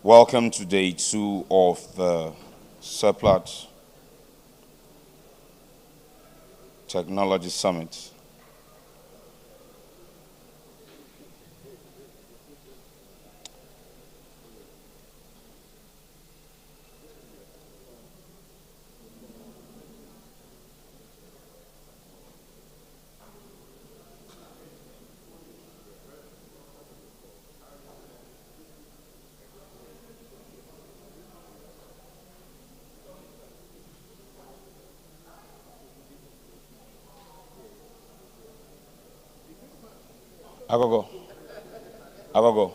Welcome to day 2 of the Seplat Technology Summit. Agogo. Agogo.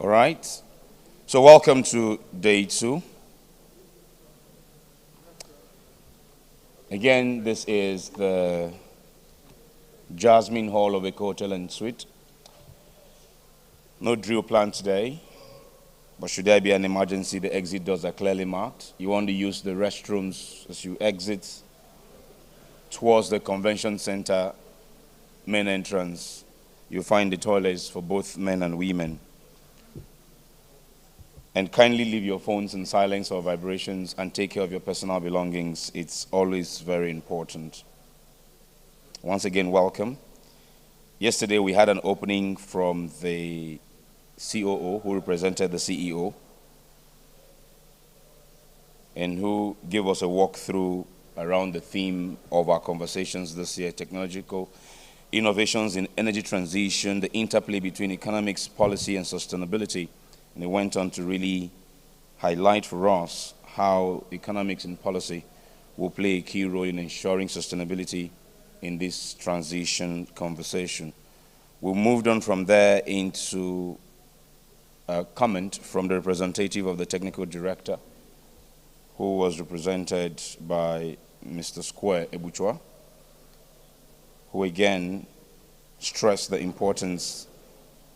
All right. So welcome to day 2. Again, this is the Jasmine Hall of Eco Hotel and Suite. No drill plan today, but should there be an emergency, the exit doors are clearly marked. You want to use the restrooms as you exit towards the convention center main entrance. You'll find the toilets for both men and women. And kindly leave your phones in silence or vibrations and take care of your personal belongings. It's always very important. Once again, welcome. Yesterday we had an opening from the COO who represented the CEO and who gave us a walkthrough around the theme of our conversations this year: technological innovations in energy transition, the interplay between economics, policy, and sustainability. And he went on to really highlight for us how economics and policy will play a key role in ensuring sustainability in this transition conversation. We moved on from there into a comment from the representative of the technical director, who was represented by Mr. Square Ebuchwa, who again stressed the importance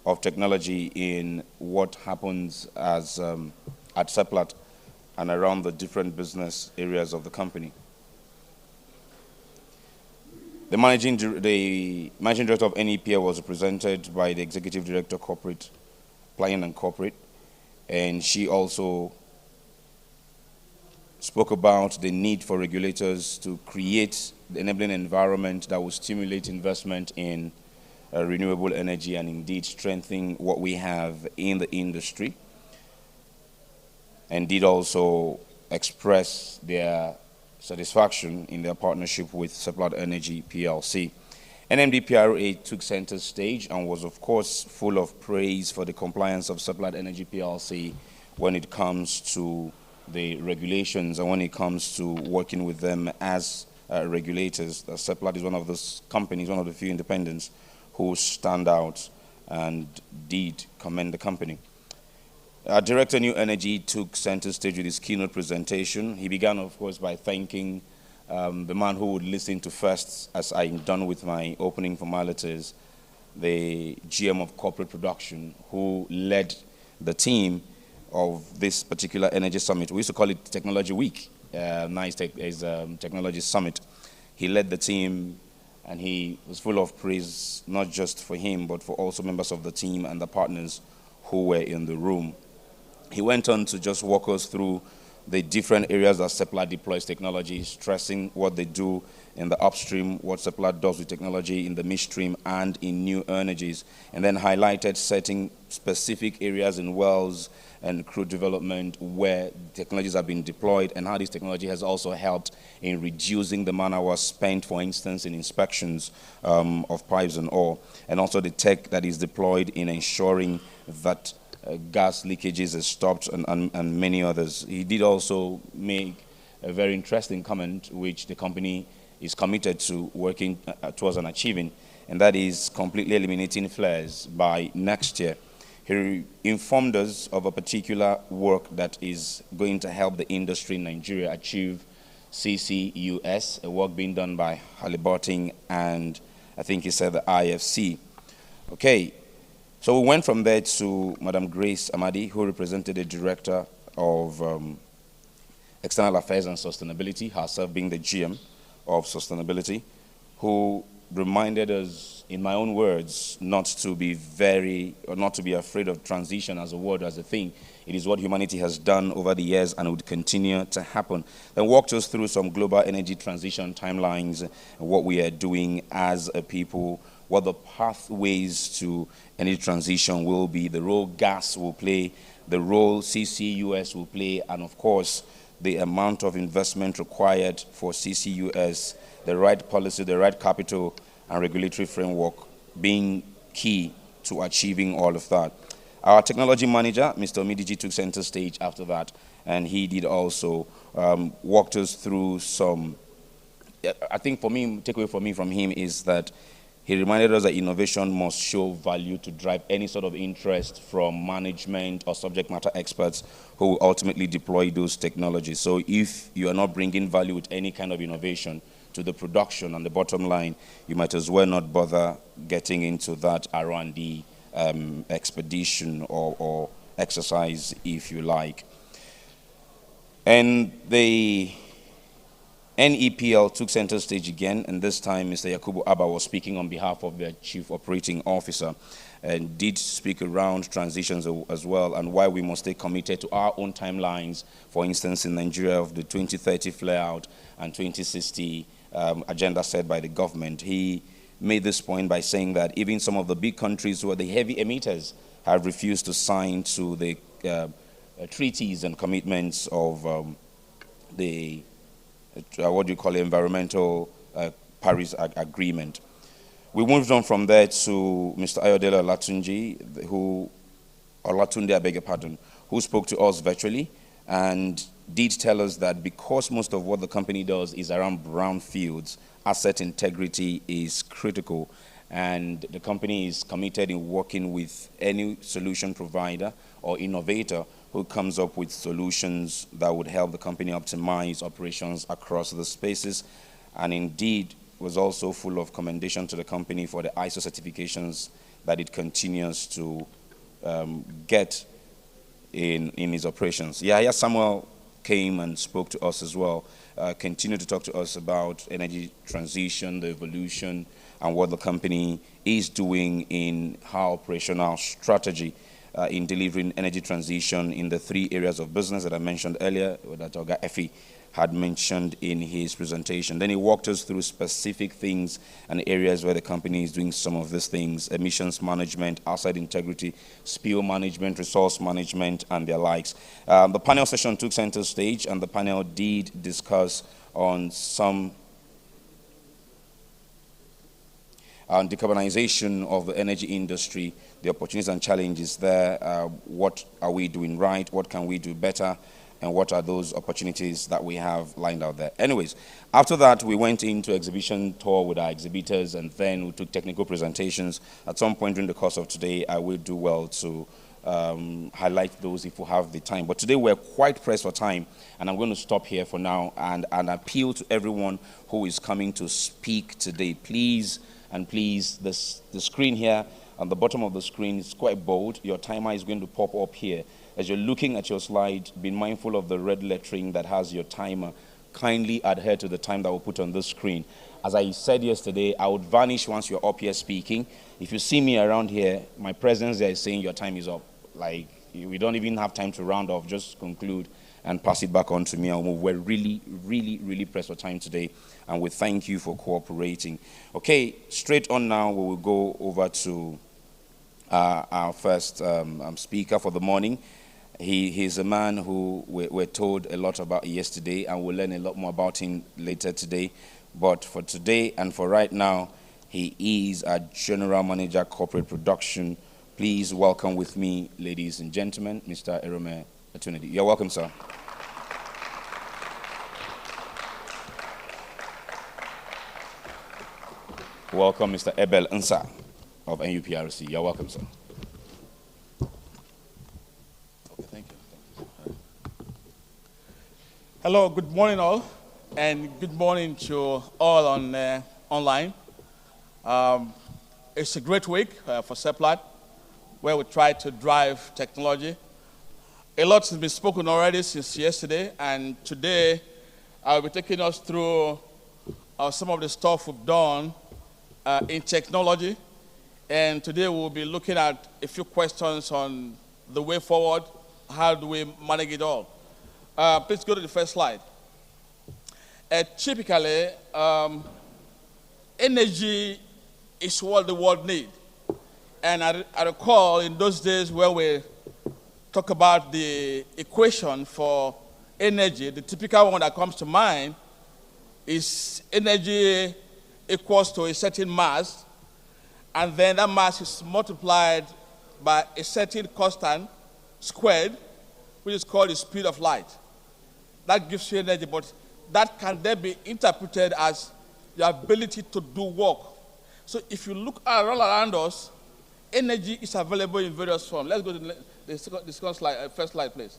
of technology in what happens as at Seplat and around the different business areas of the company. The managing director of NEPA was represented by the executive director corporate, planning and corporate, and she also spoke about the need for regulators to create the enabling environment that will stimulate investment in renewable energy and indeed strengthen what we have in the industry, and did also express their satisfaction in their partnership with Seplat Energy Plc. NMDPRA took center stage and was of course full of praise for the compliance of Seplat Energy Plc when it comes to the regulations and when it comes to working with them as regulators. Seplat is one of those companies, one of the few independents who stand out and did commend the company. Director New Energy took center stage with his keynote presentation. He began, of course, by thanking the man who would listen to first, as I'm done with my opening formalities, the GM of corporate production, who led the team of this particular energy summit. We used to call it Technology Week. Technology Summit. He led the team, and he was full of praise, not just for him, but for also members of the team and the partners who were in the room. He went on to just walk us through the different areas that Seplat deploys technology, stressing what they do in the upstream, what Seplat does with technology in the midstream and in new energies, and then highlighted certain specific areas in wells and crude development where technologies have been deployed and how this technology has also helped in reducing the man-hours spent, for instance, in inspections of pipes and ore, and also the tech that is deployed in ensuring that gas leakages is stopped and many others. He did also make a very interesting comment which the company is committed to working towards and achieving, and that is completely eliminating flares by next year. He informed us of a particular work that is going to help the industry in Nigeria achieve CCUS, a work being done by Halliburton and I think he said the IFC. Okay, so we went from there to Madam Grace Amadi, who represented the Director of External Affairs and Sustainability, herself being the GM of Sustainability, who reminded us, in my own words, not to be afraid of transition as a word, as a thing. It is what humanity has done over the years and would continue to happen. Then walked us through some global energy transition timelines, and what we are doing as a people, what the pathways to energy transition will be, the role gas will play, the role CCUS will play, and of course, the amount of investment required for CCUS, the right policy, the right capital, and regulatory framework being key to achieving all of that. Our technology manager, Mr. Omidiji, took center stage after that, and he did also walked us through some, I think for me, takeaway for me from him is that he reminded us that innovation must show value to drive any sort of interest from management or subject matter experts who will ultimately deploy those technologies. So if you are not bringing value with any kind of innovation to the production and the bottom line, you might as well not bother getting into that R&D expedition or exercise, if you like. And the NEPL took center stage again, and this time Mr. Yakubu Abba was speaking on behalf of their Chief Operating Officer and did speak around transitions as well and why we must stay committed to our own timelines, for instance, in Nigeria of the 2030 flare-out and 2060 agenda set by the government. He made this point by saying that even some of the big countries who are the heavy emitters have refused to sign to the treaties and commitments of the what do you call it, environmental Paris Agreement. We moved on from there to Mr. Ayodele Olatunde, I beg your pardon, who spoke to us virtually and did tell us that because most of what the company does is around brownfields, asset integrity is critical, and the company is committed in working with any solution provider or innovator who comes up with solutions that would help the company optimize operations across the spaces, and indeed was also full of commendation to the company for the ISO certifications that it continues to get in its operations. Yahya Samuel came and spoke to us as well, continued to talk to us about energy transition, the evolution, and what the company is doing in how operational strategy in delivering energy transition in the 3 areas of business that I mentioned earlier, that Oga Effie had mentioned in his presentation. Then he walked us through specific things and areas where the company is doing some of these things: emissions management, asset integrity, spill management, resource management, and their likes. The panel session took center stage, and the panel did discuss on some decarbonization of the energy industry, the opportunities and challenges there, what are we doing right, what can we do better, and what are those opportunities that we have lined out there. Anyways, after that, we went into exhibition tour with our exhibitors, and then we took technical presentations. At some point during the course of today, I will do well to highlight those if we have the time. But today we're quite pressed for time, and I'm going to stop here for now and appeal to everyone who is coming to speak today. Please, the screen here on the bottom of the screen is quite bold. Your timer is going to pop up here. As you're looking at your slide, be mindful of the red lettering that has your timer. Kindly adhere to the time that we'll put on this screen. As I said yesterday, I would vanish once you're up here speaking. If you see me around here, my presence there is saying your time is up. Like, we don't even have time to round off, just conclude. and pass it back on to me. And we're really, really, really pressed for time today, and we thank you for cooperating. Okay, straight on now, we will go over to our first speaker for the morning. He's a man who we're told a lot about yesterday, and we'll learn a lot more about him later today. But for today and for right now, he is a General Manager, Corporate Production. Please welcome with me, ladies and gentlemen, Mr. Erome Atunedi. You're welcome, sir. Welcome, Mr. Ebel Nsa of NUPRC. You're welcome, sir. Okay, thank you. Hello, good morning all, and good morning to all on online. It's a great week for Seplat, where we try to drive technology. A lot has been spoken already since yesterday, and today I'll be taking us through some of the stuff we've done in technology. And today we'll be looking at a few questions on the way forward. How do we manage it all? Please go to the first slide. Typically, energy is what the world needs. And I recall in those days where we talk about the equation for energy, the typical one that comes to mind is energy equals to a certain mass, and then that mass is multiplied by a certain constant squared, which is called the speed of light. That gives you energy, but that can then be interpreted as the ability to do work. So if you look all around us, energy is available in various forms. Let's go to the second slide, first slide, please.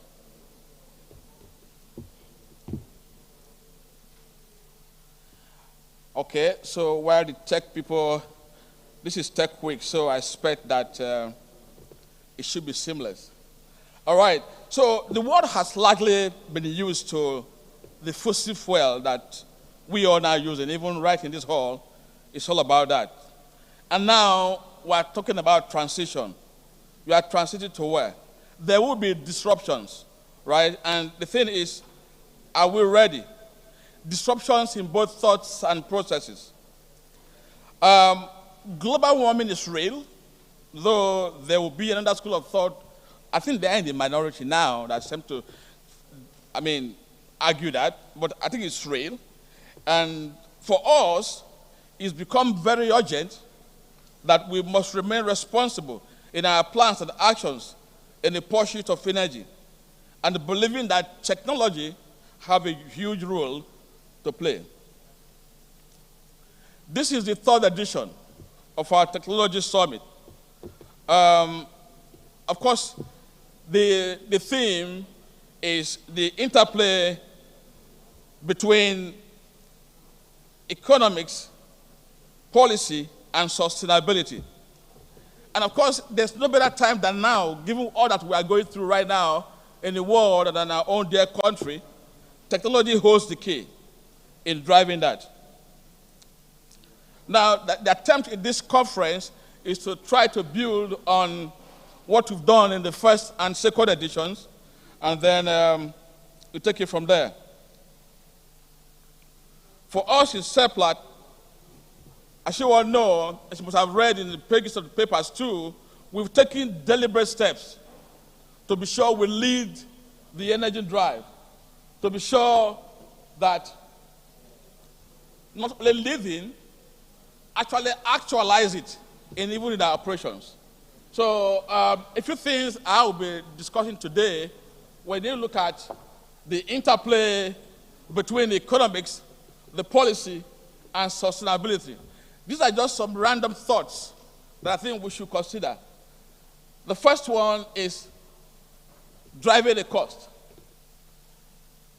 Okay, so while the tech people, this is Tech Week, so I expect that it should be seamless. All right, so the word has largely been used to the fossil fuel that we are now using, even right in this hall, it's all about that. And now we're talking about transition. We are transiting to where? There will be disruptions, right? And the thing is, are we ready? Disruptions in both thoughts and processes. Global warming is real, though there will be another school of thought. I think they're in the minority now that seem to, argue that, but I think it's real. And for us, it's become very urgent that we must remain responsible in our plans and actions in the pursuit of energy, and believing that technology have a huge role to play. This is the third edition of our Technology Summit. Of course, the theme is the interplay between economics, policy, and sustainability. And of course, there's no better time than now, given all that we are going through right now in the world and in our own dear country. Technology holds the key in driving that. Now, the attempt in this conference is to try to build on what we've done in the first and second editions, and then we take it from there. For us in Seplat, as you all know, as you must have read in the pages of the papers too, we've taken deliberate steps to be sure we lead the energy drive, to be sure that not only living, actually actualize it even in our operations. So a few things I will be discussing today when you look at the interplay between economics, the policy, and sustainability. These are just some random thoughts that I think we should consider. The first one is driving the cost.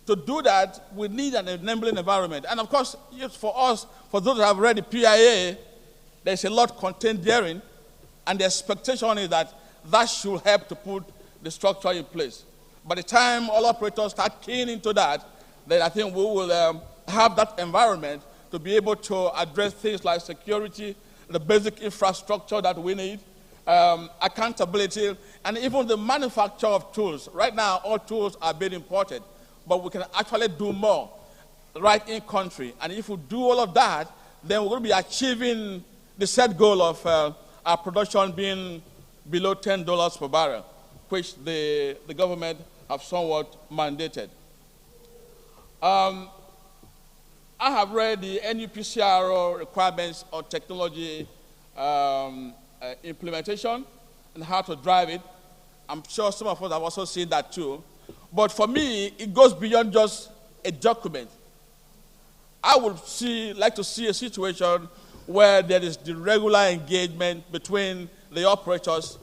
To do that, we need an enabling environment. And of course, for us, for those that have read the PIA, there's a lot contained therein, and the expectation is that that should help to put the structure in place. By the time all operators start keying into that, then I think we will have that environment to be able to address things like security, the basic infrastructure that we need, accountability, and even the manufacture of tools. Right now, all tools are being imported. but we can actually do more right in country. And if we do all of that, then we're going to be achieving the set goal of our production being below $10 per barrel, which the government have somewhat mandated. I have read the NUPCRO requirements on technology implementation and how to drive it. I'm sure some of us have also seen that too. But for me, it goes beyond just a document. I would like to see a situation where there is the regular engagement between the operators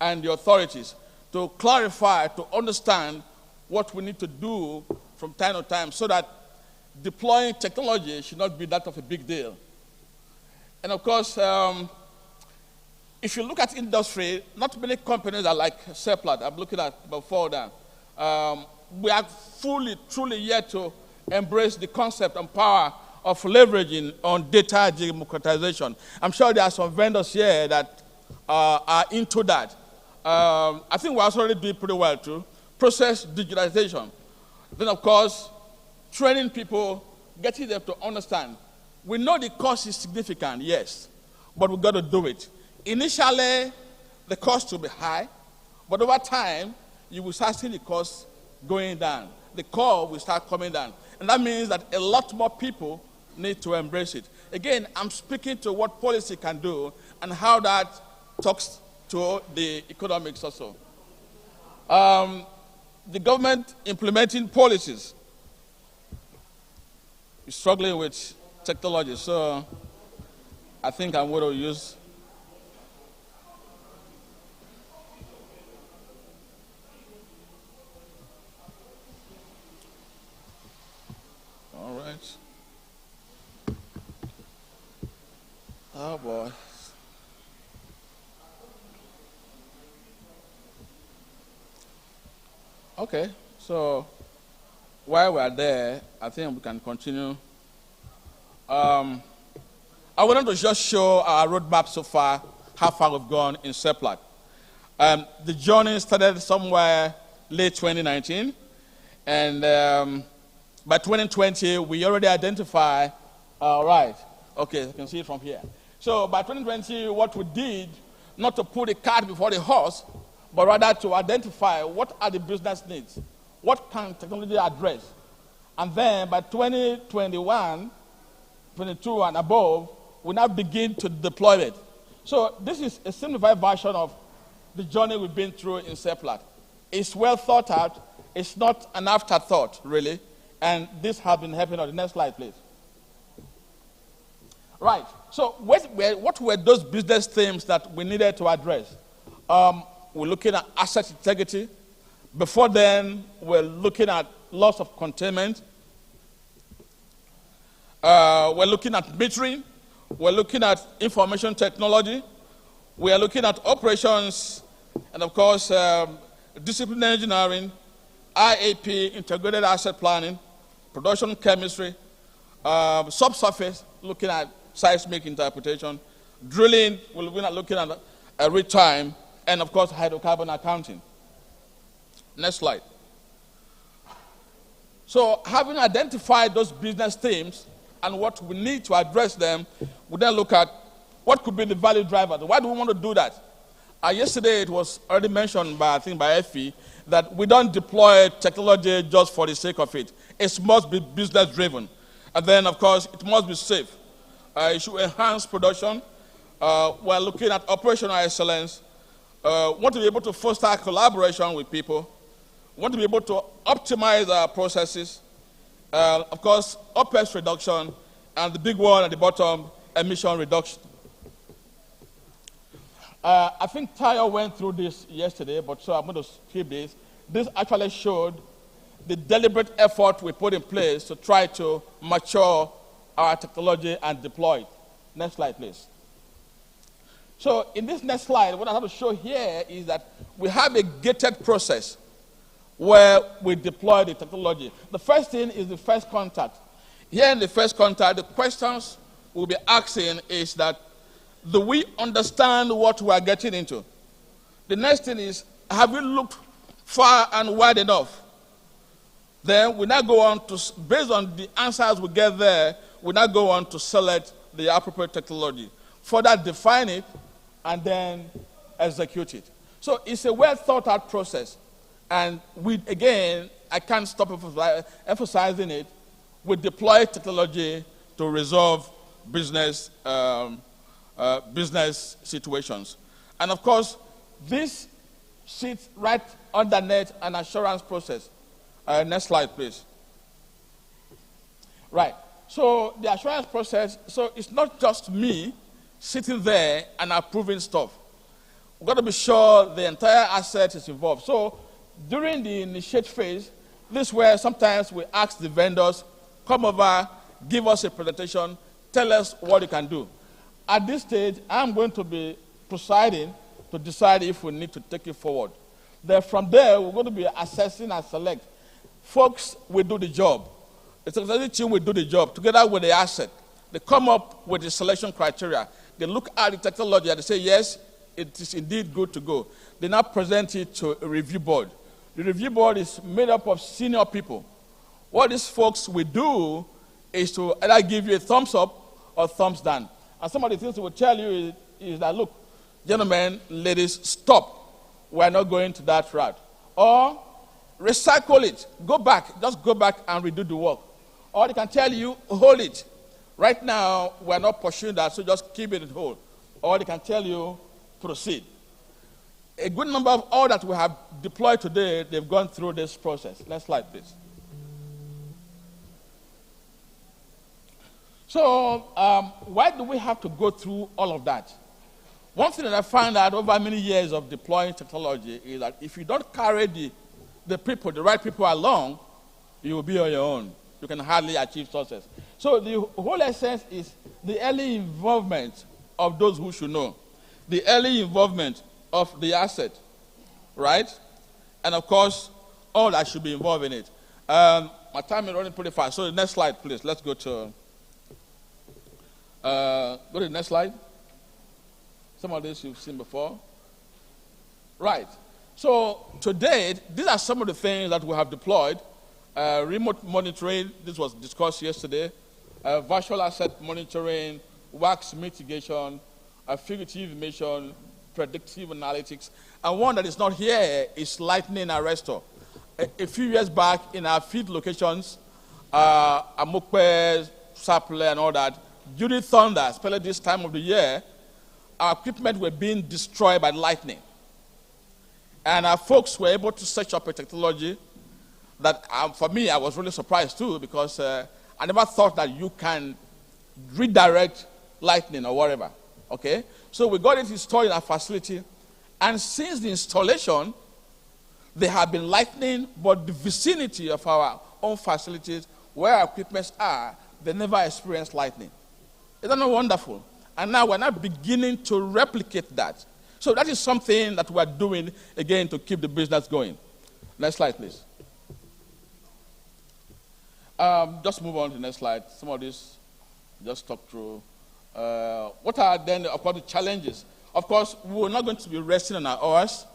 and the authorities to clarify, to understand what we need to do from time to time so that deploying technology should not be that of a big deal. And of course, if you look at industry, not many companies are like Seplat. I'm looking at before that. We are truly yet to embrace the concept and power of leveraging on data democratization. I'm sure there are some vendors here that are into that. I think we're also already doing pretty well too. Process digitalization. Then, of course, training people, getting them to understand. We know the cost is significant, yes, but we've got to do it. Initially, the cost will be high, but over time, you will start seeing the cost going down. The core will start coming down. And that means that a lot more people need to embrace it. Again, I'm speaking to what policy can do and how that talks to the economics also. The government implementing policies is struggling with technology, so I think I'm going to use all right. Oh boy. Okay, so while we're there, I think we can continue. I wanted to just show our roadmap so far, how far we've gone in Seplat. The journey started somewhere late 2019, and by 2020, we already identified, right, okay, you can see it from here. So by 2020, what we did, not to put the cart before the horse, but rather to identify what are the business needs, what can technology address. And then by 2021, 22 and above, we now begin to deploy it. So this is a simplified version of the journey we've been through in Seplat. It's well thought out. It's not an afterthought, really. And this has been happening on the next slide, please. Right. So what were those business themes that we needed to address? We're looking at asset integrity. Before then, we're looking at loss of containment. We're looking at metering. We're looking at information technology. We are looking at operations, and of course, discipline engineering, IAP, integrated asset planning, production chemistry, subsurface, looking at seismic interpretation, drilling, we're looking at retime, and of course, hydrocarbon accounting. Next slide. So having identified those business themes and what we need to address them, we then look at what could be the value drivers. Why do we want to do that? Yesterday, it was already mentioned by, I think, by Effie, that we don't deploy technology just for the sake of it. It must be business driven. And then, of course, it must be safe. It should enhance production. We're looking at operational excellence. Want to be able to foster collaboration with people. Want to be able to optimize our processes. Of course, OPEX reduction, and the big one at the bottom, emission reduction. I think Tayo went through this yesterday, but so I'm going to skip this. This actually showed the deliberate effort we put in place to try to mature our technology and deploy it. Next slide, please. So in this next slide, what I have to show here is that we have a gated process where we deploy the technology. The first thing is the first contact. Here in the first contact, the questions we'll be asking is that, do we understand what we are getting into? The next thing is, have we looked far and wide enough? Then we now go on to, based on the answers we get there, we now go on to select the appropriate technology, further define it, and then execute it. So it's a well thought out process. And again, I can't stop emphasizing it, we deploy technology to resolve business situations. And of course, this sits right underneath an assurance process. Next slide, please. Right. So the assurance process, so it's not just me sitting there and approving stuff. We've got to be sure the entire asset is involved. So during the initiate phase, this is where sometimes we ask the vendors, come over, give us a presentation, tell us what you can do. At this stage, I'm going to be presiding to decide if we need to take it forward. Then from there, we're going to be assessing and select. Folks will do the job. The technology team will do the job together with the asset. They come up with the selection criteria. They look at the technology and they say, yes, it is indeed good to go. They now present it to a review board. The review board is made up of senior people. What these folks will do is to either give you a thumbs up or thumbs down. And some of the things they will tell you is that, look, gentlemen, ladies, stop. We're not going to that route. Or recycle it. Go back. Just go back and redo the work. Or they can tell you, hold it. Right now, we're not pursuing that, so just keep it in hold. Or they can tell you, proceed. A good number of all that we have deployed today, they've gone through this process. Next slide, please. So why do we have to go through all of that? One thing that I found out over many years of deploying technology is that if you don't carry the right people along, you will be on your own. You can hardly achieve success. So the whole essence is the early involvement of those who should know. The early involvement of the asset, right? And of course, all that should be involved in it. My time is running pretty fast. So the next slide, please. Let's go to the next slide. Some of this you've seen before. Right. So to date, these are some of the things that we have deployed. Remote monitoring, this was discussed yesterday. Virtual asset monitoring, wax mitigation, fugitive emission, predictive analytics. And one that is not here is lightning arrestor. A few years back in our field locations, Amokwe, Saple, and all that, during thunder, especially this time of the year, our equipment were being destroyed by lightning. And our folks were able to search up a technology that, for me, I was really surprised too, because I never thought that you can redirect lightning or whatever. Okay? So we got it installed in our facility, and since the installation, there have been lightning, but the vicinity of our own facilities, where our equipment are, they never experienced lightning. Isn't that wonderful? And now we're now beginning to replicate that. So that is something that we're doing, again, to keep the business going. Next slide, please. Just move on to the next slide. Some of this, just talk through. What are then, of course, the challenges? Of course, we're not going to be resting on our oars.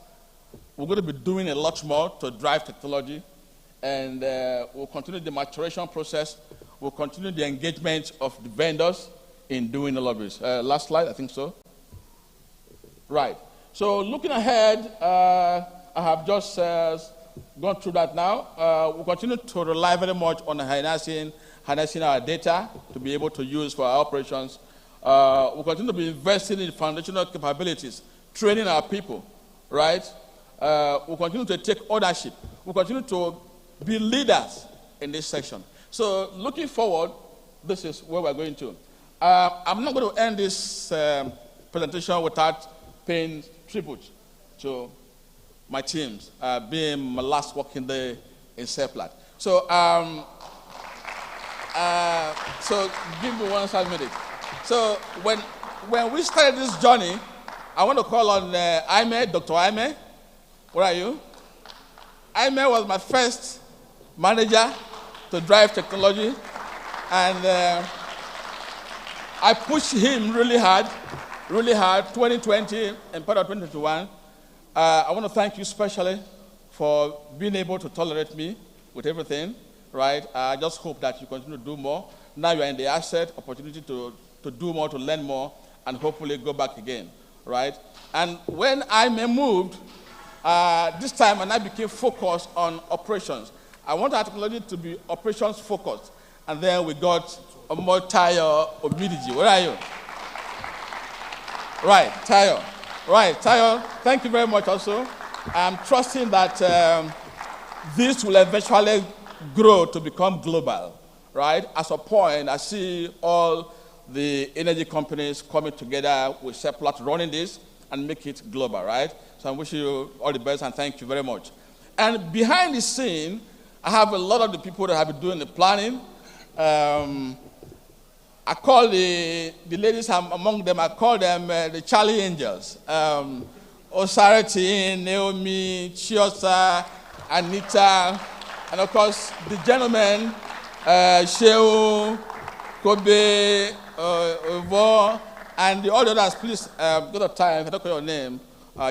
We're going to be doing a lot more to drive technology. And we'll continue the maturation process. We'll continue the engagement of the vendors in doing all of this. Last slide, I think so. Right. So looking ahead, I have just gone through that now. We'll continue to rely very much on harnessing our data to be able to use for our operations. We'll continue to be investing in foundational capabilities, training our people, right? We'll continue to take ownership. We'll continue to be leaders in this section. So looking forward, this is where we're going to. I'm not going to end this presentation without paying tribute to my teams, being my last working day in Seplat. So, so give me 1 minute. So when we started this journey, I want to call on Aime, Dr. Aime. Where are you? Aime was my first manager to drive technology, and I pushed him really hard, 2020 and part of 2021. I want to thank you especially for being able to tolerate me with everything, right? I just hope that you continue to do more. Now you are in the asset, opportunity to do more, to learn more, and hopefully go back again, right? And when I moved, this time and I became focused on operations. I want our technology to be operations focused. And then we got a more Tayo Obidiji. Where are you? Right, Tayo. Right, Tayo, thank you very much also. I'm trusting that this will eventually grow to become global, right? At a point, I see all the energy companies coming together with Seplat running this and make it global, right? So I wish you all the best and thank you very much. And behind the scene, I have a lot of the people that have been doing the planning. I call the ladies among them, I call them the Charlie Angels. Osarati, Naomi, Chiosa, Anita, and of course the gentlemen, Sheu, Kobe, Ovo, and the others. Please, go to time, if I don't call your name,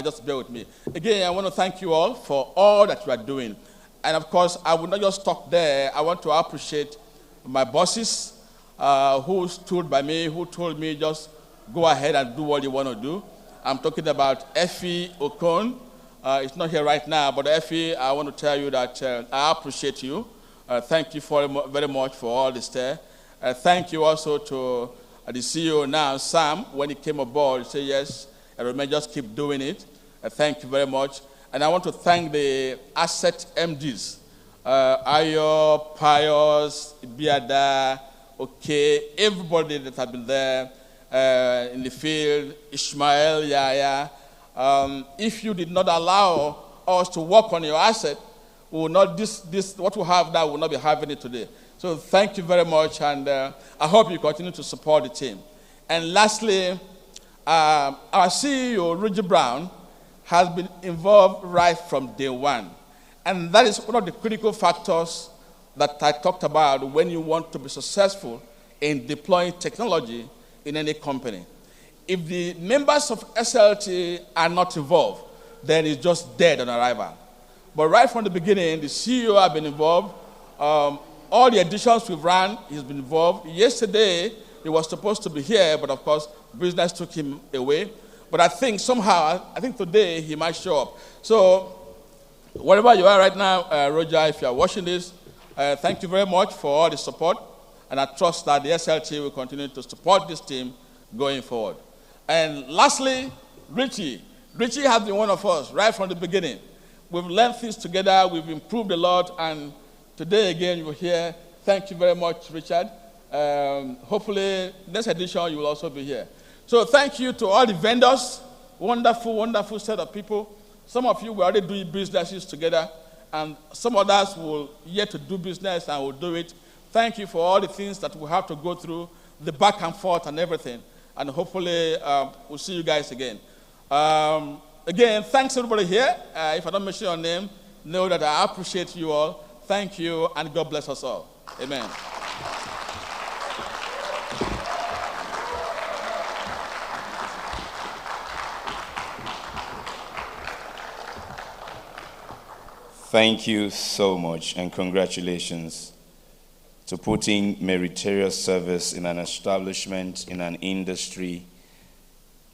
just bear with me. Again, I want to thank you all for all that you are doing. And of course, I will not just stop there. I want to appreciate my bosses who stood by me, who told me just go ahead and do what you want to do. I'm talking about Effie Okon. It's not here right now, but Effie, I want to tell you that I appreciate you. Thank you very much for all this there. Thank you also to the CEO now, Sam, when he came aboard, he said, yes, I remember, just keep doing it. Thank you very much. And I want to thank the asset MDs, Ayo, Pius, Ibiada, okay, everybody that has been there in the field, Ishmael, Yaya. If you did not allow us to work on your asset, we will not, what we have now, we will not be having it today. So thank you very much, and I hope you continue to support the team. And lastly, our CEO, Reggie Brown, has been involved right from day one. And that is one of the critical factors that I talked about when you want to be successful in deploying technology in any company. If the members of SLT are not involved, then it's just dead on arrival. But right from the beginning, the CEO has been involved. All the additions we've run, he's been involved. Yesterday, he was supposed to be here, but of course, business took him away. But I think somehow, today he might show up. So wherever you are right now, Roger, if you are watching this, thank you very much for all the support. And I trust that the SLT will continue to support this team going forward. And lastly, Richie. Richie has been one of us right from the beginning. We've learned things together. We've improved a lot. And today, again, you're here. Thank you very much, Richard. Hopefully, next edition, you will also be here. So thank you to all the vendors. Wonderful, wonderful set of people. Some of you were already doing businesses together, and some others will yet to do business and will do it. Thank you for all the things that we have to go through, the back and forth and everything. And hopefully, we'll see you guys again. Again, thanks everybody here. If I don't mention your name, know that I appreciate you all. Thank you, and God bless us all. Amen. Thank you so much, and congratulations to putting meritorious service in an establishment, in an industry.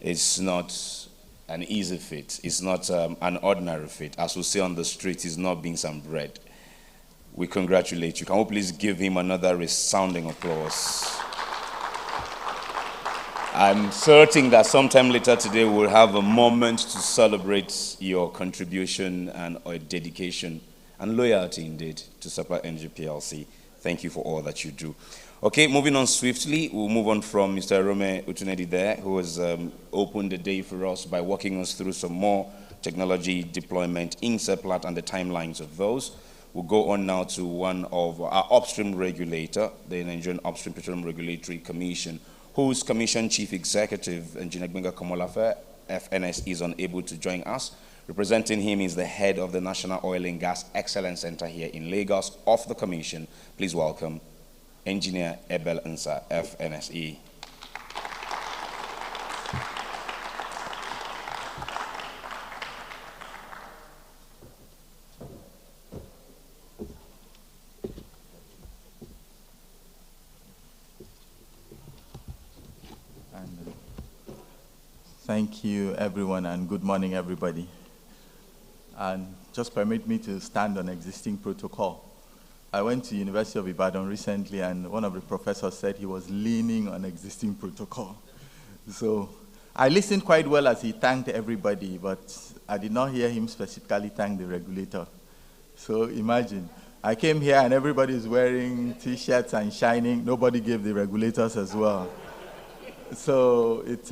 It's not an easy feat. It's not an ordinary feat. As we say on the street, it's not beans and bread. We congratulate you. Can we please give him another resounding applause? I'm certain that sometime later today we'll have a moment to celebrate your contribution and dedication and loyalty indeed to Seplat Energy Plc. Thank you for all that you do. Okay, moving on swiftly, we'll move on from Mr. Rome Utunedi there, who has opened the day for us by walking us through some more technology deployment in Seplat and the timelines of those. We'll go on now to one of our upstream regulator, the Nigerian Upstream Petroleum Regulatory Commission, whose Commission Chief Executive, Engineer Gbenga Komolafe, FNS, is unable to join us. Representing him is the head of the National Oil and Gas Excellence Center here in Lagos. Of the Commission, please welcome Engineer Ebel Nsa, FNSE. Thank you, everyone, and good morning, everybody. And just permit me to stand on existing protocol. I went to University of Ibadan recently, and one of the professors said he was leaning on existing protocol. So I listened quite well as he thanked everybody, but I did not hear him specifically thank the regulator. So imagine, I came here and everybody is wearing T-shirts and shining. Nobody gave the regulators as well. So it's,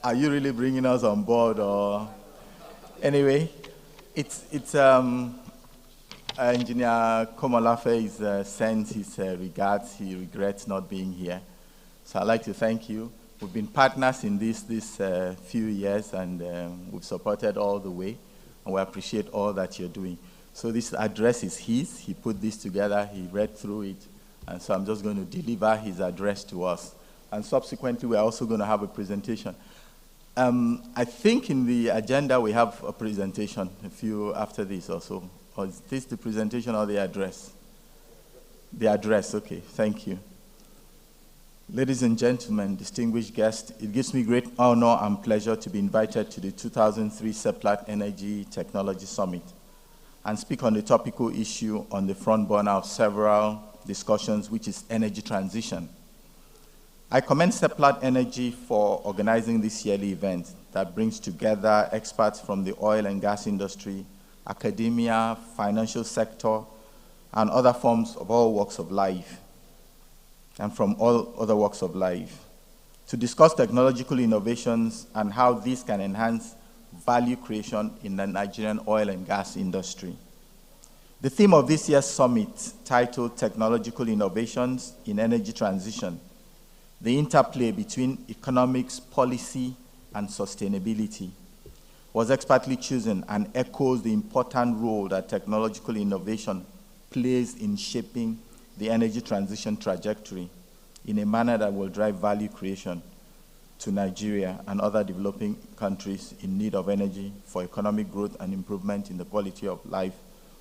are you really bringing us on board? Or anyway, it's Engineer Komolafe is sent his regards. He regrets not being here. So I'd like to thank you. We've been partners in this few years, and we've supported all the way, and we appreciate all that you're doing. So this address is his. He put this together. He read through it, and so I'm just going to deliver his address to us. And subsequently, we're also going to have a presentation. I think in the agenda we have a presentation, a few after this also. Or is this the presentation or the address? The address, okay, thank you. Ladies and gentlemen, distinguished guests, it gives me great honor and pleasure to be invited to the 2003 Seplat Energy Technology Summit and speak on the topical issue on the front burner of several discussions, which is energy transition. I commend Seplat Energy for organizing this yearly event that brings together experts from the oil and gas industry, academia, financial sector, and other forms of all walks of life, and from all other walks of life, to discuss technological innovations and how these can enhance value creation in the Nigerian oil and gas industry. The theme of this year's summit, titled Technological Innovations in Energy Transition, the interplay between economics, policy, and sustainability, was expertly chosen and echoes the important role that technological innovation plays in shaping the energy transition trajectory in a manner that will drive value creation to Nigeria and other developing countries in need of energy for economic growth and improvement in the quality of life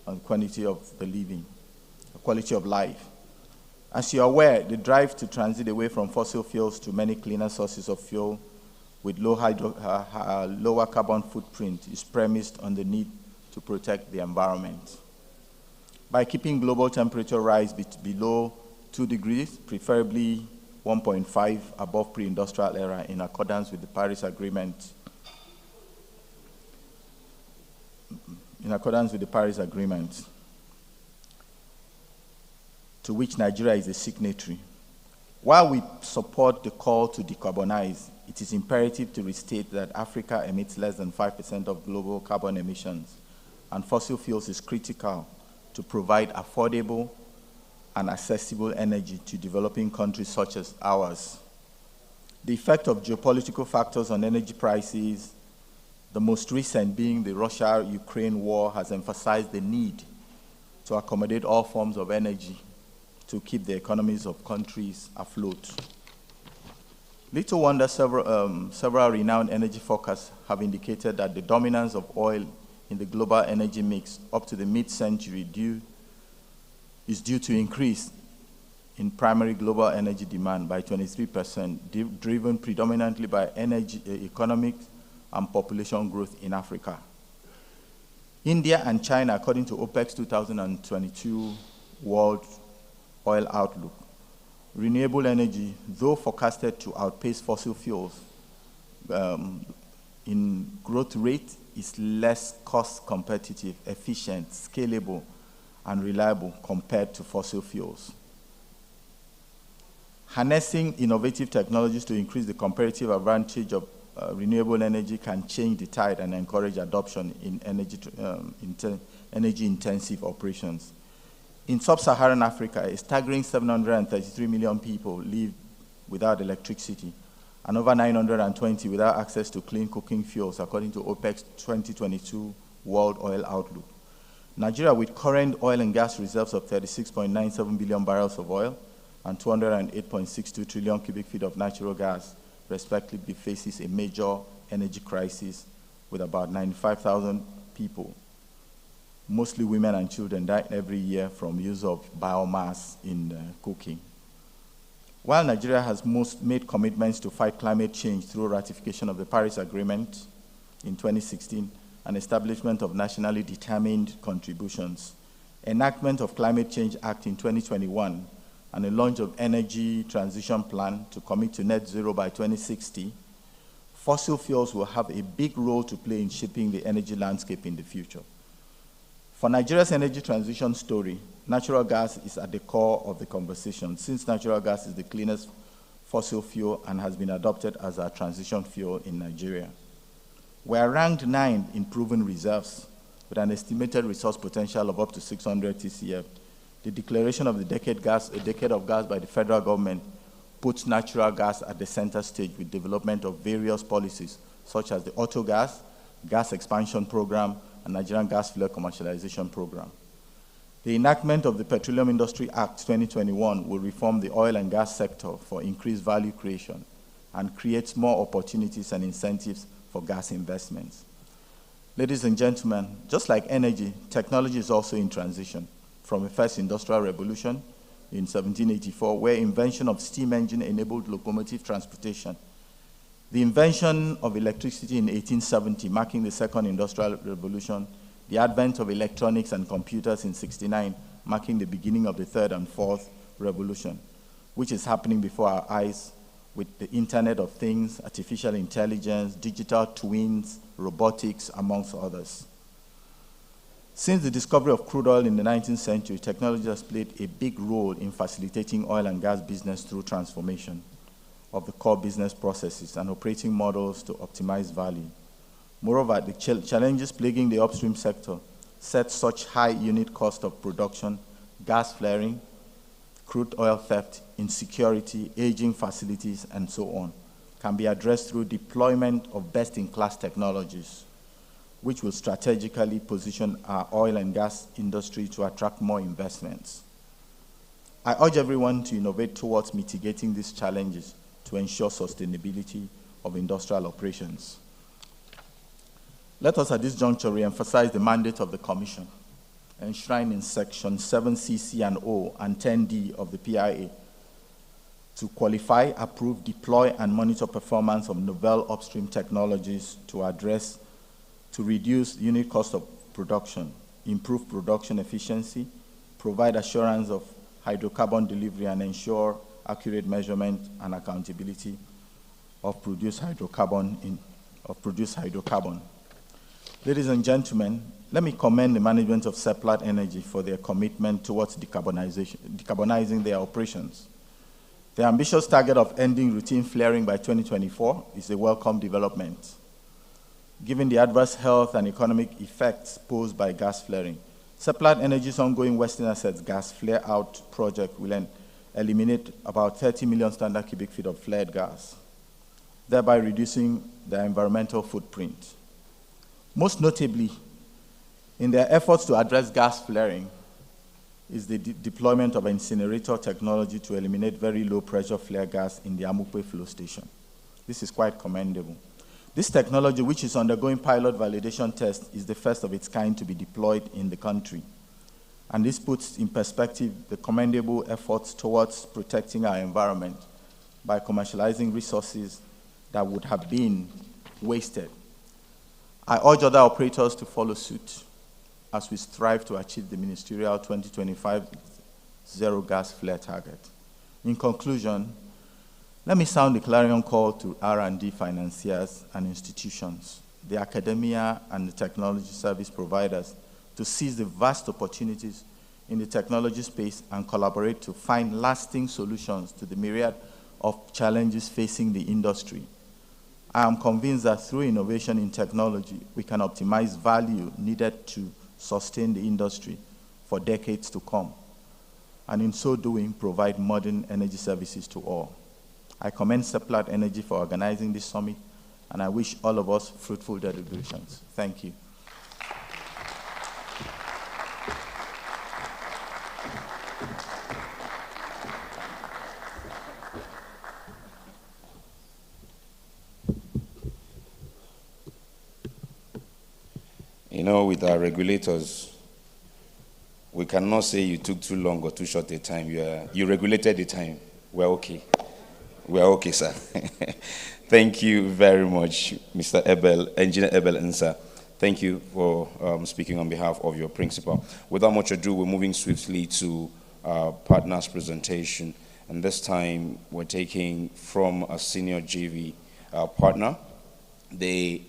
and quantity of the living, the quality of life. As you're aware, the drive to transit away from fossil fuels to many cleaner sources of fuel with lower carbon footprint is premised on the need to protect the environment. By keeping global temperature rise below 2 degrees, preferably 1.5 above pre-industrial era in accordance with the Paris Agreement, to which Nigeria is a signatory. While we support the call to decarbonize, it is imperative to restate that Africa emits less than 5% of global carbon emissions, and fossil fuels is critical to provide affordable and accessible energy to developing countries such as ours. The effect of geopolitical factors on energy prices, the most recent being the Russia-Ukraine war, has emphasized the need to accommodate all forms of energy to keep the economies of countries afloat. Little wonder several renowned energy forecasts have indicated that the dominance of oil in the global energy mix up to the mid-century is due to increase in primary global energy demand by 23%, driven predominantly by economic and population growth in Africa. India and China, according to OPEC's 2022 World Oil Outlook, renewable energy, though forecasted to outpace fossil fuels in growth rate, is less cost competitive, efficient, scalable, and reliable compared to fossil fuels. Harnessing innovative technologies to increase the comparative advantage of renewable energy can change the tide and encourage adoption in energy-intensive operations. In sub-Saharan Africa, a staggering 733 million people live without electricity, and over 920 without access to clean cooking fuels, according to OPEC's 2022 World Oil Outlook. Nigeria, with current oil and gas reserves of 36.97 billion barrels of oil and 208.62 trillion cubic feet of natural gas, respectively, faces a major energy crisis with about 95,000 people, mostly women and children, die every year from use of biomass in cooking. While Nigeria has made commitments to fight climate change through ratification of the Paris Agreement in 2016 and establishment of nationally determined contributions, enactment of Climate Change Act in 2021, and the launch of Energy Transition Plan to commit to net zero by 2060, fossil fuels will have a big role to play in shaping the energy landscape in the future. For Nigeria's energy transition story, natural gas is at the core of the conversation, since natural gas is the cleanest fossil fuel and has been adopted as our transition fuel in Nigeria. We are ranked 9th in proven reserves, with an estimated resource potential of up to 600 TCF. The declaration of the a decade of gas by the federal government puts natural gas at the center stage with development of various policies, such as the Auto Gas Expansion Program, and Nigerian Gas Flare Commercialization Program. The enactment of the Petroleum Industry Act 2021 will reform the oil and gas sector for increased value creation and creates more opportunities and incentives for gas investments. Ladies and gentlemen, just like energy, technology is also in transition from the first industrial revolution in 1784, where invention of steam engine enabled locomotive transportation, the invention of electricity in 1870, marking the second industrial revolution, the advent of electronics and computers in 69, marking the beginning of the third and fourth revolution, which is happening before our eyes with the Internet of Things, artificial intelligence, digital twins, robotics, amongst others. Since the discovery of crude oil in the 19th century, technology has played a big role in facilitating oil and gas business through transformation of the core business processes and operating models to optimize value. Moreover, the challenges plaguing the upstream sector set such high unit cost of production, gas flaring, crude oil theft, insecurity, aging facilities, and so on, can be addressed through deployment of best-in-class technologies, which will strategically position our oil and gas industry to attract more investments. I urge everyone to innovate towards mitigating these challenges to ensure sustainability of industrial operations. Let us at this juncture re-emphasize the mandate of the Commission, enshrined in Section 7CC and O and 10D of the PIA, to qualify, approve, deploy, and monitor performance of novel upstream technologies to reduce unit cost of production, improve production efficiency, provide assurance of hydrocarbon delivery, and ensure accurate measurement and accountability of produced hydrocarbon. Ladies and gentlemen, let me commend the management of Seplat Energy for their commitment towards decarbonizing their operations. The ambitious target of ending routine flaring by 2024 is a welcome development. Given the adverse health and economic effects posed by gas flaring, Seplat Energy's ongoing Western Assets gas flare-out project will eliminate about 30 million standard cubic feet of flared gas, thereby reducing their environmental footprint. Most notably, in their efforts to address gas flaring, is the deployment of incinerator technology to eliminate very low-pressure flare gas in the Amukpe flow station. This is quite commendable. This technology, which is undergoing pilot validation tests, is the first of its kind to be deployed in the country. And this puts in perspective the commendable efforts towards protecting our environment by commercializing resources that would have been wasted. I urge other operators to follow suit as we strive to achieve the ministerial 2025 zero gas flare target. In conclusion, let me sound the clarion call to R&D financiers and institutions, the academia and the technology service providers to seize the vast opportunities in the technology space and collaborate to find lasting solutions to the myriad of challenges facing the industry. I am convinced that through innovation in technology, we can optimize value needed to sustain the industry for decades to come, and in so doing, provide modern energy services to all. I commend Seplat Energy for organizing this summit, and I wish all of us fruitful deliberations. Thank you. You know, with our regulators, we cannot say you took too long or too short a time. You regulated the time. We're okay. We're okay, sir. Thank you very much, Mr. Engineer Ebel Nsa. Thank you for speaking on behalf of your principal. Without much ado, we're moving swiftly to our partner's presentation. And this time, we're taking from a senior JV partner, the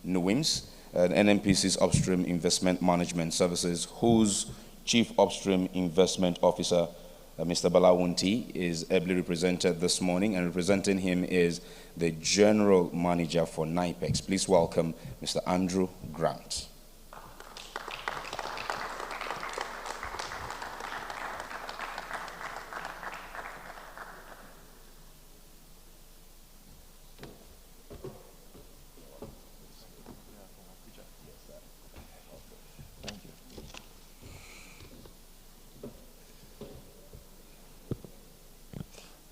NUIMS, NNPC's Upstream Investment Management Services, whose Chief Upstream Investment Officer, Mr. Balawunti, is ably represented this morning, and representing him is the General Manager for NIPEX. Please welcome Mr. Andrew Grant.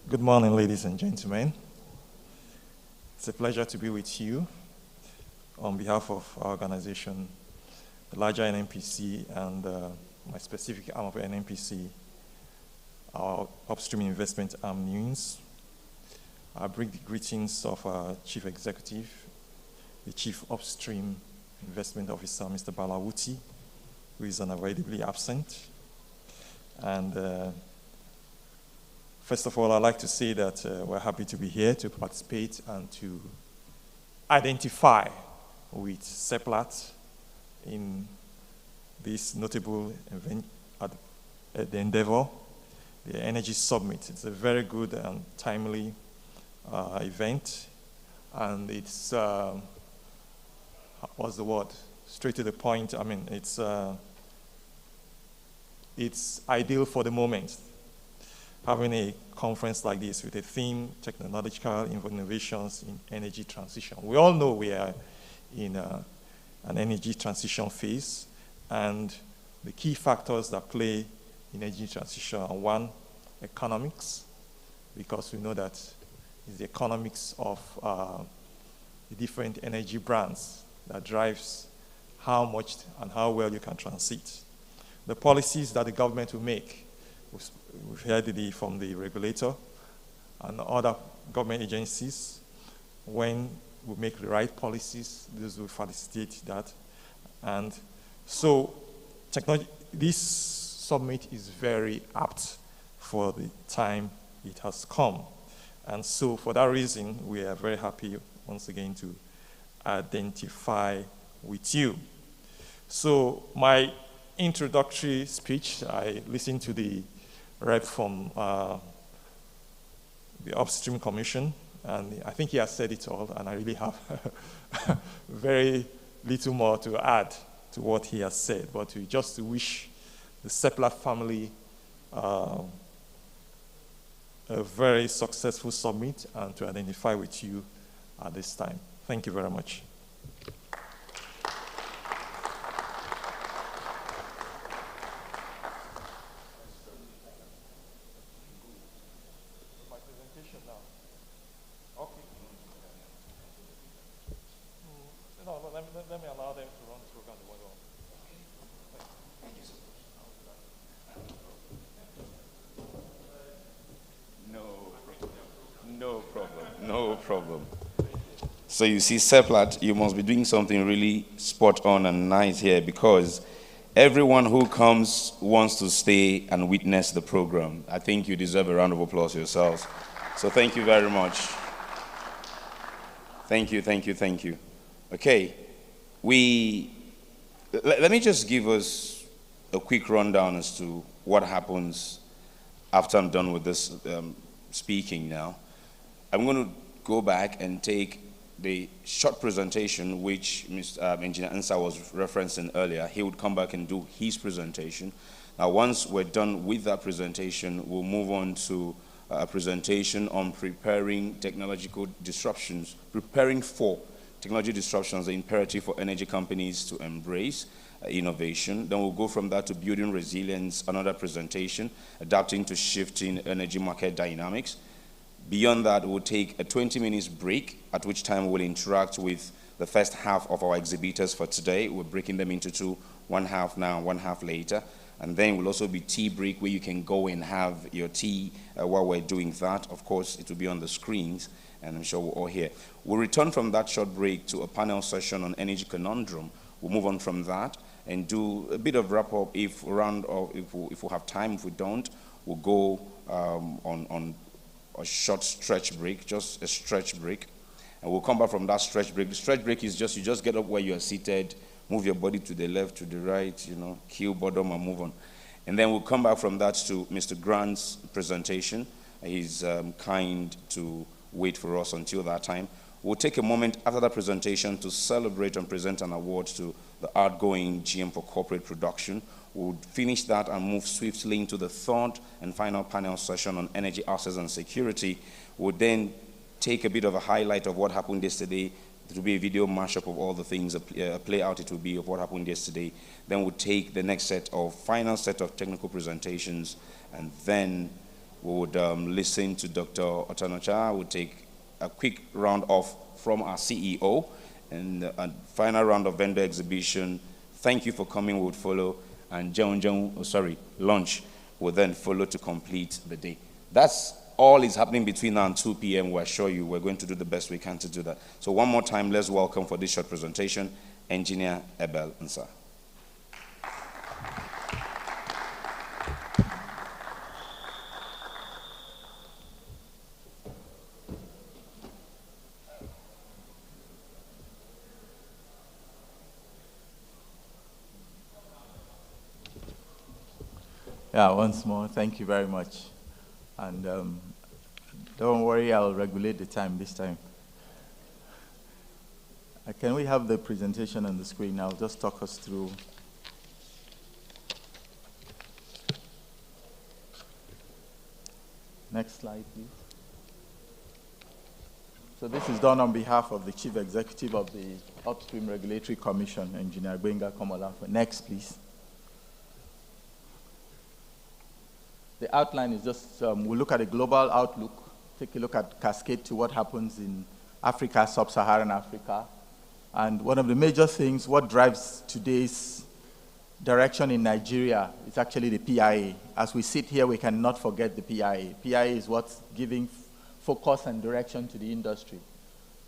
Good morning, ladies and gentlemen. It's a pleasure to be with you on behalf of our organization, the larger NNPC, and my specific arm of NNPC, our upstream investment arm, NUIMS. I bring the greetings of our Chief Executive, the Chief Upstream Investment Officer, Mr. Balawuti, who is unavoidably absent. And first of all, I'd like to say that we're happy to be here to participate and to identify with Seplat in this notable event at the endeavor, the Energy Summit. It's a very good and timely event, and it's, what's the word? Straight to the point. I mean, it's ideal for the moment. Having a conference like this with a theme, technological innovations in energy transition. We all know we are in an energy transition phase, and the key factors that play in energy transition are: one, economics, because we know that it's the economics of the different energy brands that drives how much and how well you can transit. The policies that the government will make. We've heard it from the regulator and other government agencies. When we make the right policies, this will facilitate that. And so this summit is very apt for the time it has come. And so for that reason, we are very happy once again to identify with you. So my introductory speech, I listened to the rep from the Upstream Commission, and I think he has said it all, and I really have very little more to add to what he has said, but just to wish the Seplat family a very successful summit and to identify with you at this time. Thank you very much. Let me allow them to run the program the way on. No problem. So you see, Seplat, you must be doing something really spot on and nice here, because everyone who comes wants to stay and witness the program. I think you deserve a round of applause yourselves. So thank you very much. Thank you. Okay. Let me just give us a quick rundown as to what happens after I'm done with this speaking now. I'm going to go back and take the short presentation which Mr. Engineer Nsa was referencing earlier. He would come back and do his presentation. Now, once we're done with that presentation, we'll move on to a presentation on preparing for technology disruptions, the imperative for energy companies to embrace innovation. Then we'll go from that to building resilience, another presentation, adapting to shifting energy market dynamics. Beyond that, we'll take a 20-minute break, at which time we'll interact with the first half of our exhibitors for today. We're breaking them into two, one half now, one half later. And then will also be tea break where you can go and have your tea while we're doing that. Of course, it will be on the screens, and I'm sure we're all here. We'll return from that short break to a panel session on energy conundrum. We'll move on from that and do a bit of wrap-up if we have time. If we don't, we'll go on a short stretch break, just a stretch break. And we'll come back from that stretch break. The stretch break is just, you just get up where you are seated, move your body to the left, to the right, you know, heel bottom and move on. And then we'll come back from that to Mr. Grant's presentation. He's kind to wait for us until that time. We'll take a moment after that presentation to celebrate and present an award to the outgoing GM for corporate production. We'll finish that and move swiftly into the third and final panel session on energy access and security. We'll then take a bit of a highlight of what happened yesterday. It will be a video mashup of all the things, a play out it will be of what happened yesterday. Then we'll take the next final set of technical presentations, and then we would listen to Dr. Otanocha. We'll take a quick round off from our CEO, and a final round of vendor exhibition. Thank you for coming would follow, and lunch will then follow to complete the day. That's all is happening between now and 2 p.m. We assure you we're going to do the best we can to do that. So one more time, let's welcome for this short presentation, Engineer Ebel Nsah. Yeah, once more, thank you very much. And don't worry, I'll regulate the time this time. Can we have the presentation on the screen now? Just talk us through. Next slide, please. So this is done on behalf of the Chief Executive of the Upstream Regulatory Commission, Engineer Gbenga Komolafe. Next, please. The outline is just, we'll look at a global outlook, take a look at cascade to what happens in Africa, sub-Saharan Africa. And one of the major things, what drives today's direction in Nigeria is actually the PIA. As we sit here, we cannot forget the PIA. PIA is what's giving focus and direction to the industry.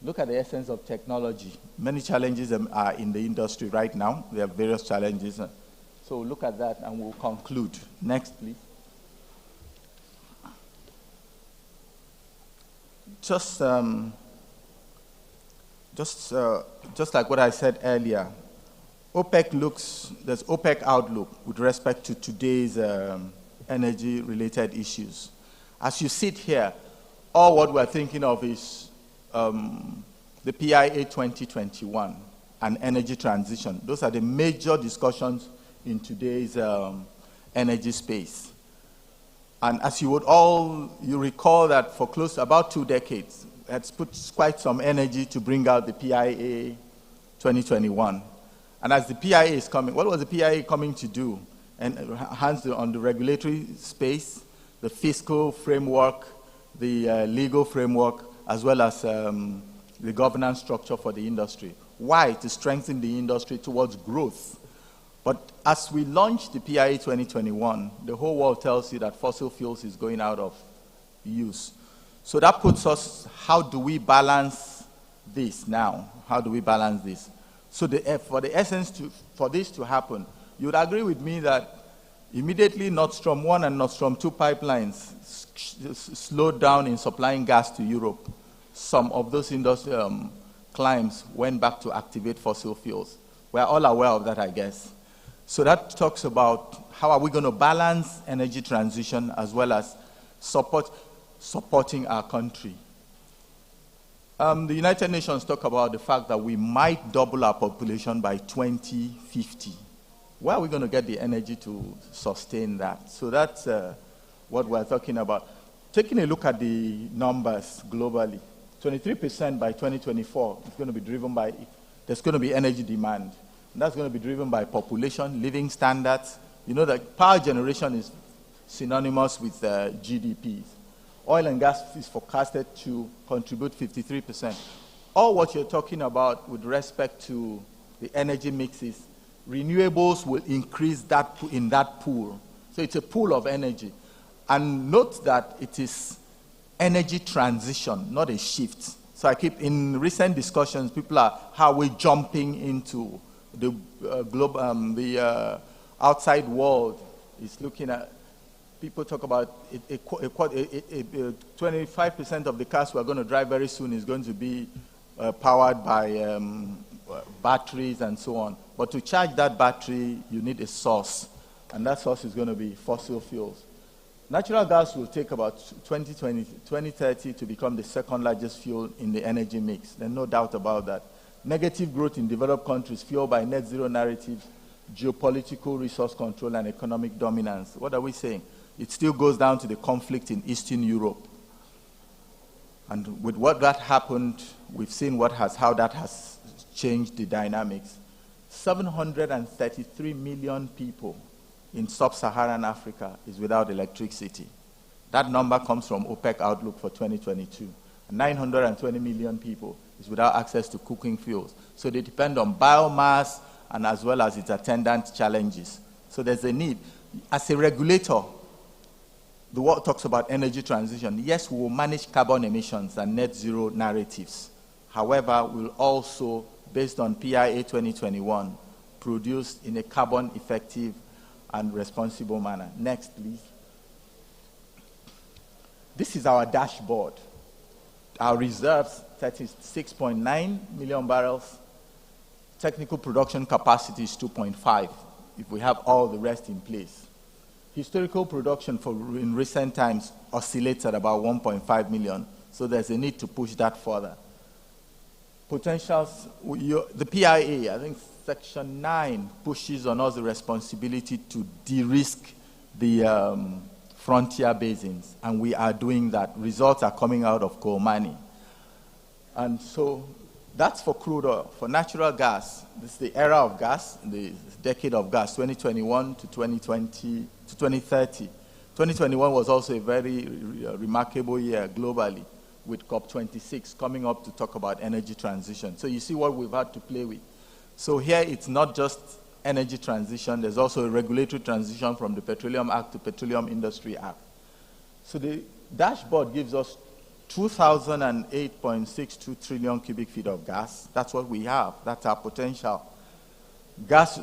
Look at the essence of technology. Many challenges are in the industry right now. There are various challenges. So look at that and we'll conclude. Next, please. Just like what I said earlier, there's OPEC outlook with respect to today's energy-related issues. As you sit here, all what we're thinking of is the PIA 2021 and energy transition. Those are the major discussions in today's energy space. And as you recall that for close to about 2 decades, it's put quite some energy to bring out the PIA 2021. And as the PIA is coming, what was the PIA coming to do? And hands on the regulatory space, the fiscal framework, the legal framework, as well as the governance structure for the industry. Why? To strengthen the industry towards growth. But as we launch the PIA 2021, the whole world tells you that fossil fuels is going out of use. So that puts us, how do we balance this now? How do we balance this? So for this to happen, you would agree with me that immediately Nord Stream 1 and Nord Stream 2 pipelines slowed down in supplying gas to Europe. Some of those clients went back to activate fossil fuels. We're all aware of that, I guess. So that talks about how are we going to balance energy transition as well as supporting our country. The United Nations talk about the fact that we might double our population by 2050. Where are we going to get the energy to sustain that? So that's what we're talking about. Taking a look at the numbers globally, 23% by 2024 is going to be driven by, there's going to be energy demand. And that's going to be driven by population, living standards. You know that power generation is synonymous with GDPs. Oil and gas is forecasted to contribute 53%. All what you're talking about with respect to the energy mixes renewables will increase that in that pool. So it's a pool of energy. And note that it is energy transition, not a shift. So in recent discussions, people are, how are we jumping into the outside world is looking at, people talk about 25% of the cars we're going to drive very soon is going to be powered by batteries and so on. But to charge that battery, you need a source, and that source is going to be fossil fuels. Natural gas will take about 2030 to become the second largest fuel in the energy mix. There's no doubt about that. Negative growth in developed countries fueled by net zero narratives, geopolitical resource control, and economic dominance. What are we saying? It still goes down to the conflict in Eastern Europe. And with what that happened, we've seen how that has changed the dynamics. 733 million people in sub-Saharan Africa is without electricity. That number comes from OPEC Outlook for 2022. 920 million people is without access to cooking fuels. So they depend on biomass and as well as its attendant challenges. So there's a need. As a regulator, the world talks about energy transition. Yes, we will manage carbon emissions and net zero narratives. However, we'll also, based on PIA 2021, produce in a carbon effective and responsible manner. Next, please. This is our dashboard. Our reserves, 36.9 million barrels. Technical production capacity is 2.5 if we have all the rest in place. Historical production in recent times oscillates at about 1.5 million, so there's a need to push that further. Potentials, the PIA, I think Section 9 pushes on us the responsibility to de-risk the frontier basins, and we are doing that. Results are coming out of Kolmani. And so that's for crude oil. For natural gas, this is the era of gas, the decade of gas, 2021 to 2020 to 2030. 2021 was also a very remarkable year globally, with COP26 coming up to talk about energy transition. So you see what we've had to play with. So here it's not just energy transition, there's also a regulatory transition from the Petroleum Act to Petroleum Industry Act. So the dashboard gives us 2,008.62 trillion cubic feet of gas. That's what we have. That's our potential. Gas,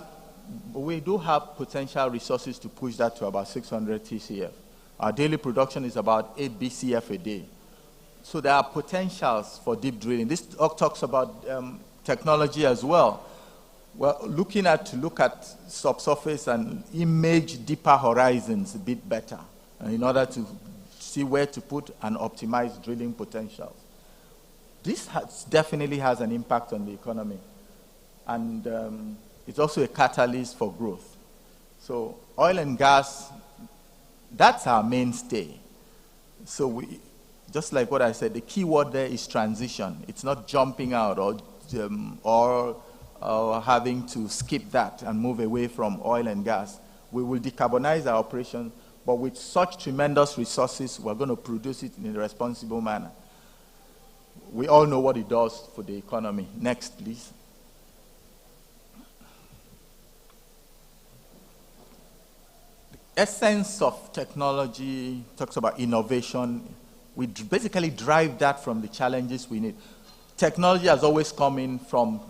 we do have potential resources to push that to about 600 TCF. Our daily production is about 8 BCF a day. So there are potentials for deep drilling. This talks about technology as well. We're looking to look at subsurface and image deeper horizons a bit better in order to see where to put and optimize drilling potentials. This definitely has an impact on the economy. And it's also a catalyst for growth. So oil and gas, that's our mainstay. So just like what I said, the key word there is transition. It's not jumping out or having to skip that and move away from oil and gas. We will decarbonize our operations, but with such tremendous resources, we're going to produce it in a responsible manner. We all know what it does for the economy. Next, please. The essence of technology talks about innovation. We basically drive that from the challenges we need. Technology has always come in from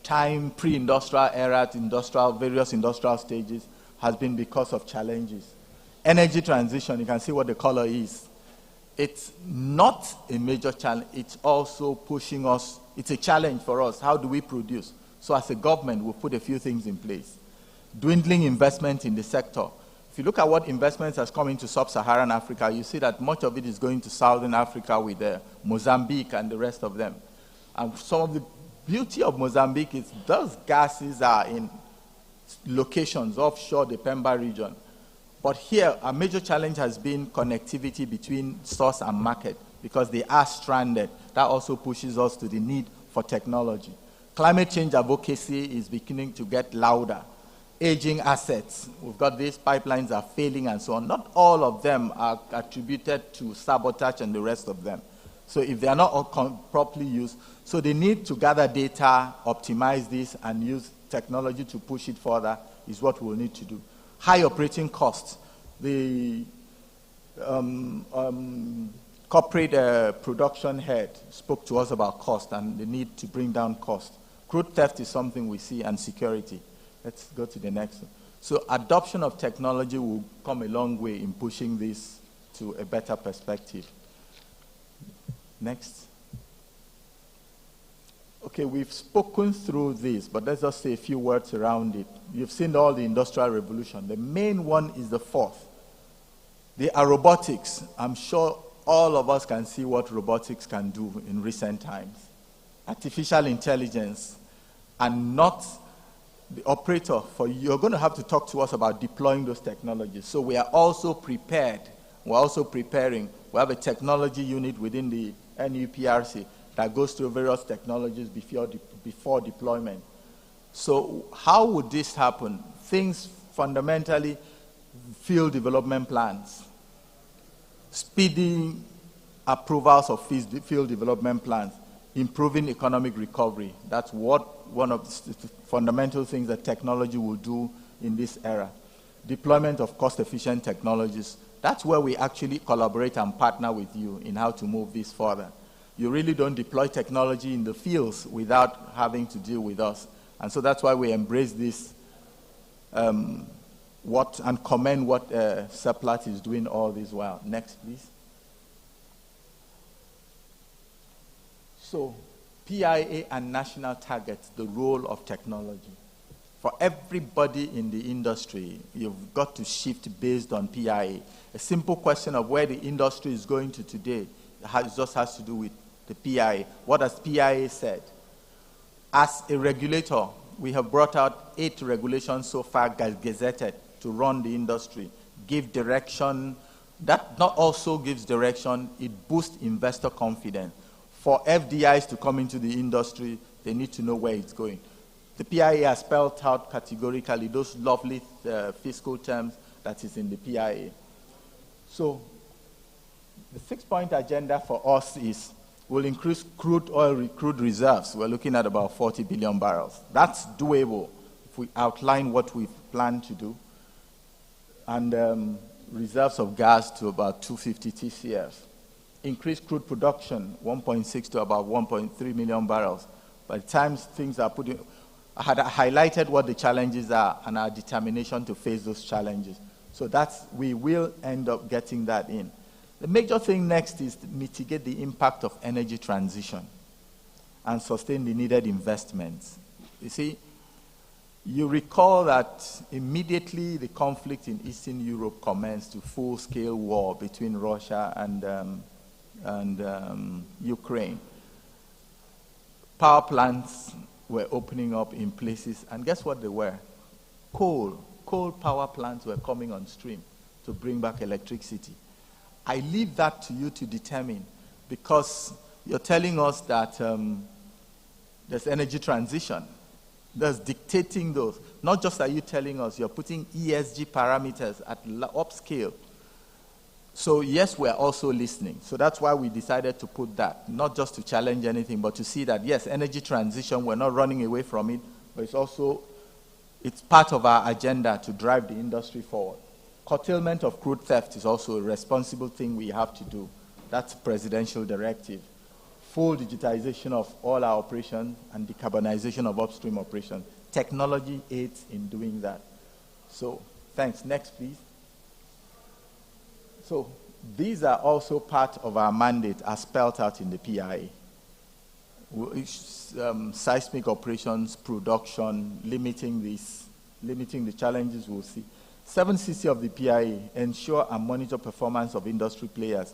time, pre-industrial era to various industrial stages, has been because of challenges. Energy transition, you can see what the color is. It's not a major challenge. It's also pushing us. It's a challenge for us. How do we produce? So as a government, we'll put a few things in place. Dwindling investment in the sector. If you look at what investments has come into sub-Saharan Africa, you see that much of it is going to Southern Africa with Mozambique and the rest of them. And some of the beauty of Mozambique is those gases are in locations offshore the Pemba region. But here, a major challenge has been connectivity between source and market because they are stranded. That also pushes us to the need for technology. Climate change advocacy is beginning to get louder. Aging assets, we've got these pipelines are failing and so on. Not all of them are attributed to sabotage and the rest of them. So if they are not properly used, so they need to gather data, optimize this, and use technology to push it further is what we'll need to do. High operating costs. The corporate production head spoke to us about cost and the need to bring down cost. Crude theft is something we see, and security. Let's go to the next one. So adoption of technology will come a long way in pushing this to a better perspective. Next. Okay, we've spoken through this, but let's just say a few words around it. You've seen all the industrial revolution. The main one is the fourth. They are robotics. I'm sure all of us can see what robotics can do in recent times. Artificial intelligence, and not the operator. For you're going to have to talk to us about deploying those technologies. So we are also prepared. We're also preparing. We have a technology unit within the NUPRC that goes through various technologies before deployment. So how would this happen? Things fundamentally, field development plans, speeding approvals of field development plans, improving economic recovery. That's what one of the fundamental things that technology will do in this era. Deployment of cost-efficient technologies. That's where we actually collaborate and partner with you in how to move this further. You really don't deploy technology in the fields without having to deal with us. And so that's why we embrace this and commend what Seplat is doing all this while. Next, please. So, PIA and national targets, the role of technology. For everybody in the industry, you've got to shift based on PIA. A simple question of where the industry is going to today just has to do with the PIA. What has PIA said? As a regulator, we have brought out 8 regulations so far gazetted to run the industry, give direction. That not also gives direction, it boosts investor confidence. For FDIs to come into the industry, they need to know where it's going. The PIA has spelled out categorically those lovely fiscal terms that is in the PIA. So the 6-point agenda for us is we'll increase crude reserves. We're looking at about 40 billion barrels. That's doable if we outline what we plan to do. And reserves of gas to about 250 TCF. Increase crude production, 1.6 to about 1.3 million barrels. By the time things are put in, I had highlighted what the challenges are and our determination to face those challenges. So we will end up getting that in. The major thing next is to mitigate the impact of energy transition and sustain the needed investments. You see, you recall that immediately the conflict in Eastern Europe commenced to full-scale war between Russia and Ukraine. Power plants were opening up in places, and guess what they were? Coal power plants were coming on stream to bring back electricity. I leave that to you to determine, because you're telling us that there's energy transition. There's dictating those. Not just are you telling us, you're putting ESG parameters at upscale. So yes, we're also listening. So that's why we decided to put that, not just to challenge anything, but to see that, yes, energy transition, we're not running away from it, but it's part of our agenda to drive the industry forward. Curtailment of crude theft is also a responsible thing we have to do. That's presidential directive. Full digitization of all our operations and decarbonization of upstream operations. Technology aids in doing that. So, thanks. Next, please. So, these are also part of our mandate as spelled out in the PIA. Seismic operations, production, limiting the challenges we'll see. 7cc of the PIA, ensure and monitor performance of industry players.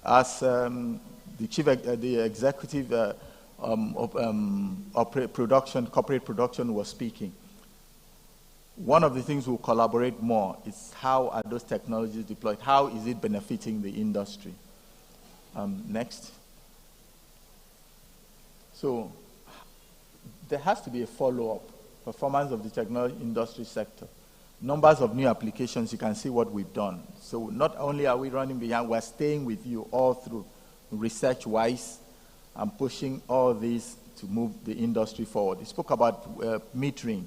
As the executive of corporate production was speaking, one of the things we'll collaborate more is how are those technologies deployed? How is it benefiting the industry? Next. So there has to be a follow-up. Performance of the technology industry sector. Numbers of new applications, you can see what we've done. So not only are we running behind, we're staying with you all through research-wise, and pushing all these to move the industry forward. He spoke about metering.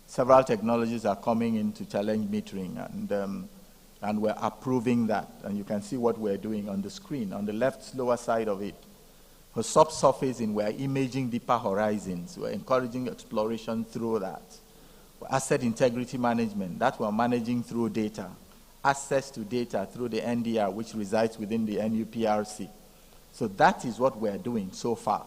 Several technologies are coming in to challenge metering, and we're approving that. And you can see what we're doing on the screen, on the left lower side of it. For subsurfacing, we're imaging deeper horizons. We're encouraging exploration through that. For asset integrity management, that we're managing through data. Access to data through the NDR, which resides within the NUPRC. So that is what we're doing so far.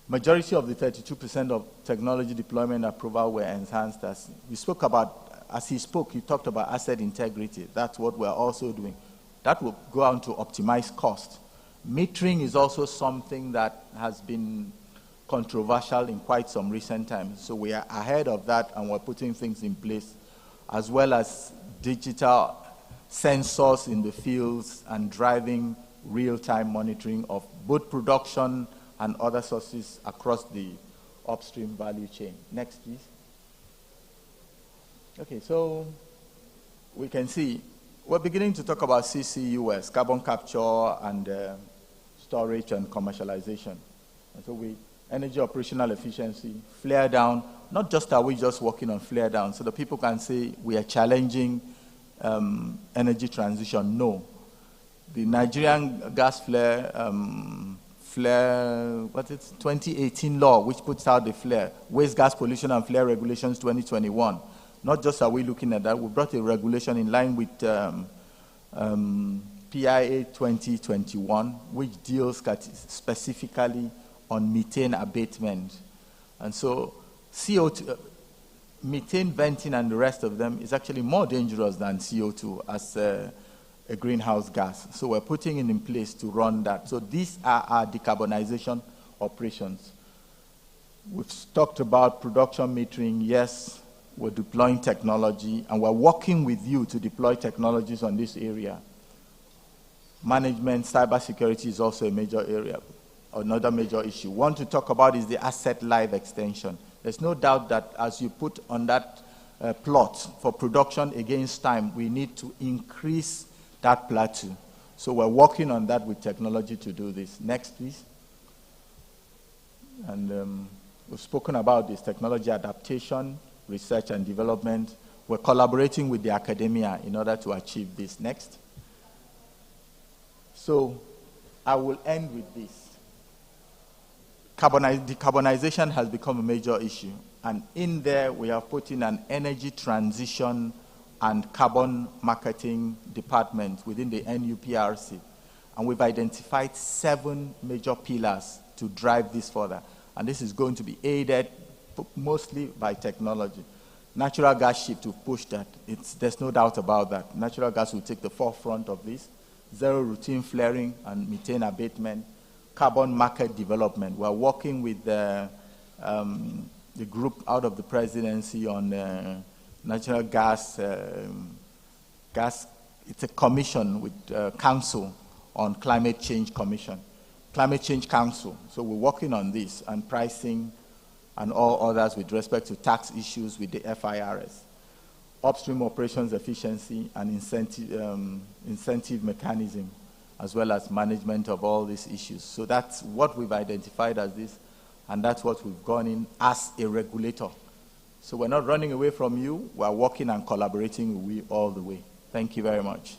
Majority of the 32% of technology deployment approval were enhanced. As he spoke, he talked about asset integrity. That's what we're also doing. That will go on to optimize cost. Metering is also something that has been controversial in quite some recent times. So we are ahead of that, and we're putting things in place, as well as digital sensors in the fields and driving real-time monitoring of both production and other sources across the upstream value chain. Next, please. Okay, so we can see we're beginning to talk about CCUS, carbon capture and storage and commercialization. And so energy operational efficiency, flare down. Not just are we just working on flare down, so the people can say we are challenging energy transition. No. The Nigerian gas flare 2018 law, which puts out the flare, Waste Gas Pollution and Flare Regulations 2021. Not just are we looking at that, we brought a regulation in line with PIA 2021, which deals specifically on methane abatement. And so CO2, methane venting and the rest of them is actually more dangerous than CO2 as a greenhouse gas. So we're putting it in place to run that. So these are our decarbonization operations. We've talked about production metering. Yes, we're deploying technology, and we're working with you to deploy technologies on this area. Management, cybersecurity is also a major area, another major issue. One to talk about is the asset life extension. There's no doubt that as you put on that plot for production against time, we need to increase that plateau. So we're working on that with technology to do this. Next, please. And we've spoken about this technology adaptation, research and development. We're collaborating with the academia in order to achieve this. Next. So I will end with this. Decarbonization has become a major issue. And in there, we have put in an energy transition and carbon marketing department within the NUPRC. And we've identified 7 major pillars to drive this further. And this is going to be aided mostly by technology. Natural gas shift to push that. There's no doubt about that. Natural gas will take the forefront of this. Zero routine flaring and methane abatement. Carbon market development. We're working with the group out of the presidency on natural gas. It's a commission with council on climate change commission. Climate Change Council. So we're working on this and pricing and all others with respect to tax issues with the FIRS. Upstream operations efficiency and incentive mechanism, as well as management of all these issues. So that's what we've identified as this, and that's what we've gone in as a regulator. So we're not running away from you, we're working and collaborating with you all the way. Thank you very much.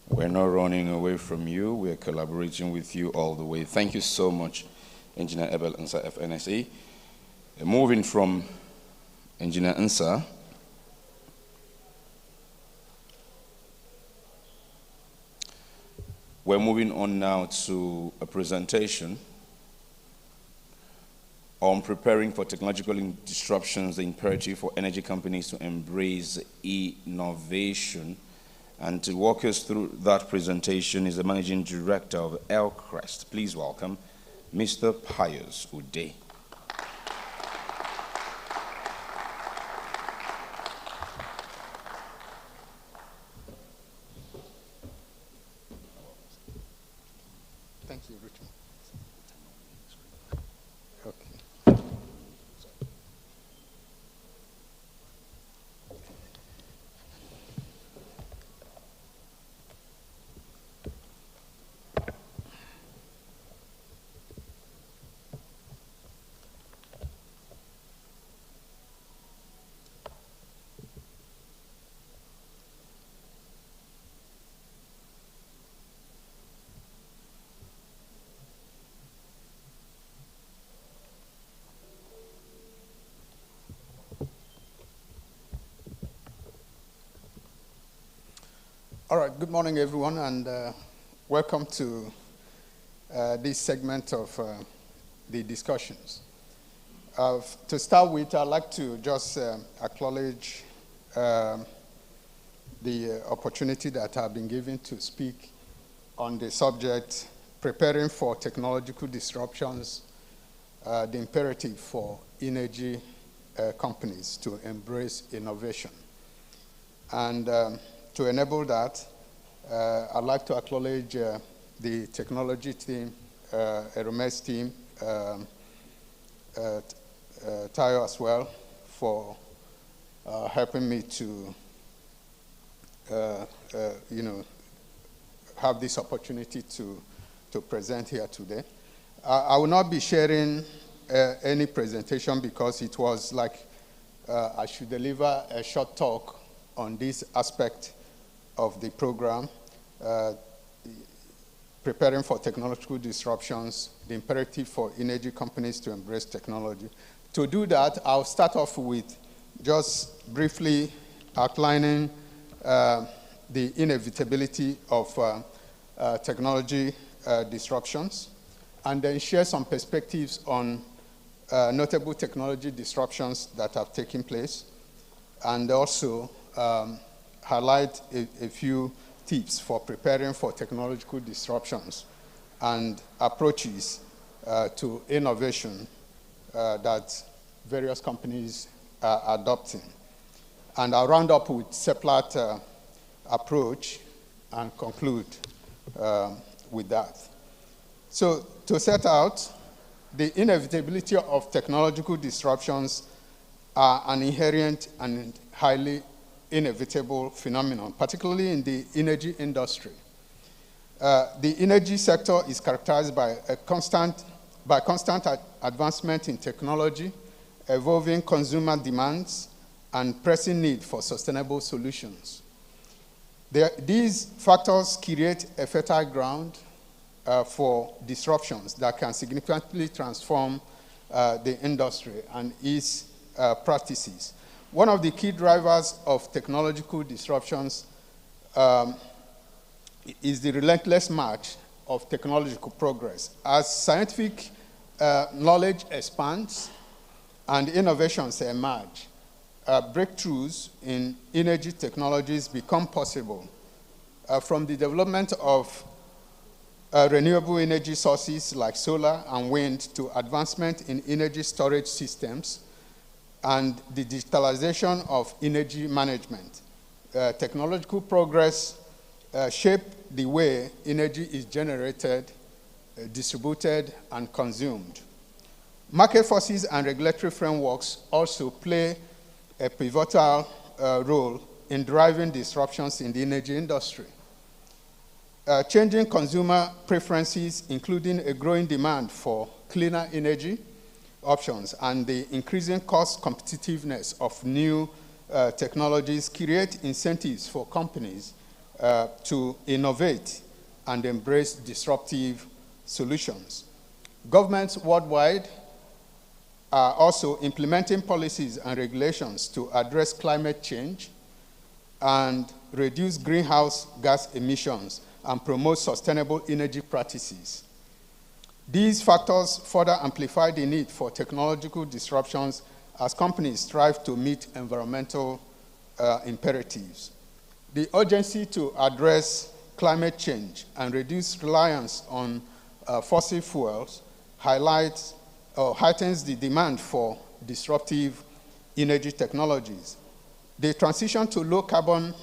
We're not running away from you. We're collaborating with you all the way. Thank you so much, Engineer Abel Ansah, FNSA. Moving from Engineer Ansah, we're moving on now to a presentation on preparing for technological disruptions, the imperative for energy companies to embrace innovation. And to walk us through that presentation is the Managing Director of Elcrest. Please welcome Mr. Pius Ude. Thank you, Richard. All right, good morning, everyone, and welcome to this segment of the discussions. To start with, I'd like to just acknowledge the opportunity that I've been given to speak on the subject, preparing for technological disruptions, the imperative for energy companies to embrace innovation. And to enable that, I'd like to acknowledge the technology team, Hermes team, Tayo as well, for helping me to, have this opportunity to present here today. I will not be sharing any presentation because it was like I should deliver a short talk on this aspect of the program, preparing for technological disruptions, the imperative for energy companies to embrace technology. To do that, I'll start off with just briefly outlining the inevitability of technology disruptions, and then share some perspectives on notable technology disruptions that have taken place, and also highlight a few tips for preparing for technological disruptions and approaches to innovation that various companies are adopting. And I'll round up with Seplat approach and conclude with that. So to set out, the inevitability of technological disruptions are an inherent and highly inevitable phenomenon, particularly in the energy industry. The energy sector is characterized by constant advancement in technology, evolving consumer demands, and pressing need for sustainable solutions. These factors create a fertile ground for disruptions that can significantly transform the industry and its practices. One of the key drivers of technological disruptions is the relentless march of technological progress. As scientific knowledge expands and innovations emerge, breakthroughs in energy technologies become possible from the development of renewable energy sources like solar and wind to advancement in energy storage systems and the digitalization of energy management. Technological progress shape the way energy is generated, distributed, and consumed. Market forces and regulatory frameworks also play a pivotal role in driving disruptions in the energy industry. Changing consumer preferences, including a growing demand for cleaner energy options and the increasing cost competitiveness of new technologies, create incentives for companies to innovate and embrace disruptive solutions. Governments worldwide are also implementing policies and regulations to address climate change and reduce greenhouse gas emissions and promote sustainable energy practices. These factors further amplify the need for technological disruptions as companies strive to meet environmental imperatives. The urgency to address climate change and reduce reliance on fossil fuels heightens the demand for disruptive energy technologies. The transition to low carbon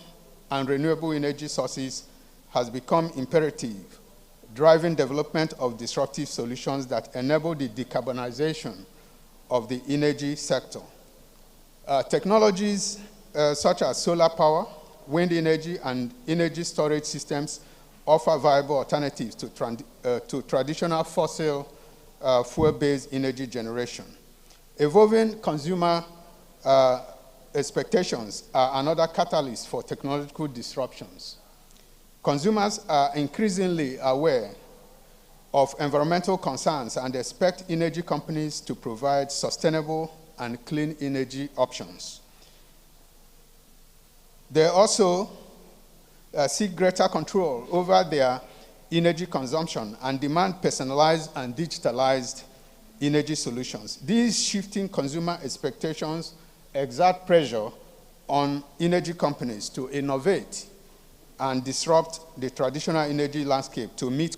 and renewable energy sources has become imperative, driving development of disruptive solutions that enable the decarbonization of the energy sector. Technologies such as solar power, wind energy, and energy storage systems offer viable alternatives to traditional fossil fuel-based energy generation. Evolving consumer expectations are another catalyst for technological disruptions. Consumers are increasingly aware of environmental concerns and expect energy companies to provide sustainable and clean energy options. They also seek greater control over their energy consumption and demand personalized and digitalized energy solutions. These shifting consumer expectations exert pressure on energy companies to innovate and disrupt the traditional energy landscape to meet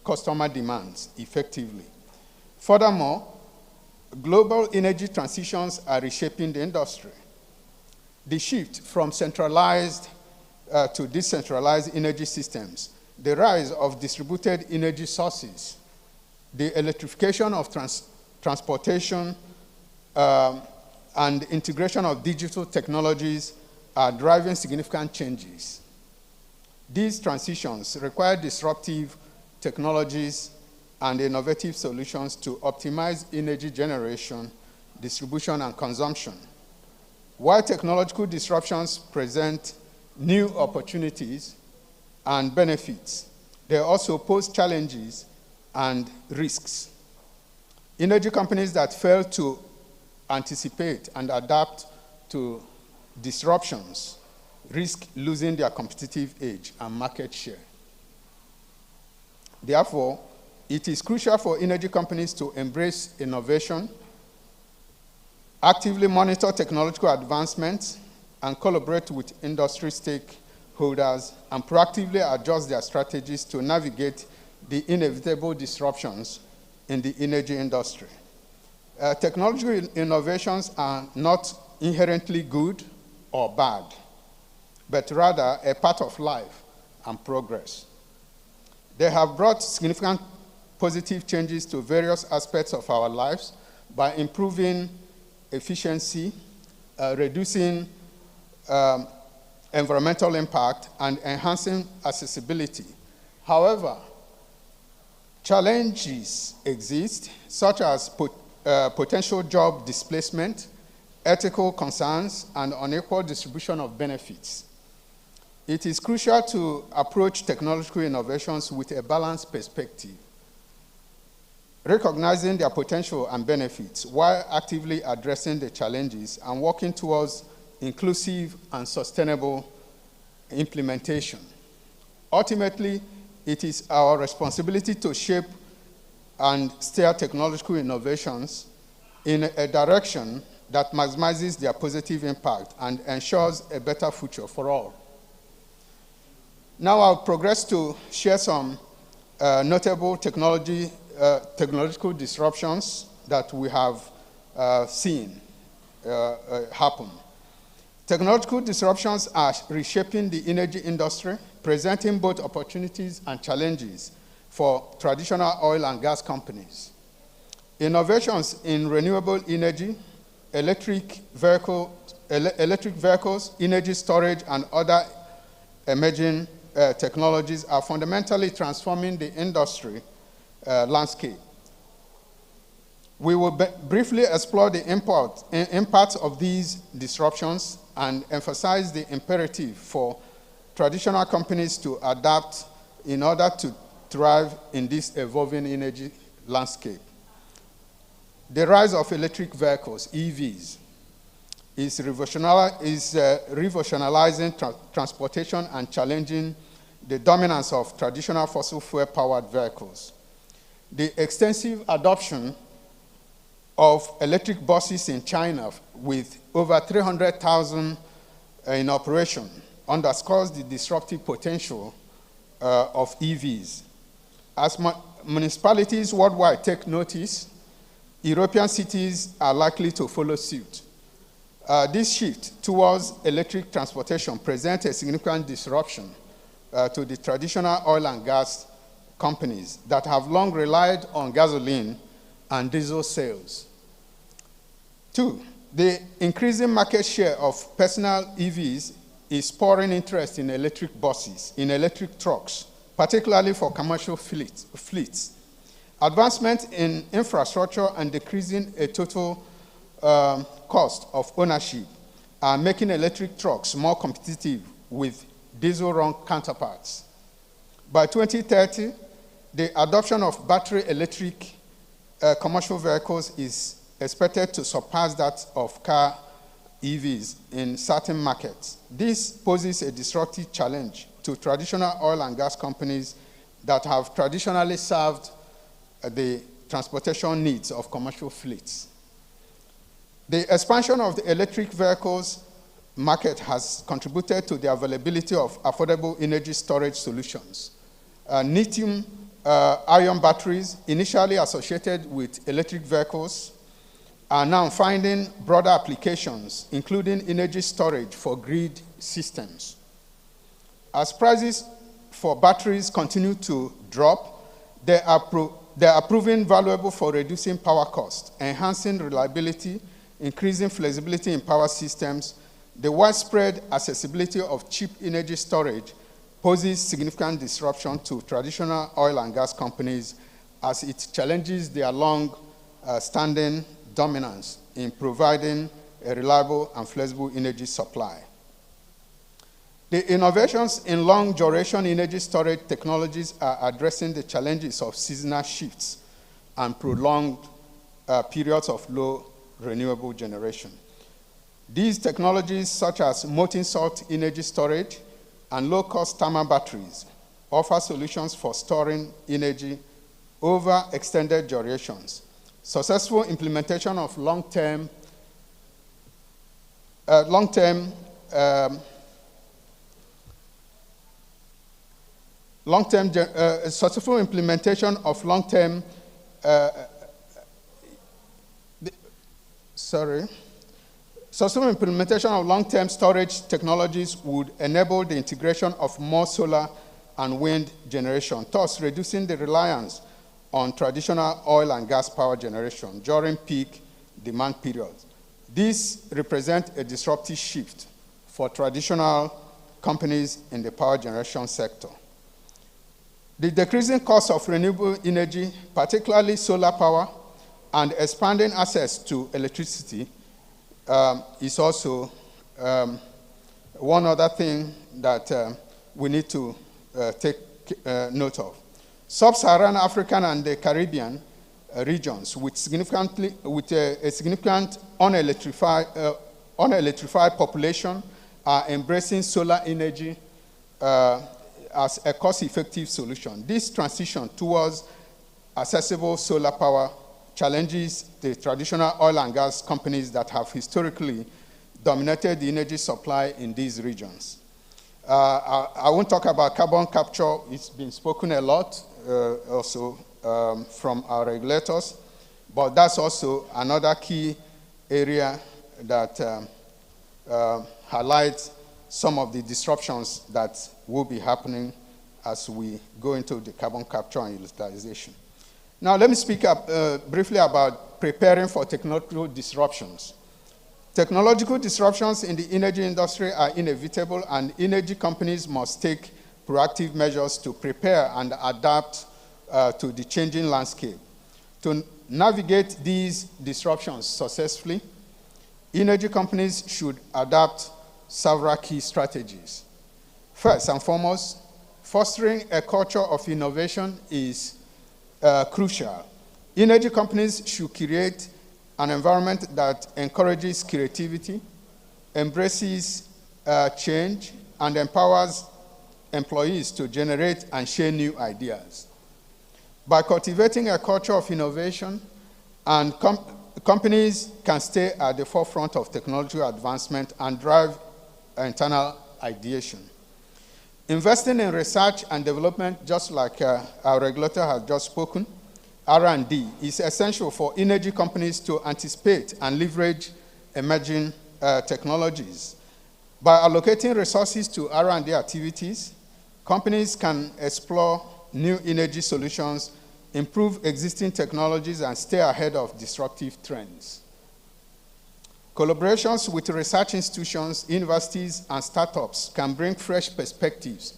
customer demands effectively. Furthermore, global energy transitions are reshaping the industry. The shift from centralized to decentralized energy systems, the rise of distributed energy sources, the electrification of transportation, and integration of digital technologies are driving significant changes. These transitions require disruptive technologies and innovative solutions to optimize energy generation, distribution, and consumption. While technological disruptions present new opportunities and benefits, they also pose challenges and risks. Energy companies that fail to anticipate and adapt to disruptions risk losing their competitive edge and market share. Therefore, it is crucial for energy companies to embrace innovation, actively monitor technological advancements, and collaborate with industry stakeholders and proactively adjust their strategies to navigate the inevitable disruptions in the energy industry. Technological innovations are not inherently good or bad, but rather a part of life and progress. They have brought significant positive changes to various aspects of our lives by improving efficiency, reducing environmental impact, and enhancing accessibility. However, challenges exist, such as potential job displacement, ethical concerns, and unequal distribution of benefits. It is crucial to approach technological innovations with a balanced perspective, recognizing their potential and benefits while actively addressing the challenges and working towards inclusive and sustainable implementation. Ultimately, it is our responsibility to shape and steer technological innovations in a direction that maximizes their positive impact and ensures a better future for all. Now I'll progress to share some notable technological disruptions that we have seen happen. Technological disruptions are reshaping the energy industry, presenting both opportunities and challenges for traditional oil and gas companies. Innovations in renewable energy, electric vehicles, energy storage, and other emerging technologies are fundamentally transforming the industry landscape. We will briefly explore the impact of these disruptions and emphasize the imperative for traditional companies to adapt in order to thrive in this evolving energy landscape. The rise of electric vehicles, EVs, is revolutionizing transportation and challenging the dominance of traditional fossil fuel-powered vehicles. The extensive adoption of electric buses in China, with over 300,000 in operation, underscores the disruptive potential of EVs. As municipalities worldwide take notice, European cities are likely to follow suit. This shift towards electric transportation presents a significant disruption to the traditional oil and gas companies that have long relied on gasoline and diesel sales. 2, the increasing market share of personal EVs is spurring interest in electric buses, in electric trucks, particularly for commercial fleets. Advancement in infrastructure and decreasing a total cost of ownership are making electric trucks more competitive with diesel-run counterparts. By 2030, the adoption of battery electric commercial vehicles is expected to surpass that of car EVs in certain markets. This poses a disruptive challenge to traditional oil and gas companies that have traditionally served the transportation needs of commercial fleets. The expansion of the electric vehicles market has contributed to the availability of affordable energy storage solutions. Lithium-ion batteries, initially associated with electric vehicles, are now finding broader applications, including energy storage for grid systems. As prices for batteries continue to drop, they are proving valuable for reducing power costs, enhancing reliability, increasing flexibility in power systems. The widespread accessibility of cheap energy storage poses significant disruption to traditional oil and gas companies as it challenges their long-standing dominance in providing a reliable and flexible energy supply. The innovations in long-duration energy storage technologies are addressing the challenges of seasonal shifts and prolonged periods of low renewable generation. These technologies, such as molten salt energy storage and low-cost thermal batteries, offer solutions for storing energy over extended durations. Successful implementation of successful implementation of long-term storage technologies would enable the integration of more solar and wind generation, thus reducing the reliance on traditional oil and gas power generation during peak demand periods. This represents a disruptive shift for traditional companies in the power generation sector. The decreasing cost of renewable energy, particularly solar power, and expanding access to electricity is also one other thing that we need to take note of. Sub-Saharan African and the Caribbean regions with a significant unelectrified population are embracing solar energy as a cost-effective solution. This transition towards accessible solar power challenges the traditional oil and gas companies that have historically dominated the energy supply in these regions. I won't talk about carbon capture. It's been spoken a lot also from our regulators, but that's also another key area that highlights some of the disruptions that will be happening as we go into the carbon capture and utilization. Now, let me speak briefly about preparing for technological disruptions. Technological disruptions in the energy industry are inevitable, and energy companies must take proactive measures to prepare and adapt to the changing landscape. To navigate these disruptions successfully, energy companies should adopt several key strategies. First and foremost, fostering a culture of innovation is crucial. Energy companies should create an environment that encourages creativity, embraces change, and empowers employees to generate and share new ideas. By cultivating a culture of innovation, and companies can stay at the forefront of technological advancement and drive internal ideation. Investing in research and development, just like our regulator has just spoken, R&D, is essential for energy companies to anticipate and leverage emerging technologies. By allocating resources to R&D activities, companies can explore new energy solutions, improve existing technologies, and stay ahead of disruptive trends. Collaborations with research institutions, universities, and startups can bring fresh perspectives,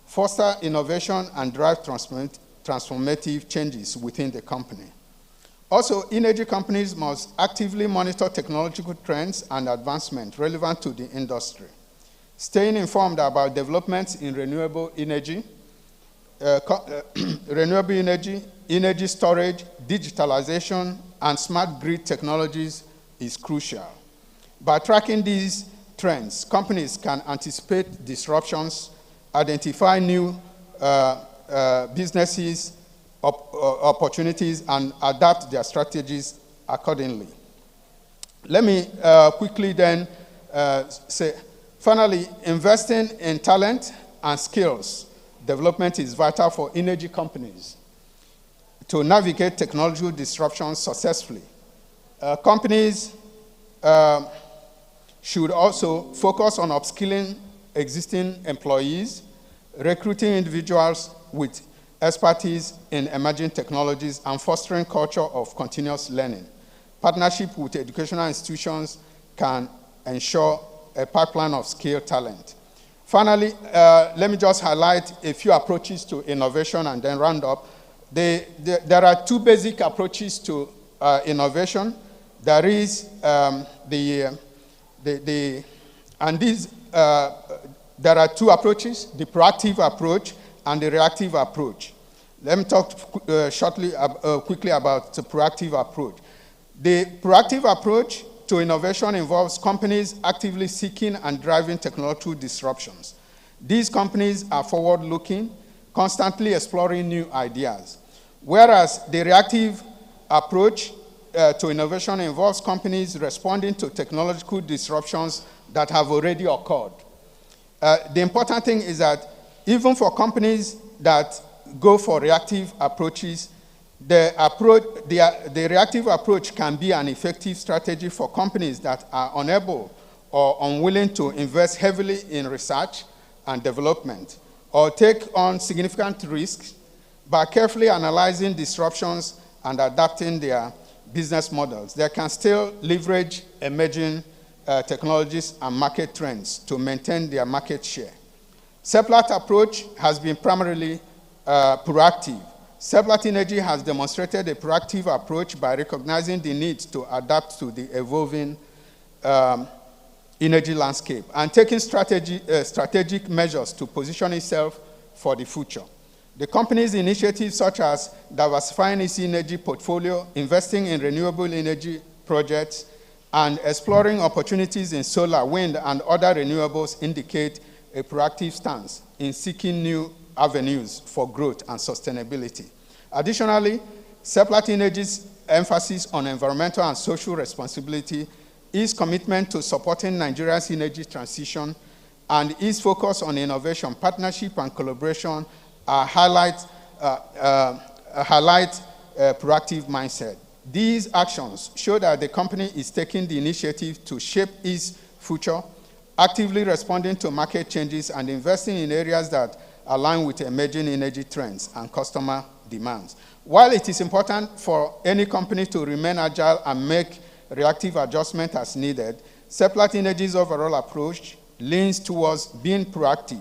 foster innovation, and drive transformative changes within the company. Also, energy companies must actively monitor technological trends and advancements relevant to the industry. Staying informed about developments in renewable energy, energy storage, digitalization, and smart grid technologies is crucial. By tracking these trends, companies can anticipate disruptions, identify new businesses, opportunities, and adapt their strategies accordingly. Let me quickly then say, finally, investing in talent and skills development is vital for energy companies to navigate technological disruptions successfully. Companies should also focus on upskilling existing employees, recruiting individuals with expertise in emerging technologies, and fostering culture of continuous learning. Partnership with educational institutions can ensure a pipeline of skilled talent. Finally, let me just highlight a few approaches to innovation and then round up. There are two basic approaches to innovation. There is there are two approaches: the proactive approach and the reactive approach. Let me talk quickly about the proactive approach. The proactive approach to innovation involves companies actively seeking and driving technological disruptions. These companies are forward-looking, constantly exploring new ideas. Whereas the reactive approach to innovation involves companies responding to technological disruptions that have already occurred. The important thing is that even for companies that go for reactive approaches, the reactive approach can be an effective strategy for companies that are unable or unwilling to invest heavily in research and development or take on significant risks by carefully analyzing disruptions and adapting their business models. They can still leverage emerging technologies and market trends to maintain their market share. Seplat approach has been primarily proactive. Seplat Energy has demonstrated a proactive approach by recognizing the need to adapt to the evolving energy landscape and taking strategic measures to position itself for the future. The company's initiatives such as diversifying its energy portfolio, investing in renewable energy projects, and exploring opportunities in solar, wind, and other renewables indicate a proactive stance in seeking new avenues for growth and sustainability. Additionally, Seplat Energy's emphasis on environmental and social responsibility, its commitment to supporting Nigeria's energy transition, and its focus on innovation, partnership, and collaboration highlight a proactive mindset. These actions show that the company is taking the initiative to shape its future, actively responding to market changes, and investing in areas that align with emerging energy trends and customer demands. While it is important for any company to remain agile and make reactive adjustment as needed, Seplat Energy's overall approach leans towards being proactive.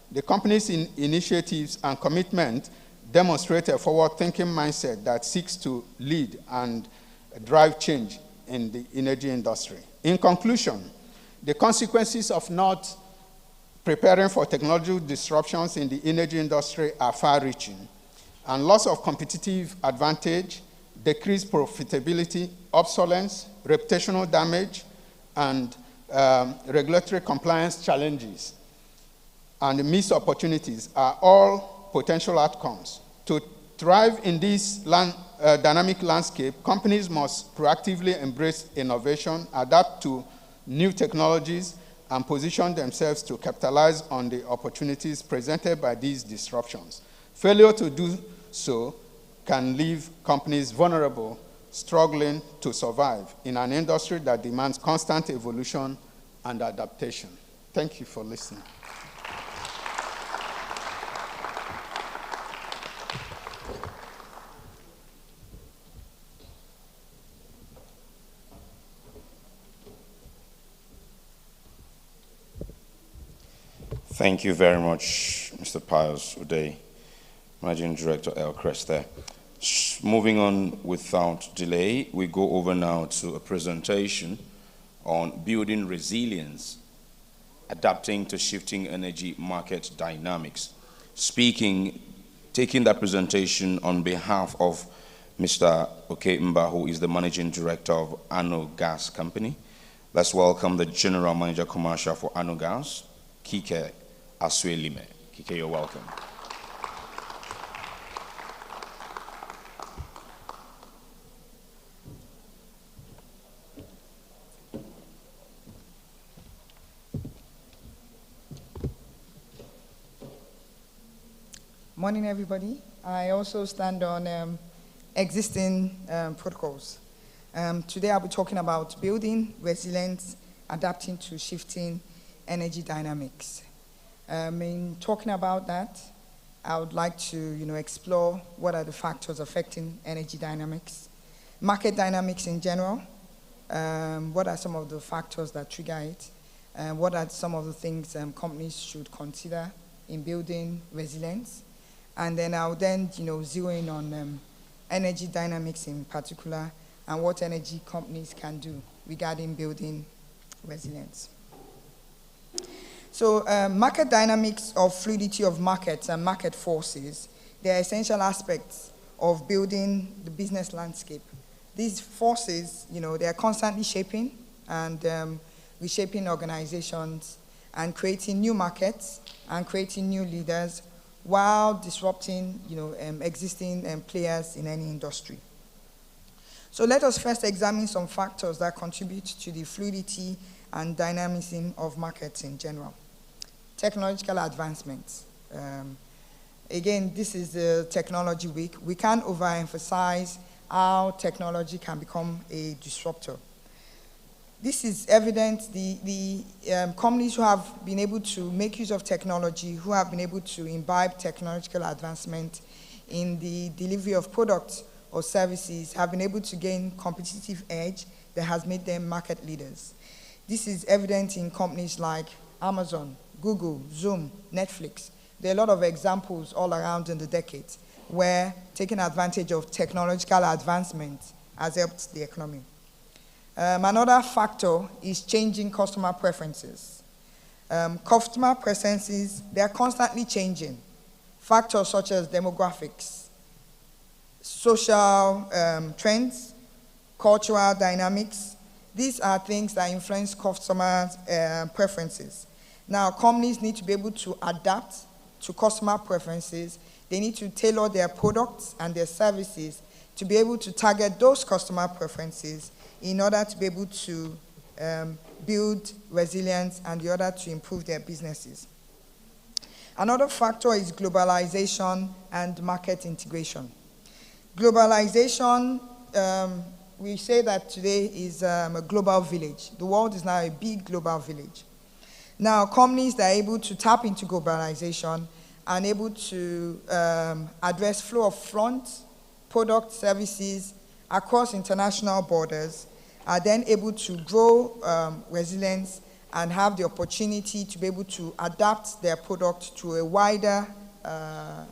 The company's initiatives and commitment demonstrate a forward-thinking mindset that seeks to lead and drive change in the energy industry. In conclusion, the consequences of not preparing for technological disruptions in the energy industry are far-reaching, and loss of competitive advantage, decreased profitability, obsolescence, reputational damage, and regulatory compliance challenges and missed opportunities are all potential outcomes. To thrive in this dynamic landscape, companies must proactively embrace innovation, adapt to new technologies, and position themselves to capitalize on the opportunities presented by these disruptions. Failure to do so can leave companies vulnerable, struggling to survive in an industry that demands constant evolution and adaptation. Thank you for listening. Thank you very much, Mr. Pius Uday, Managing Director, Crest there. Moving on without delay, we go over now to a presentation on building resilience, adapting to shifting energy market dynamics. Taking that presentation on behalf of Mr. Okemba, who is the Managing Director of Ano Gas Company, Let's welcome the General Manager Commercial for Anugas, Kike Asue-Lime. Kike, you're welcome. Morning, everybody. I also stand on existing protocols. Today I'll be talking about building resilience, adapting to shifting energy dynamics. In talking about that, I would like to explore what are the factors affecting energy dynamics, market dynamics in general, what are some of the factors that trigger it, what are some of the things companies should consider in building resilience, and then I'll zero in on energy dynamics in particular and what energy companies can do regarding building resilience. So market dynamics or fluidity of markets and market forces, they are essential aspects of building the business landscape. These forces, they are constantly shaping and reshaping organizations and creating new markets and creating new leaders while disrupting existing players in any industry. So let us first examine some factors that contribute to the fluidity and dynamism of markets in general. Technological advancements. Again, this is the Technology Week. We can't overemphasize how technology can become a disruptor. This is evident, the companies who have been able to make use of technology, who have been able to imbibe technological advancement in the delivery of products or services have been able to gain competitive edge that has made them market leaders. This is evident in companies like Amazon, Google, Zoom, Netflix. There are a lot of examples all around in the decades where taking advantage of technological advancement has helped the economy. Another factor is changing customer preferences. Customer preferences, they are constantly changing. Factors such as demographics, social trends, cultural dynamics, these are things that influence customers' preferences. Now, companies need to be able to adapt to customer preferences. They need to tailor their products and their services to be able to target those customer preferences in order to be able to build resilience and in order to improve their businesses. Another factor is globalization and market integration. Globalization, we say that today is a global village. The world is now a big global village. Now, companies that are able to tap into globalization and able to address flow of front, product, services across international borders are then able to grow resilience and have the opportunity to be able to adapt their product to a wider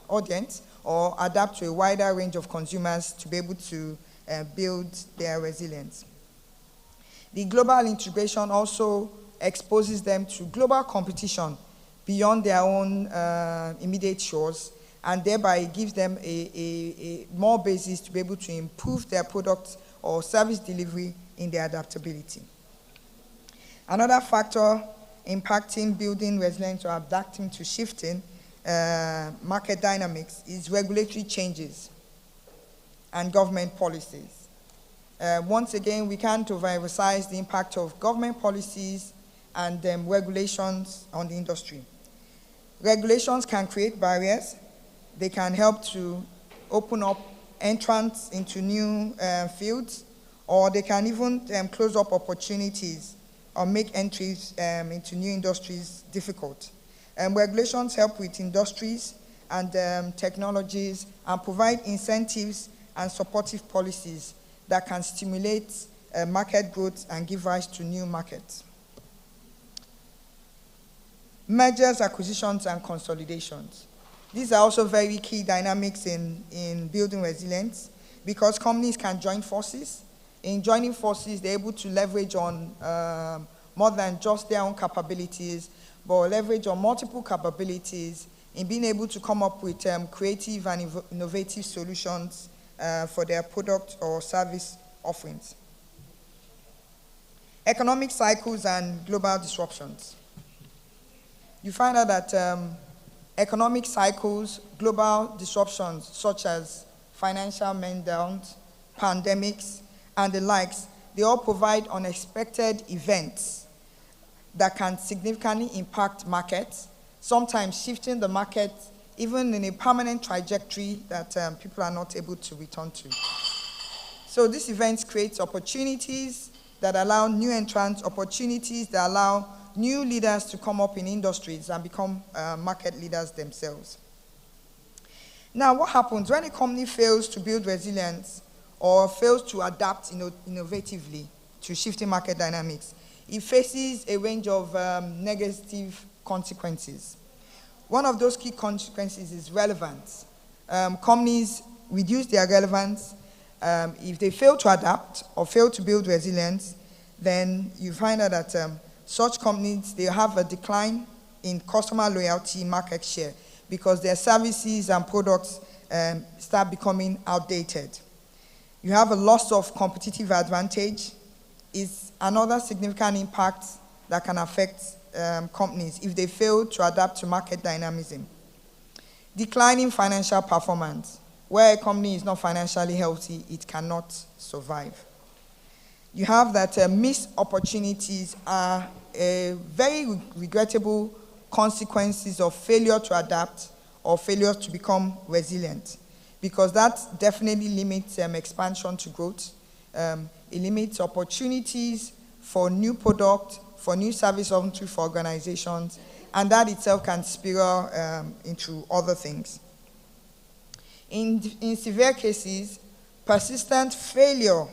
audience or adapt to a wider range of consumers to be able to build their resilience. The global integration also exposes them to global competition beyond their own immediate shores, and thereby gives them a more basis to be able to improve their product or service delivery in their adaptability. Another factor impacting building resilience or adapting to shifting market dynamics is regulatory changes and government policies. Once again, we can't overemphasize the impact of government policies and regulations on the industry. Regulations can create barriers. They can help to open up entrance into new fields, or they can even close up opportunities or make entries into new industries difficult. Regulations help with industries and technologies and provide incentives and supportive policies that can stimulate market growth and give rise to new markets. Mergers, acquisitions, and consolidations. These are also very key dynamics in building resilience because companies can join forces. In joining forces, they're able to leverage on more than just their own capabilities, but leverage on multiple capabilities in being able to come up with creative and innovative solutions for their product or service offerings. Economic cycles and global disruptions. You find out that economic cycles, global disruptions such as financial meltdowns, pandemics, and the likes, they all provide unexpected events that can significantly impact markets, sometimes shifting the market even in a permanent trajectory that people are not able to return to. So these events create opportunities that allow new entrants, opportunities that allow new leaders to come up in industries and become market leaders themselves. Now, what happens when a company fails to build resilience or fails to adapt innovatively to shifting market dynamics? It faces a range of negative consequences. One of those key consequences is relevance. Companies reduce their relevance. If they fail to adapt or fail to build resilience, then you find out that such companies, they have a decline in customer loyalty, market share, because their services and products start becoming outdated. You have a loss of competitive advantage. Is another significant impact that can affect companies if they fail to adapt to market dynamism. Declining financial performance. Where a company is not financially healthy, it cannot survive. You have that missed opportunities are very regrettable consequences of failure to adapt or failure to become resilient, because that definitely limits expansion to growth. It limits opportunities for new product, for new service offerings for organizations, and that itself can spiral into other things. In severe cases, persistent failure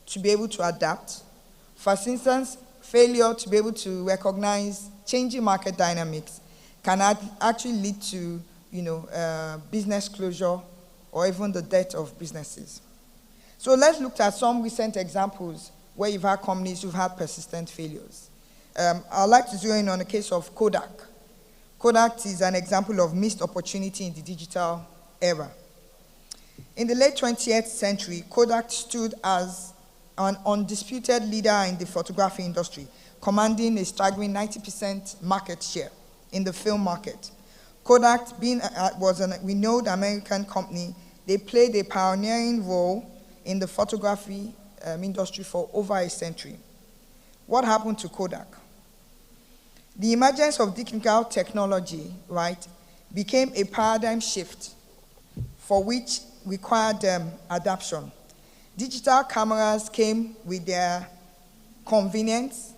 to be able to adapt, for instance, failure to be able to recognize changing market dynamics can actually lead to business closure or even the death of businesses. So let's look at some recent examples where you've had companies who've had persistent failures. I'd like to zero in on the case of Kodak. Kodak is an example of missed opportunity in the digital era. In the late 20th century, Kodak stood as an undisputed leader in the photography industry, commanding a staggering 90% market share in the film market. Kodak was a renowned American company. They played a pioneering role in the photography industry for over a century. What happened to Kodak? The emergence of digital technology, became a paradigm shift for which required adaptation. Digital cameras came with their convenience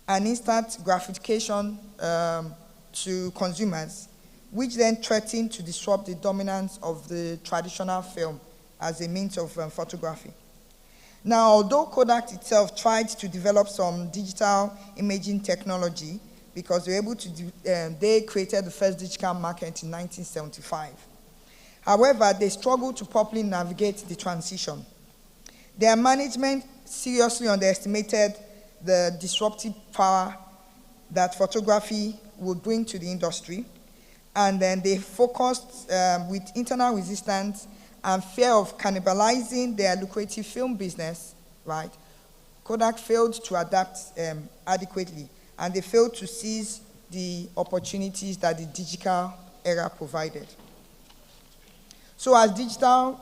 and instant gratification to consumers, which then threatened to disrupt the dominance of the traditional film as a means of photography. Now, although Kodak itself tried to develop some digital imaging technology, because they were able to, they created the first digital market in 1975. However, they struggled to properly navigate the transition. Their management seriously underestimated the disruptive power that photography would bring to the industry, and then they focused with internal resistance and fear of cannibalizing their lucrative film business, Kodak failed to adapt adequately, and they failed to seize the opportunities that the digital era provided. So as digital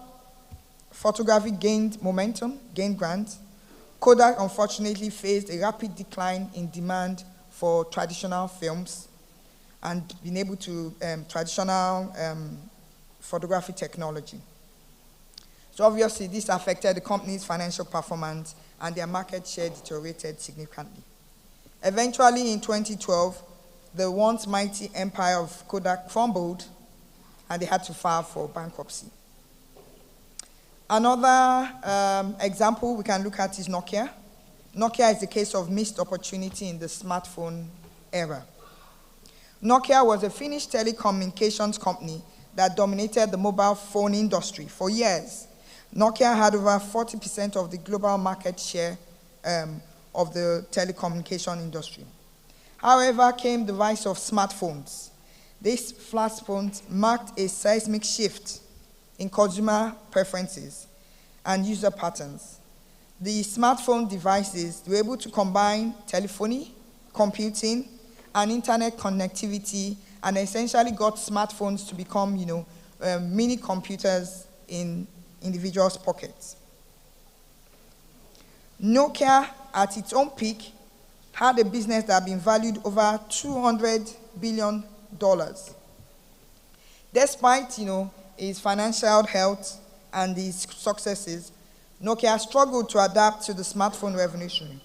photography gained momentum, gained ground, Kodak unfortunately faced a rapid decline in demand for traditional films and being able to traditional photography technology. So obviously this affected the company's financial performance and their market share deteriorated significantly. Eventually in 2012, the once mighty empire of Kodak crumbled and they had to file for bankruptcy. Another example we can look at is Nokia. Nokia is the case of missed opportunity in the smartphone era. Nokia was a Finnish telecommunications company that dominated the mobile phone industry for years. Nokia had over 40% of the global market share of the telecommunication industry. However, came the rise of smartphones. These smartphones marked a seismic shift in consumer preferences and user patterns. the smartphone devices were able to combine telephony, computing, and internet connectivity, and essentially got smartphones to become, mini computers in individuals' pockets. Nokia, at its own peak, had a business that had been valued over $200 billion. Despite, its financial health and its successes, Nokia struggled to adapt to the smartphone revolution.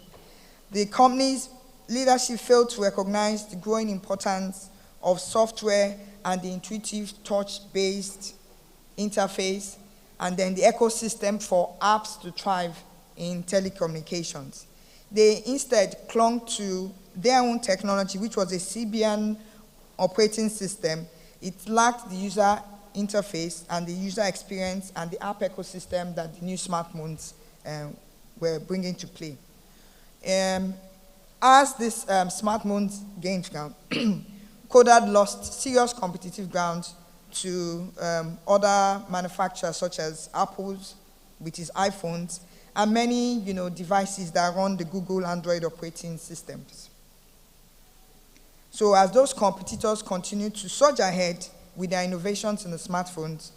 The company's leadership failed to recognize the growing importance of software and the intuitive touch-based interface, and then the ecosystem for apps to thrive in telecommunications. They instead clung to their own technology, which was a Symbian operating system. It lacked the user interface and the user experience and the app ecosystem that the new smartphones were bringing to play. As these smartphones gained ground, Kodak lost serious competitive ground to other manufacturers such as Apple's with its iPhones and many devices that run the Google Android operating systems. So as those competitors continued to surge ahead with their innovations in the smartphones,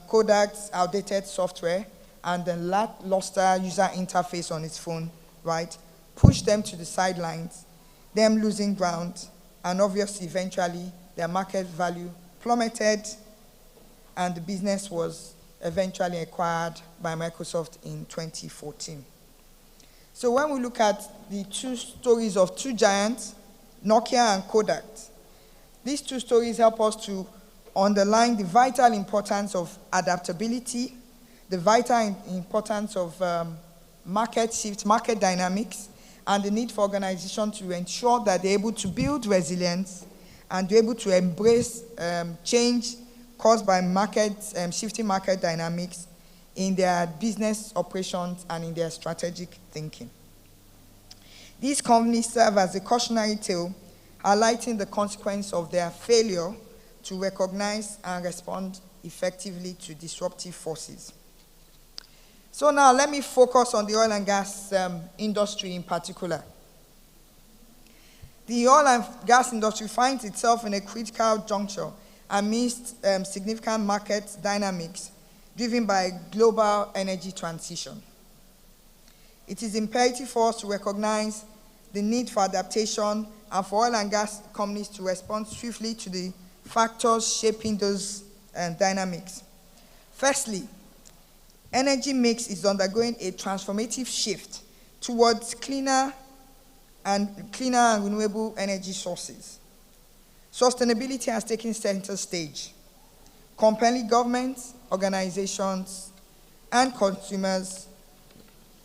Kodak's outdated software and the lackluster user interface on its phone, right, pushed them to the sidelines, them losing ground, and obviously eventually their market value plummeted and the business was eventually acquired by Microsoft in 2014. So when we look at the two stories of two giants, Nokia and Kodak, these two stories help us to underline the vital importance of adaptability, the vital importance of market shift, market dynamics, and the need for organizations to ensure that they're able to build resilience and be able to embrace change caused by shifting market dynamics in their business operations and in their strategic thinking. These companies serve as a cautionary tale, highlighting the consequence of their failure to recognize and respond effectively to disruptive forces. So now let me focus on the oil and gas industry in particular. The oil and gas industry finds itself in a critical juncture amidst significant market dynamics driven by global energy transition. It is imperative for us to recognize the need for adaptation and for oil and gas companies to respond swiftly to the factors shaping those dynamics. Firstly, energy mix is undergoing a transformative shift towards cleaner and renewable energy sources. Sustainability has taken center stage, compelling governments, organizations, and consumers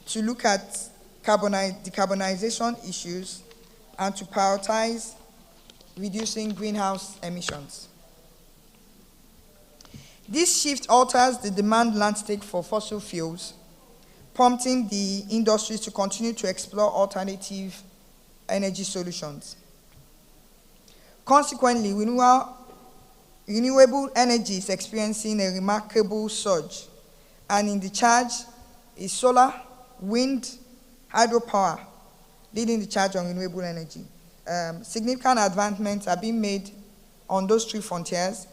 to look at decarbonization issues and to prioritize reducing greenhouse emissions. This shift alters the demand landscape for fossil fuels, prompting the industries to continue to explore alternative energy solutions. Consequently, renewable energy is experiencing a remarkable surge, and in the charge is solar, wind, hydropower, leading the charge on renewable energy. Significant advancements are being made on those three frontiers,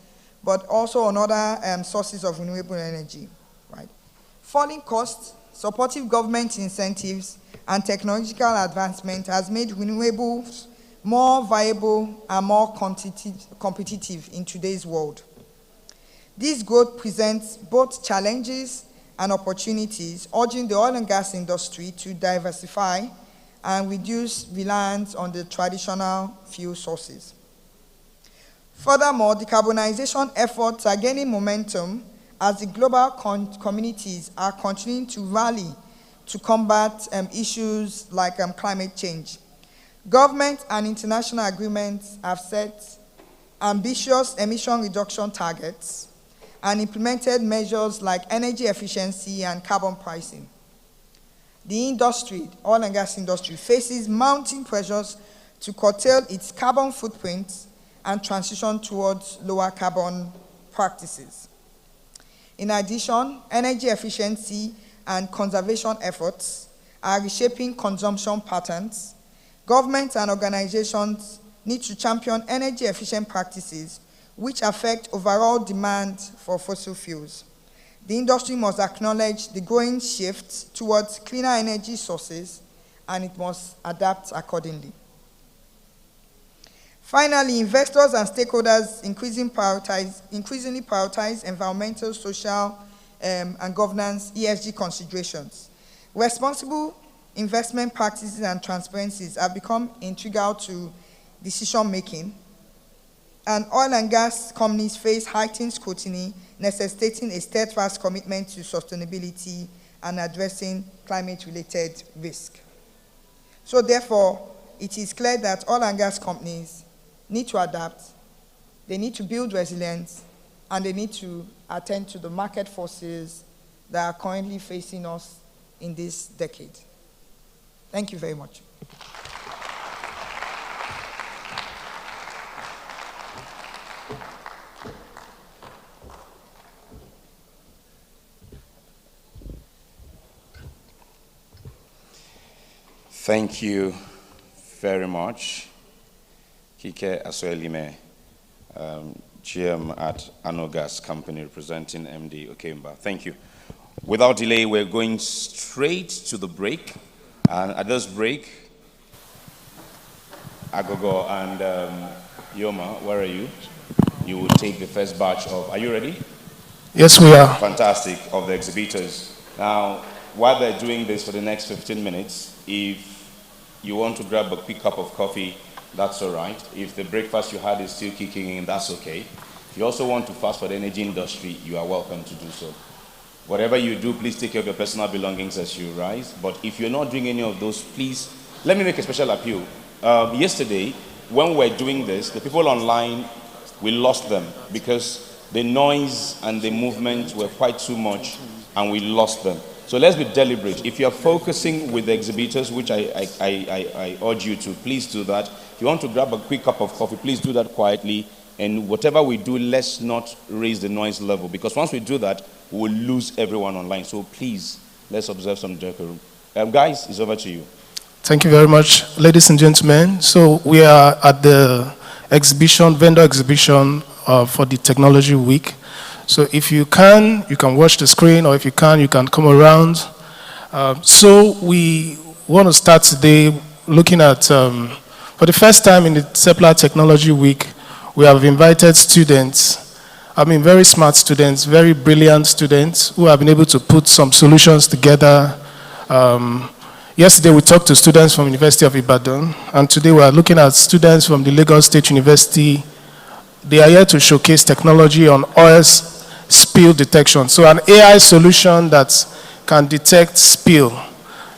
but also on other sources of renewable energy. Right? Falling costs, supportive government incentives, and technological advancement has made renewables more viable and more competitive in today's world. This growth presents both challenges and opportunities, urging the oil and gas industry to diversify and reduce reliance on the traditional fuel sources. Furthermore, decarbonization efforts are gaining momentum as the global communities are continuing to rally to combat issues like climate change. Government and international agreements have set ambitious emission reduction targets and implemented measures like energy efficiency and carbon pricing. The industry, oil and gas industry, faces mounting pressures to curtail its carbon footprint and transition towards lower carbon practices. In addition, energy efficiency and conservation efforts are reshaping consumption patterns, governments and organizations need to champion energy-efficient practices which affect overall demand for fossil fuels. The industry must acknowledge the growing shift towards cleaner energy sources, and it must adapt accordingly. Finally, investors and stakeholders increasingly prioritize environmental, social, and governance (ESG) considerations. Responsible investment practices and transparencies have become integral to decision-making, and oil and gas companies face heightened scrutiny, necessitating a steadfast commitment to sustainability and addressing climate-related risk. So therefore, it is clear that oil and gas companies need to adapt, they need to build resilience, and they need to attend to the market forces that are currently facing us in this decade. Thank you very much. Thank you very much, Kike Asoelime, GM at Anogas Company, representing MD Okemba. Thank you. Without delay, we're going straight to the break. And at this break, Agogo and Yoma, where are you? You will take the first batch of, are you ready? Yes, we are. Fantastic, of the exhibitors. Now, while they're doing this for the next 15 minutes, if you want to grab a quick cup of coffee, that's all right. If the breakfast you had is still kicking in, that's okay. If you also want to fast for the energy industry, you are welcome to do so. Whatever you do, please take care of your personal belongings as you rise. But if you're not doing any of those, please, let me make a special appeal. Yesterday, when we were doing this, the people online, we lost them because the noise and the movement were quite too much, and we lost them. So let's be deliberate. If you're focusing with the exhibitors, which I urge you to, please do that. If you want to grab a quick cup of coffee, please do that quietly. And whatever we do, let's not raise the noise level, because once we do that, we will lose everyone online. So please, let's observe some decorum. Guys, it's over to you. Thank you very much, ladies and gentlemen. So we are at the exhibition, vendor exhibition for the Technology Week. So if you can watch the screen, or if you can come around. So we want to start today looking at, for the first time in the Seplat Technology Week, we have invited students, very smart students, very brilliant students who have been able to put some solutions together. Yesterday we talked to students from University of Ibadan, and today we are looking at students from the Lagos State University. They are here to showcase technology on oil spill detection. So an AI solution that can detect spill.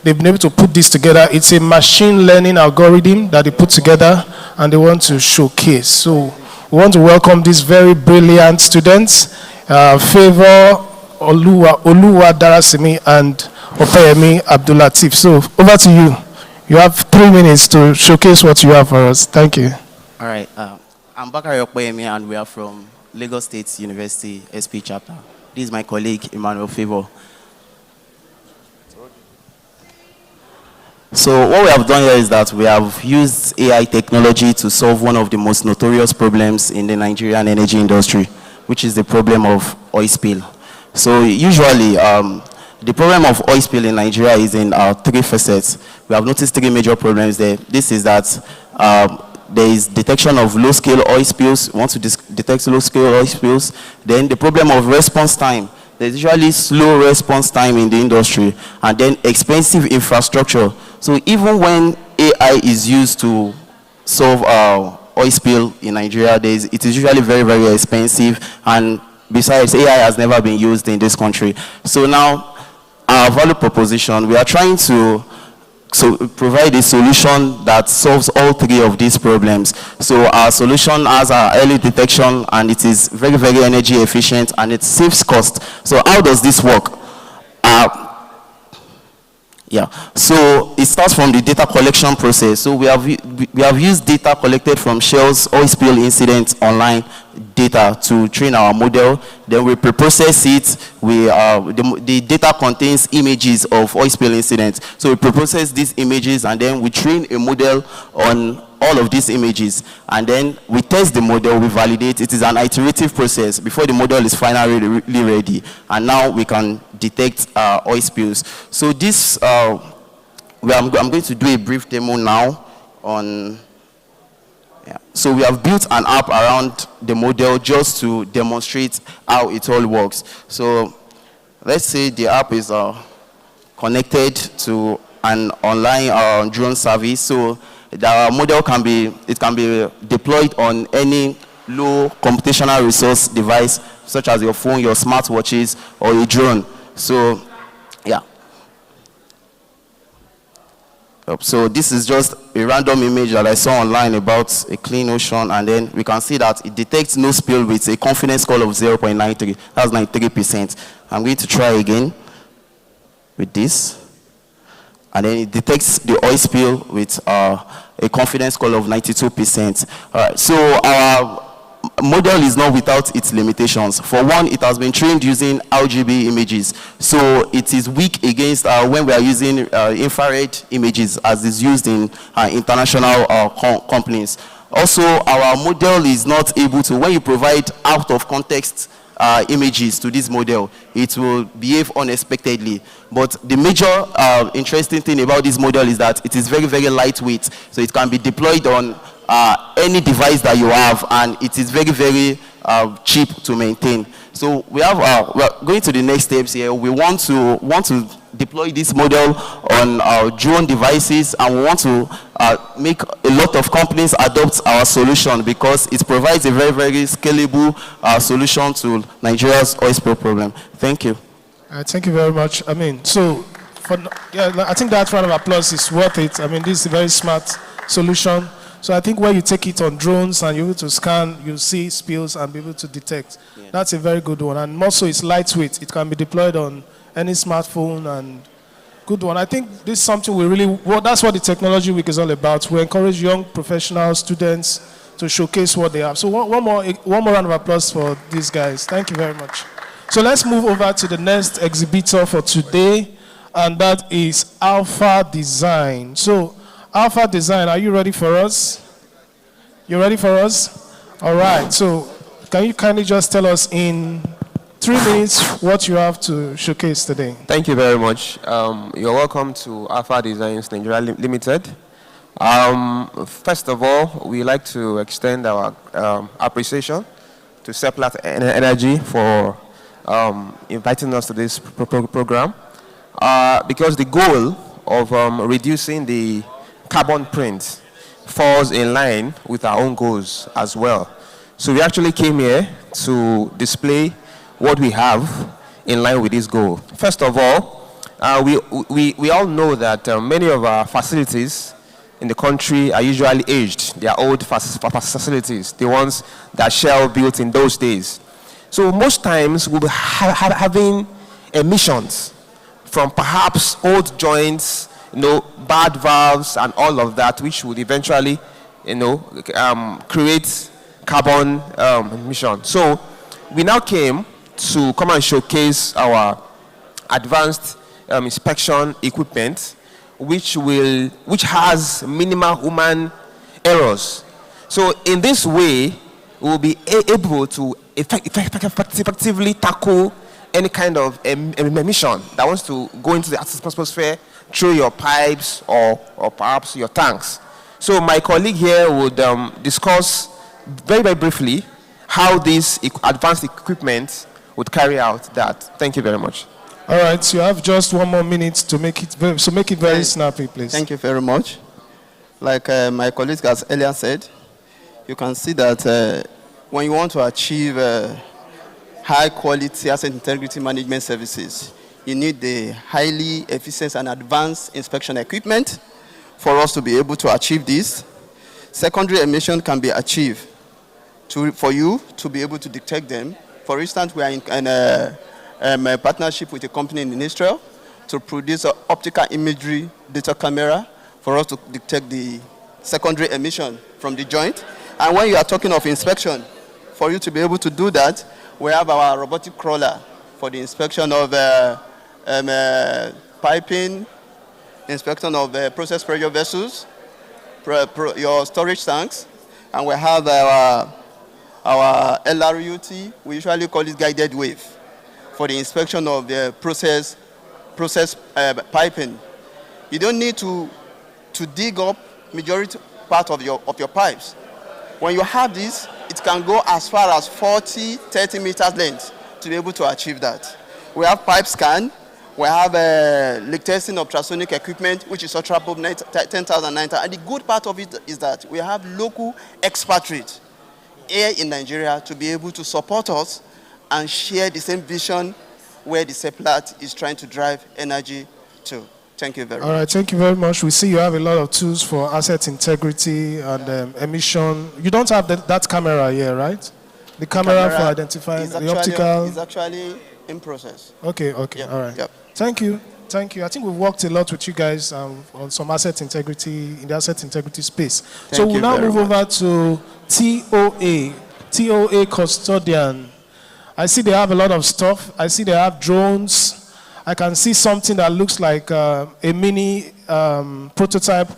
They've been able to put this together. It's a machine learning algorithm that they put together, and they want to showcase. So we want to welcome these very brilliant students, Favor Oluwa Darasimi and Opeyemi Abdulatif. So over to you. You have 3 minutes to showcase what you have for us. Thank you. All right. I'm Bakari Opeyemi, and we are from Lagos State University SP chapter. This is my colleague, Emmanuel Favor. So what we have done here is that we have used AI technology to solve one of the most notorious problems in the Nigerian energy industry, which is the problem of oil spill. So usually, the problem of oil spill in Nigeria is in 3 facets. We have noticed 3 major problems there. This is that there is detection of low-scale oil spills. We want to detect low-scale oil spills. Then the problem of response time. There's usually slow response time in the industry, and then expensive infrastructure. So even when AI is used to solve oil spill in Nigeria, it is usually very, very expensive, and besides, AI has never been used in this country. So now, our value proposition, we are trying to provide a solution that solves all 3 of these problems. So our solution has our early detection, and it is very, very energy efficient, and it saves cost. So how does this work? So it starts from the data collection process. So we have used data collected from Shell's oil spill incidents online data to train our model. Then we pre-process it. The data contains images of oil spill incidents. So we pre-process these images, and then we train a model on all of these images. And then we test the model, we validate. It is an iterative process before the model is finally ready. And now we can detect oil spills. So this, I'm going to do a brief demo now on. Yeah. So we have built an app around the model just to demonstrate how it all works. So let's say the app is connected to an online drone service. So the model can be deployed on any low computational resource device, such as your phone, your smartwatches, or a drone. So yeah. So this is just a random image that I saw online about a clean ocean, and then we can see that it detects no spill with a confidence score of 0.93. That's 93%. I'm going to try again with this. And then it detects the oil spill with a confidence score of 92%. All right, so our model is not without its limitations. For one, it has been trained using RGB images, so it is weak against when we are using infrared images, as is used in international companies. Also, our model is not able to, when you provide out of context images to this model, it will behave unexpectedly. But the major interesting thing about this model is that it is very, very lightweight, so it can be deployed on any device that you have, and it is very, very cheap to maintain. So we have we're going to the next steps here. We want to deploy this model on our drone devices, and we want to make a lot of companies adopt our solution because it provides a very, very scalable solution to Nigeria's oil spill problem. Thank you. Thank you very much. I mean, so I think that round of applause is worth it. I mean, this is a very smart solution. So I think when you take it on drones and you're able to scan, you see spills and be able to detect. Yeah. That's a very good one. And also it's lightweight. It can be deployed on any smartphone, and good one. I think this is something we really, that's what the Technology Week is all about. We encourage young professionals, students to showcase what they have. So one more round of applause for these guys. Thank you very much. So let's move over to the next exhibitor for today, and that is Alpha Design. So Alpha Design, are you ready for us? You ready for us? All right, so can you kindly just tell us in 3 minutes what you have to showcase today? Thank you very much. You're welcome to Alpha Designs Nigeria Limited. First of all, we'd like to extend our appreciation to Seplat Energy for inviting us to this program, because the goal of reducing the carbon print falls in line with our own goals as well. So we actually came here to display what we have in line with this goal. First of all, we all know that many of our facilities in the country are usually aged. They are old facilities, the ones that Shell built in those days. So most times we'll be having emissions from perhaps old joints, bad valves and all of that, which would eventually, create carbon emission. So we now came to come and showcase our advanced inspection equipment, which has minimal human errors. So in this way, we'll be able to effectively tackle any kind of emission that wants to go into the atmosphere through your pipes or perhaps your tanks. So my colleague here would discuss very, very briefly how this advanced equipment would carry out that. Thank you very much. All right, so you have just 1 more minute to make it very snappy, please. Thank you very much. Like my colleague has earlier said, you can see that when you want to achieve high quality asset integrity management services, you need the highly efficient and advanced inspection equipment for us to be able to achieve this. Secondary emission can be achieved for you to be able to detect them. For instance, we are in a partnership with a company in Israel to produce an optical imagery data camera for us to detect the secondary emission from the joint. And when you are talking of inspection, for you to be able to do that, we have our robotic crawler for the inspection of piping, inspection of process pressure vessels, your storage tanks, and we have our LRUT, we usually call it guided wave, for the inspection of the process piping. You don't need to dig up majority part of your pipes. When you have this, it can go as far as 40, 30 meters length to be able to achieve that. We have pipe scan. We have leak testing of ultrasonic equipment, which is ultra-pop 10,090. And the good part of it is that we have local expatriates here in Nigeria to be able to support us and share the same vision where the Seplat is trying to drive energy to. Thank you very much. All right, thank you very much. We see you have a lot of tools for asset integrity and emission. You don't have that camera here, right? The camera for identifying the optical. It's actually in process. Okay, Yep. All right. Yep. Thank you. I think we've worked a lot with you guys on some asset integrity, in the asset integrity space. So we'll now move over to TOA custodian. I see they have a lot of stuff. I see they have drones. I can see something that looks like a mini prototype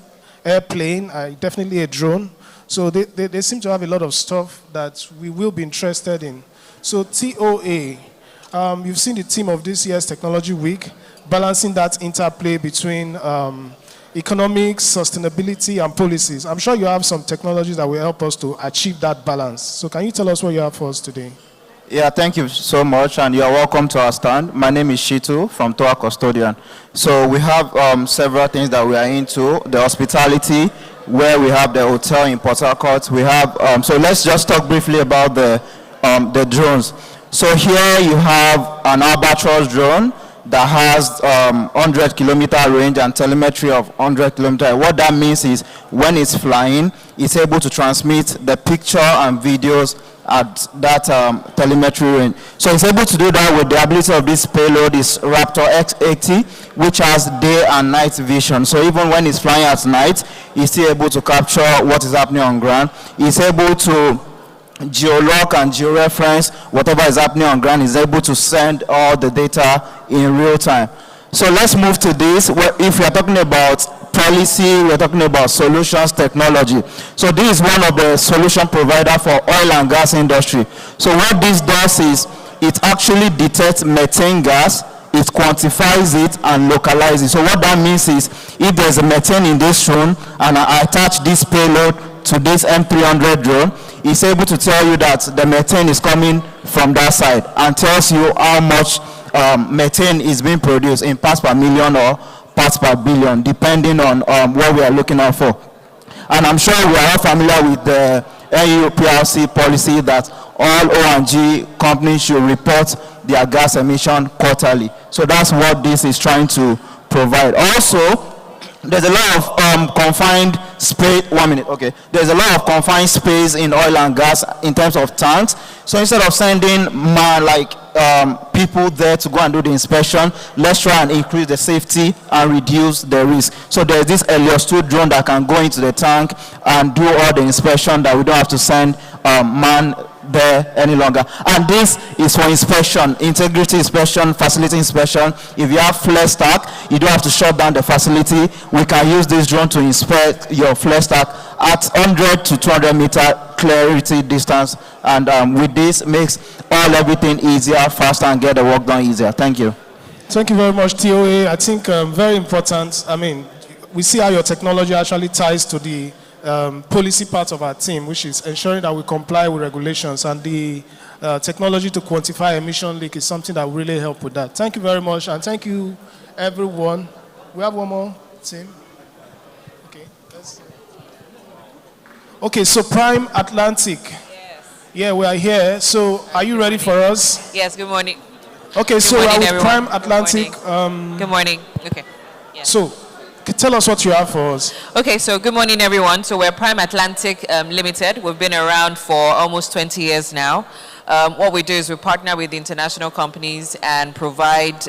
airplane, definitely a drone. So they seem to have a lot of stuff that we will be interested in. So TOA, you've seen the theme of this year's Technology Week, balancing that interplay between economics, sustainability, and policies. I'm sure you have some technologies that will help us to achieve that balance. So can you tell us what you have for us today? Yeah, thank you so much, and you are welcome to our stand. My name is Shitu from Toa Custodian. So we have several things that we are into. The hospitality, where we have the hotel in Port Harcourt. We have, so let's just talk briefly about the drones. So here you have an albatross drone that has 100-kilometer range and telemetry of 100 kilometers. What that means is when it's flying, it's able to transmit the picture and videos at that telemetry range. So it's able to do that with the ability of this payload, this Raptor X80, which has day and night vision. So even when it's flying at night, it's still able to capture what is happening on ground. It's able to geolog and georeference whatever is happening on ground. Is able to send all the data in real time. So let's move to this. If we are talking about policy, we're talking about solutions technology. So this is one of the solution provider for oil and gas industry. So what this does is it actually detects methane gas, it quantifies it and localizes it. So what that means is if there's a methane in this drone and I attach this payload to this M300 drone, it's able to tell you that the methane is coming from that side and tells you how much methane is being produced in parts per million or parts per billion, depending on what we are looking out for. And I'm sure we are all familiar with the EU PLC policy that all O&G companies should report their gas emission quarterly. So that's what this is trying to provide. Also, there's a lot of confined space. 1 minute, okay. There's a lot of confined space in oil and gas in terms of tanks. So instead of sending people there to go and do the inspection, let's try and increase the safety and reduce the risk. So there's this Helios 2 drone that can go into the tank and do all the inspection that we don't have to send man there any longer. And this is for inspection, integrity inspection, facility inspection. If you have flare stack, you don't have to shut down the facility. We can use this drone to inspect your flare stack at 100 to 200 meter clarity distance. And with this, makes everything easier, faster, and get the work done easier. Thank you. Thank you very much, TOA. I think very important. I mean, we see how your technology actually ties to the policy part of our team, which is ensuring that we comply with regulations, and the technology to quantify emission leak is something that will really help with that. Thank you very much, and thank you, everyone. We have one more team. Okay, so Prime Atlantic. Yes. Yeah, we are here. So are you ready for us? Yes, good morning. Okay, good so morning, with everyone. Prime Atlantic. Good morning. Okay. Yes. So tell us what you have for us. Okay, so good morning, everyone. So we're Prime Atlantic Limited. We've been around for almost 20 years now. what we do is we partner with international companies and provide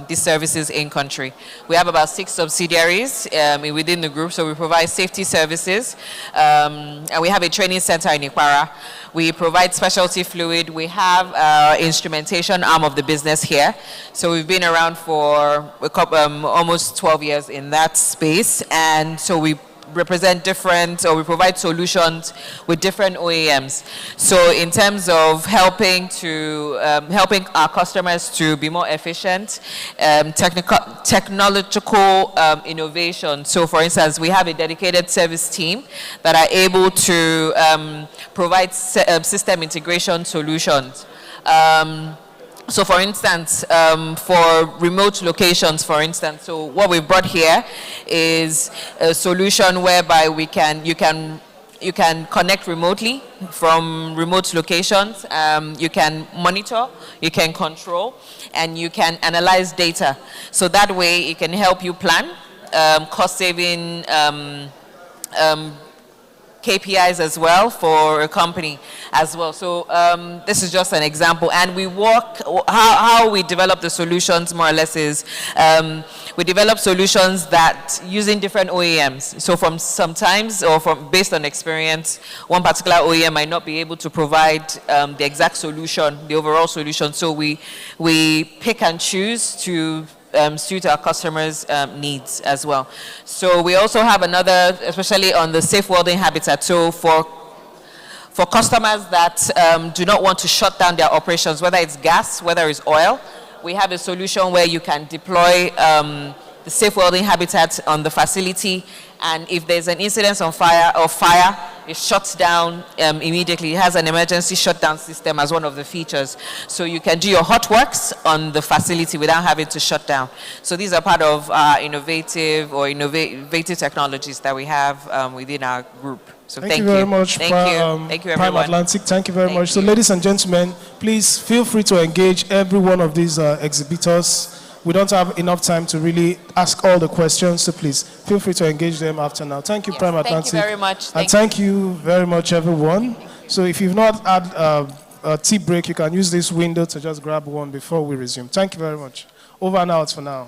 these services in country. We have about 6 subsidiaries within the group, so we provide safety services, and we have a training center in Ikwara. We provide specialty fluid. We have instrumentation arm of the business here. So we've been around for almost 12 years in that space, and so we represent different, or we provide solutions with different OEMs. So in terms of helping our customers to be more efficient, technological innovation. So for instance, we have a dedicated service team that are able to provide system integration solutions. So for instance, for remote locations, for instance, so what we've brought here is a solution whereby you can connect remotely from remote locations. You can monitor, you can control, and you can analyze data. So that way it can help you plan, cost saving, KPIs as well for a company as well. So this is just an example. And we work, how we develop the solutions more or less is, we develop solutions that using different OEMs. So from sometimes, or based on experience, one particular OEM might not be able to provide the exact solution, the overall solution. So we pick and choose to suit our customers' needs as well. So we also have another, especially on the safe welding habitat. So for customers that do not want to shut down their operations, whether it's gas, whether it's oil, we have a solution where you can deploy the safe welding habitat on the facility, and if there's an incident on fire, it shuts down immediately. It has an emergency shutdown system as one of the features. So you can do your hot works on the facility without having to shut down. So these are part of innovative technologies that we have within our group. So thank you very much. Thank you, everyone. Prime Atlantic, thank you very much. So ladies and gentlemen, please feel free to engage every one of these exhibitors. We don't have enough time to really ask all the questions, so please feel free to engage them after now. Thank you, Prime Atlantic. Thank you very much. And thank you very much, everyone. So if you've not had a tea break, you can use this window to just grab one before we resume. Thank you very much. Over and out for now.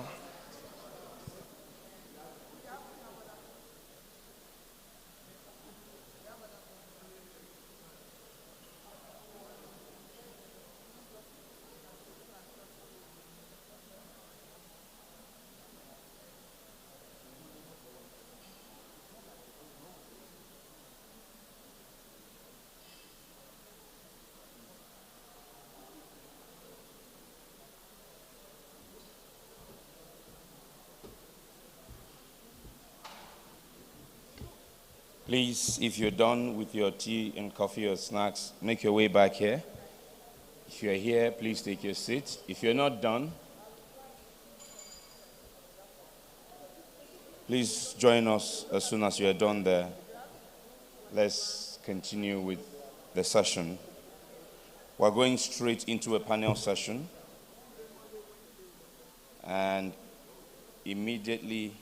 Please, if you're done with your tea and coffee or snacks, make your way back here. If you're here, please take your seat. If you're not done, please join us as soon as you're done there. Let's continue with the session. We're going straight into a panel session, and immediately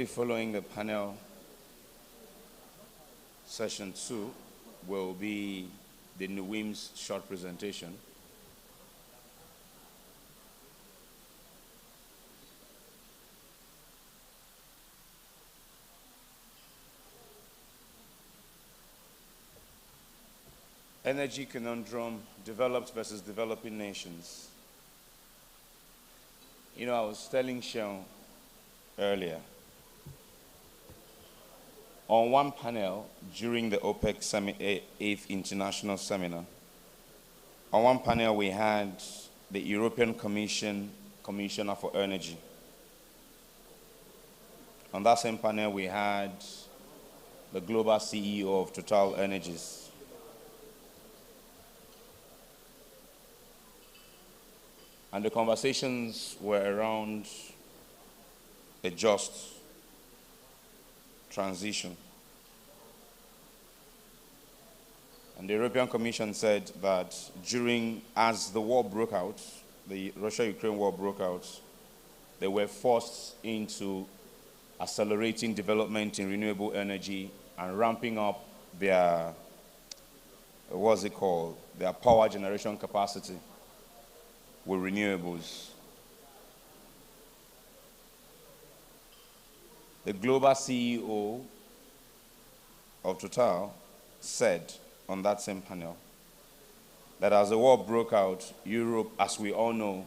following the panel, session 2 will be the NUWIM's short presentation. Energy conundrum, developed versus developing nations. You know, I was telling Sean earlier, on one panel during the OPEC 8th International Seminar, on one panel we had the European Commission Commissioner for Energy. On that same panel we had the global CEO of Total Energies. And the conversations were around a just transition. And the European Commission said that as the war broke out, the Russia-Ukraine war broke out, they were forced into accelerating development in renewable energy and ramping up their, their power generation capacity with renewables. The global CEO of Total said on that same panel that as the war broke out, Europe, as we all know,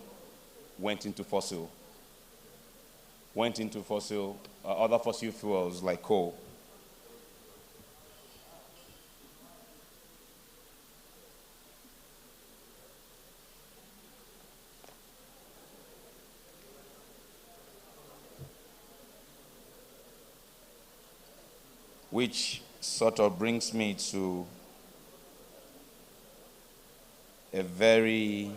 went into other fossil fuels like coal. Which sort of brings me to a very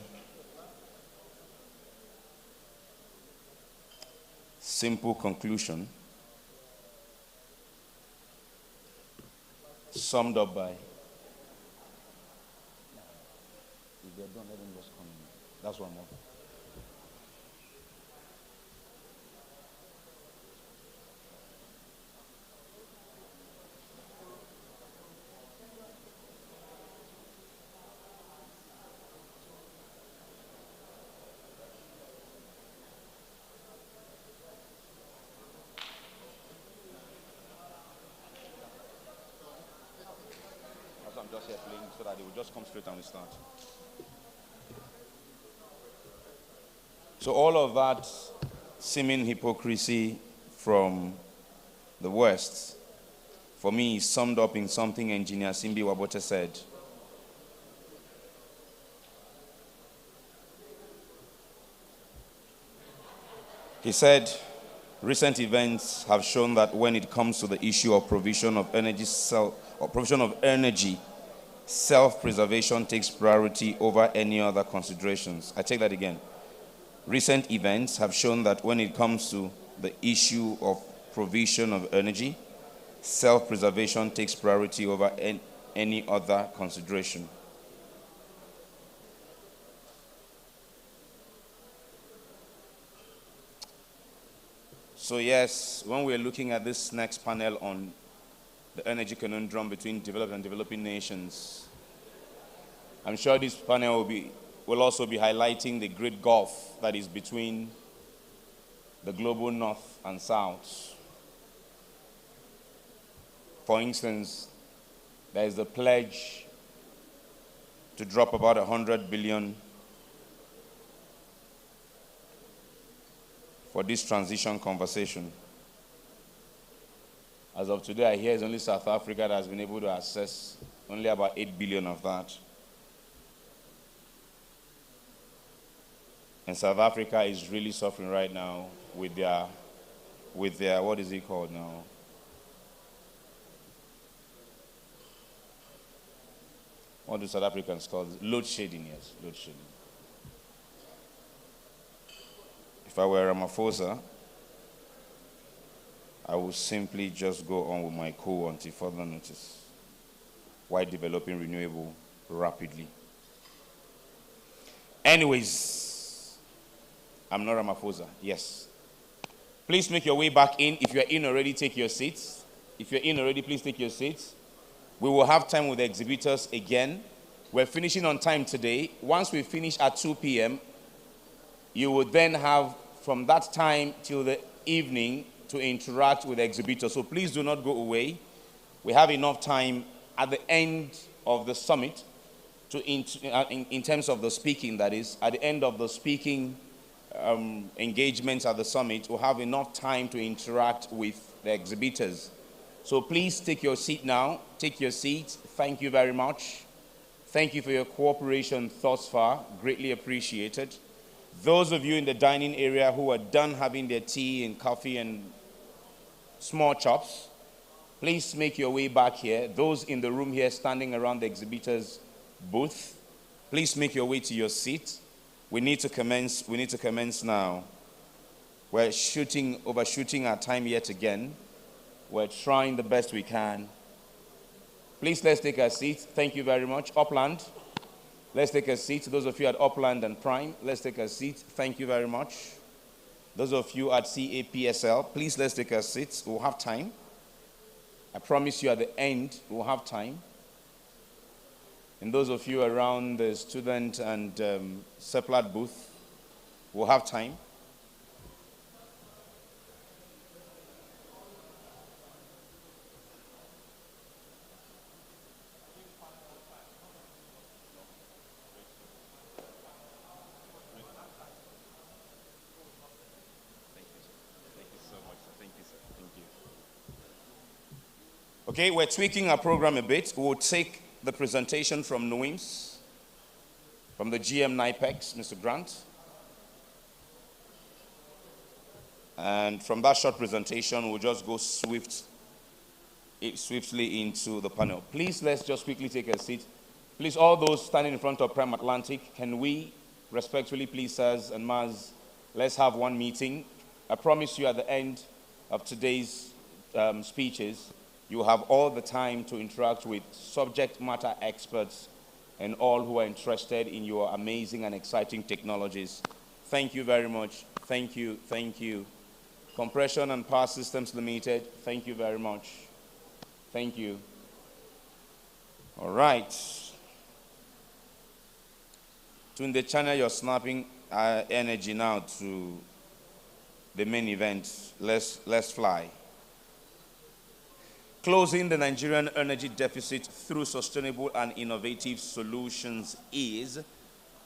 simple conclusion, summed up by, if they're done, let them just come in. That's one more. I'm just here playing so that they will just come straight and we start. So all of that seeming hypocrisy from the West, for me, is summed up in something Engineer Simbi Wabote said. He said, recent events have shown that when it comes to the issue of provision of energy, self-preservation takes priority over any other considerations. I take that again. Recent events have shown that when it comes to the issue of provision of energy, self-preservation takes priority over any other consideration. So yes, when we're looking at this next panel on the energy conundrum between developed and developing nations, I'm sure this panel will also be highlighting the great gulf that is between the global north and south. For instance, there is the pledge to drop about 100 billion for this transition conversation. As of today, I hear it's only South Africa that has been able to access only about 8 billion of that. And South Africa is really suffering right now with their what is it called now? What do South Africans call it? Load shedding, yes, load shedding. If I were Ramaphosa, I would simply just go on with my coup until further notice, while developing renewable rapidly. Anyways, I'm not Ramaphosa, yes. Please make your way back in. If you're in already, take your seats. If you're in already, please take your seats. We will have time with the exhibitors again. We're finishing on time today. Once we finish at 2 p.m., you will then have from that time till the evening to interact with the exhibitors. So please do not go away. We have enough time at the end of the summit to in terms of the speaking, that is, at the end of the speaking engagements at the summit, we'll have enough time to interact with the exhibitors. So please take your seat now. Take your seat. Thank you very much. Thank you for your cooperation thus far. Greatly appreciated. Those of you in the dining area who are done having their tea and coffee and small chops, please make your way back here. Those in the room here standing around the exhibitors booth, please make your way to your seat. We need to commence now. We're overshooting our time yet again. We're trying the best we can Please, let's take a seat. Thank you very much. Upland, let's take a seat. Those of you at Upland and Prime, let's take a seat. Thank you very much. Those of you at CAPSL, please, let's take a seat. We'll have time. I promise you at the end, we'll have time. And those of you around the student and Seplat booth, we'll have time. Okay, we're tweaking our program a bit. We'll take the presentation from NUIMS, from the GM NIPEX, Mr. Grant. And from that short presentation, we'll just go swiftly into the panel. Please, let's just quickly take a seat. Please, all those standing in front of Prime Atlantic, can we respectfully, please, sirs and Maz, let's have one meeting. I promise you at the end of today's speeches, you have all the time to interact with subject matter experts and all who are interested in your amazing and exciting technologies. Thank you very much. Thank you. Thank you. Compression and Power Systems Limited, thank you very much. Thank you. All right. To the channel, you're snapping energy now to the main event. Let's fly. Closing the Nigerian energy deficit through sustainable and innovative solutions is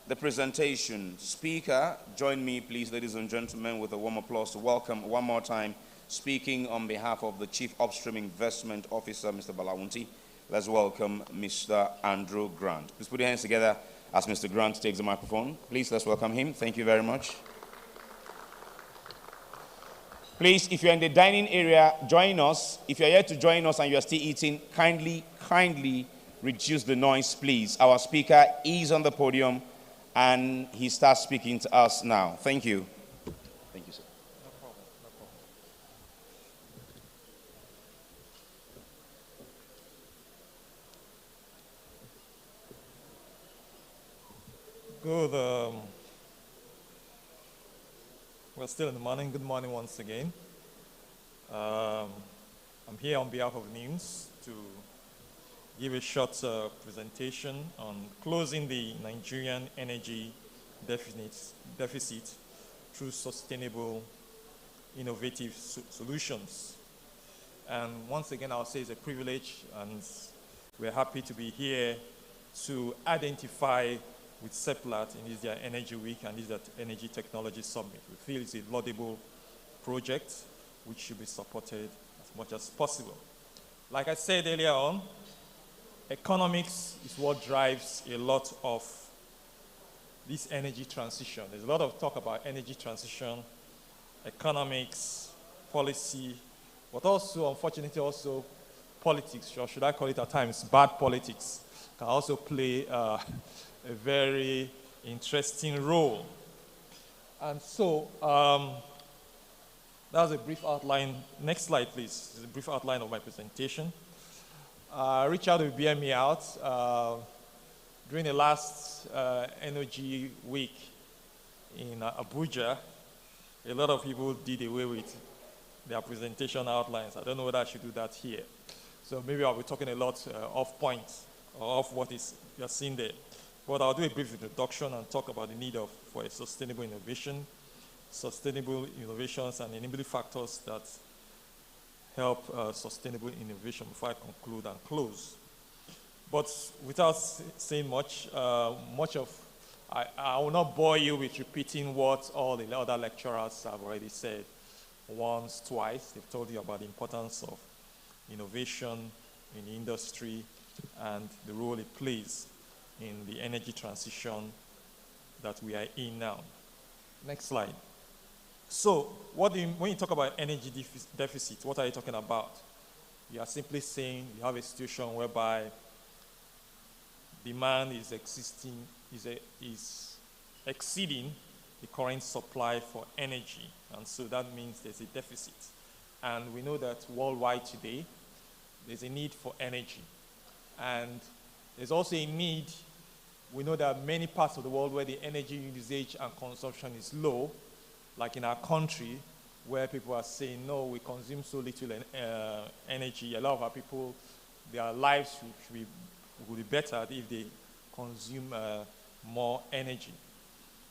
the presentation. Speaker, join me, please, ladies and gentlemen, with a warm applause to welcome one more time, speaking on behalf of the Chief Upstream Investment Officer, Mr. Balawunti. Let's welcome Mr. Andrew Grant. Please put your hands together as Mr. Grant takes the microphone. Please, let's welcome him. Thank you very much. Please, if you're in the dining area, join us. If you're here to join us and you're still eating, kindly reduce the noise, please. Our speaker is on the podium and he starts speaking to us now. Thank you. Thank you, sir. No problem. Good. We're still in the morning. Good morning once again. I'm here on behalf of NIMS to give a short presentation on closing the Nigerian energy deficit through sustainable, innovative solutions. And once again, I'll say it's a privilege, and we're happy to be here to identify with Seplat in this Energy Week and this Energy Technology Summit. We feel it's a laudable project which should be supported as much as possible. Like I said earlier on, economics is what drives a lot of this energy transition. There's a lot of talk about energy transition, economics, policy, but also, unfortunately, also politics, or should I call it at times, bad politics, can also play a very interesting role. And so, that was a brief outline. Next slide, please. This is a brief outline of my presentation. Richard will bear me out. During the last Energy Week in Abuja, a lot of people did away with their presentation outlines. I don't know whether I should do that here. So maybe I'll be talking a lot off point, or off what you're seeing there. But I'll do a brief introduction and talk about the need for a sustainable innovation, sustainable innovations and enabling factors that help sustainable innovation before I conclude and close. But without saying much, I will not bore you with repeating what all the other lecturers have already said once, twice. They've told you about the importance of innovation in the industry and the role it plays in the energy transition that we are in now. Next slide. So, when you talk about energy deficit, what are you talking about? You are simply saying you have a situation whereby demand is exceeding the current supply for energy, and so that means there's a deficit. And we know that worldwide today, there's a need for energy. And there's also a need. We know there are many parts of the world where the energy usage and consumption is low, like in our country, where people are saying, no, we consume so little energy. A lot of our people, their lives would be better if they consume more energy.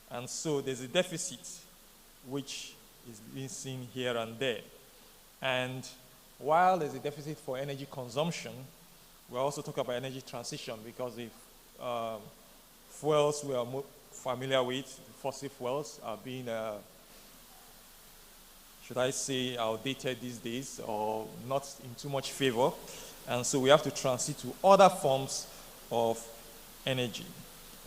And so there's a deficit, which is being seen here and there. And while there's a deficit for energy consumption, we also talk about energy transition, because if fuels we are familiar with, fossil fuels, are being, should I say, outdated these days, or not in too much favor. And so we have to transit to other forms of energy.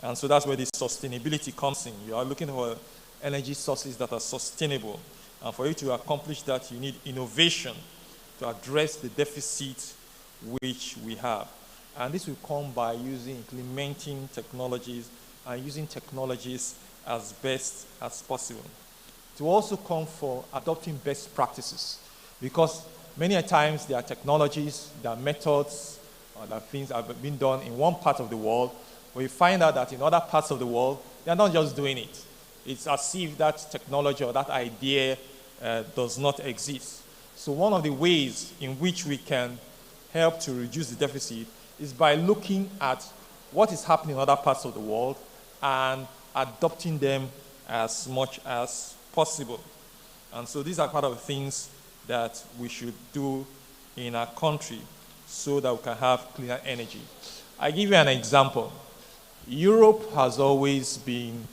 And so that's where the sustainability comes in. You are looking for energy sources that are sustainable. And for you to accomplish that, you need innovation to address the deficit which we have. And this will come by implementing technologies and using technologies as best as possible. To also come for adopting best practices, because many a times there are technologies, there are methods, there are things that have been done in one part of the world, but you find out that in other parts of the world, they're not just doing it. It's as if that technology or that idea does not exist. So one of the ways in which we can help to reduce the deficit is by looking at what is happening in other parts of the world and adopting them as much as possible. And so these are part of the things that we should do in our country so that we can have cleaner energy. I give you an example. Europe has always been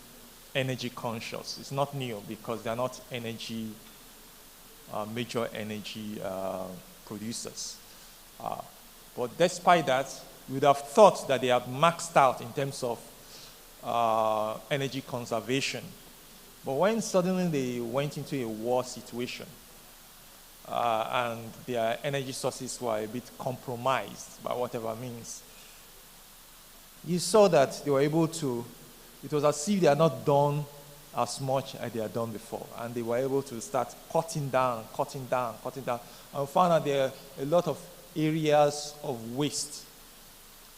energy conscious. It's not new because they're not major energy producers. But despite that, you would have thought that they have maxed out in terms of energy conservation. But when suddenly they went into a war situation and their energy sources were a bit compromised by whatever means, you saw that they were able to, it was as if they had not done as much as they had done before. And they were able to start cutting down. And found out there are a lot of areas of waste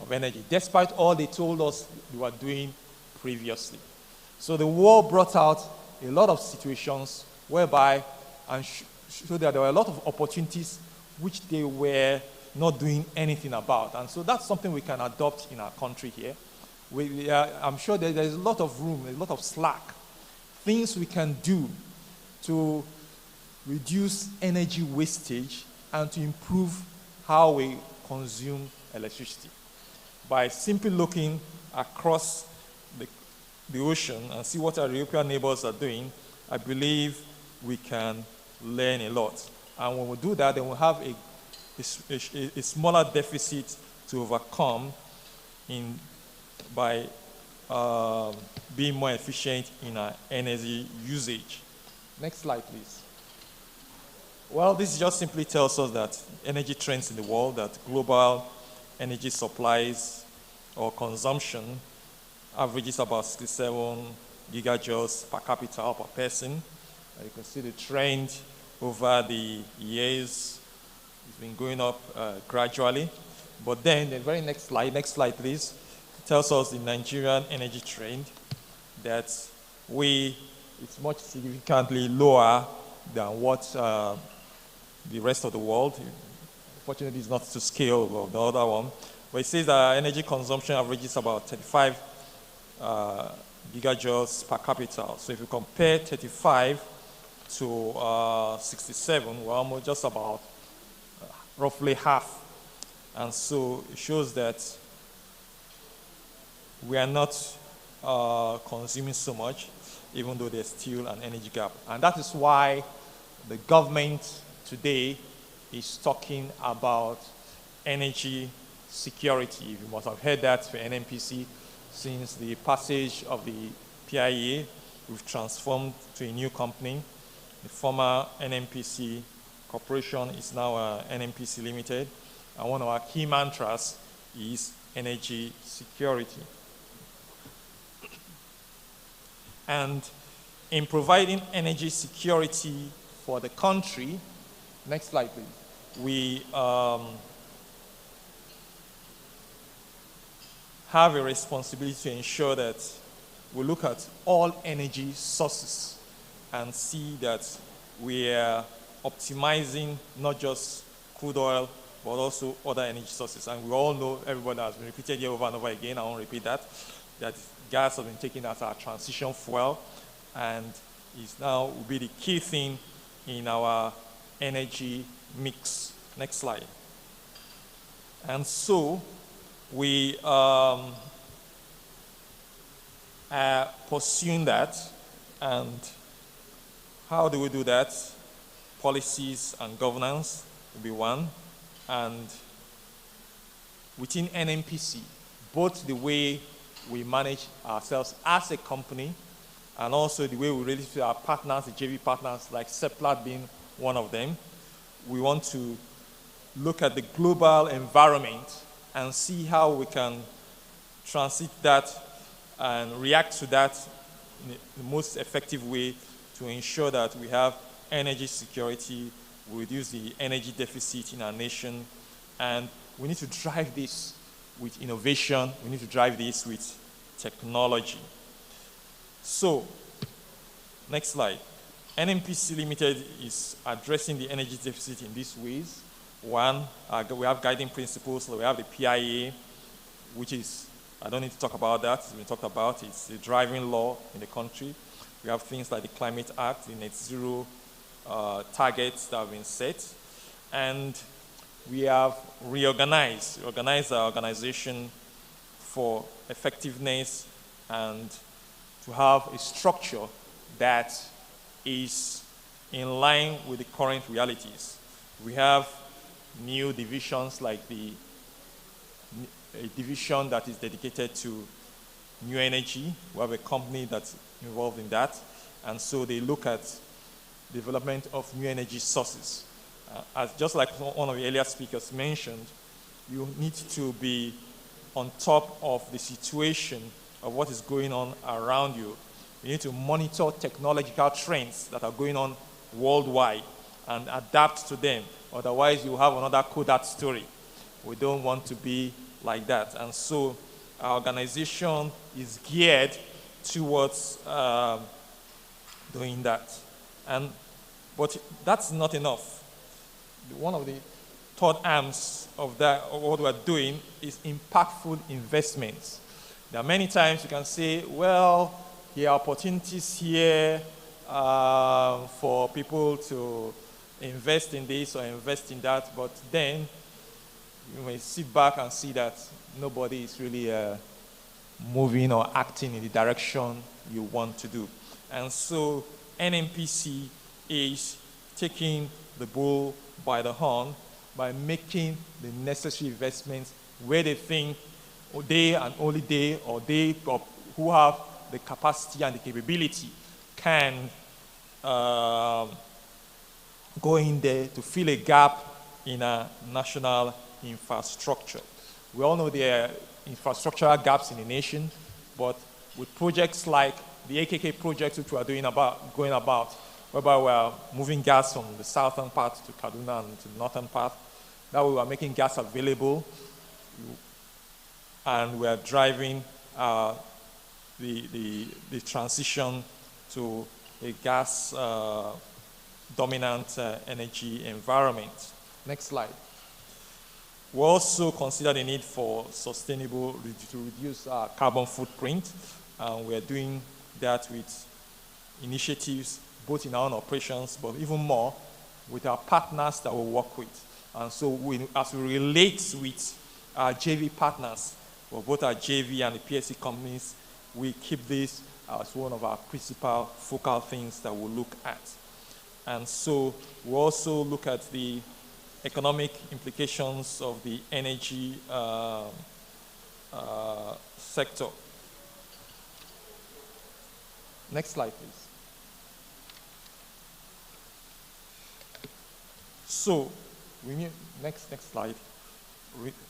of energy, despite all they told us they were doing previously. So the war brought out a lot of situations whereby, and showed that there were a lot of opportunities which they were not doing anything about. And so that's something we can adopt in our country here. I'm sure there's a lot of room, a lot of slack, things we can do to reduce energy wastage and to improve how we consume electricity. By simply looking across the ocean and see what our European neighbors are doing, I believe we can learn a lot. And when we do that, then we'll have a smaller deficit to overcome by being more efficient in our energy usage. Next slide, please. Well, this just simply tells us that energy trends in the world, that global energy supplies or consumption averages about 67 gigajoules per capita or per person. You can see the trend over the years. It's been going up gradually. But then the very next slide please, tells us the Nigerian energy trend that it's much significantly lower than what the rest of the world. Unfortunately, it's not to scale of the other one. But it says that energy consumption averages about 35 gigajoules per capita. So if you compare 35 to 67, we're almost just about roughly half. And so it shows that we are not consuming so much, even though there's still an energy gap. And that is why the government today is talking about energy security. You must have heard that for NNPC. Since the passage of the PIA, we've transformed to a new company. The former NNPC Corporation is now NNPC Limited. And one of our key mantras is energy security. And in providing energy security for the country, next slide please, have a responsibility to ensure that we look at all energy sources and see that we are optimizing not just crude oil, but also other energy sources. And we all know, everybody has been repeated here over and over again, I won't repeat that gas has been taken as our transition fuel, and is now will be the key thing in our energy mix. Next slide. And so we are pursuing that. And how do we do that? Policies and governance will be one. And within NNPC, both the way we manage ourselves as a company and also the way we relate to our partners, the JV partners, like Seplat being one of them, we want to look at the global environment and see how we can transit that and react to that in the most effective way to ensure that we have energy security, we reduce the energy deficit in our nation, and we need to drive this with innovation, we need to drive this with technology. So, next slide. NNPC Limited is addressing the energy deficit in these ways. One, we have guiding principles, we have the PIA, which is, I don't need to talk about that, it's been talked about, it's the driving law in the country. We have things like the Climate Act, the net zero targets that have been set, and we have reorganized our organization for effectiveness and to have a structure that is in line with the current realities. We have new divisions like a division that is dedicated to new energy. We have a company that's involved in that, and so they look at development of new energy sources. As just like one of the earlier speakers mentioned, you need to be on top of the situation of what is going on around you. You need to monitor technological trends that are going on worldwide and adapt to them. Otherwise, you have another Kodak story. We don't want to be like that. And so our organization is geared towards doing that. But that's not enough. One of the third arms of that, of what we're doing, is impactful investments. There are many times you can say, well, there are opportunities here for people to invest in this or invest in that, but then you may sit back and see that nobody is really moving or acting in the direction you want to do. And so NNPC is taking the bull by the horn by making the necessary investments where they think they and only they or they who have the capacity and the capability can go in there to fill a gap in a national infrastructure. We all know there are infrastructural gaps in the nation, but with projects like the AKK project which we are going about, whereby we are moving gas from the southern part to Kaduna and to the northern part, that way we are making gas available, and we are driving the transition to a gas dominant energy environment. Next slide. We also consider the need for sustainable, to reduce our carbon footprint, and we are doing that with initiatives both in our own operations, but even more with our partners that we work with. And so as we relate with our JV partners, for both our JV and the PSC companies, we keep this as one of our principal focal things that we'll look at. And so we also look at the economic implications of the energy sector. Next slide, please. So, next slide.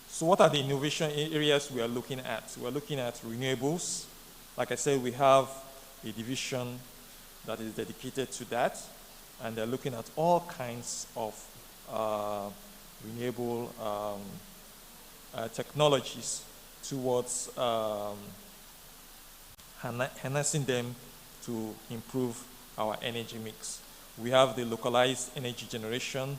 So what are the innovation areas we are looking at? We are looking at renewables. Like I said, we have a division that is dedicated to that, and they're looking at all kinds of renewable technologies towards harnessing them to improve our energy mix. We have the localized energy generation,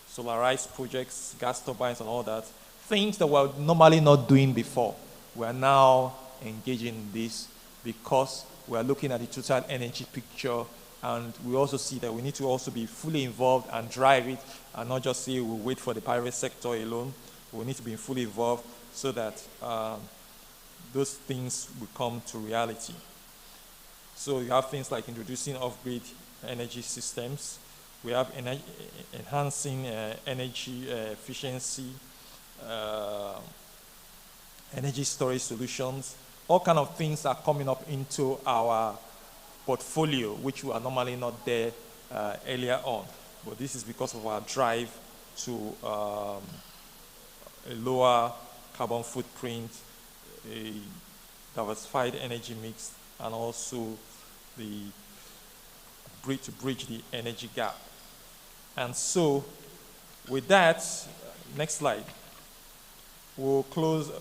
solarized projects, gas turbines and all that. Things that we're normally not doing before. We are now engaging in this because we are looking at the total energy picture, and we also see that we need to also be fully involved and drive it, and not just say we'll wait for the private sector alone. We need to be fully involved so that those things will come to reality. So you have things like introducing off-grid energy systems. We have enhancing energy efficiency, energy storage solutions. All kind of things are coming up into our portfolio, which were normally not there earlier on. But this is because of our drive to a lower carbon footprint, a diversified energy mix, and also the to bridge the energy gap. And so, with that, next slide. We'll close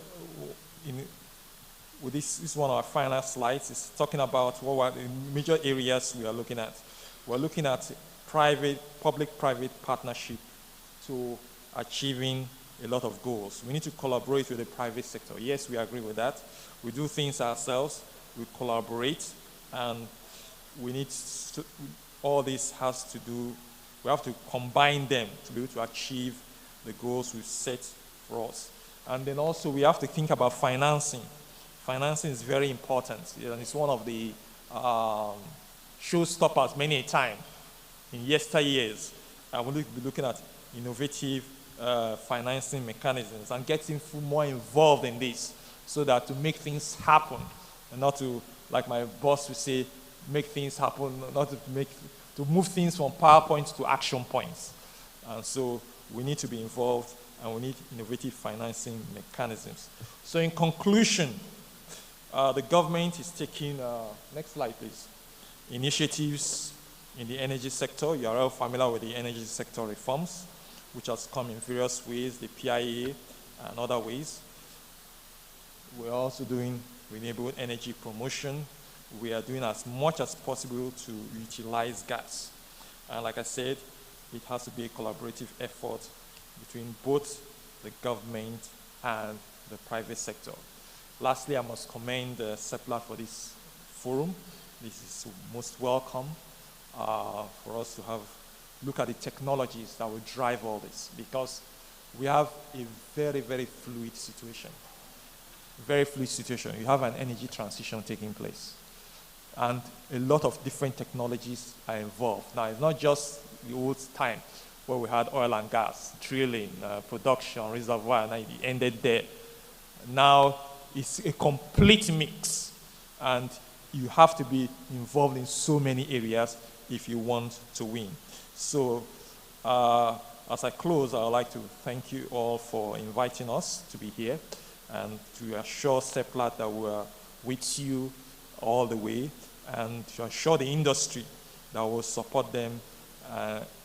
with this. This is one of our final slides. It's talking about what are the major areas we are looking at. We're looking at public-private partnership to achieving a lot of goals. We need to collaborate with the private sector. Yes, we agree with that. We do things ourselves. We collaborate, and we need to, all this has to do, we have to combine them to be able to achieve the goals we've set for us. And then also we have to think about financing. Financing is very important, and it's one of the showstoppers many a time in yesteryears. And we'll be looking at innovative financing mechanisms and getting more involved in this so that to make things happen and not to, like my boss would say, make things happen, not to move things from PowerPoints to action points. And so we need to be involved, and we need innovative financing mechanisms. So in conclusion, the government is taking, next slide please, initiatives in the energy sector. You are all familiar with the energy sector reforms, which has come in various ways, the PIA and other ways. We're also doing renewable energy promotion. We are doing as much as possible to utilize gas. And like I said, it has to be a collaborative effort between both the government and the private sector. Lastly, I must commend Seplat for this forum. This is most welcome for us to have look at the technologies that will drive all this, because we have a very, very fluid situation. Very fluid situation. You have an energy transition taking place, and a lot of different technologies are involved. Now, it's not just the old time where we had oil and gas, drilling, production, reservoir, and it ended there. Now, it's a complete mix, and you have to be involved in so many areas if you want to win. So, as I close, I would like to thank you all for inviting us to be here, and to assure Seplat that we're with you all the way, and to assure the industry that will support them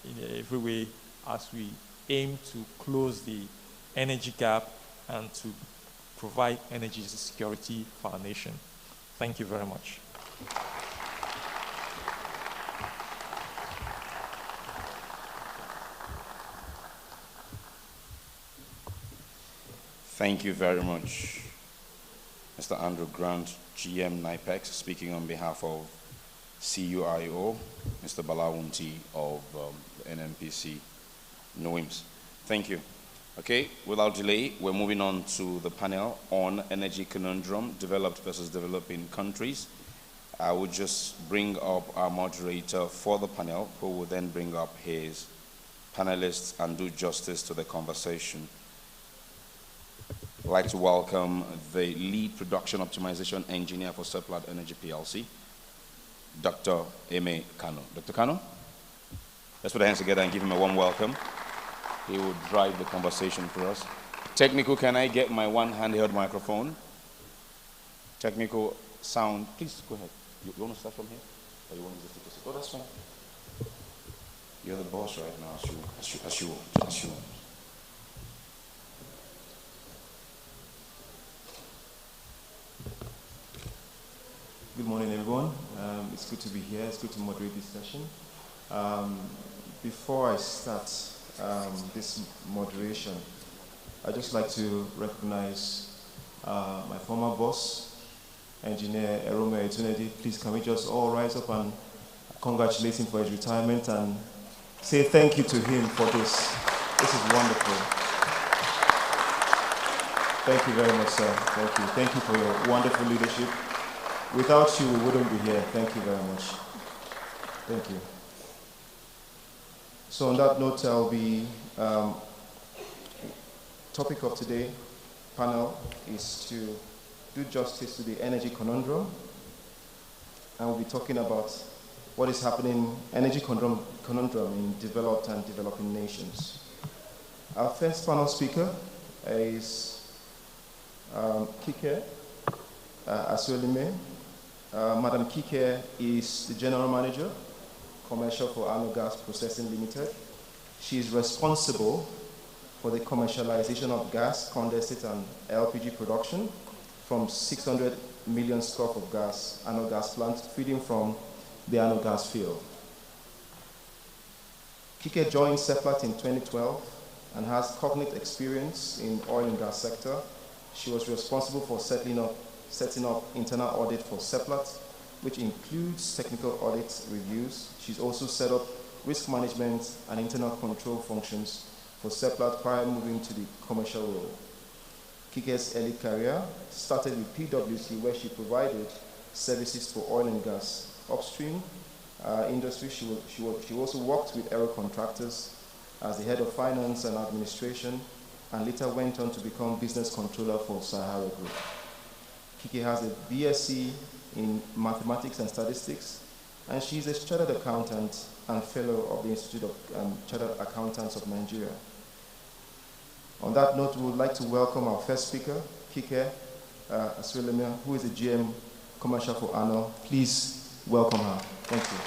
in every way as we aim to close the energy gap and to provide energy security for our nation. Thank you very much. Thank you very much, Mr. Andrew Grant, GM NIPEX, speaking on behalf of CUIO, Mr. Balawunti of NNPC NOIMS. Thank you. Okay, without delay, we're moving on to the panel on energy conundrum, developed versus developing countries. I will just bring up our moderator for the panel, who will then bring up his panelists and do justice to the conversation. I'd like to welcome the lead production optimization engineer for Seplat Energy Plc, Dr. Eme Kano. Dr. Kano, let's put our hands together and give him a warm welcome. He will drive the conversation for us. Technical, can I get my one handheld microphone? Technical sound, please go ahead. You want to start from here? Or you want to just take a seat? Oh, that's fine. You're the boss right now, as you want. morning, everyone. It's good to be here. It's good to moderate this session. Before I start this moderation, I'd just like to recognize my former boss, Engineer Erome Etunedi. Please, can we just all rise up and congratulate him for his retirement and say thank you to him for this. This is wonderful. Thank you very much, sir. Thank you. Thank you for your wonderful leadership. Without you, we wouldn't be here. Thank you very much. Thank you. So on that note, I'll be, topic of today panel is to do justice to the energy conundrum. And we'll be talking about what is happening, energy conundrum in developed and developing nations. Our first panel speaker is Kike Asuelime. Madam Kike is the General Manager, Commercial for Ano Gas Processing Limited. She is responsible for the commercialization of gas, condensate, and LPG production from 600 million scf of gas, Ano gas plant, feeding from the Ano gas field. Kike joined Seplat in 2012 and has cognate experience in oil and gas sector. She was responsible for setting up internal audit for Seplat, which includes technical audit reviews. She's also set up risk management and internal control functions for Seplat prior moving to the commercial role. Kike's early career started with PwC, where she provided services for oil and gas upstream industry. She also worked with aero contractors as the head of finance and administration, and later went on to become business controller for Sahara Group. Kike has a BSc in mathematics and statistics, and she's a chartered accountant and fellow of the Institute of Chartered Accountants of Nigeria. On that note, we would like to welcome our first speaker, Kike Asuelime, who is the GM Commercial for ANO. Please welcome her. Thank you.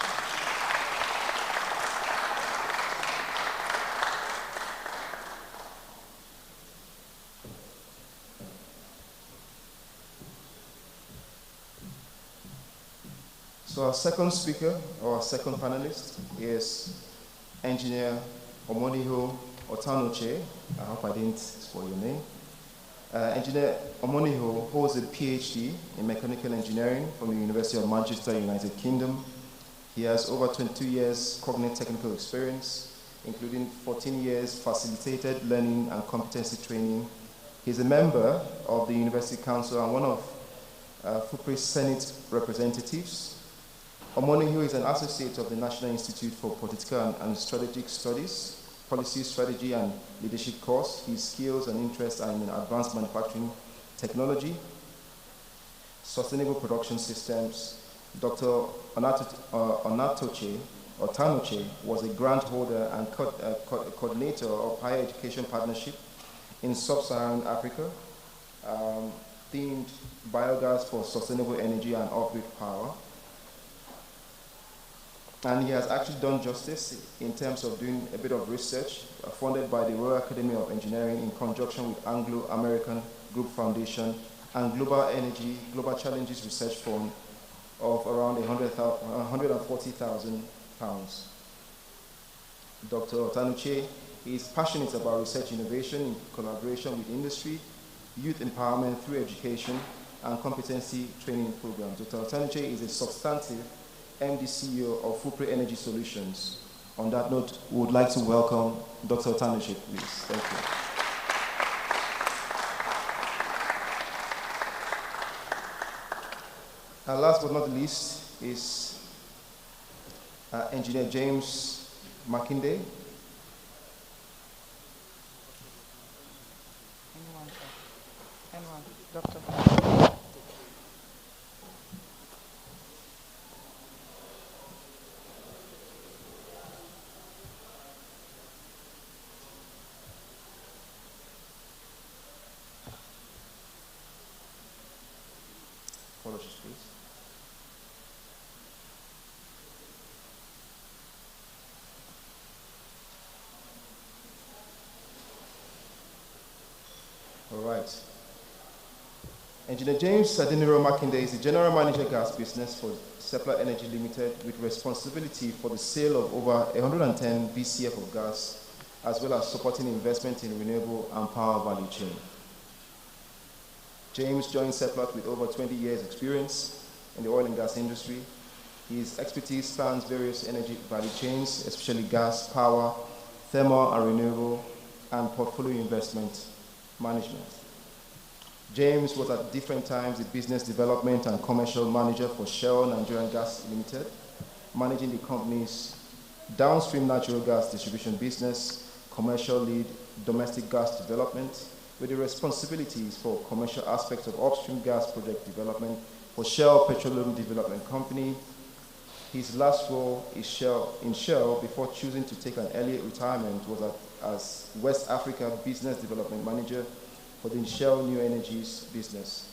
So our second speaker, or our second panelist, is Engineer Omoniho Otanoche. I hope I didn't spoil your name. Engineer Omoniho holds a PhD in mechanical engineering from the University of Manchester, United Kingdom. He has over 22 years cognate technical experience, including 14 years facilitated learning and competency training. He's a member of the University Council and one of FUPRE's Senate representatives. Omoniho is an associate of the National Institute for Political and Strategic Studies, Policy, Strategy, and Leadership course. His skills and interests are in advanced manufacturing technology, sustainable production systems. Dr. Otanoche was a grant holder and coordinator of higher education partnership in sub-Saharan Africa, themed biogas for sustainable energy and off-grid power. And he has actually done justice in terms of doing a bit of research funded by the Royal Academy of Engineering in conjunction with Anglo-American Group Foundation and Global Energy, Global Challenges Research Fund of around £140,000. Dr. Otanoche is passionate about research innovation in collaboration with industry, youth empowerment through education, and competency training programs. Dr. Otanoche is a substantive MD CEO of FUPRE Energy Solutions. On that note, we would like to welcome Dr. Otanoche, please. Thank you. And last but not least is Engineer James Makinde. Anyone, Doctor. Apologies, please. All right. Engineer James Adiniro Makinde is the General Manager Gas Business for Seplat Energy Limited, with responsibility for the sale of over 110 BCF of gas, as well as supporting investment in renewable and power value chain. James joined Seplat with over 20 years experience in the oil and gas industry. His expertise spans various energy value chains, especially gas, power, thermal and renewable, and portfolio investment management. James was at different times the business development and commercial manager for Shell Nigerian Gas Limited, managing the company's downstream natural gas distribution business, commercial lead, domestic gas development, with the responsibilities for commercial aspects of upstream gas project development for Shell Petroleum Development Company. His last role is in Shell before choosing to take an early retirement was as West Africa Business Development Manager for the Shell New Energies business.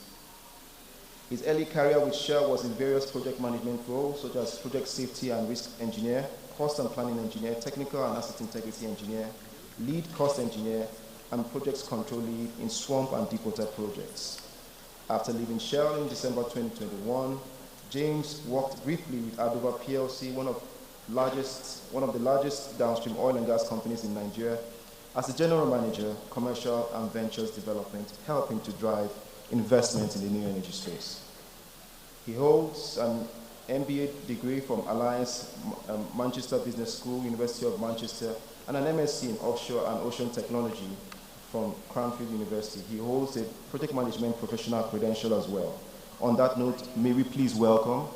His early career with Shell was in various project management roles, such as project safety and risk engineer, cost and planning engineer, technical and asset integrity engineer, lead cost engineer, and projects control lead in swamp and deepwater projects. After leaving Shell in December 2021, James worked briefly with Adova PLC, one of the largest downstream oil and gas companies in Nigeria, as the general manager, commercial and ventures development, helping to drive investment in the new energy space. He holds an MBA degree from Alliance Manchester Business School, University of Manchester, and an MSc in offshore and ocean technology from Cranfield University. He holds a project management professional credential as well. On that note, may we please welcome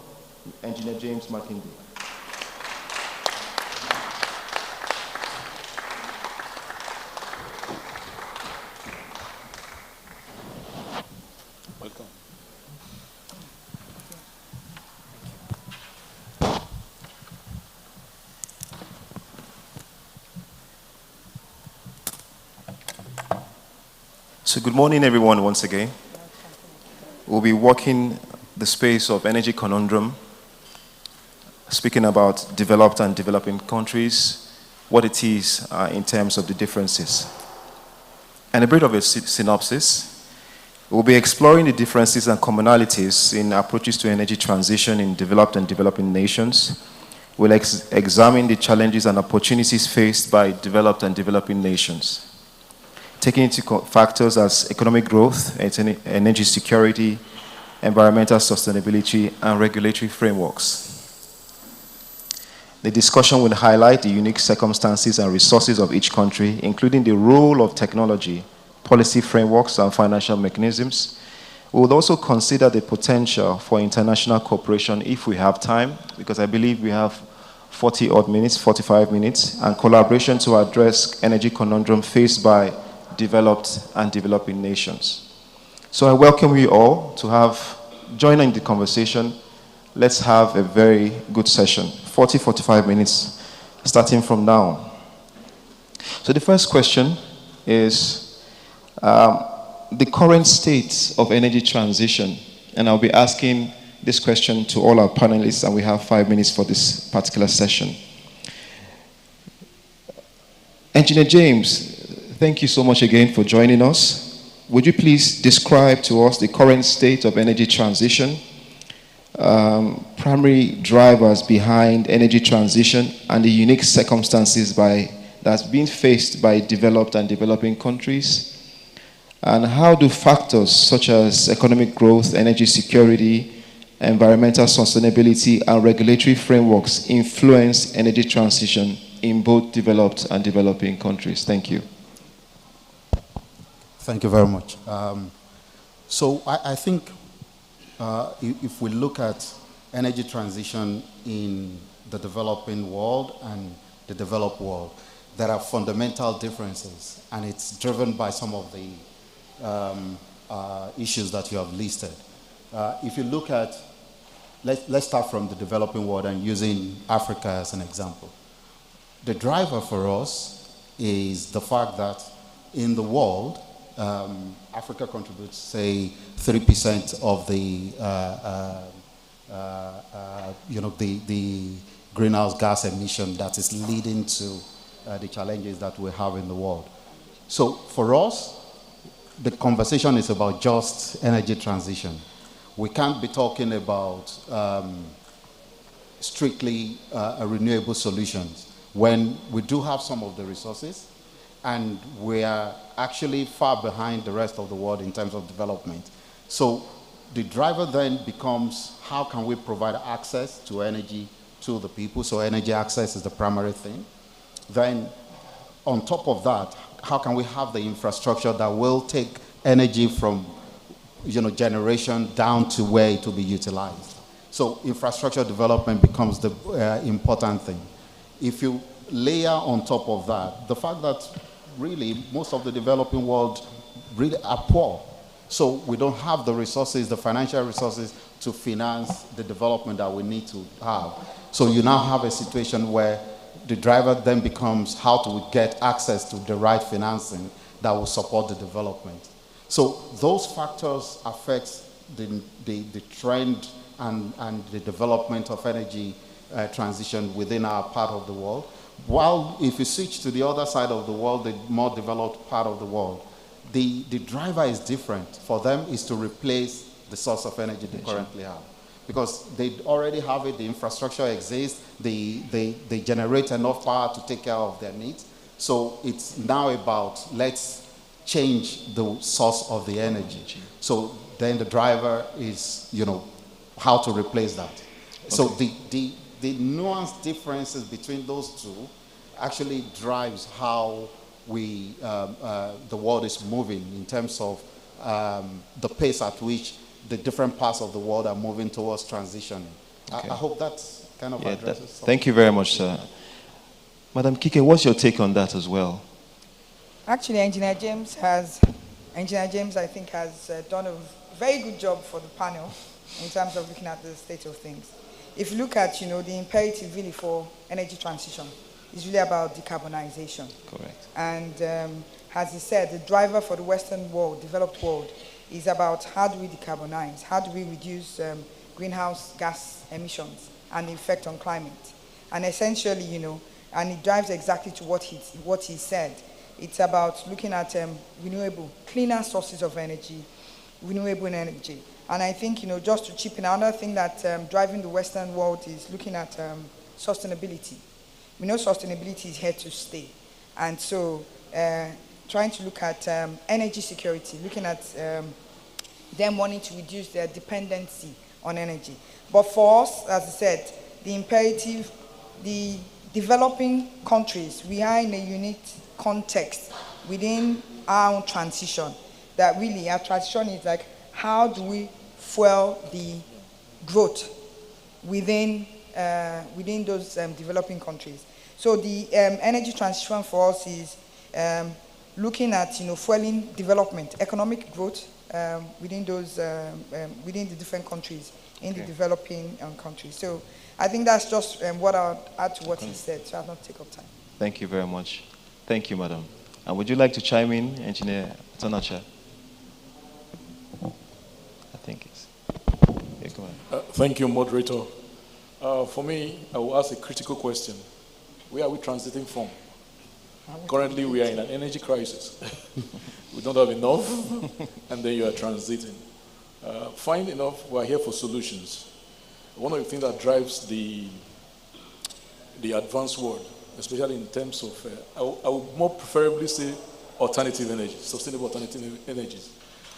Engineer James Makinde. Welcome. So good morning, everyone, once again. We'll be walking the space of energy conundrum, speaking about developed and developing countries, what it is in terms of the differences. And a bit of a synopsis. We'll be exploring the differences and commonalities in approaches to energy transition in developed and developing nations. We'll examine the challenges and opportunities faced by developed and developing nations, taking into factors as economic growth, energy security, environmental sustainability, and regulatory frameworks. The discussion will highlight the unique circumstances and resources of each country, including the role of technology, policy frameworks, and financial mechanisms. We will also consider the potential for international cooperation if we have time, because I believe we have 40-odd minutes, 45 minutes, and collaboration to address energy conundrum faced by developed and developing nations. So I welcome you all to join in the conversation. Let's have a very good session, 40-45 minutes, starting from now. So the first question is the current state of energy transition, and I'll be asking this question to all our panelists, and we have 5 minutes for this particular session. Engineer James, thank you so much again for joining us. Would you please describe to us the current state of energy transition, primary drivers behind energy transition, and the unique circumstances that's being faced by developed and developing countries? And how do factors such as economic growth, energy security, environmental sustainability, and regulatory frameworks influence energy transition in both developed and developing countries? Thank you. Thank you very much. So I think if we look at energy transition in the developing world and the developed world, there are fundamental differences, and it's driven by some of the issues that you have listed. If you look at, let's start from the developing world and using Africa as an example. The driver for us is the fact that in the world, Africa contributes, say, 3% of the greenhouse gas emission that is leading to the challenges that we have in the world. So for us, the conversation is about just energy transition. We can't be talking about strictly renewable solutions when we do have some of the resources and we are actually far behind the rest of the world in terms of development. So the driver then becomes, how can we provide access to energy to the people? So energy access is the primary thing. Then on top of that, how can we have the infrastructure that will take energy from generation down to where it will be utilized? So infrastructure development becomes the important thing. If you layer on top of that, the fact that really most of the developing world really are poor. So we don't have the resources, the financial resources to finance the development that we need to have. So you now have a situation where the driver then becomes how to get access to the right financing that will support the development. So those factors affect the trend and the development of energy transition within our part of the world. While if you switch to the other side of the world, the more developed part of the world, the driver is different. For them is to replace the source of energy they currently have. Because they already have it, the infrastructure exists, they generate enough power to take care of their needs. So it's now about, let's change the source of the energy. So then the driver is, how to replace that. Okay. So the nuanced differences between those two actually drives how the world is moving in terms of the pace at which the different parts of the world are moving towards transitioning. Okay. I hope that kind of addresses something. Thank you very much, sir. Madam Kike, what's your take on that as well? Actually, Engineer James, I think, has done a very good job for the panel in terms of looking at the state of things. If you look at, the imperative really for energy transition is really about decarbonization. Correct. And as he said, the driver for the Western world, developed world, is about how do we decarbonize, how do we reduce greenhouse gas emissions and the effect on climate. And essentially, and it drives exactly to what he said. It's about looking at renewable, cleaner sources of energy, renewable energy. And I think, just to chip in, another thing that driving the Western world is looking at sustainability. We know sustainability is here to stay. And so trying to look at energy security, looking at them wanting to reduce their dependency on energy. But for us, as I said, the imperative, the developing countries, we are in a unique context within our own transition, that really our transition is like, how do we fuel the growth within those developing countries? So the energy transition for us is looking at fueling development, economic growth within those within the different countries in the developing countries. So I think that's just what I would add to what he said. So I'll not take up time. Thank you very much. Thank you, madam. And would you like to chime in, Engineer Tonacha? I think it's. Yeah, go ahead. Thank you, moderator. For me, I will ask a critical question. Where are we transiting from? Currently, we are in an energy crisis. We don't have enough, and then you are transiting. Fine enough, we are here for solutions. One of the things that drives the advanced world, especially in terms of, I would more preferably say alternative energy, sustainable alternative energies,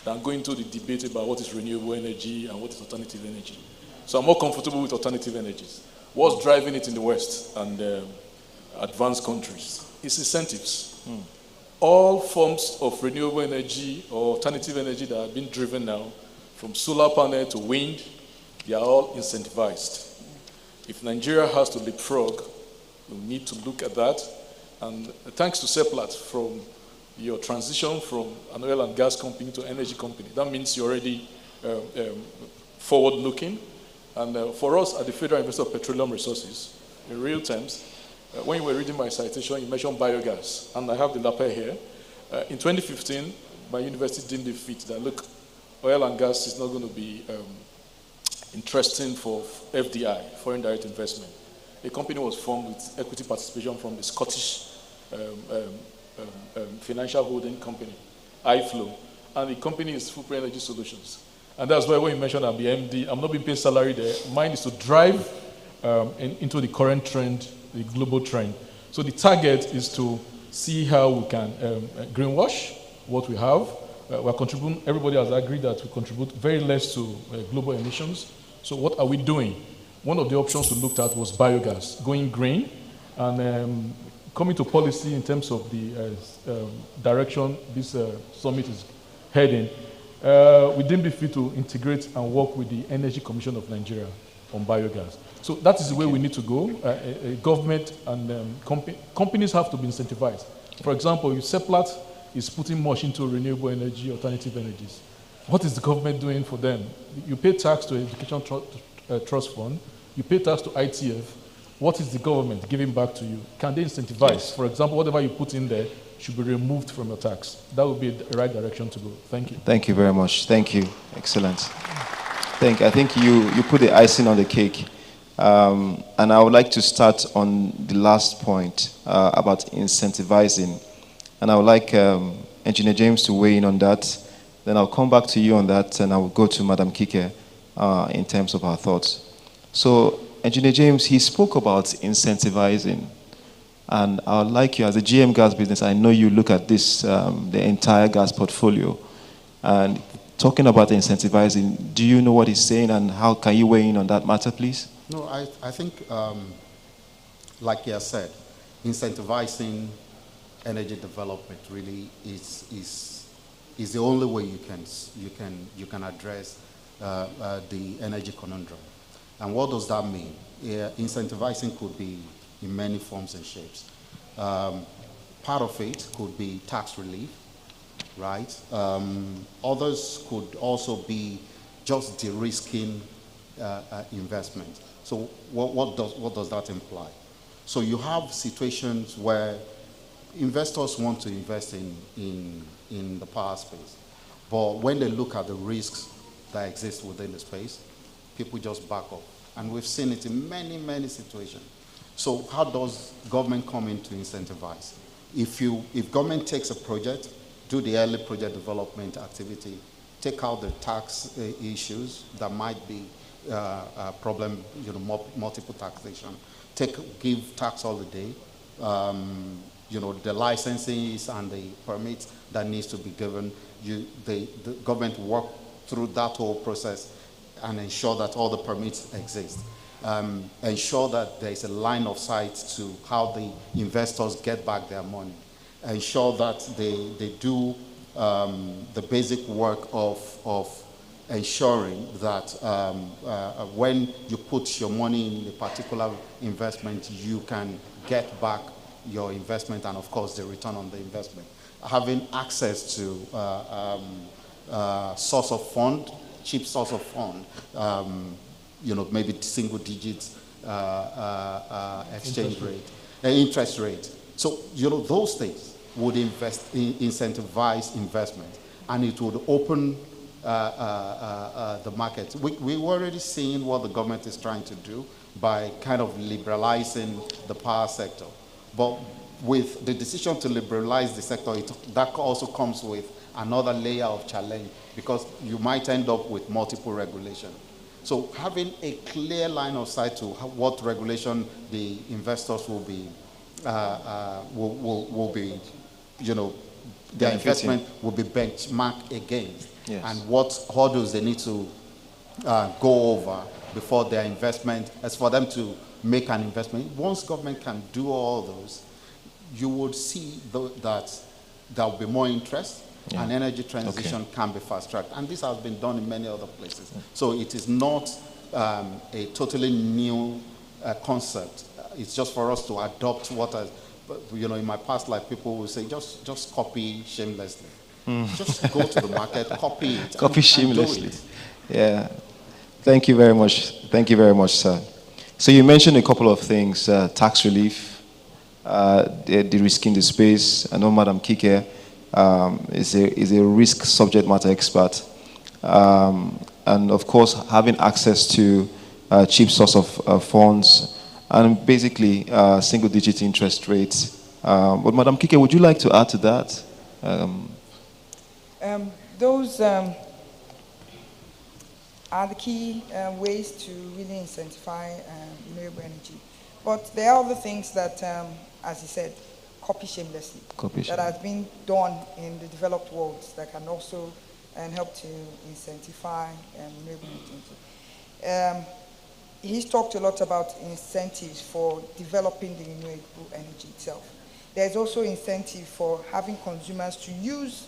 than going into the debate about what is renewable energy and what is alternative energy. So I'm more comfortable with alternative energies. What's driving it in the West and advanced countries? It's incentives. All forms of renewable energy or alternative energy that are being driven now, from solar panel to wind, they are all incentivized. If Nigeria has to leapfrog, we need to look at that. And thanks to Seplat from your transition from an oil and gas company to an energy company. That means you're already forward-looking. And for us at the Federal Investor of Petroleum Resources, in real terms, when you were reading my citation, you mentioned biogas, and I have the lapel here. In 2015, my university deemed it fit that, look, oil and gas is not going to be interesting for FDI, foreign direct investment. A company was formed with equity participation from the Scottish financial holding company, iFlow, and the company is Footprint Energy Solutions. And that's why when you mentioned I'm the MD, I'm not being paid salary there. Mine is to drive into the current trend, the global trend. So the target is to see how we can greenwash what we have. We're contributing, everybody has agreed that we contribute very less to global emissions. So what are we doing? One of the options we looked at was biogas, going green, and coming to policy in terms of the direction this summit is heading. We deemed it fit to integrate and work with the Energy Commission of Nigeria on biogas. So that is the way we need to go. Government and companies have to be incentivized. For example, if Seplat is putting much into renewable energy, alternative energies, what is the government doing for them? You pay tax to Education Trust Fund, you pay tax to ITF. What is the government giving back to you? Can they incentivize? Yes. For example, whatever you put in there should be removed from your tax. That would be the right direction to go. Thank you. Thank you very much. Thank you. Excellent. I think you put the icing on the cake. And I would like to start on the last point about incentivizing. And I would like Engineer James to weigh in on that. Then I'll come back to you on that, and I will go to Madam Kike in terms of our thoughts. So, Engineer James, he spoke about incentivizing. And I would like you, as a GM gas business, I know you look at this, the entire gas portfolio. And talking about incentivizing, do you know what he's saying, and how can you weigh in on that matter, please? No, I think, like you said, incentivizing energy development really is the only way you can address the energy conundrum. And what does that mean? Incentivizing could be in many forms and shapes. Part of it could be tax relief, right? Others could also be just de-risking investment. So what does that imply? So you have situations where investors want to invest in the power space, but when they look at the risks that exist within the space, people just back off. And we've seen it in many, many situations. So how does government come in to incentivize? If government takes a project, do the early project development activity, take out the tax issues that might be a problem, multiple taxation, give tax holiday, the licenses and the permits that needs to be given, the government work through that whole process and ensure that all the permits exist. Ensure that there is a line of sight to how the investors get back their money. Ensure that they do the basic work of ensuring that when you put your money in a particular investment, you can get back your investment and, of course, the return on the investment. Having access to source of fund, cheap source of fund, maybe single digits exchange rate, interest rate. So, those things would incentivize investment, and it would open the market. We're already seeing what the government is trying to do by kind of liberalizing the power sector. But with the decision to liberalize the sector, that also comes with another layer of challenge, because you might end up with multiple regulation. So having a clear line of sight to what regulation the investors will be, their investment will be benchmarked against, yes, and what hurdles they need to go over before their investment, as for them to make an investment. Once government can do all those, you would see that there will be more interest, yeah, and energy transition can be fast-tracked. And this has been done in many other places. So it is not a totally new concept. It's just for us to adopt what has, in my past life, people will say, just copy shamelessly. Just go to the market, copy it. Copy shamelessly. Yeah. Thank you very much. Thank you very much, sir. So you mentioned a couple of things, tax relief, de-risking the space. I know Madam Kike is a risk subject matter expert. And of course, having access to cheap source of funds and basically single-digit interest rates. But Madam Kike, would you like to add to that? those are the key ways to really incentivize renewable energy. But there are other things that, as you said, copy shamelessly, that has been done in the developed world that can also help to incentivize renewable energy. He's talked a lot about incentives for developing the renewable energy itself. There's also incentive for having consumers to use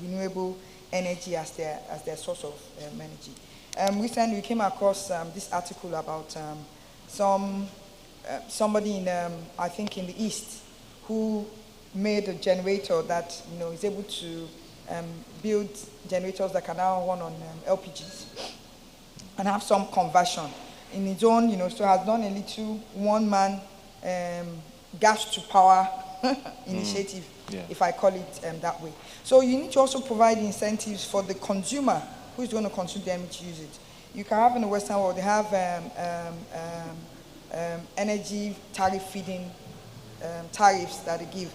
renewable energy as their source of energy. Recently, we came across this article about somebody in, I think, in the East, who made a generator that is able to build generators that can now run on LPGs and have some conversion in his own, so has done a little one-man gas to power initiative, if I call it that way. So you need to also provide incentives for the consumer who is going to consume the energy to use it. You can have in the Western world, they have energy tariff feeding tariffs that they give.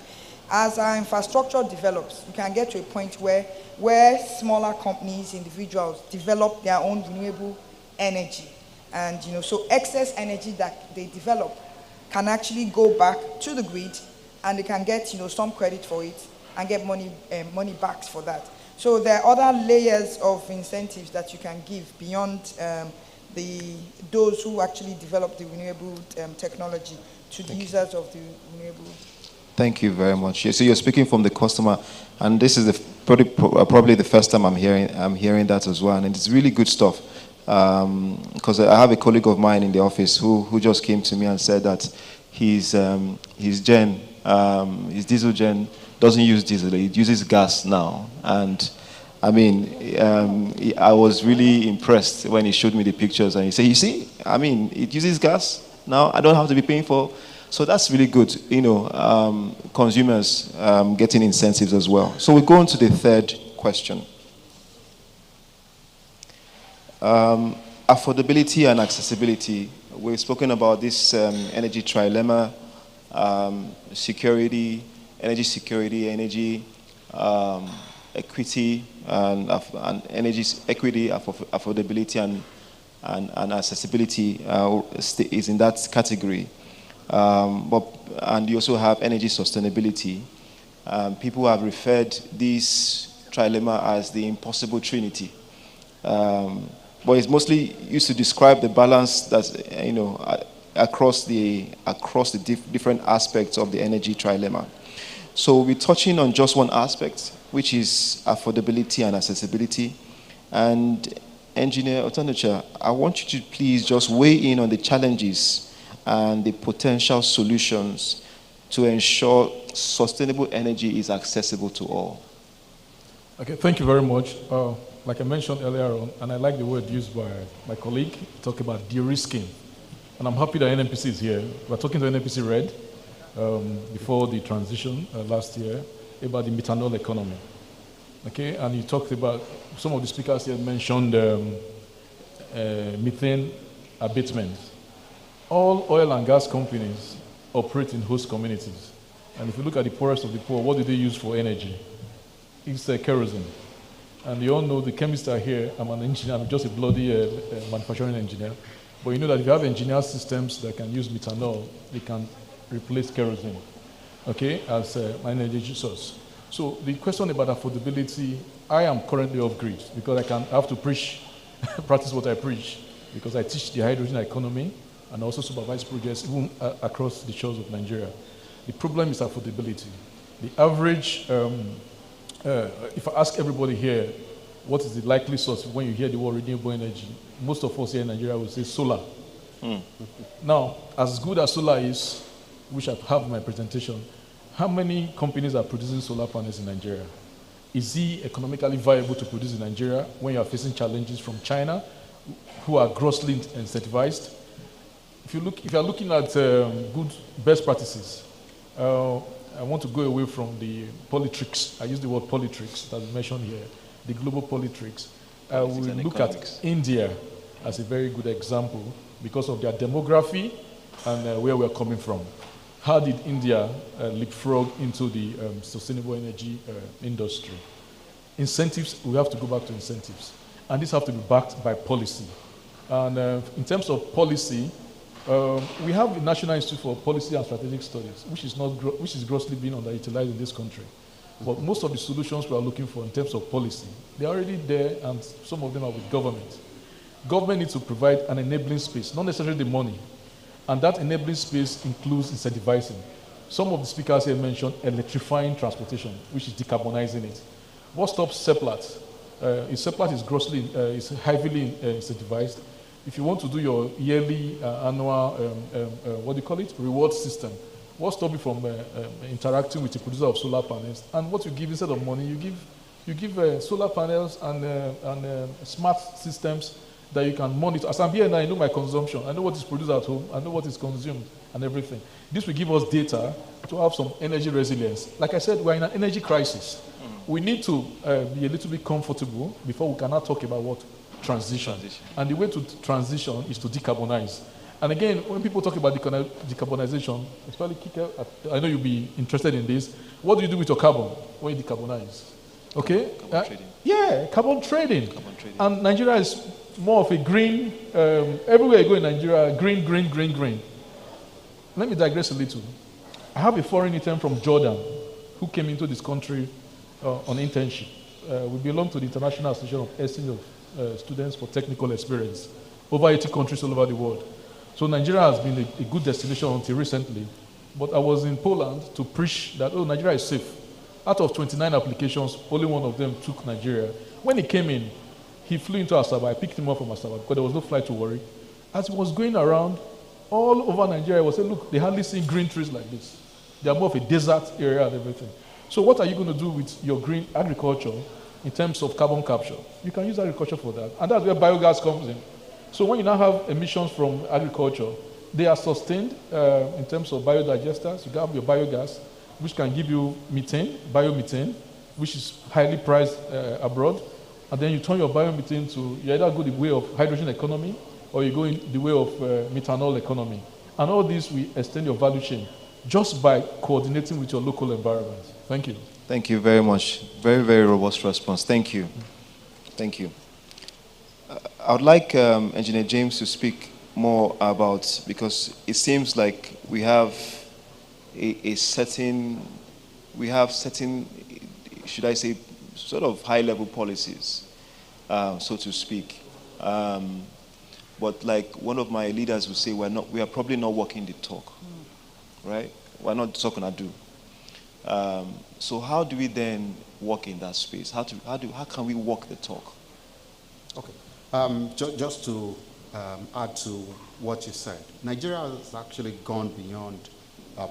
As our infrastructure develops, you can get to a point where smaller companies, individuals, develop their own renewable energy. And so excess energy that they develop can actually go back to the grid, and they can get some credit for it and get money back for that. So there are other layers of incentives that you can give beyond those who actually develop the renewable technology to the users of the renewable. Thank you very much. So you're speaking from the customer, and this is probably the first time I'm hearing that as well, and it's really good stuff. Because I have a colleague of mine in the office who just came to me and said that his diesel gen doesn't use diesel, it uses gas now. And I mean, I was really impressed when he showed me the pictures, and he said, you see, I mean, it uses gas now, I don't have to be paying for. So that's really good, consumers getting incentives as well. So we go on to the third question. Affordability and accessibility. We've spoken about this energy trilemma, security, energy equity, and energy equity, affordability, and accessibility is in that category. And you also have energy sustainability. People have referred this trilemma as the impossible trinity. But it's mostly used to describe the balance that's across the different aspects of the energy trilemma. So we're touching on just one aspect, which is affordability and accessibility. And Engineer Otanucha, I want you to please just weigh in on the challenges and the potential solutions to ensure sustainable energy is accessible to all. Okay, thank you very much. Like I mentioned earlier on, and I like the word used by my colleague, talk about de-risking. And I'm happy that NNPC is here. We're talking to NNPC Red before the transition last year about the methanol economy. Okay, and you talked about, some of the speakers here mentioned methane abatement. All oil and gas companies operate in host communities. And if you look at the poorest of the poor, what do they use for energy? It's kerosene. And you all know the chemists are here. I'm an engineer, I'm just a bloody manufacturing engineer. But you know that if you have engineered systems that can use methanol, they can replace kerosene, okay, as an energy source. So the question about affordability, I am currently off-grid because I have to practice what I preach, because I teach the hydrogen economy and also supervise projects even across the shores of Nigeria. The problem is affordability. The average, if I ask everybody here, what is the likely source when you hear the word renewable energy? Most of us here in Nigeria will say solar. Now, as good as solar is, which I have in my presentation, how many companies are producing solar panels in Nigeria? Is it economically viable to produce in Nigeria when you are facing challenges from China, who are grossly incentivized? If you are looking at good best practices, I want to go away from the politricks. I use the word politricks that was mentioned here, the global politricks. I will look at India as a very good example because of their demography and where we're coming from. How did India leapfrog into the sustainable energy industry? incentives, we have to go back to incentives. And this have to be backed by policy. And in terms of policy, we have the National Institute for Policy and Strategic Studies, which is grossly being underutilized in this country. But most of the solutions we are looking for in terms of policy, they're already there, and some of them are with government. Government needs to provide an enabling space, not necessarily the money. And that enabling space includes incentivizing. Some of the speakers here mentioned electrifying transportation, which is decarbonizing it. What stops Seplat? Seplat is heavily incentivized. If you want to do your yearly, annual, reward system, what stops you from interacting with the producer of solar panels? And what you give instead of money, you give solar panels and smart systems that you can monitor. As I'm here now, I know my consumption. I know what is produced at home. I know what is consumed and everything. This will give us data to have some energy resilience. Like I said, we're in an energy crisis. We need to be a little bit comfortable before we cannot talk about what? Transition. And the way to transition is to decarbonize. And again, when people talk about decarbonization, especially Kike, I know you'll be interested in this. What do you do with your carbon when you decarbonize? Okay? Carbon trading. Yeah, carbon trading. And Nigeria is more of a green, everywhere you go in Nigeria, green, green, green, green. Let me digress a little. I have a foreign intern from Jordan who came into this country on internship. We belong to the International Association of Exchange of Students for Technical Experience, over 80 countries all over the world. So Nigeria has been a good destination until recently. But I was in Poland to preach that, oh, Nigeria is safe. Out of 29 applications, only one of them took Nigeria. When he came in, he flew into Asaba. I picked him up from Asaba because there was no flight to worry. As he was going around all over Nigeria, I was saying, look, they hardly see green trees like this. They are more of a desert area and everything. So what are you going to do with your green agriculture in terms of carbon capture? You can use agriculture for that. And that's where biogas comes in. So when you now have emissions from agriculture, they are sustained in terms of biodigesters. You can have your biogas, which can give you methane, biomethane, which is highly prized abroad. And then you turn your biomethane to, you either go the way of hydrogen economy, or you go in the way of methanol economy. And all this will extend your value chain just by coordinating with your local environment. Thank you. Thank you very much. Very, very robust response. Thank you. Thank you. I would like Engineer James to speak more about, because it seems like we have certain, should I say, sort of high-level policies, so to speak. But like one of my leaders would say, we are probably not walking the talk, right? We're not talking, I do. So how do we then walk in that space? How can we walk the talk? Okay. Just to add to what you said, Nigeria has actually gone beyond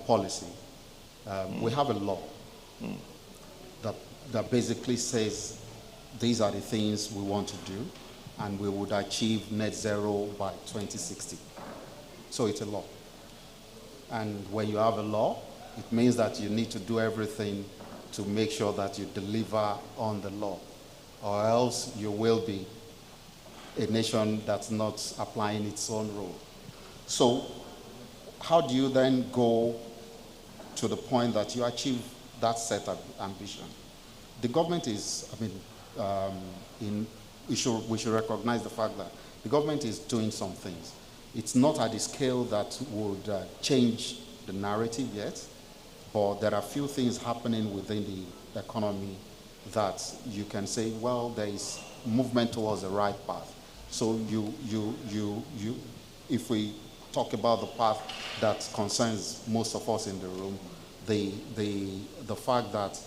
policy. We have a law that basically says these are the things we want to do, and we would achieve net zero by 2060. So it's a law. And when you have a law, it means that you need to do everything to make sure that you deliver on the law, or else you will be a nation that's not applying its own rule. So how do you then go to the point that you achieve that set of ambition? The government is, we should recognize the fact that the government is doing some things. It's not at the scale that would change the narrative yet, but there are a few things happening within the economy that you can say, well, there is movement towards the right path. So if we talk about the path that concerns most of us in the room, the fact that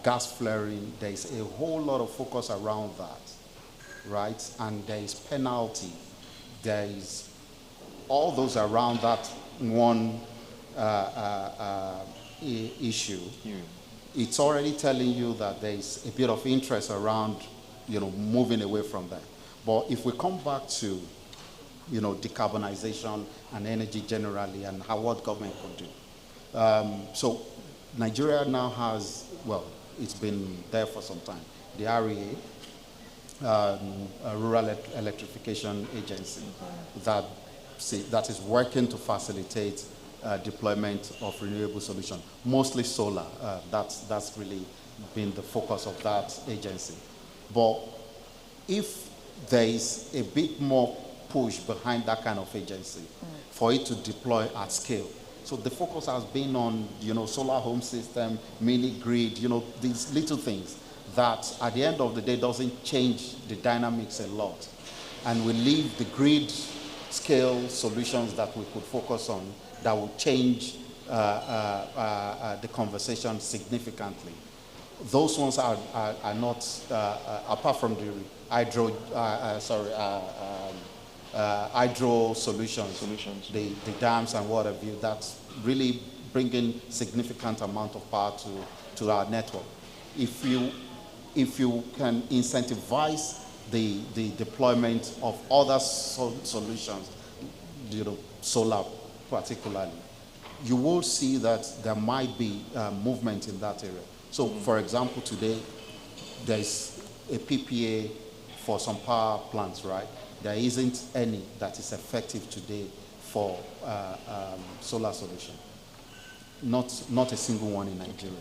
gas flaring, there is a whole lot of focus around that, right? And there is penalty. There is all those around that one issue. It's already telling you that there is a bit of interest around, moving away from that. But if we come back to, decarbonization and energy generally and what government could do. So Nigeria now has, well, it's been there for some time, the REA, a Rural Electrification Agency, that is working to facilitate deployment of renewable solutions, mostly solar. That's really been the focus of that agency. But if there is a bit more push behind that kind of agency for it to deploy at scale. So the focus has been on, solar home system, mini grid, these little things that at the end of the day doesn't change the dynamics a lot. And we leave the grid scale solutions that we could focus on that will change the conversation significantly. Those ones are not, apart from the hydro solutions, the dams and what have you, that's really bringing significant amount of power to our network. If you can incentivize the deployment of other solutions, solar particularly, you will see that there might be movement in that area. So, for example, today, there's a PPA for some power plants, right? There isn't any that is effective today for solar solution. Not a single one in Nigeria.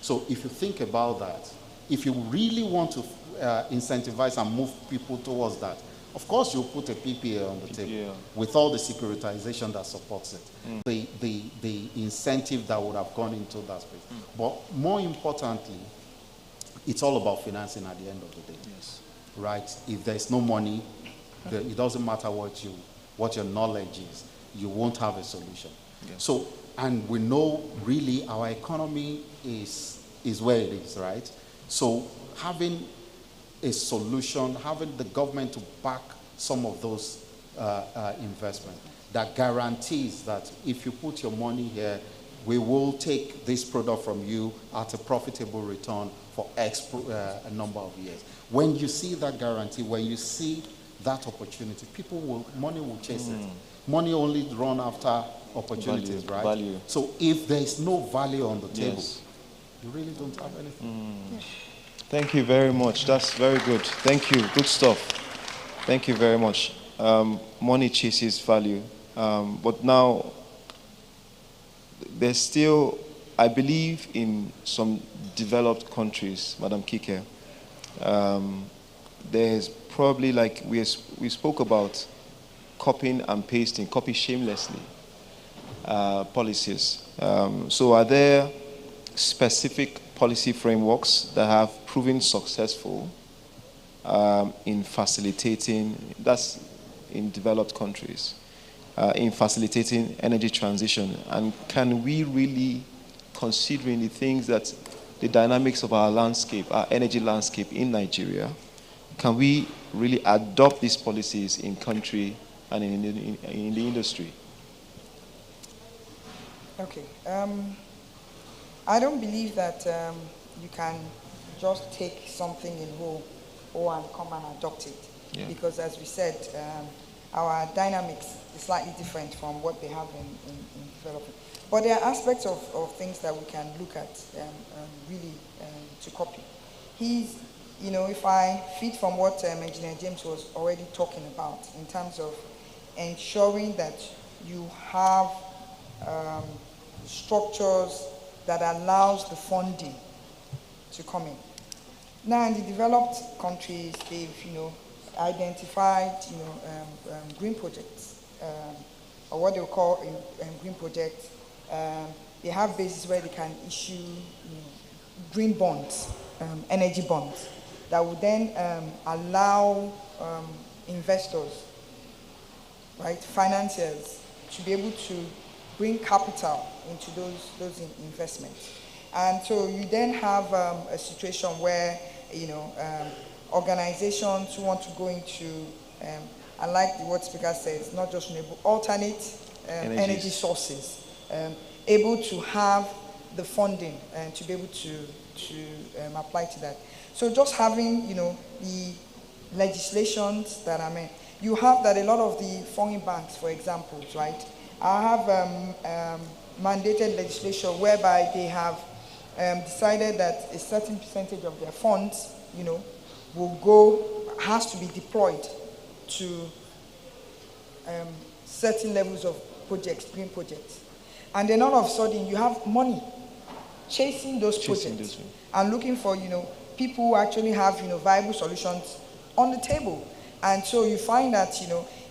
So if you think about that, if you really want to incentivize and move people towards that, of course you'll put a PPA on the table with all the securitization that supports it. The incentive that would have gone into that space. But more importantly, it's all about financing at the end of the day. Yes. Right? If there's no money, it doesn't matter what your knowledge is, you won't have a solution. Yes. So, and we know really our economy is where it is, right? So having a solution, having the government to back some of those investments that guarantees that if you put your money here, we will take this product from you at a profitable return for X a number of years. When you see that guarantee, when you see that opportunity, money will chase it. Money only run after opportunities, right? Value. So if there is no value on the table, you really don't have anything. Thank you very much. That's very good. Thank you. Good stuff. Thank you very much. Money chases value. But now, there's still, I believe in some developed countries, Madam Kike, there's probably, like we spoke about, copying and pasting, copy shamelessly policies. So are there specific policy frameworks that have proven successful in facilitating, that's in developed countries, in facilitating energy transition? And can we really, considering the things that the dynamics of our landscape, our energy landscape in Nigeria, can we really adopt these policies in country and in the industry? Okay. I don't believe that you can just take something in whole and come and adopt it. Yeah. Because as we said, our dynamics is slightly different from what they have in development. But there are aspects of things that we can look at really to copy. If I feed from what Engineer James was already talking about in terms of ensuring that you have structures that allows the funding to come in. Now, in the developed countries, they've identified green projects, or what they call green projects. They have bases where they can issue green bonds, energy bonds, that would then allow investors, right, financiers, to be able to bring capital into those investments. And so you then have a situation where organizations who want to go into, and like what speaker says, not just renewable, alternate energy sources, able to have the funding and to be able to apply to that. So just having the legislations that are made, you have that a lot of the foreign banks, for example, right, I have mandated legislation whereby they have decided that a certain percentage of their funds, has to be deployed to certain levels of projects, green projects. And then all of a sudden you have money chasing those projects and looking for, people who actually have, viable solutions on the table. And so you find that,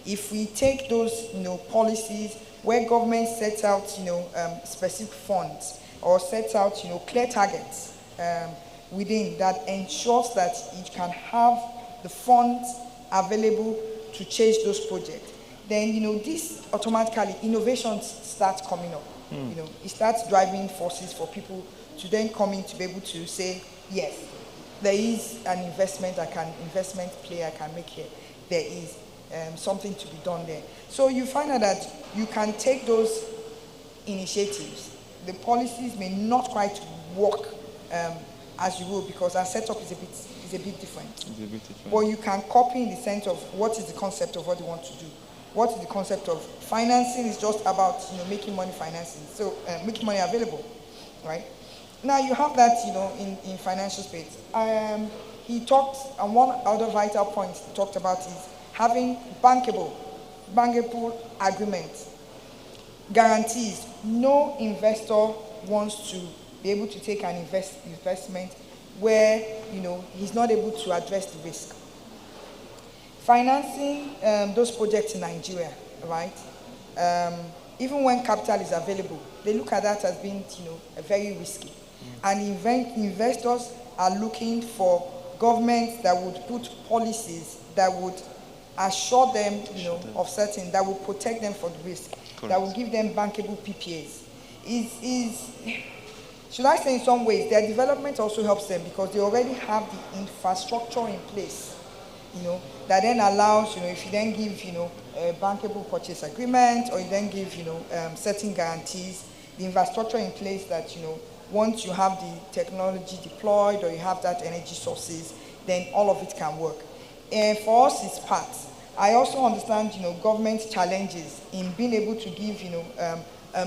if we take those, policies where government sets out, specific funds or sets out, clear targets within that ensures that it can have the funds available to chase those projects, then, this automatically, innovations start coming up. It starts driving forces for people to then come in to be able to say, yes, there is an investment play I can make here. There is something to be done there. So you find out that you can take those initiatives. The policies may not quite work as you will, because our setup is a bit different. But you can copy in the sense of what is the concept of what you want to do. What is the concept of financing? Is just about making money financing, so making money available, right? Now you have that in financial space. He talked, and one other vital point he talked about is having bankable agreements, guarantees. No investor wants to be able to take an investment where he's not able to address the risk. Financing those projects in Nigeria, right? Even when capital is available, they look at that as being, very risky. And investors are looking for governments that would put policies that would assure them, of certain, that will protect them from the risk, that will give them bankable PPAs. Should I say in some ways, their development also helps them because they already have the infrastructure in place, that then allows, if you then give, a bankable purchase agreement, or you then give, certain guarantees, the infrastructure in place that, once you have the technology deployed or you have that energy sources, then all of it can work. And for us, it's part. I also understand, government challenges in being able to give,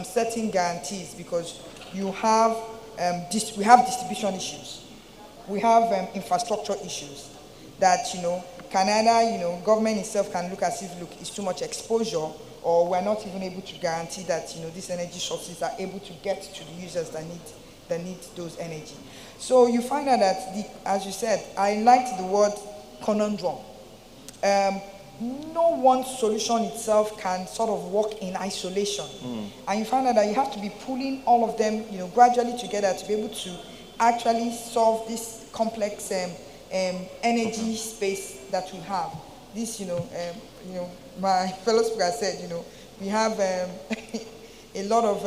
certain guarantees, because we have distribution issues. We have infrastructure issues that, can either, government itself can look as if, it's too much exposure, or we're not even able to guarantee that, these energy sources are able to get to the users that need those energy. So you find out that, as you said, I liked the word conundrum. No one solution itself can sort of work in isolation. And you find out that you have to be pulling all of them, gradually together to be able to actually solve this complex energy space that we have. This, my fellow speaker said, we have a lot of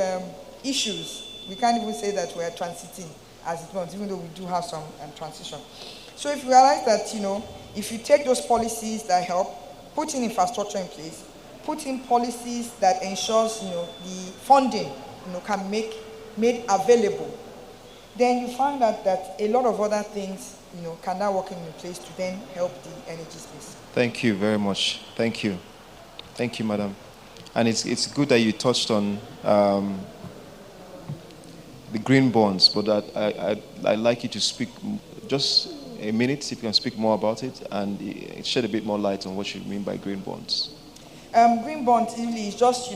issues. We can't even say that we are transiting as it wants, even though we do have some transition. So if you realize that, if you take those policies that help, put in infrastructure in place, put in policies that ensures, the funding, can make made available, then you find out that a lot of other things, can now work in place to then help the energy space. Thank you very much. Thank you. Thank you, madam. And it's good that you touched on the green bonds, but I'd like you to speak just a minute, if you can speak more about it, and shed a bit more light on what you mean by green bonds. Green bonds really is just,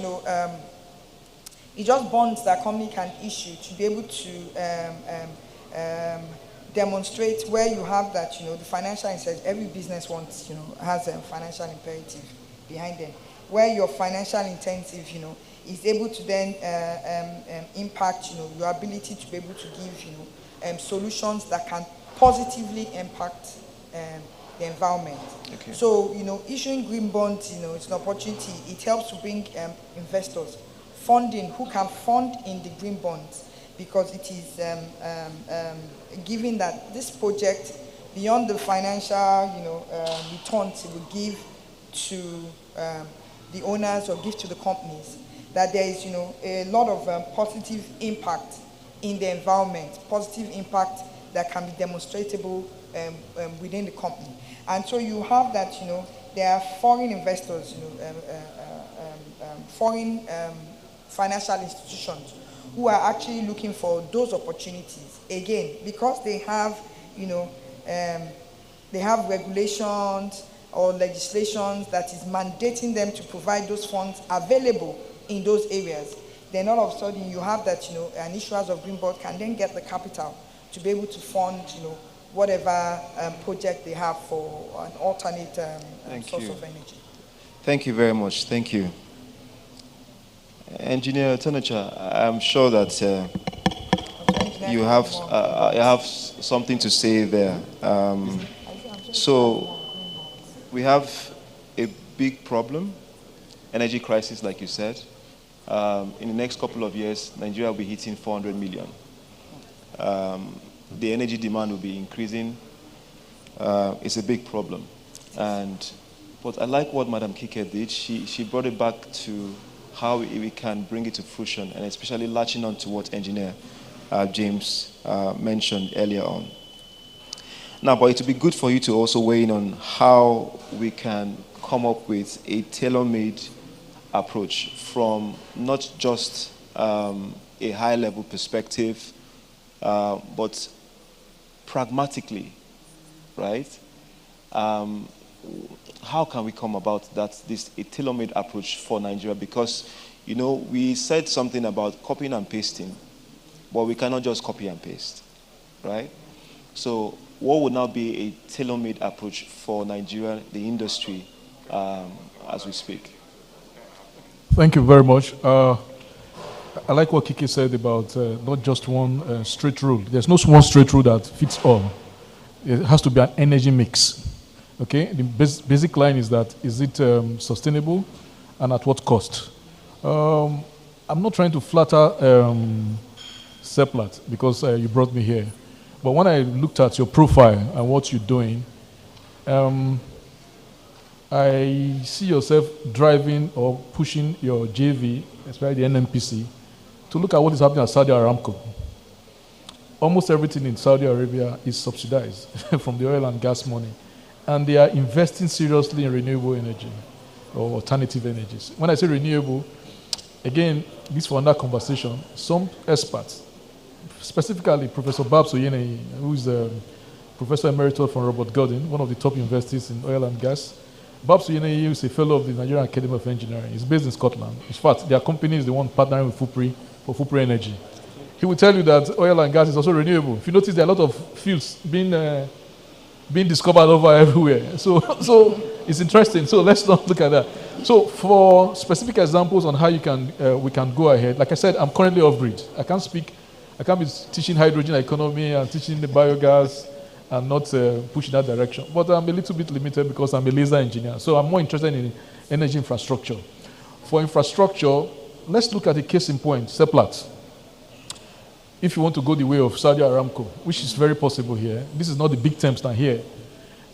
it's just bonds that a company can issue to be able to demonstrate where you have that, the financial incentive. Every business wants, has a financial imperative behind them, where your financial incentive, is able to then impact, your ability to be able to give, solutions that can positively impact the environment. Okay. So, issuing green bonds, it's an opportunity. It helps to bring investors, funding, who can fund in the green bonds, because it is given that this project, beyond the financial, returns it will give to the owners or give to the companies, that there is, a lot of positive impact in the environment, positive impact that can be demonstratable within the company. And so you have that, there are foreign investors, foreign financial institutions who are actually looking for those opportunities. Again, because they have, they have regulations or legislations that is mandating them to provide those funds available in those areas. then all of a sudden you have that, an issuers of green bond can then get the capital to be able to fund, whatever project they have for an alternate source of energy. Thank you very much. Thank you. Engineer Tanacha, I'm sure that you have something to say there. So we have a big problem, energy crisis, like you said. In the next couple of years, Nigeria will be hitting 400 million. The energy demand will be increasing. It's a big problem. But I like what Madam Kike did. She brought it back to how we can bring it to fruition, and especially latching on to what Engineer James mentioned earlier on. Now, but it would be good for you to also weigh in on how we can come up with a tailor-made approach from not just a high-level perspective, but pragmatically, right? How can we come about a tailor-made approach for Nigeria? Because, we said something about copying and pasting, but we cannot just copy and paste, right? So what would now be a tailor-made approach for Nigeria, the industry, as we speak? Thank you very much. I like what Kiki said about not just one straight rule. There's no one straight rule that fits all. It has to be an energy mix. Okay, the basic line is that, is it sustainable and at what cost? I'm not trying to flatter Seplat because you brought me here. But when I looked at your profile and what you're doing, I see yourself driving or pushing your JV, especially the NNPC, to look at what is happening at Saudi Aramco. Almost everything in Saudi Arabia is subsidized from the oil and gas money. And they are investing seriously in renewable energy or alternative energies. When I say renewable, again, this is for another conversation. Some experts, specifically Professor Babs Oyene, who is a Professor Emeritus from Robert Gordon, one of the top universities in oil and gas. Babs Oyene is a fellow of the Nigerian Academy of Engineering. He's based in Scotland. In fact, their company is the one partnering with FUPRI for FUPRI Energy. He will tell you that oil and gas is also renewable. If you notice, there are a lot of fields being discovered over everywhere. So it's interesting. So let's not look at that. So for specific examples on how we can go ahead, like I said, I'm currently off-grid. I can't be teaching hydrogen economy and teaching the biogas and not push that direction. But I'm a little bit limited because I'm a laser engineer. So I'm more interested in energy infrastructure. For infrastructure, let's look at a case in point, Seplat. If you want to go the way of Saudi Aramco, which is very possible here, this is not the big terms now here.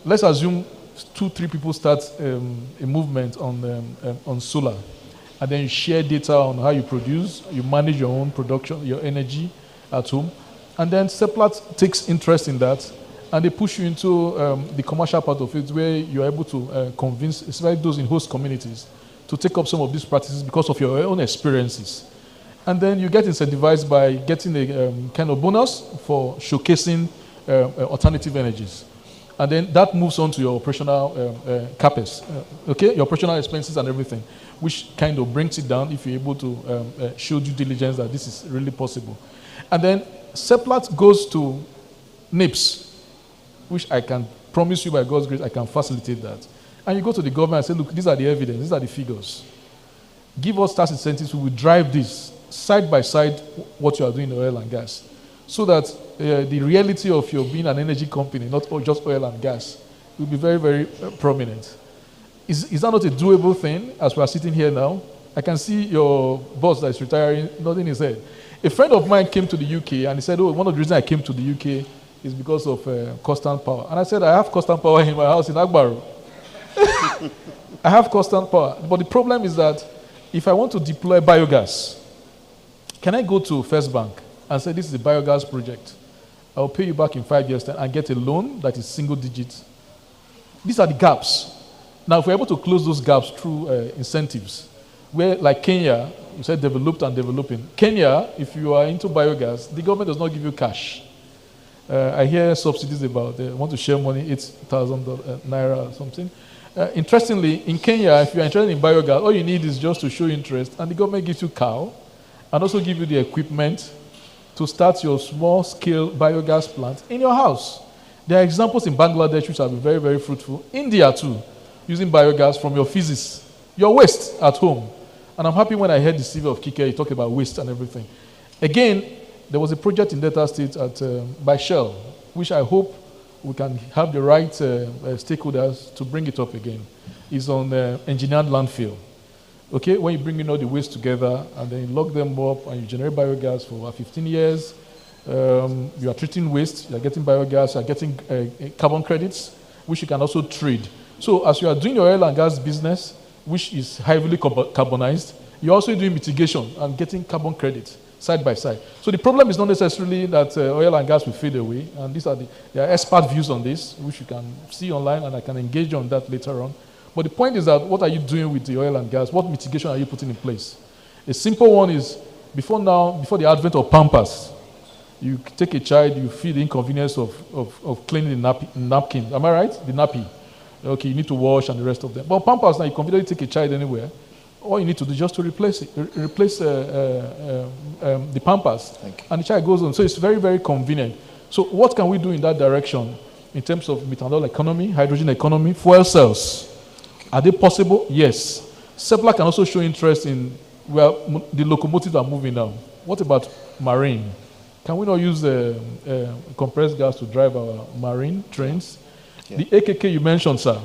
Let's assume 2-3 people start a movement on solar, and then you share data on how you produce, you manage your own production, your energy at home, and then Seplat takes interest in that, and they push you into the commercial part of it, where you're able to convince, especially those in host communities, to take up some of these practices because of your own experiences. And then you get incentivized by getting a kind of bonus for showcasing alternative energies. And then that moves on to your operational CapEx, okay? Your operational expenses and everything, which kind of brings it down if you're able to show due diligence that this is really possible. And then Seplat goes to NIPS, which I can promise you by God's grace, I can facilitate that. And you go to the government and say, look, these are the evidence, these are the figures. Give us tax incentives, we will drive this side by side what you are doing in oil and gas, so that the reality of your being an energy company, not just oil and gas, will be very, very prominent. Is that not a doable thing as we are sitting here now? I can see your boss that is retiring nodding his head. A friend of mine came to the UK and he said, oh, one of the reasons I came to the UK is because of constant power. And I said, I have constant power in my house in Agbaru. I have constant power. But the problem is that if I want to deploy biogas, can I go to First Bank and say, this is a biogas project? I'll pay you back in 5 years' time and get a loan that is single digits. These are the gaps. Now, if we're able to close those gaps through incentives, where, like Kenya, you said developed and developing. Kenya, if you are into biogas, the government does not give you cash. I hear subsidies about they want to share money, 8,000 naira or something. Interestingly, in Kenya, if you're interested in biogas, all you need is just to show interest, and the government gives you cow, and also give you the equipment to start your small-scale biogas plant in your house. There are examples in Bangladesh which have been very, very fruitful. India, too, using biogas from your feces, your waste at home. And I'm happy when I heard the CV of Kike, he talked about waste and everything. Again, there was a project in Delta State by Shell, which I hope we can have the right stakeholders to bring it up again. It's on engineered landfill. Okay, when you bring in all the waste together and then you lock them up and you generate biogas for about 15 years, you are treating waste, you are getting biogas, you are getting carbon credits, which you can also trade. So as you are doing your oil and gas business, which is heavily carbonized, you're also doing mitigation and getting carbon credits side by side. So the problem is not necessarily that oil and gas will fade away, and there are expert views on this, which you can see online, and I can engage on that later on. But the point is that what are you doing with the oil and gas? What mitigation are you putting in place? A simple one is, before the advent of Pampers, you take a child, you feel the inconvenience of cleaning the napkin. Am I right? The nappy. Okay, you need to wash and the rest of them. But Pampers, now you conveniently take a child anywhere. All you need to do is just to replace the Pampers. And the child goes on. So it's very, very convenient. So what can we do in that direction in terms of methanol economy, hydrogen economy, fuel cells? Are they possible? Yes. Seplat can also show interest in where the locomotives are moving now. What about marine? Can we not use compressed gas to drive our marine trains? Yeah. The AKK you mentioned, sir,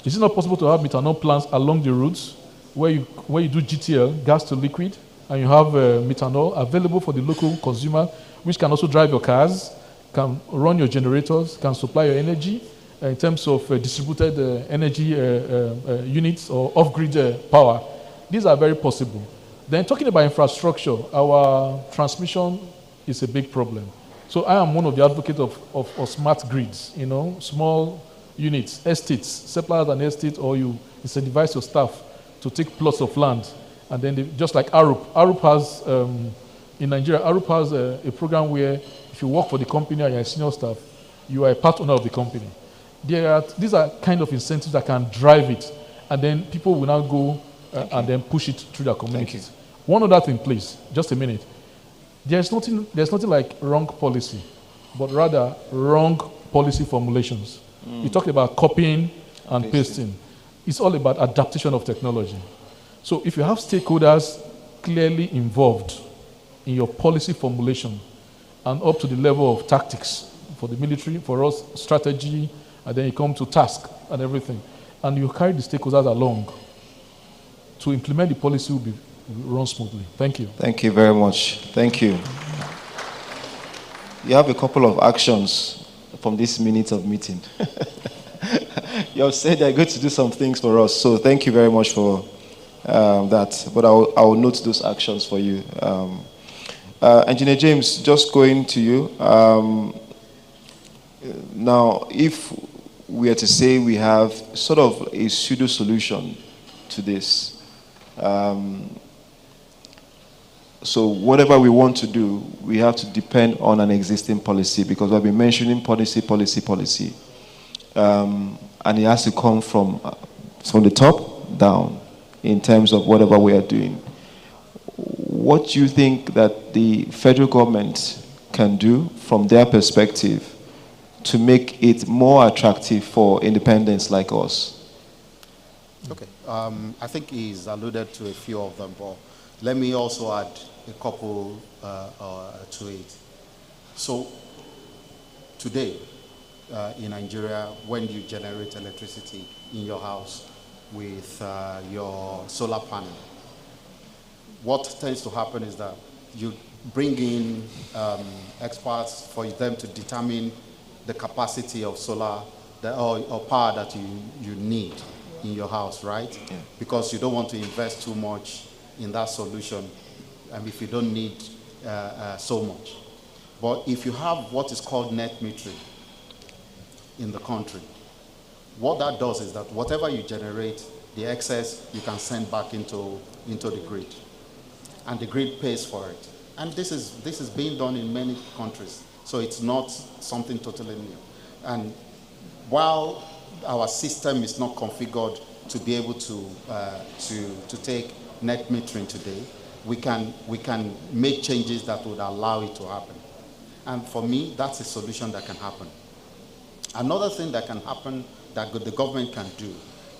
is it not possible to have methanol plants along the routes where you do GTL, gas to liquid, and you have methanol available for the local consumer, which can also drive your cars, can run your generators, can supply your energy in terms of distributed energy units or off-grid power. These are very possible. Then talking about infrastructure, our transmission is a big problem. So I am one of the advocates of smart grids, small units, estates, Seplat has an estate, or you incentivize your staff to take plots of land. And then just like Arup has, in Nigeria, Arup has a program where if you work for the company and you're a senior staff, you are a part owner of the company. These are kind of incentives that can drive it. And then people will now go and then push it through their communities. One other thing, please, just a minute. There's nothing like wrong policy, but rather wrong policy formulations. You talked about copying and pasting. It's all about adaptation of technology. So if you have stakeholders clearly involved in your policy formulation and up to the level of tactics for the military, for us, strategy, and then you come to task and everything, and you carry the stakeholders along to implement the policy will run smoothly. Thank you. Thank you very much. Thank you. You have a couple of actions from this minute of meeting. You have said you're going to do some things for us, so thank you very much for that. But I will note those actions for you. Engineer James, just going to you. Now, if we are to say we have sort of a pseudo solution to this, so whatever we want to do, we have to depend on an existing policy, because we've been mentioning policy. And it has to come from the top down in terms of whatever we are doing. What do you think that the federal government can do from their perspective to make it more attractive for independents like us? Okay. I think he's alluded to a few of them, but let me also add a couple to it. So today, in Nigeria, when you generate electricity in your house with your solar panel, what tends to happen is that you bring in experts for them to determine the capacity of solar or power that you need in your house, right? Yeah. Because you don't want to invest too much in that solution, and if you don't need so much. But if you have what is called net metering in the country, what that does is that whatever you generate, the excess you can send back into the grid, and the grid pays for it. And this is being done in many countries, so it's not something totally new. And while our system is not configured to be able to take net metering today, we can make changes that would allow it to happen. And for me, that's a solution that can happen. Another thing that can happen that the government can do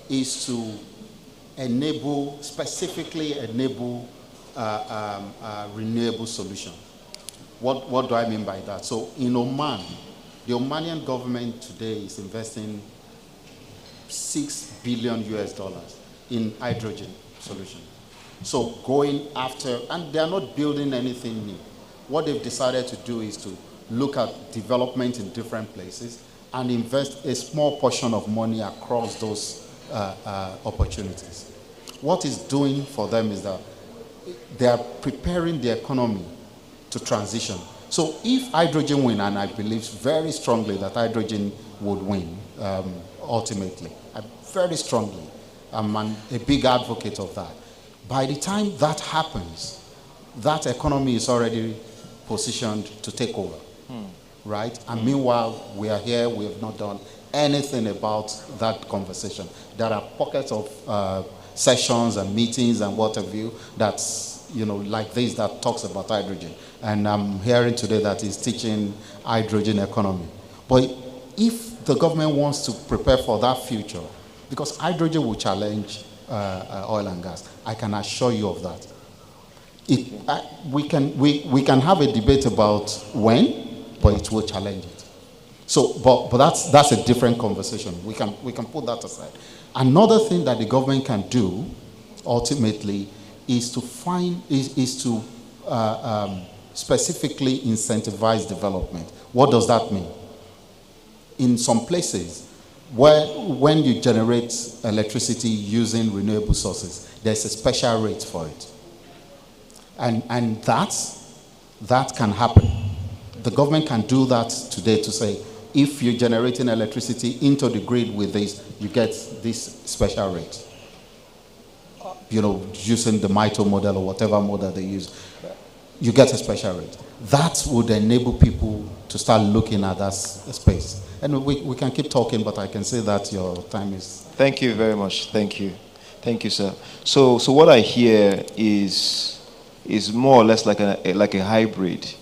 is to specifically enable renewable solution. What do I mean by that? So in Oman, the Omanian government today is investing $6 billion in hydrogen solution. So going after, and they are not building anything new. What they've decided to do is to look at development in different places and invest a small portion of money across those opportunities. What it's doing for them is that they are preparing the economy to transition. So if hydrogen wins, and I believe very strongly that hydrogen would win ultimately, very strongly, I'm a big advocate of that. By the time that happens, that economy is already positioned to take over, right? And meanwhile, we are here, we have not done anything about that conversation. There are pockets of sessions and meetings and what have you that's, like this that talks about hydrogen. And I'm hearing today that is teaching hydrogen economy. But if the government wants to prepare for that future, because hydrogen will challenge oil and gas, I can assure you of that. We can have a debate about when, but it will challenge it. So, but that's a different conversation. We can put that aside. Another thing that the government can do, ultimately, is to specifically incentivize development. What does that mean? In some places, when you generate electricity using renewable sources, there's a special rate for it. And that can happen. The government can do that today to say, if you're generating electricity into the grid with this, you get this special rate. Using the MITO model or whatever model they use, you get a special rate. That would enable people to start looking at that space. And we can keep talking, but I can say that your time is... Thank you very much. Thank you. Thank you, sir. So what I hear is more or less like a hybrid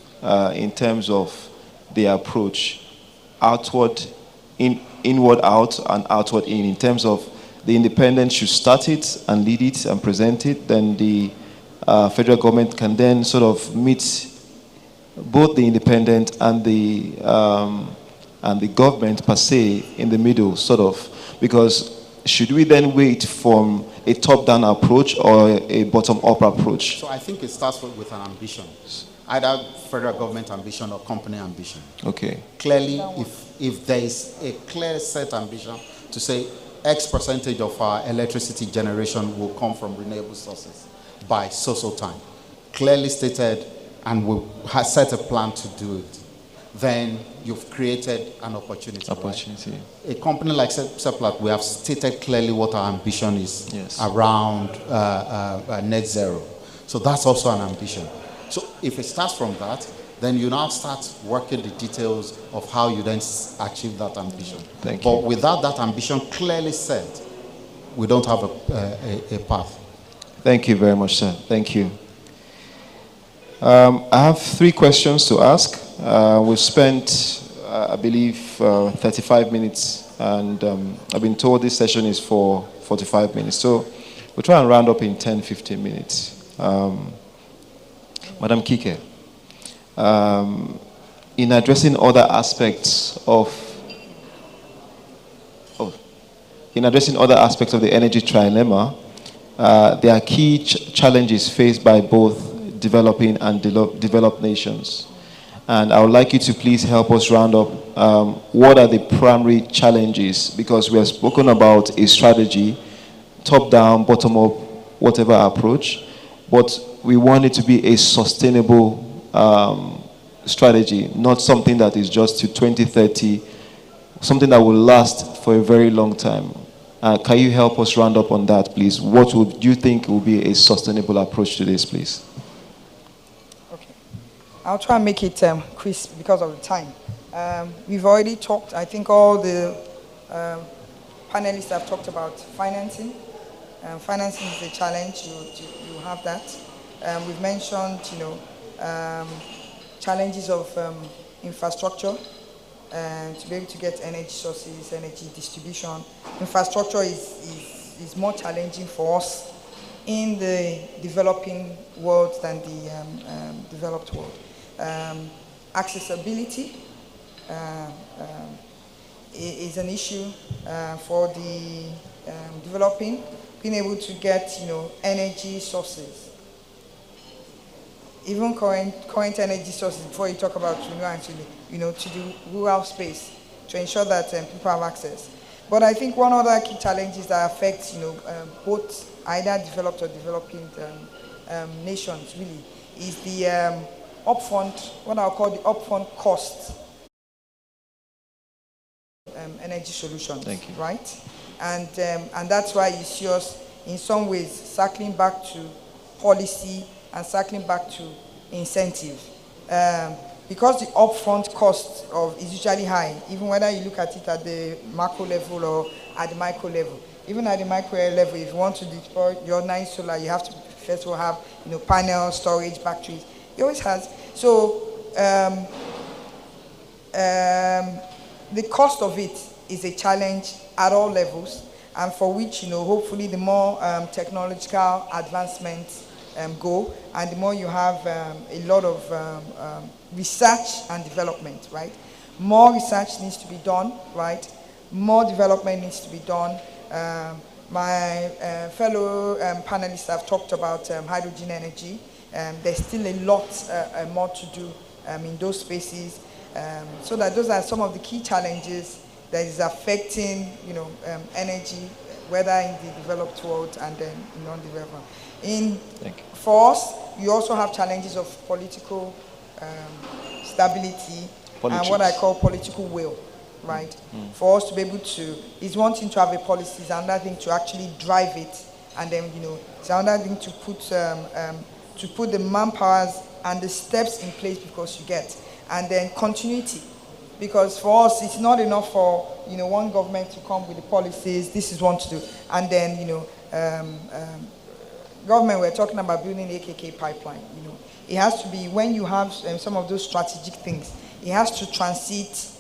in terms of the approach, outward, inward out, and outward in terms of the independent should start it and lead it and present it, then the federal government can then sort of meet both the independent and the government per se in the middle, sort of, because should we then wait from a top-down approach or a bottom-up approach? So I think it starts with an ambition, either federal government ambition or company ambition. Okay. Clearly, if there is a clear set ambition to say X percentage of our electricity generation will come from renewable sources by so time, clearly stated, and we have set a plan to do it, then you've created an opportunity. Right? A company like Seplat, we have stated clearly what our ambition is around net zero. So that's also an ambition. So if it starts from that, then you now start working the details of how you then achieve that ambition. Thank you. But without that ambition clearly set, we don't have a path. Thank you very much, sir. Thank you. I have 3 questions to ask. We've spent, I believe, 35 minutes, and I've been told this session is for 45 minutes. So we'll try and round up in 10, 15 minutes. Madam Kike, in addressing other aspects of the energy trilemma, there are key challenges faced by both developing and developed nations. And I would like you to please help us round up what are the primary challenges, because we have spoken about a strategy, top-down, bottom-up, whatever approach, but we want it to be a sustainable strategy, not something that is just to 2030, something that will last for a very long time. Can you help us round up on that, please? What would you think will be a sustainable approach to this, please? I'll try and make it crisp because of the time. We've already talked, I think all the panelists have talked about financing. Financing is a challenge, you have that. We've mentioned, challenges of infrastructure to be able to get energy sources, energy distribution. Infrastructure is more challenging for us in the developing world than the developed world. Accessibility is an issue for the developing, being able to get, energy sources. Even current energy sources, before you talk about renewable, to the rural space, to ensure that people have access. But I think one other key challenges that affects, both either developed or developing nations really is the upfront, what I'll call the upfront cost energy solutions. Thank you. Right? And that's why you see us in some ways circling back to policy and circling back to incentive. Because the upfront cost is usually high, even whether you look at it at the macro level or at the micro level. Even at the micro level, if you want to deploy your nice solar, you have to first of all have panel, storage, batteries. It always has. So the cost of it is a challenge at all levels, and for which hopefully the more technological advancements go, and the more you have a lot of research and development, right? More research needs to be done, right? More development needs to be done. My fellow panelists have talked about hydrogen energy. There's still a lot more to do in those spaces. So that those are some of the key challenges that is affecting, energy, whether in the developed world and then in non-developed. For us, you also have challenges of political stability and what I call political will, right? For us to be able to, it's one thing to have a policy, it's another thing to actually drive it, and then it's another thing to put the manpowers and the steps in place because you get, and then continuity. Because for us, it's not enough for one government to come with the policies. This is what to do, and then government. We're talking about building AKK pipeline. It has to be when you have some of those strategic things. It has to transit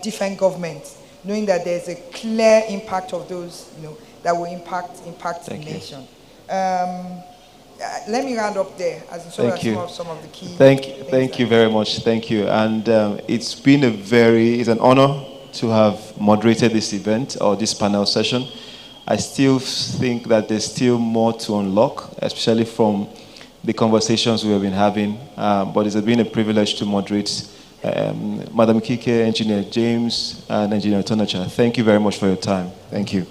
different governments, knowing that there's a clear impact of those that will impact the nation. Let me round up there as some of the key. Thank you very much. Thank you. And it's been it's an honor to have moderated this event or this panel session. I still think that there's still more to unlock, especially from the conversations we have been having. But it's been a privilege to moderate Madam Kike, Engineer James, and Engineer Tonacha. Thank you very much for your time. Thank you.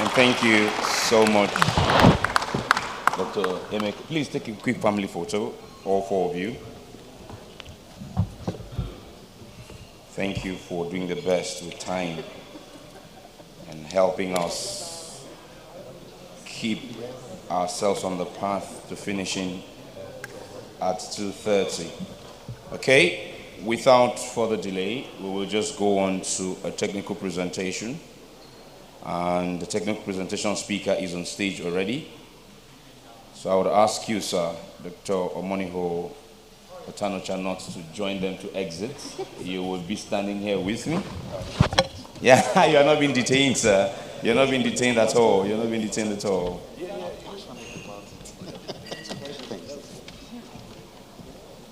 And thank you so much, Dr. Emek. Please take a quick family photo, all four of you. Thank you for doing the best with time and helping us keep ourselves on the path to finishing at 2:30. Okay, without further delay, we will just go on to a technical presentation. And the technical presentation speaker is on stage already. So I would ask you, sir, Dr. Omoniho Otanocha, not to join them to exit. You will be standing here with me. Yeah, you are not being detained, sir. You're not being detained at all. You're not being detained at all.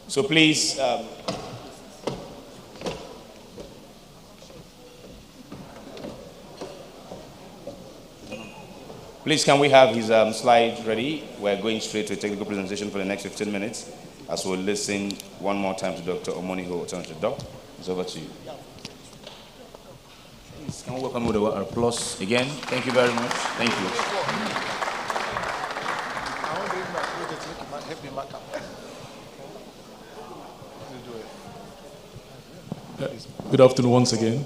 So please, please can we have his slide ready? We're going straight to a technical presentation for the next 15 minutes as we'll listen one more time to Dr. Omoniho Otanocha. Doc, it's over to you. Please, can we welcome with an applause again? Thank you very much. Thank you. Good afternoon once again,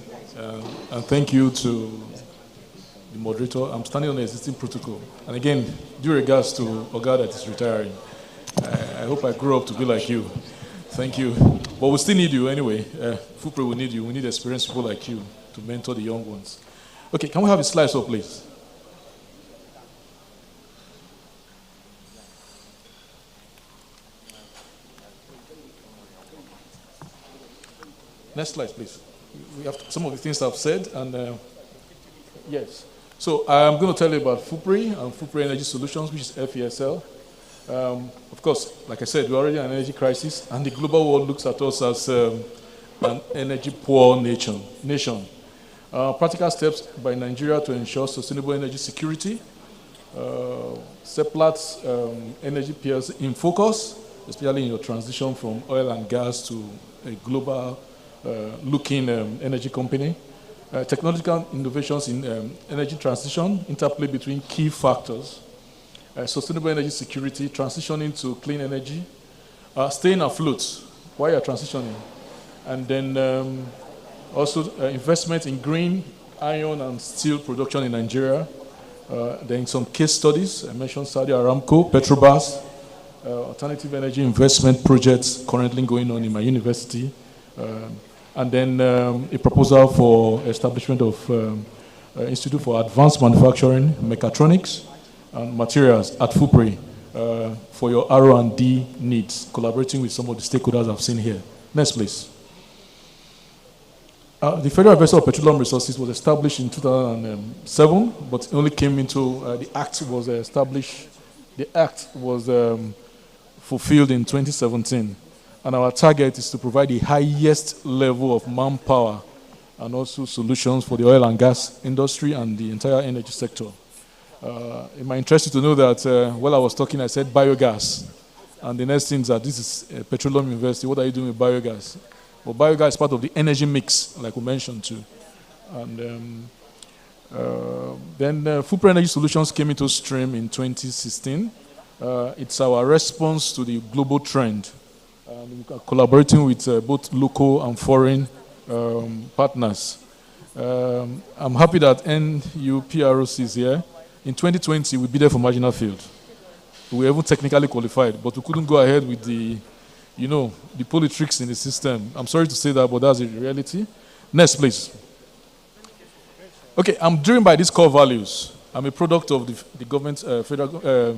and thank you to the moderator. I'm standing on the existing protocol, and again, due regards to Oga that is retiring. I hope I grow up to be like you. Thank you, but we still need you anyway. FUPRE will need you. We need experienced people like you to mentor the young ones. Okay, can we have a slide up, please? Next slide, please. We have some of the things I've said, and yes. So I'm going to tell you about FUPRI and FUPRI Energy Solutions, which is FESL. Of course, like I said, we're already in an energy crisis, and the global world looks at us as an energy-poor nation. Practical steps by Nigeria to ensure sustainable energy security. Seplat Energy Plc in focus, especially in your transition from oil and gas to a global looking energy company. Technological innovations in energy transition, interplay between key factors. Sustainable energy security, transitioning to clean energy. Staying afloat while you're transitioning. And then also investment in green iron and steel production in Nigeria. Then some case studies. I mentioned Saudi Aramco, Petrobras, alternative energy investment projects currently going on in my university. And then a proposal for establishment of Institute for Advanced Manufacturing, Mechatronics, and Materials at FUPRI for your R&D needs, collaborating with some of the stakeholders I've seen here. Next, please. The Federal Reserve of Petroleum Resources was established in 2007, but it only came into, the Act was established, the Act was fulfilled in 2017. And our target is to provide the highest level of manpower and also solutions for the oil and gas industry and the entire energy sector. It might interest you to know that while I was talking, I said biogas. And the next thing is that this is a petroleum university. What are you doing with biogas? Well, biogas is part of the energy mix, like we mentioned too. And then FUPRI Energy Solutions came into stream in 2016. It's our response to the global trend. We are collaborating with both local and foreign partners. I'm happy that NUPROC is here. In 2020, we bid for marginal field. We were even technically qualified, but we couldn't go ahead with the, the politics in the system. I'm sorry to say that, but that's the reality. Next, please. Okay, I'm driven by these core values. I'm a product of the government, federal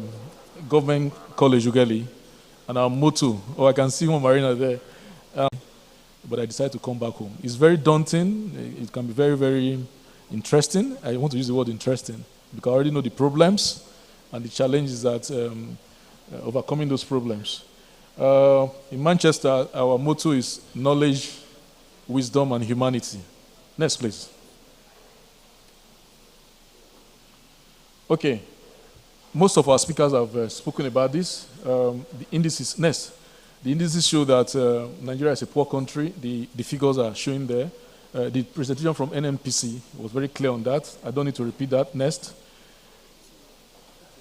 government college, Ughelli. And our motto, I can see one marina there, but I decided to come back home. It's very daunting. It can be very, very interesting. I want to use the word interesting because I already know the problems and the challenges that overcoming those problems. In Manchester, our motto is knowledge, wisdom, and humanity. Next, please. Okay. Most of our speakers have spoken about this. The indices, next. The indices show that Nigeria is a poor country. The figures are showing there. The presentation from NNPC was very clear on that. I don't need to repeat that. Next.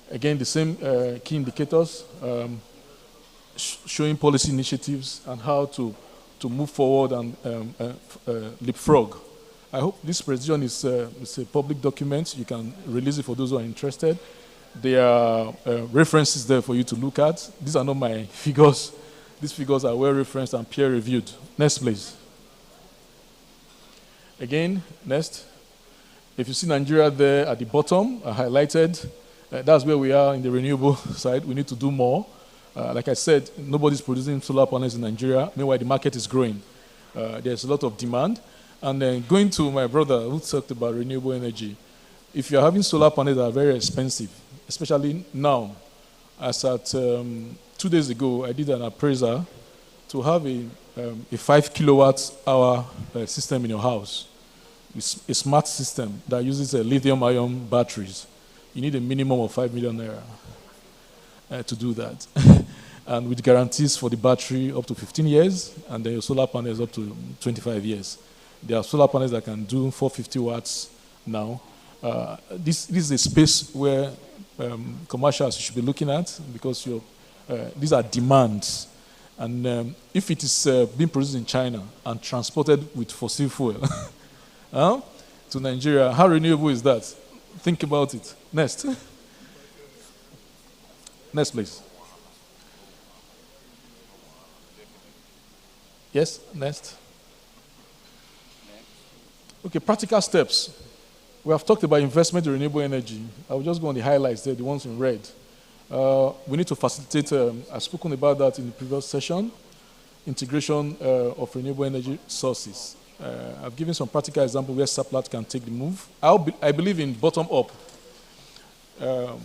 Again, the same key indicators showing policy initiatives and how to move forward and leapfrog. I hope this presentation is a public document. You can release it for those who are interested. There are references there for you to look at. These are not my figures. These figures are well referenced and peer reviewed. Next, please. Again, next. If you see Nigeria there at the bottom, highlighted, that's where we are in the renewable side. We need to do more. Like I said, nobody's producing solar panels in Nigeria. Meanwhile, the market is growing. There's a lot of demand. And then going to my brother who talked about renewable energy, if you're having solar panels that are very expensive, especially now, as at 2 days ago, I did an appraiser to have a 5 kilowatt hour system in your house. It's a smart system that uses lithium-ion batteries. You need a minimum of 5 million naira to do that. And with guarantees for the battery up to 15 years, and then your solar panels up to 25 years. There are solar panels that can do 450 watts now. This is a space where commercials should be looking at because these are demands. And if it is being produced in China and transported with fossil fuel to Nigeria, how renewable is that? Think about it. Next. Next, please. Yes, next. Okay, practical steps. We have talked about investment in renewable energy. I will just go on the highlights there, the ones in red. We need to facilitate, I've spoken about that in the previous session. integration of renewable energy sources. I've given some practical examples where Seplat can take the move. I believe in bottom-up.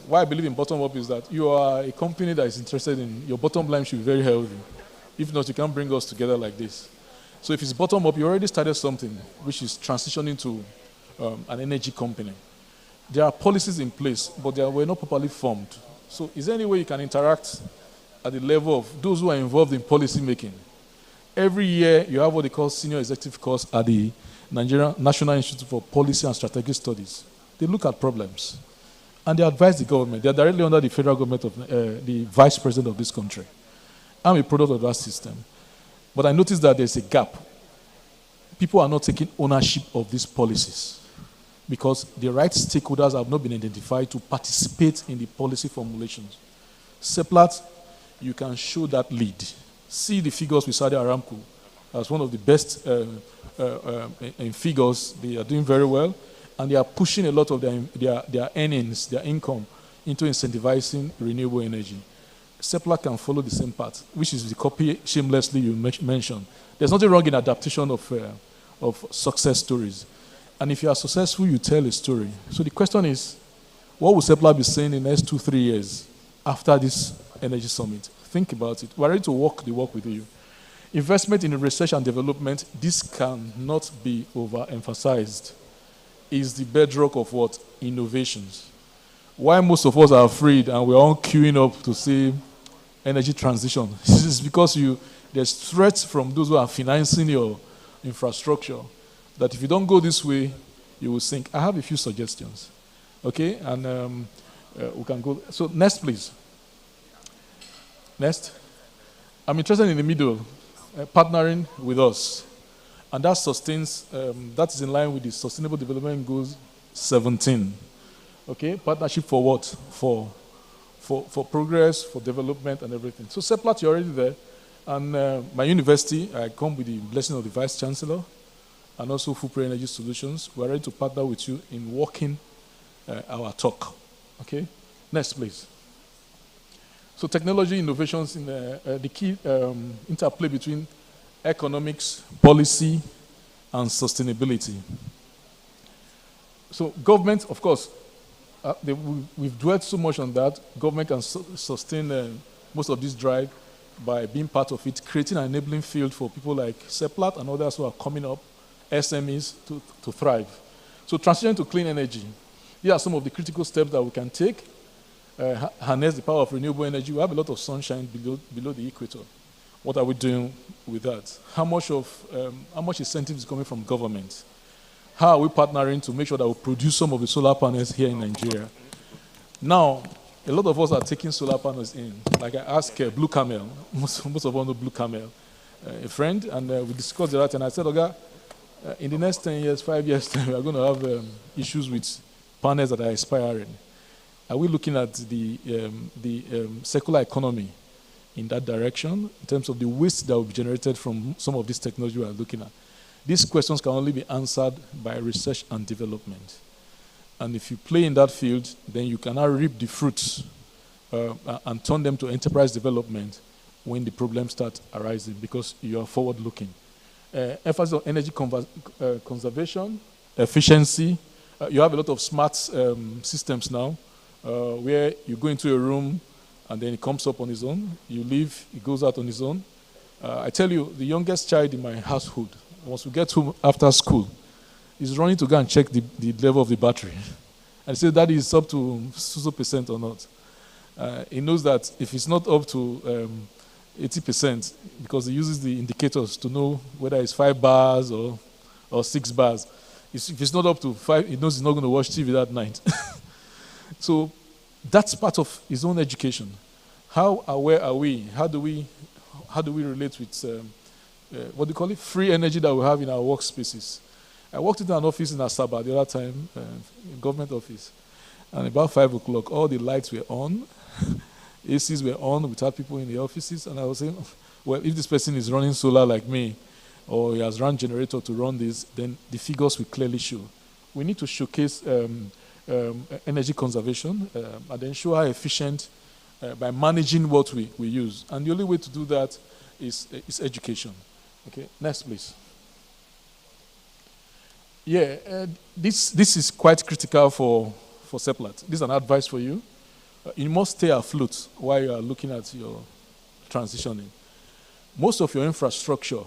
Why I believe in bottom-up is that you are a company that is interested in, your bottom line should be very healthy. If not, you can't bring us together like this. So if it's bottom-up, you already started something, which is transitioning to an energy company. There are policies in place, but they were not properly formed. So is there any way you can interact at the level of those who are involved in policy making? Every year, you have what they call senior executive course at the Nigerian National Institute for Policy and Strategic Studies. They look at problems, and they advise the government. They are directly under the federal government of the vice president of this country. I'm a product of that system. But I noticed that there's a gap. People are not taking ownership of these policies because the right stakeholders have not been identified to participate in the policy formulations. Seplat, you can show that lead. See the figures with Saudi Aramco as one of the best in figures. They are doing very well, and they are pushing a lot of their earnings, their income, into incentivizing renewable energy. Seplat can follow the same path, which is the copy shamelessly you mentioned. There's nothing wrong in adaptation of success stories. And if you are successful, you tell a story. So the question is, what will Seplat be saying in the next 2-3 years after this energy summit? Think about it. We're ready to walk the walk with you. Investment in research and development, this cannot be overemphasized, is the bedrock of what? Innovations. Why most of us are afraid and we're all queuing up to say energy transition? This is because there's threats from those who are financing your infrastructure that if you don't go this way, you will sink. I have a few suggestions. Okay? And we can go. So next, please. Next. I'm interested in the middle, partnering with us. And that sustains, that is in line with the Sustainable Development Goals 17. Okay, partnership for what? For progress, for development and everything. So Seplat, you're already there. And my university, I come with the blessing of the Vice Chancellor and also Fupre Energy Solutions. We're ready to partner with you in walking our talk. Okay, next please. So technology innovations in the key interplay between economics, policy, and sustainability. So government, of course, we've dwelt so much on that. Government can sustain most of this drive by being part of it, creating an enabling field for people like Seplat and others who are coming up, SMEs, to thrive. So transition to clean energy. Here are some of the critical steps that we can take. Harness the power of renewable energy. We have a lot of sunshine below the equator. What are we doing with that? How much incentive is coming from government? How are we partnering to make sure that we produce some of the solar panels here in Nigeria? Now, a lot of us are taking solar panels in. Like I asked Blue Camel, most of us know Blue Camel, a friend, and we discussed that, and I said, Oga, in the next 10 years, 5 years, we are going to have issues with panels that are expiring. Are we looking at the circular economy in that direction in terms of the waste that will be generated from some of this technology we are looking at? These questions can only be answered by research and development. And if you play in that field, then you can now reap the fruits and turn them to enterprise development when the problems start arising because you are forward-looking. Emphasis on energy conservation, efficiency. You have a lot of smart systems now where you go into a room and then it comes up on its own. You leave, it goes out on its own. I tell you, the youngest child in my household, once we get home after school, is running to go and check the level of the battery. And say that is up to so percent or not. He knows that if it's not up to 80%, because he uses the indicators to know whether it's 5 bars or 6 bars. If it's not up to 5, he knows he's not going to watch TV that night. So that's part of his own education. How aware are we? How do we relate with what do you call it? Free energy that we have in our workspaces. I walked into an office in Asaba the other time, a government office, and about 5 o'clock, all the lights were on, ACs were on without people in the offices, and I was saying, well, if this person is running solar like me, or he has run generator to run this, then the figures will clearly show. We need to showcase energy conservation and then show how efficient by managing what we use. And the only way to do that is education. Okay, next please. Yeah, this is quite critical for Seplat. This is an advice for you. You must stay afloat while you are looking at your transitioning. Most of your infrastructure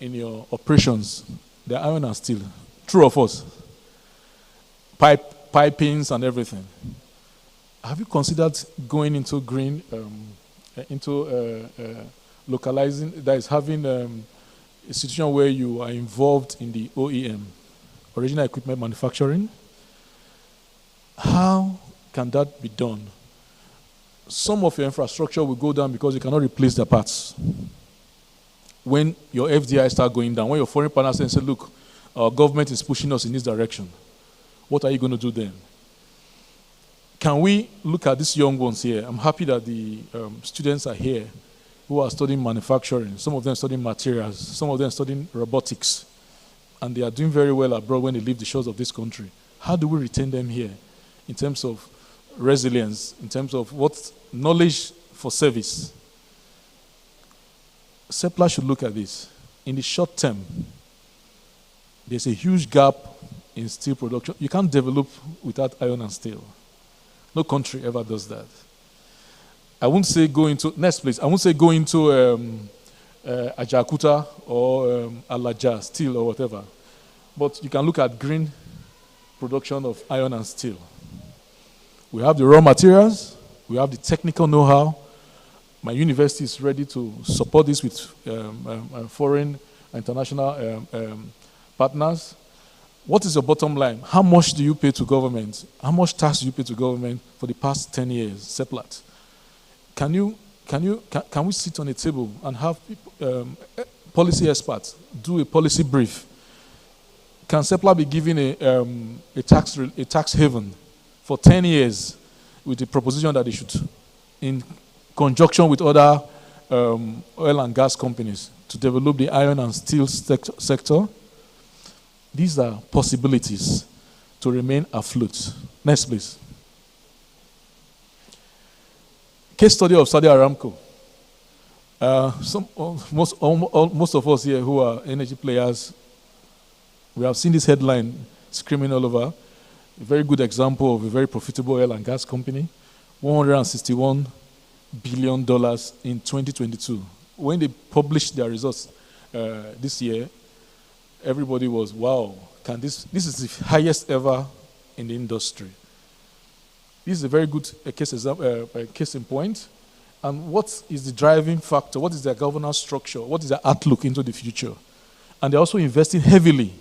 in your operations, they're iron and steel. True or false? Pipings and everything. Have you considered going into green, localizing, that is having a situation where you are involved in the OEM, original equipment manufacturing? How can that be done? Some of your infrastructure will go down because you cannot replace the parts. When your FDI start going down, when your foreign partners say, look, our government is pushing us in this direction, what are you going to do then? Can we look at these young ones here? I'm happy that the students are here who are studying manufacturing. Some of them studying materials. Some of them studying robotics. And they are doing very well abroad when they leave the shores of this country. How do we retain them here in terms of resilience, in terms of what knowledge for service? Seplat should look at this. In the short term, there's a huge gap in steel production. You can't develop without iron and steel. No country ever does that. I won't say go into, next please, I won't say go into Ajakuta or Alaja, steel or whatever. But you can look at green production of iron and steel. We have the raw materials, we have the technical know-how. My university is ready to support this with foreign international partners. What is your bottom line? How much do you pay to government? How much tax do you pay to government for the past 10 years, Seplat? Can we sit on a table and have people, policy experts do a policy brief? Can Seplat be given a tax haven for 10 years with the proposition that they should, in conjunction with other oil and gas companies, to develop the iron and steel sector? These are possibilities to remain afloat. Next, please. Case study of Saudi Aramco. Most of us here who are energy players, we have seen this headline screaming all over. A very good example of a very profitable oil and gas company. $161 billion in 2022. When they published their results this year, everybody was, wow, this is the highest ever in the industry. This is a very good case in point. And what is the driving factor? What is their governance structure? What is their outlook into the future? And they're also investing heavily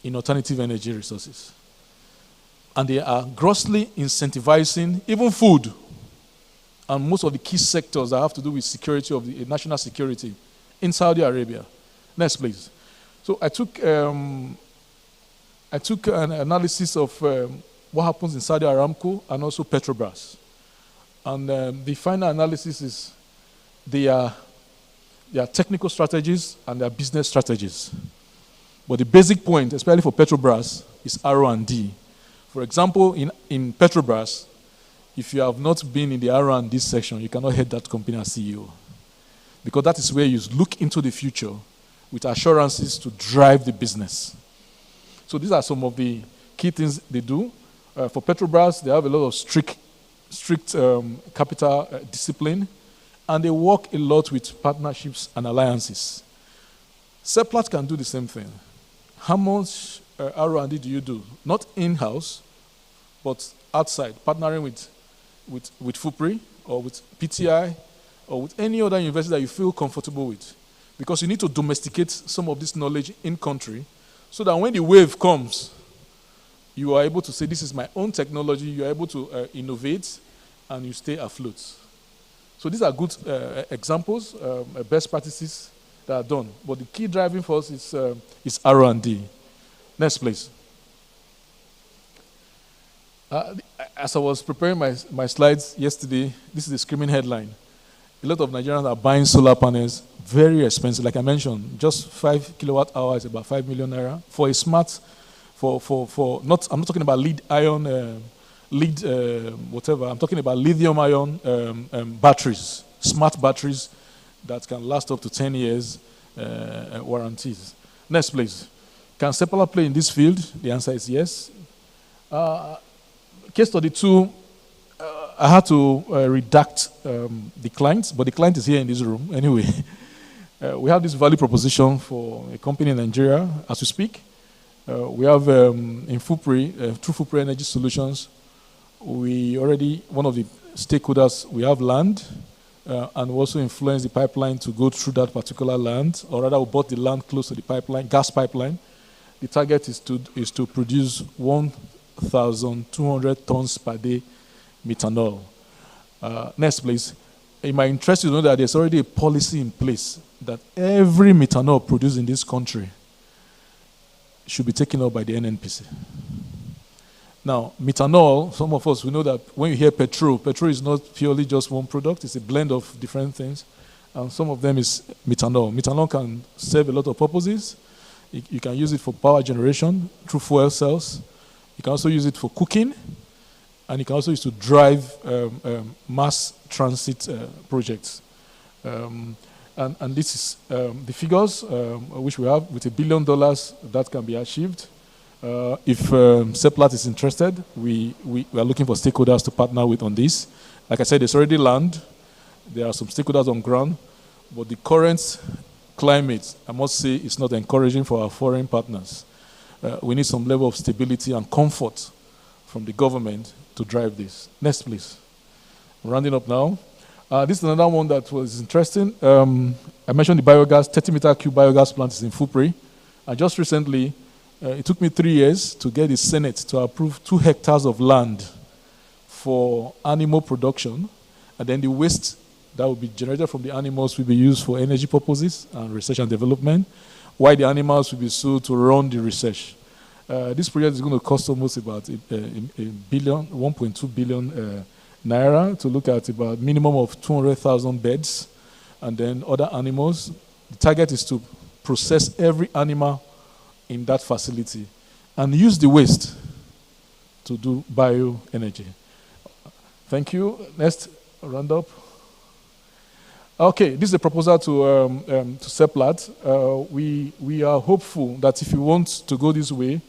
in alternative energy resources. And they are grossly incentivizing even food and most of the key sectors that have to do with security of the national security in Saudi Arabia. Next, please. So I took an analysis of what happens in Saudi Aramco and also Petrobras. And the final analysis is their technical strategies and their business strategies. But the basic point, especially for Petrobras, is R&D. For example, in Petrobras, if you have not been in the R&D section, you cannot head that company as CEO. Because that is where you look into the future with assurances to drive the business. So these are some of the key things they do. For Petrobras, they have a lot of strict capital discipline, and they work a lot with partnerships and alliances. Seplat can do the same thing. How much R&D do you do? Not in-house, but outside, partnering with FUPRI or with PTI or with any other university that you feel comfortable with. Because you need to domesticate some of this knowledge in country so that when the wave comes, you are able to say, this is my own technology, you are able to innovate, and you stay afloat. So these are good examples, best practices that are done. But the key driving force is R&D. Next, please. As I was preparing my slides yesterday, this is the screaming headline. A lot of Nigerians are buying solar panels, very expensive. Like I mentioned, just 5 kilowatt hours is about 5 million naira. For a smart, I'm not talking about lead ion, whatever. I'm talking about lithium ion batteries, smart batteries. that can last up to 10 years warranties. Next, please. Can Seplat play in this field? The answer is yes. Case study 2, I had to redact the client, but the client is here in this room anyway. We have this value proposition for a company in Nigeria as we speak. We have in Fupri, through Fupri Energy Solutions, we already, one of the stakeholders, we have land, and we also influence the pipeline to go through that particular land, or rather we bought the land close to the pipeline, gas pipeline. The target is to produce 1,200 tons per day methanol. Next, please. It might interest you to know that there's already a policy in place that every methanol produced in this country should be taken up by the NNPC. Now, methanol, some of us, we know that when you hear petrol is not purely just one product, it's a blend of different things, and some of them is methanol. Methanol can serve a lot of purposes. You can use it for power generation through fuel cells. You can also use it for cooking, and you can also use it to drive mass transit projects. And this is the figures which we have with $1 billion that can be achieved. If Seplat is interested, we are looking for stakeholders to partner with on this. Like I said, there's already land. There are some stakeholders on ground, but the current climate, I must say, is not encouraging for our foreign partners. We need some level of stability and comfort from the government to drive this. Next, please. I'm rounding up now. This is another one that was interesting. I mentioned the biogas, 30-meter cube biogas plant is in Fupri. And just recently, it took me 3 years to get the Senate to approve 2 hectares of land for animal production. And then the waste that will be generated from the animals will be used for energy purposes and research and development, while the animals will be sold to run the research. This project is going to cost almost about $1.2 billion naira to look at about minimum of 200,000 beds and then other animals. The target is to process every animal in that facility and use the waste to do bioenergy. Thank you. Next, round up. Okay, this is a proposal to Seplat. We are hopeful that if you want to go this way,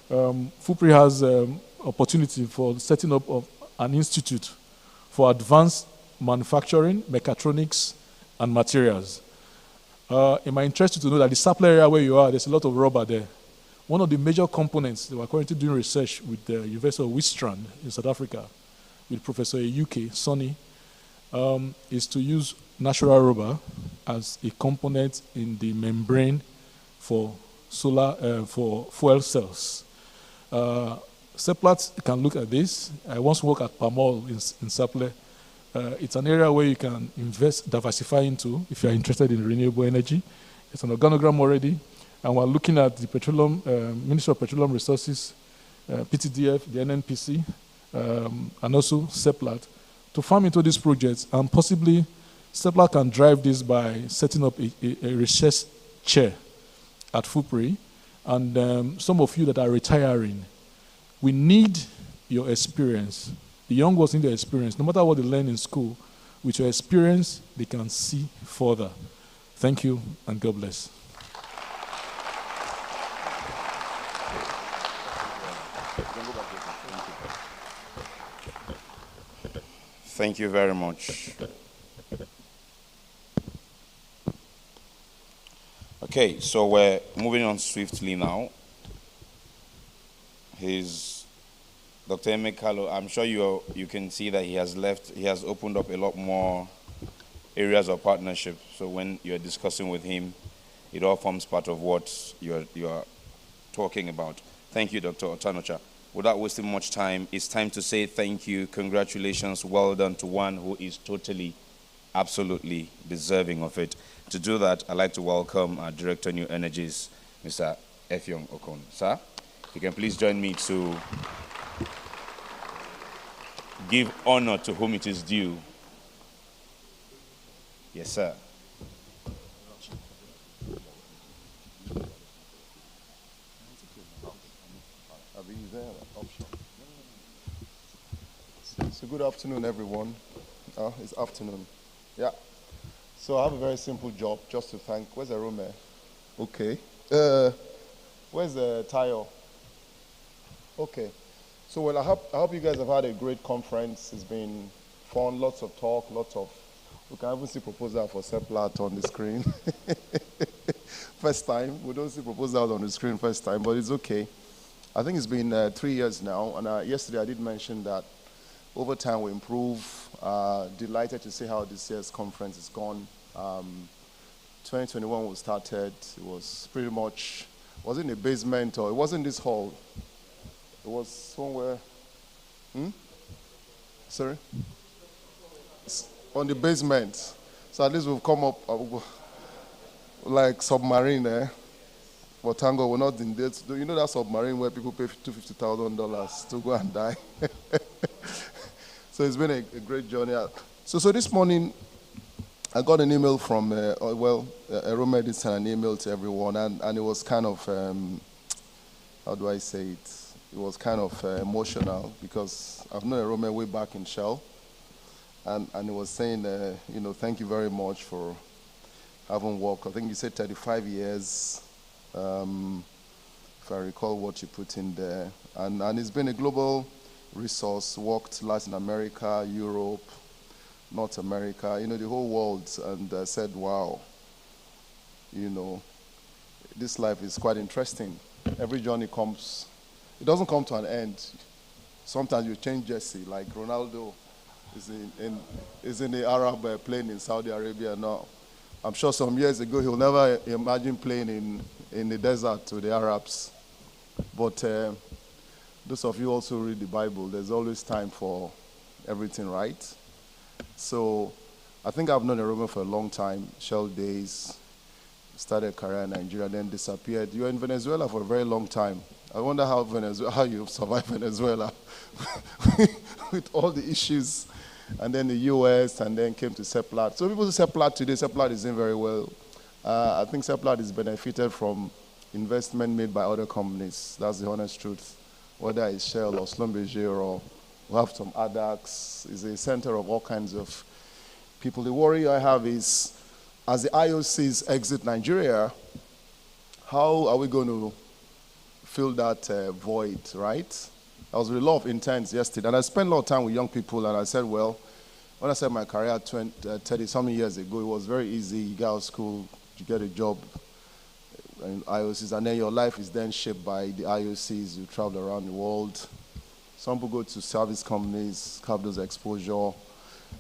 Fupri has opportunity for setting up of an institute for advanced manufacturing, mechatronics, and materials. It might interest you to know that the Seplat area where you are, there's a lot of rubber there. One of the major components, they were currently doing research with the University of Witwatersrand in South Africa, with Professor UK, Sonny, is to use natural rubber as a component in the membrane for for fuel cells. Seplat can look at this. I once worked at Pamol in Seplat. It's an area where you can diversify into if you're interested in renewable energy. It's an organogram already, and we're looking at the Petroleum Ministry of Petroleum Resources, PTDF, the NNPC, and also Seplat to farm into these projects, and possibly Seplat can drive this by setting up a research chair at Fupri. And some of you that are retiring, we need your experience. The young ones need their experience. No matter what they learn in school, with your experience, they can see further. Thank you, and God bless. Thank you very much. Okay, so we're moving on swiftly now. Dr. Emekalo, I'm sure you can see that he has opened up a lot more areas of partnership. So when you're discussing with him, it all forms part of what you're talking about. Thank you, Dr. Otanocha. Without wasting much time, it's time to say thank you, congratulations, well done to one who is totally, absolutely deserving of it. To do that, I'd like to welcome our Director of New Energies, Mr. Effiong Okon. Sir, you can please join me to give honor to whom it is due. Yes, sir. So good afternoon, everyone. It's afternoon. Yeah. So I have a very simple job, just to thank. Where's the room? Okay. Where's the Tayo? Okay. So, well, I hope you guys have had a great conference. It's been fun, lots of talk, lots of... We can even see proposal for Seplat on the screen. First time. We don't see proposals on the screen first time, but it's okay. I think it's been 3 years now, and yesterday I did mention that over time we improve. Delighted to see how this year's conference is gone. 2021 we started. It was pretty much, was it in the basement, or it wasn't this hall? It was somewhere. Sorry? On the basement. So at least we've come up like submarine, But Tango, we're not in there. You know that submarine where people pay $250,000 to go and die? So it's been a great journey. So this morning, I got an email from, Erome did send an email to everyone, and it was kind of, how do I say it? It was kind of emotional, because I've known Erome way back in Shell, and it was saying, thank you very much for having worked. I think you said 35 years, if I recall what you put in there. And it's been a global resource, worked Latin America, Europe, North America, the whole world, and said, wow, this life is quite interesting. Every journey comes, it doesn't come to an end. Sometimes you change jersey, like Ronaldo is in the Arab plane in Saudi Arabia now. I'm sure some years ago he'll never imagine playing in the desert with the Arabs. But those of you also read the Bible, there's always time for everything, right? So I think I've known Erome for a long time, Shell days, started a career in Nigeria, then disappeared. You were in Venezuela for a very long time. I wonder how you survived Venezuela with all the issues, and then the US, and then came to Seplat. So people say Seplat today, Seplat is doing very well. I think Seplat is benefited from investment made by other companies. That's the honest truth. Whether it's Shell or Schlumberger, or we have some ADAX, is a center of all kinds of people. The worry I have is, as the IOCs exit Nigeria, how are we going to fill that void, right? I was with a lot of interns yesterday, and I spent a lot of time with young people, and I said, well, when I started my career 30-something years ago, it was very easy. You get out of school, you get a job in IOCs, and then your life is then shaped by the IOCs. You travel around the world. Some people go to service companies, have those exposure.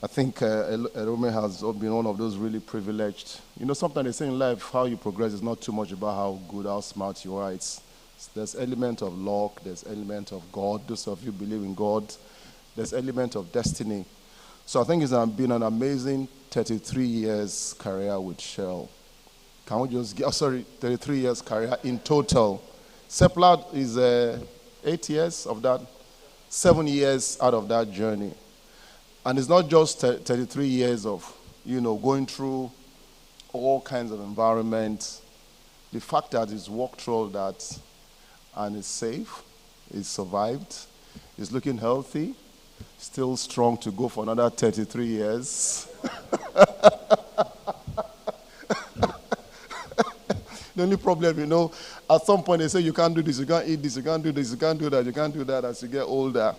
I think Erome has been one of those really privileged. Sometimes they say in life, how you progress is not too much about how good, how smart you are. There's element of luck, there's element of God. Those of you believe in God, there's element of destiny. So I think it's been an amazing 33 years career with Shell. Can we just get, 33 years career in total. Seplat is 8 years of that, 7 years out of that journey. And it's not just 33 years of, going through all kinds of environments. The fact that it's walked through all that, and it's safe, it's survived, it's looking healthy, still strong to go for another 33 years. The only problem, at some point they say you can't do this, you can't eat this, you can't do this, you can't do that, you can't do that as you get older.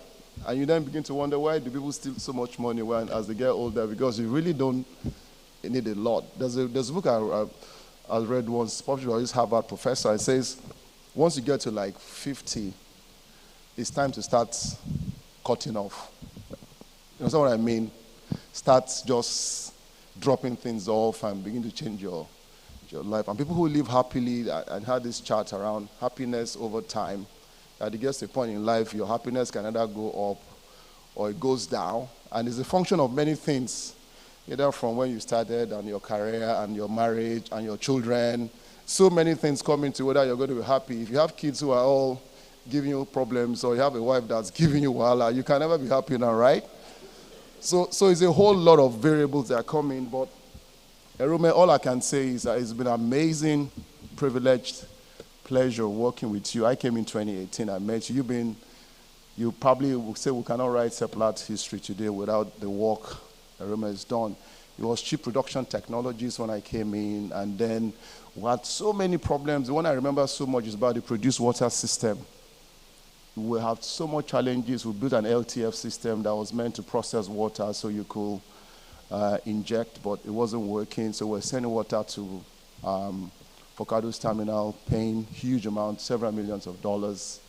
And you then begin to wonder, why do people steal so much money as they get older? Because you really don't need a lot. There's a book I read once, published by this Harvard professor. It says, once you get to like 50, it's time to start cutting off. You know what I mean? Start just dropping things off and begin to change your life. And people who live happily, and had this chart around happiness over time, that it gets to a point in life, your happiness can either go up or it goes down. And it's a function of many things, either from when you started and your career and your marriage and your children. So many things come into whether you're going to be happy. If you have kids who are all giving you problems, or you have a wife that's giving you wahala, you can never be happy now, right? So it's a whole lot of variables that come in. But Erome, all I can say is that it's been amazing, privileged pleasure working with you. I came in 2018. I met you. You probably would say we cannot write Seplat history today without the work Erome has done. It was cheap production technologies when I came in, and then we had so many problems. The one I remember so much is about the produced water system. We had so much challenges. We built an LTF system that was meant to process water so you could inject, but it wasn't working. So we're sending water to Focado's terminal, paying huge amounts, several millions of dollars.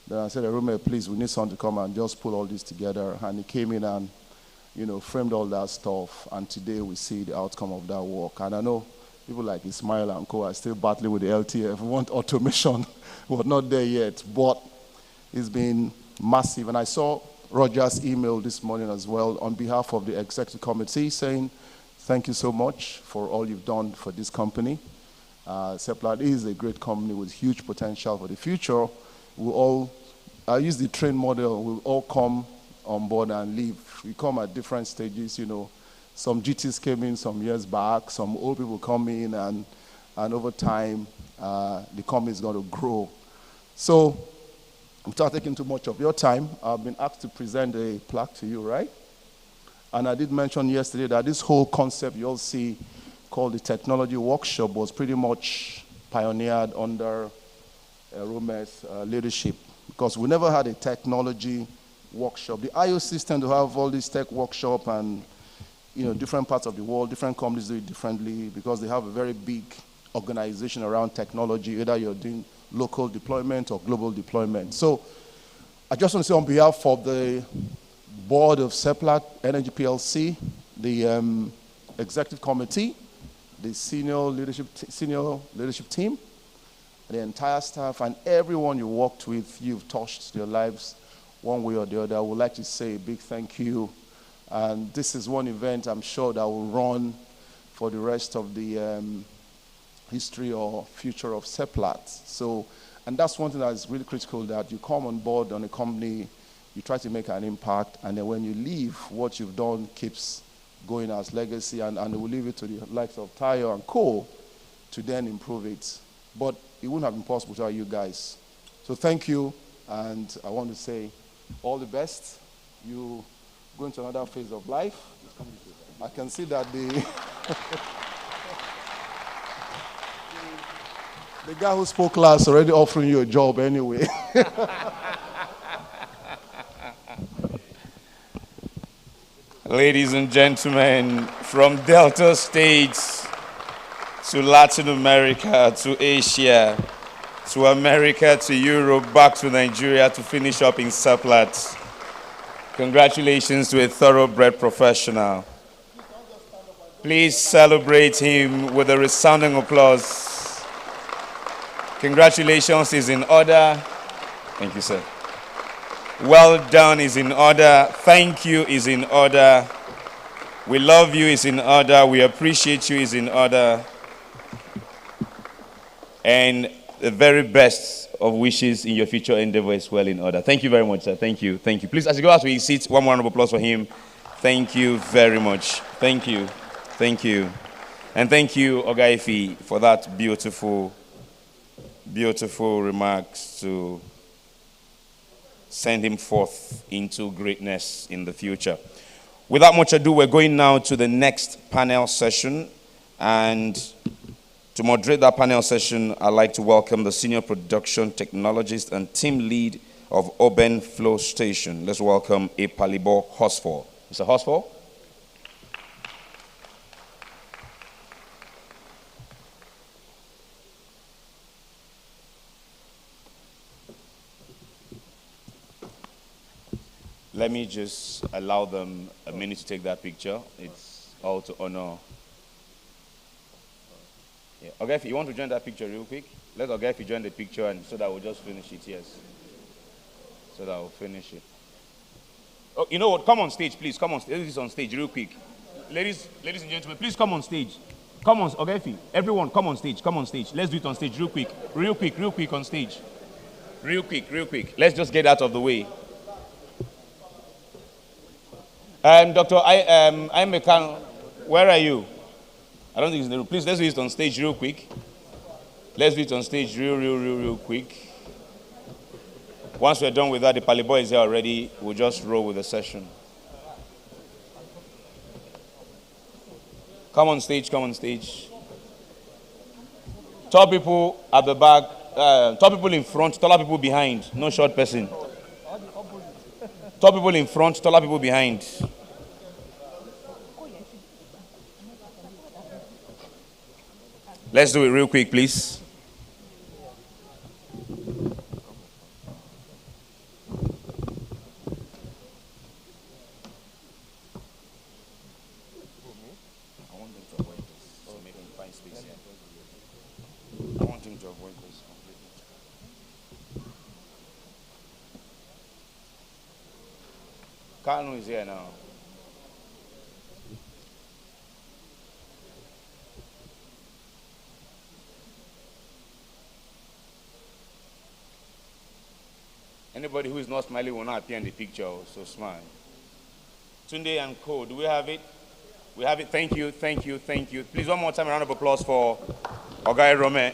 Then I said, Roommate, please, we need someone to come and just pull all this together. And he came in and, framed all that stuff. And today we see the outcome of that work. And I know people like Ismail and co are still battling with the LTF. We want automation. We're not there yet. But it's been massive. And I saw Roger's email this morning as well on behalf of the executive committee saying, thank you so much for all you've done for this company. Seplat is a great company with huge potential for the future. I use the train model, we'll all come on board and leave. We come at different stages, Some GTs came in some years back, some old people come in, and over time, the company is going to grow. So, without taking too much of your time, I've been asked to present a plaque to you, right? And I did mention yesterday that this whole concept you all see called the technology workshop was pretty much pioneered under Rome's leadership, because we never had a technology workshop. The IO system to have all this tech workshop and different parts of the world, different companies do it differently because they have a very big organization around technology, either you're doing local deployment or global deployment. So I just want to say on behalf of the board of Seplat Energy Plc, the executive committee, the senior leadership team, the entire staff, and everyone you worked with, you've touched their lives one way or the other. I would like to say a big thank you. And this is one event I'm sure that will run for the rest of the history or future of Seplat. So, and that's one thing that is really critical, that you come on board on a company, you try to make an impact, and then when you leave, what you've done keeps going as legacy, and we'll leave it to the likes of Tayo and Co. to then improve it. But it wouldn't have been possible without you guys. So thank you, and I want to say all the best. You go into another phase of life. I can see that the guy who spoke last already offering you a job anyway. Ladies and gentlemen, from Delta States to Latin America to Asia to America to Europe, back to Nigeria to finish up in Seplat. Congratulations to a thoroughbred professional. Please celebrate him with a resounding applause. Congratulations is in order. Thank you, sir. Well done is in order. Thank you is in order. We love you is in order. We appreciate you is in order. And the very best of wishes in your future endeavor is well in order. Thank you very much, sir. Thank you. Thank you. Please, as you go out to your seats, one more round of applause for him. Thank you very much. Thank you. Thank you. And thank you, Ogaifi, for that beautiful, beautiful remarks to send him forth into greatness in the future. Without much ado, we're going now to the next panel session. And to moderate that panel session, I'd like to welcome the Senior Production Technologist and Team Lead of Oben Flow Station. Let's welcome Epalibo Hosfor. Mr. Hosfor? Let me just allow them a minute to take that picture. It's all to honor. Yeah. Okay, if you want to join that picture real quick, let Ogefi join the picture, and so that we'll just finish it, yes. So that we'll finish it. Oh, you know what? Come on stage, please. Come on stage. This is on stage real quick. Ladies and gentlemen, please come on stage. Come on, Ogefi. Everyone, come on stage. Come on stage. Let's do it on stage real quick. Real quick on stage. Real quick. Let's just get out of the way. Dr. I'm Mekan. Where are you? I don't think it's in the room. Please, let's do it on stage real quick. Let's do it on stage real quick. Once we're done with that, the Paliboy is here already. We'll just roll with the session. Come on stage, come on stage. Tall people at the back, tall people in front, taller people behind. No short person. Tall people in front, taller people behind. Let's do it real quick, please. Kanu is here now. Anybody who is not smiling will not appear in the picture, so smile. Tunde and Co, do we have it? We have it. Thank you, thank you, thank you. Please, one more time, a round of applause for Ogai Rome.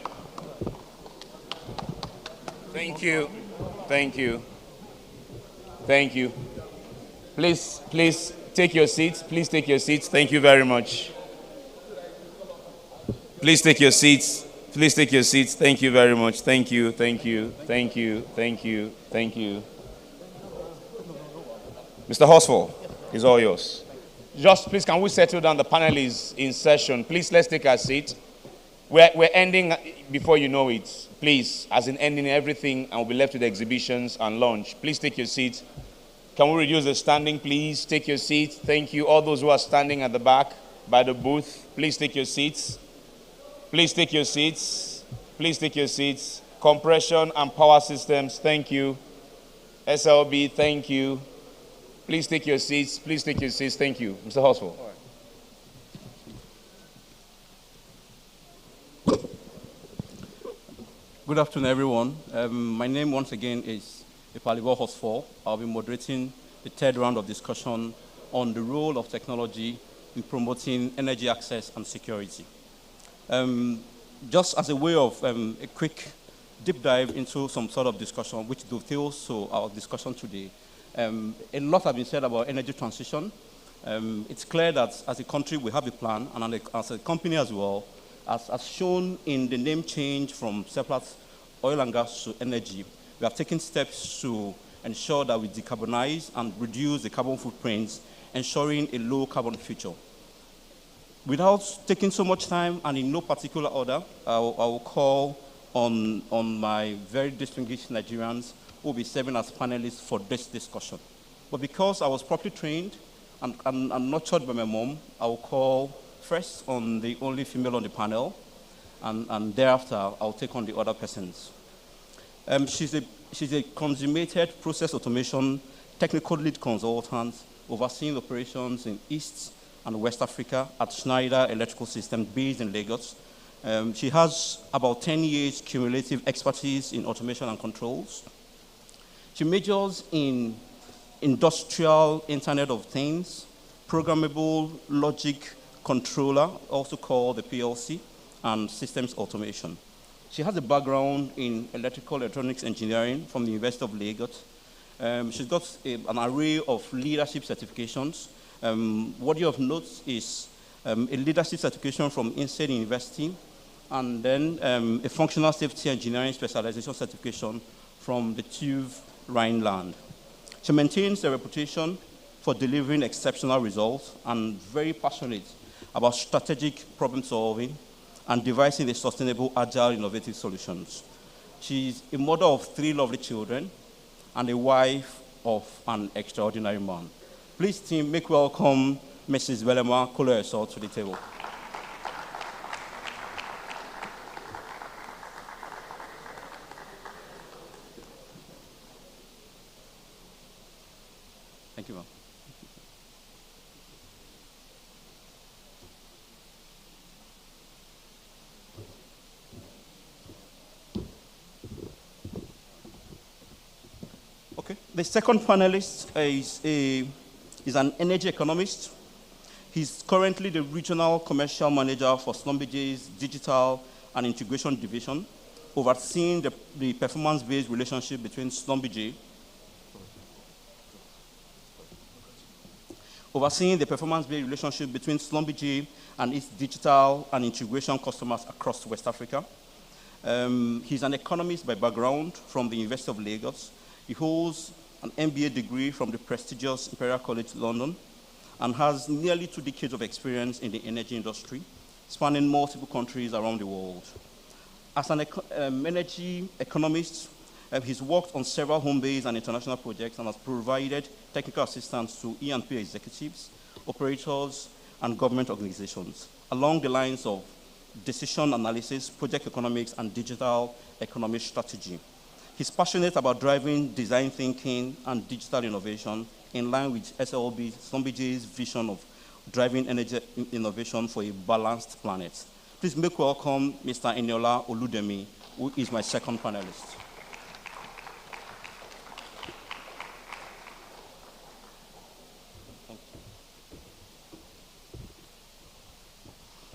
Thank you, thank you, thank you. Please take your seats. Please take your seats. Thank you very much. Please take your seats. Please take your seats. Thank you very much. Thank you, thank you, thank you, thank you, thank you. Mr. Horsfall, it's all yours. Just please, can we settle down? The panel is in session. Please, let's take our seat. We're ending before you know it. Please, as in ending everything, and we'll be left with the exhibitions and lunch. Please take your seats. Can we reduce the standing, please? Take your seats. Thank you. All those who are standing at the back by the booth, please take your seats. Please take your seats. Please take your seats. Compression and power systems, thank you. SLB, thank you. Please take your seats. Please take your seats. Thank you. Mr. Horsfall. Good afternoon, everyone. My name, once again, is Ipalibo Horsfall. I'll be moderating the third round of discussion on the role of technology in promoting energy access and security. Just as a way of a quick deep dive into some sort of discussion which dovetails to our discussion today, a lot has been said about energy transition. It's clear that as a country we have a plan, and as a company as well, as shown in the name change from Seplat Oil and Gas to Energy, we have taken steps to ensure that we decarbonize and reduce the carbon footprints, ensuring a low carbon future. Without taking so much time and in no particular order, I will call on my very distinguished Nigerians who will be serving as panelists for this discussion. But because I was properly trained and nurtured by my mom, I will call first on the only female on the panel, and thereafter I'll take on the other persons. She's a consummated process automation technical lead consultant overseeing operations in East and West Africa at Schneider Electrical Systems based in Lagos. She has about 10 years cumulative expertise in automation and controls. She majors in industrial Internet of Things, programmable logic controller, also called the PLC, and systems automation. She has a background in electrical electronics engineering from the University of Lagos. She's got an array of leadership certifications. Worthy of note is a leadership certification from INSEAD University, and then a functional safety engineering specialization certification from the TÜV Rhineland. She maintains a reputation for delivering exceptional results and very passionate about strategic problem solving and devising the sustainable, agile, innovative solutions. She's a mother of 3 lovely children and a wife of an extraordinary man. Please, team, make welcome Mrs. Belema Kolo-Esor to the table. Thank you, ma'am. Okay. The second panelist is an energy economist. He's currently the regional commercial manager for Schlumberger's digital and integration division, overseeing the performance-based relationship between Schlumberger overseeing the performance-based relationship between Schlumberger and its digital and integration customers across West Africa. He's an economist by background from the University of Lagos. He holds an MBA degree from the prestigious Imperial College London and has nearly 2 decades of experience in the energy industry, spanning multiple countries around the world. As an energy economist, he's worked on several home-based and international projects and has provided technical assistance to E&P executives, operators, and government organizations along the lines of decision analysis, project economics, and digital economic strategy. He's passionate about driving design thinking and digital innovation in line with Schlumberger's vision of driving energy innovation for a balanced planet. Please make welcome Mr. Eniola Oludemi, who is my second panelist.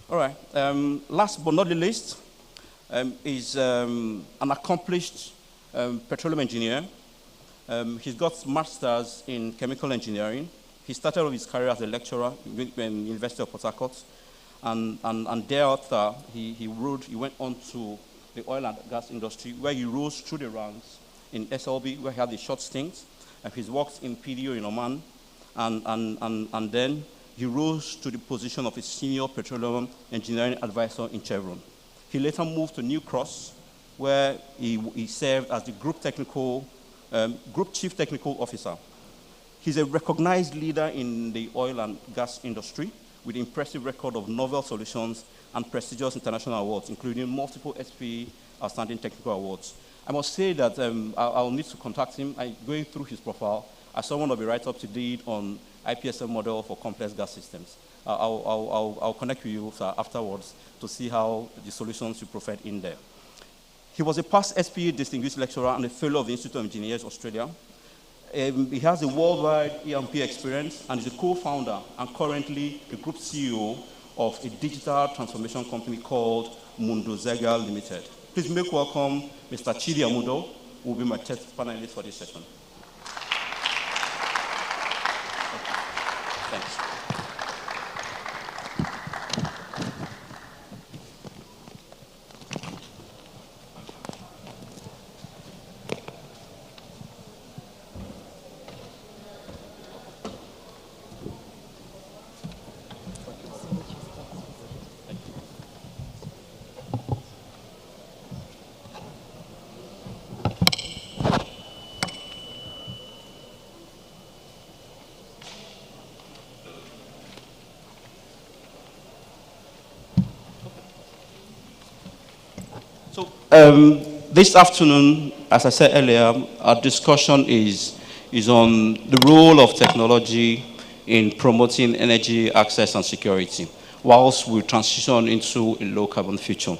All right, last but not the least is an accomplished petroleum engineer. He's got masters in chemical engineering. He started off his career as a lecturer in the University of Port Harcourt, and thereafter he went on to the oil and gas industry, where he rose through the ranks in SLB, where he had a short stint. He's worked in PDO in Oman, and then he rose to the position of a senior petroleum engineering advisor in Chevron. He later moved to New Cross, where he served as the group chief technical officer. He's a recognized leader in the oil and gas industry with an impressive record of novel solutions and prestigious international awards, including multiple SPE Outstanding Technical Awards. I must say that I'll need to contact him. Going through his profile, I saw one of the write-ups he did on IPSM model for complex gas systems. I'll connect with you, sir, afterwards to see how the solutions you provide in there. He was a past SPE Distinguished Lecturer and a Fellow of the Institute of Engineers, Australia. He has a worldwide E&P experience and is a co-founder and currently the group CEO of a digital transformation company called Mundo Zega Limited. Please make welcome Mr. Chidi Amudo, who will be my test panelist for this session. Thanks. This afternoon, as I said earlier, our discussion is on the role of technology in promoting energy access and security, whilst we transition into a low-carbon future.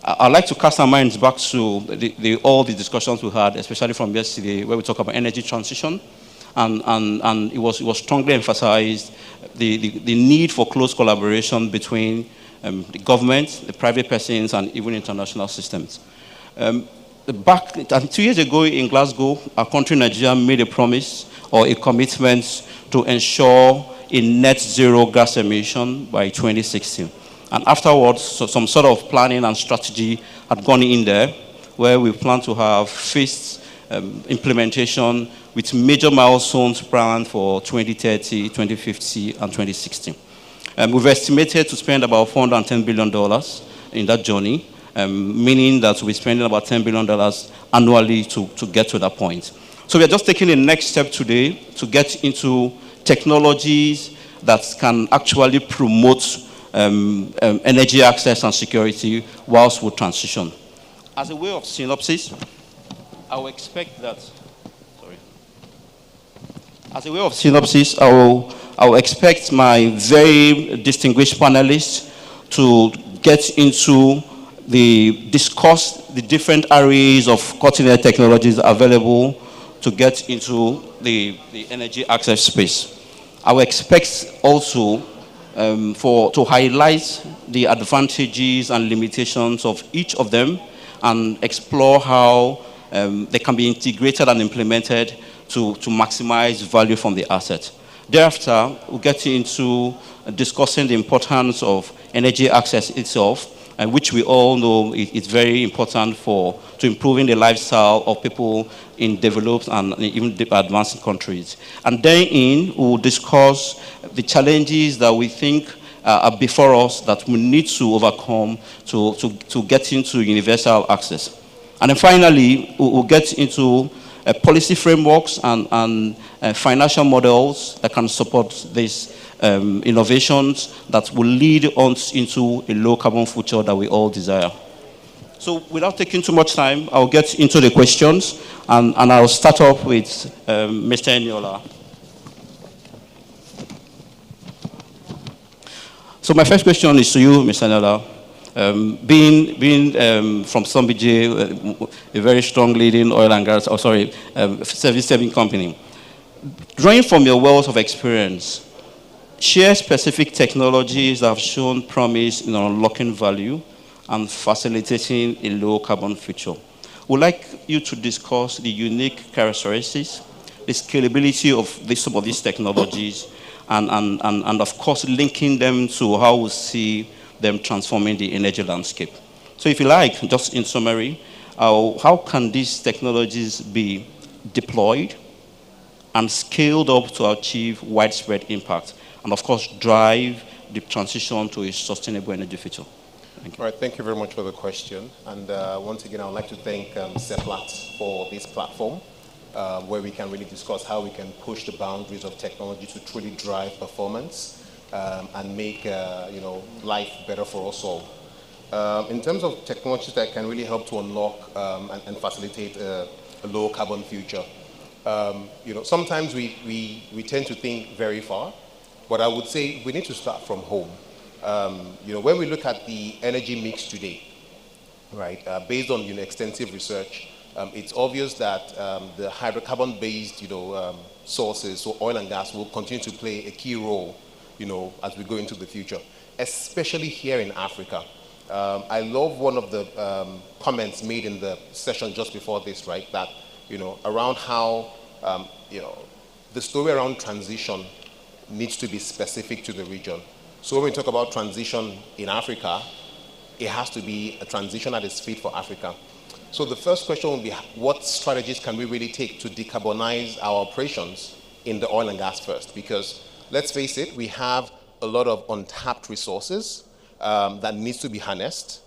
I'd like to cast our minds back to all the discussions we had, especially from yesterday, where we talk about energy transition, and it was strongly emphasized the need for close collaboration between the government, the private persons, and even international systems. 2 years ago in Glasgow, our country, Nigeria, made a promise or a commitment to ensure a net zero gas emission by 2060. And afterwards, some sort of planning and strategy had gone in there, where we plan to have phased implementation with major milestones planned for 2030, 2050, and 2060. We've estimated to spend about $410 billion in that journey, meaning that we'll be spending about $10 billion annually to get to that point. So we are just taking the next step today to get into technologies that can actually promote energy access and security whilst we transition. As a way of synopsis, I will expect that, I will expect my very distinguished panelists to get into discuss the different areas of cutting-edge technologies available to get into the energy access space. I will expect also to highlight the advantages and limitations of each of them and explore how they can be integrated and implemented to maximize value from the asset. Thereafter, we'll get into discussing the importance of energy access itself, and which we all know is very important to improving the lifestyle of people in developed and even advanced countries. And then we'll discuss the challenges that we think are before us that we need to overcome to get into universal access. And then finally, we'll get into policy frameworks and financial models that can support these innovations that will lead us into a low-carbon future that we all desire. So without taking too much time, I'll get into the questions, and I'll start off with Mr. Eniola. So my first question is to you, Mr. Eniola. Being from Sombije, a very strong leading oil and gas, service-saving company, drawing from your wealth of experience, share specific technologies that have shown promise in unlocking value and facilitating a low-carbon future. We'd like you to discuss the unique characteristics, the scalability of some of these technologies, and of course, linking them to how we see them transforming the energy landscape. So if you like, just in summary, how can these technologies be deployed and scaled up to achieve widespread impact, and of course, drive the transition to a sustainable energy future? Thank you. All right, thank you very much for the question. And once again, I would like to thank Seplat for this platform, where we can really discuss how we can push the boundaries of technology to truly drive performance and make life better for us all. In terms of technologies that can really help to unlock and facilitate a low carbon future, sometimes we tend to think very far, but I would say we need to start from home. When we look at the energy mix today, right, based on extensive research, it's obvious that the hydrocarbon-based sources, so oil and gas, will continue to play a key role as we go into the future, especially here in Africa. I love one of the comments made in the session just before this, right? That, around how, the story around transition needs to be specific to the region. So when we talk about transition in Africa, it has to be a transition that is fit for Africa. So the first question will be, what strategies can we really take to decarbonize our operations in the oil and gas first? Because let's face it, we have a lot of untapped resources that needs to be harnessed.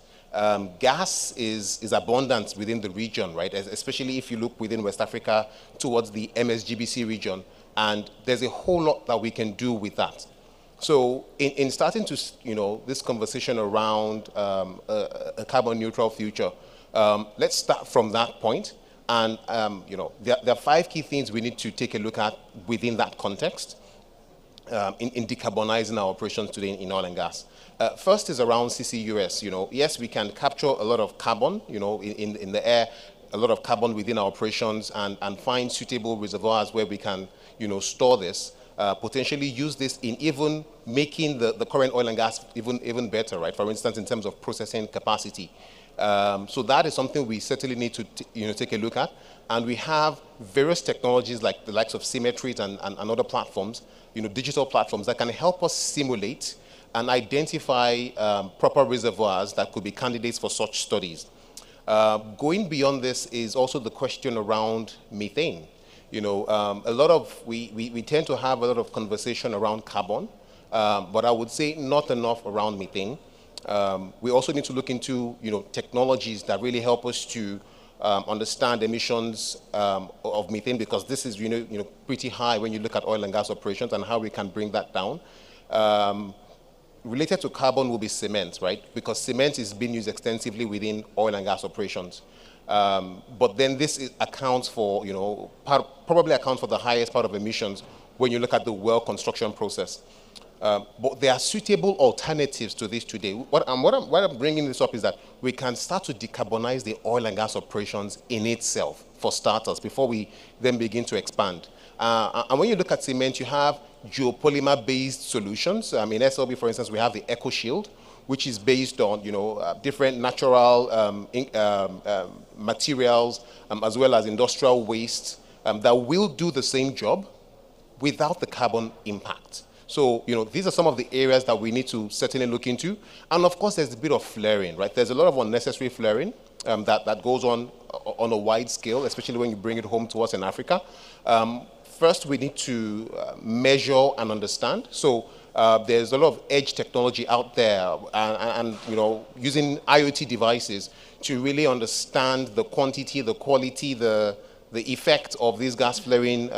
Gas is abundant within the region, right? Especially if you look within West Africa towards the MSGBC region, and there's a whole lot that we can do with that. So in starting to, this conversation around a carbon neutral future, let's start from that point. And, there are 5 key things we need to take a look at within that context in decarbonizing our operations today in oil and gas. First is around CCUS. Yes, we can capture a lot of carbon, in the air, a lot of carbon within our operations and find suitable reservoirs where we can, store this. Potentially use this in even making the current oil and gas even better, right? For instance, in terms of processing capacity. So that is something we certainly need to take a look at. And we have various technologies like the likes of Symmetry and other platforms, digital platforms that can help us simulate and identify proper reservoirs that could be candidates for such studies. Going beyond this is also the question around methane. A lot of, we tend to have a lot of conversation around carbon, but I would say not enough around methane. We also need to look into, technologies that really help us to understand emissions of methane, because this is, pretty high when you look at oil and gas operations and how we can bring that down. Related to carbon will be cement, right? Because cement is being used extensively within oil and gas operations. But then this accounts for, probably accounts for the highest part of emissions when you look at the well construction process. But there are suitable alternatives to this today. What I'm bringing this up is that we can start to decarbonize the oil and gas operations in itself, for starters, before we then begin to expand. And when you look at cement, you have geopolymer-based solutions. In SLB, for instance, we have the EcoShield, which is based on, different natural materials, as well as industrial waste that will do the same job without the carbon impact. So, these are some of the areas that we need to certainly look into. And of course, there's a bit of flaring, right? There's a lot of unnecessary flaring that goes on a wide scale, especially when you bring it home to us in Africa. First, we need to measure and understand. So there's a lot of edge technology out there and using IoT devices to really understand the quantity, the quality, the effect of these gas flaring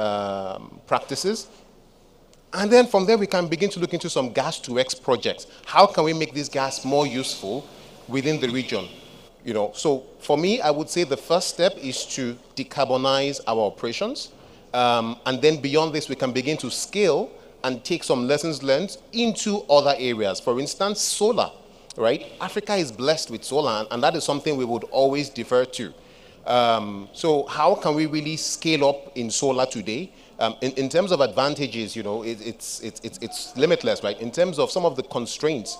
practices. And then from there, we can begin to look into some gas to X projects. How can we make this gas more useful within the region? So for me, I would say the first step is to decarbonize our operations. And then beyond this, we can begin to scale and take some lessons learned into other areas. For instance, solar, right? Africa is blessed with solar, and that is something we would always defer to. So how can we really scale up in solar today? In terms of advantages, it's limitless, right? In terms of some of the constraints,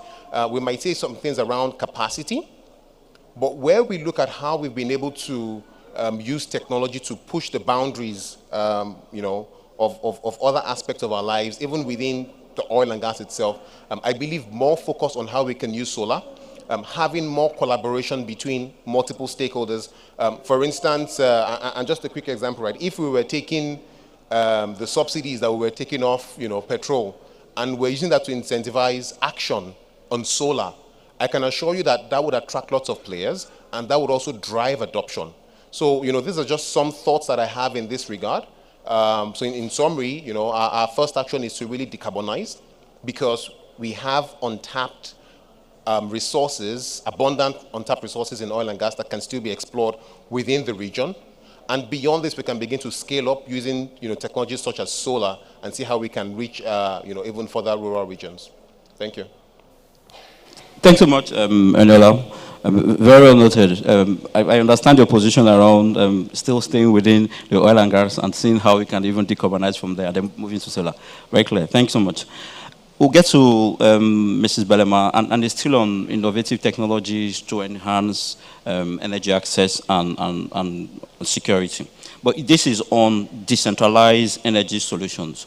we might say some things around capacity, but where we look at how we've been able to use technology to push the boundaries, of other aspects of our lives, even within the oil and gas itself, I believe more focus on how we can use solar, having more collaboration between multiple stakeholders. For instance, and just a quick example, right? If we were taking the subsidies that we were taking off, petrol, and we're using that to incentivize action on solar, I can assure you that that would attract lots of players, and that would also drive adoption. So, these are just some thoughts that I have in this regard. So in summary, our first action is to really decarbonize, because we have untapped resources, abundant untapped resources in oil and gas that can still be explored within the region. And beyond this, we can begin to scale up using technologies such as solar and see how we can reach even further rural regions. Thank you. Thanks so much, Eniola. Very well noted. I understand your position around still staying within the oil and gas and seeing how we can even decarbonize from there, then moving to solar. Very clear. Thanks so much. We'll get to Mrs. Belema, and it's still on innovative technologies to enhance energy access and security. But this is on decentralized energy solutions.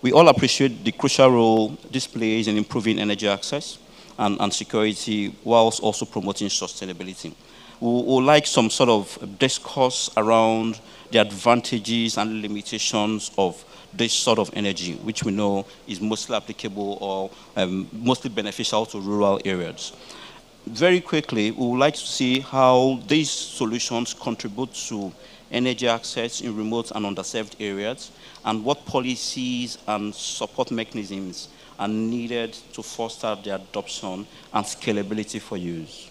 We all appreciate the crucial role this plays in improving energy access and security, whilst also promoting sustainability. We would like some sort of discourse around the advantages and limitations of this sort of energy, which we know is mostly applicable or mostly beneficial to rural areas. Very quickly, we would like to see how these solutions contribute to energy access in remote and underserved areas, and what policies and support mechanisms are needed to foster the adoption and scalability for use.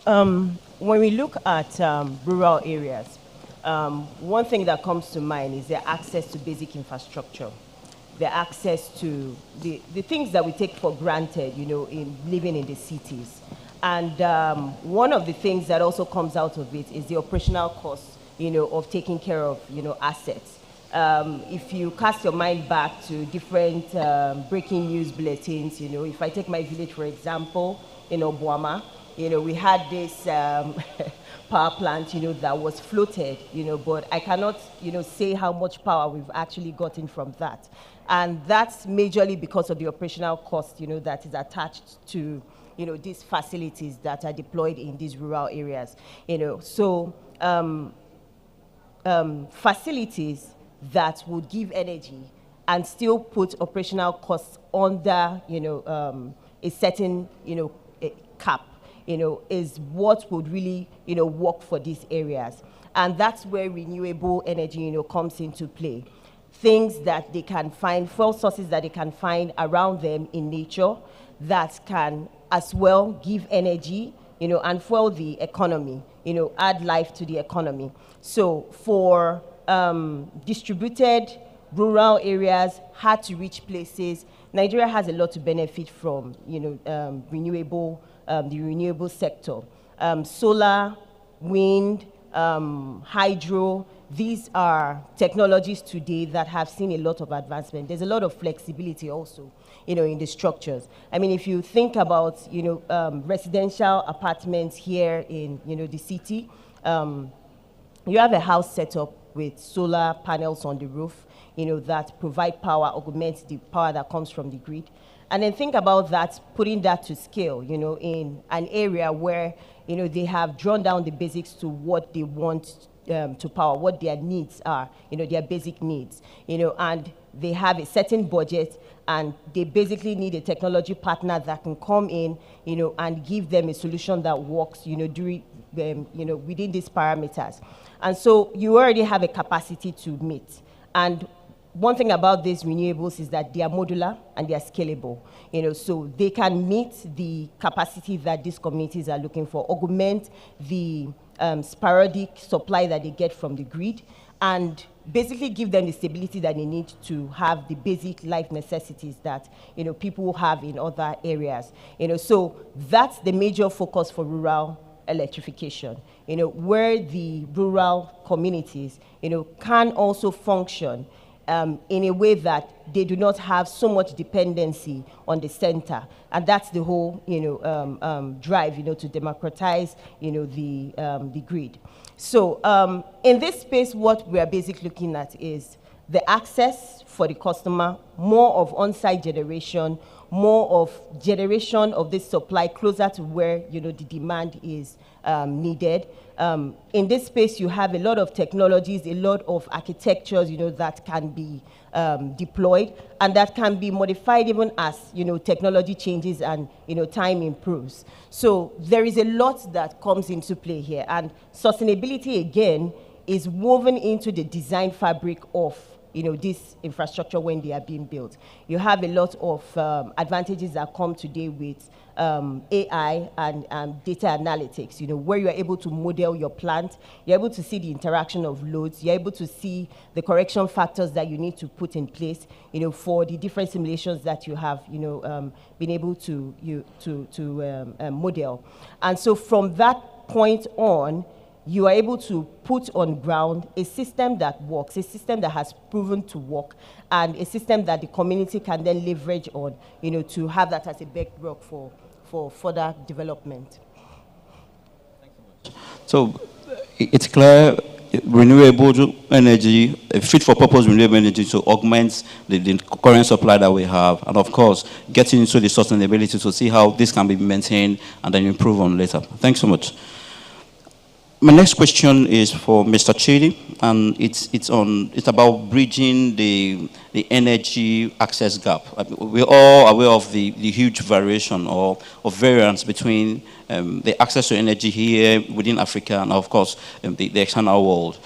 When we look at rural areas, one thing that comes to mind is their access to basic infrastructure, their access to the things that we take for granted, in living in the cities. And one of the things that also comes out of it is the operational cost, of taking care of, assets. If you cast your mind back to different breaking news bulletins, if I take my village, for example, in Obuama, we had this power plant, that was floated, but I cannot, say how much power we've actually gotten from that. And that's majorly because of the operational cost, that is attached to, these facilities that are deployed in these rural areas, So facilities that would give energy and still put operational costs under, a certain, cap, is what would really, work for these areas. And that's where renewable energy, comes into play. Things that they can find, fuel sources that they can find around them in nature that can as well give energy, and fuel the economy, add life to the economy. So for distributed rural areas, hard to reach places, Nigeria has a lot to benefit from, the renewable sector. Solar, wind, hydro, these are technologies today that have seen a lot of advancement. There's a lot of flexibility also, in the structures. I mean, if you think about, residential apartments here in, the city, you have a house set up with solar panels on the roof, that provide power, augment the power that comes from the grid. And then think about that, putting that to scale, in an area where, they have drawn down the basics to what they want to power, what their needs are, their basic needs, and they have a certain budget, and they basically need a technology partner that can come in, and give them a solution that works, during, within these parameters. And so you already have a capacity to meet. And one thing about these renewables is that they are modular and they are scalable, so they can meet the capacity that these communities are looking for, augment the sporadic supply that they get from the grid, and basically give them the stability that they need to have the basic life necessities that people have in other areas. So that's the major focus for rural electrification. Where the rural communities can also function in a way that they do not have so much dependency on the center, and that's the whole drive to democratize the grid. So in this space, what we are basically looking at is the access for the customer, more of on-site generation, more of generation of this supply closer to where the demand is needed. In this space, you have a lot of technologies, a lot of architectures, that can be deployed, and that can be modified even as technology changes and time improves. So there is a lot that comes into play here, and sustainability again is woven into the design fabric of this infrastructure when they are being built. You have a lot of advantages that come today with AI and data analytics, where you're able to model your plant, you're able to see the interaction of loads, you're able to see the correction factors that you need to put in place, for the different simulations that you have, been able to model. And so from that point on, you are able to put on ground a system that works, a system that has proven to work, and a system that the community can then leverage on, to have that as a bedrock for further development. So it's clear renewable energy, fit for purpose renewable energy to augment the current supply that we have, and of course, getting into the sustainability to see how this can be maintained and then improve on later. Thanks so much. My next question is for Mr. Chidi, and it's about bridging the energy access gap. We're all aware of the huge variation or variance between the access to energy here within Africa and, of course, the external world.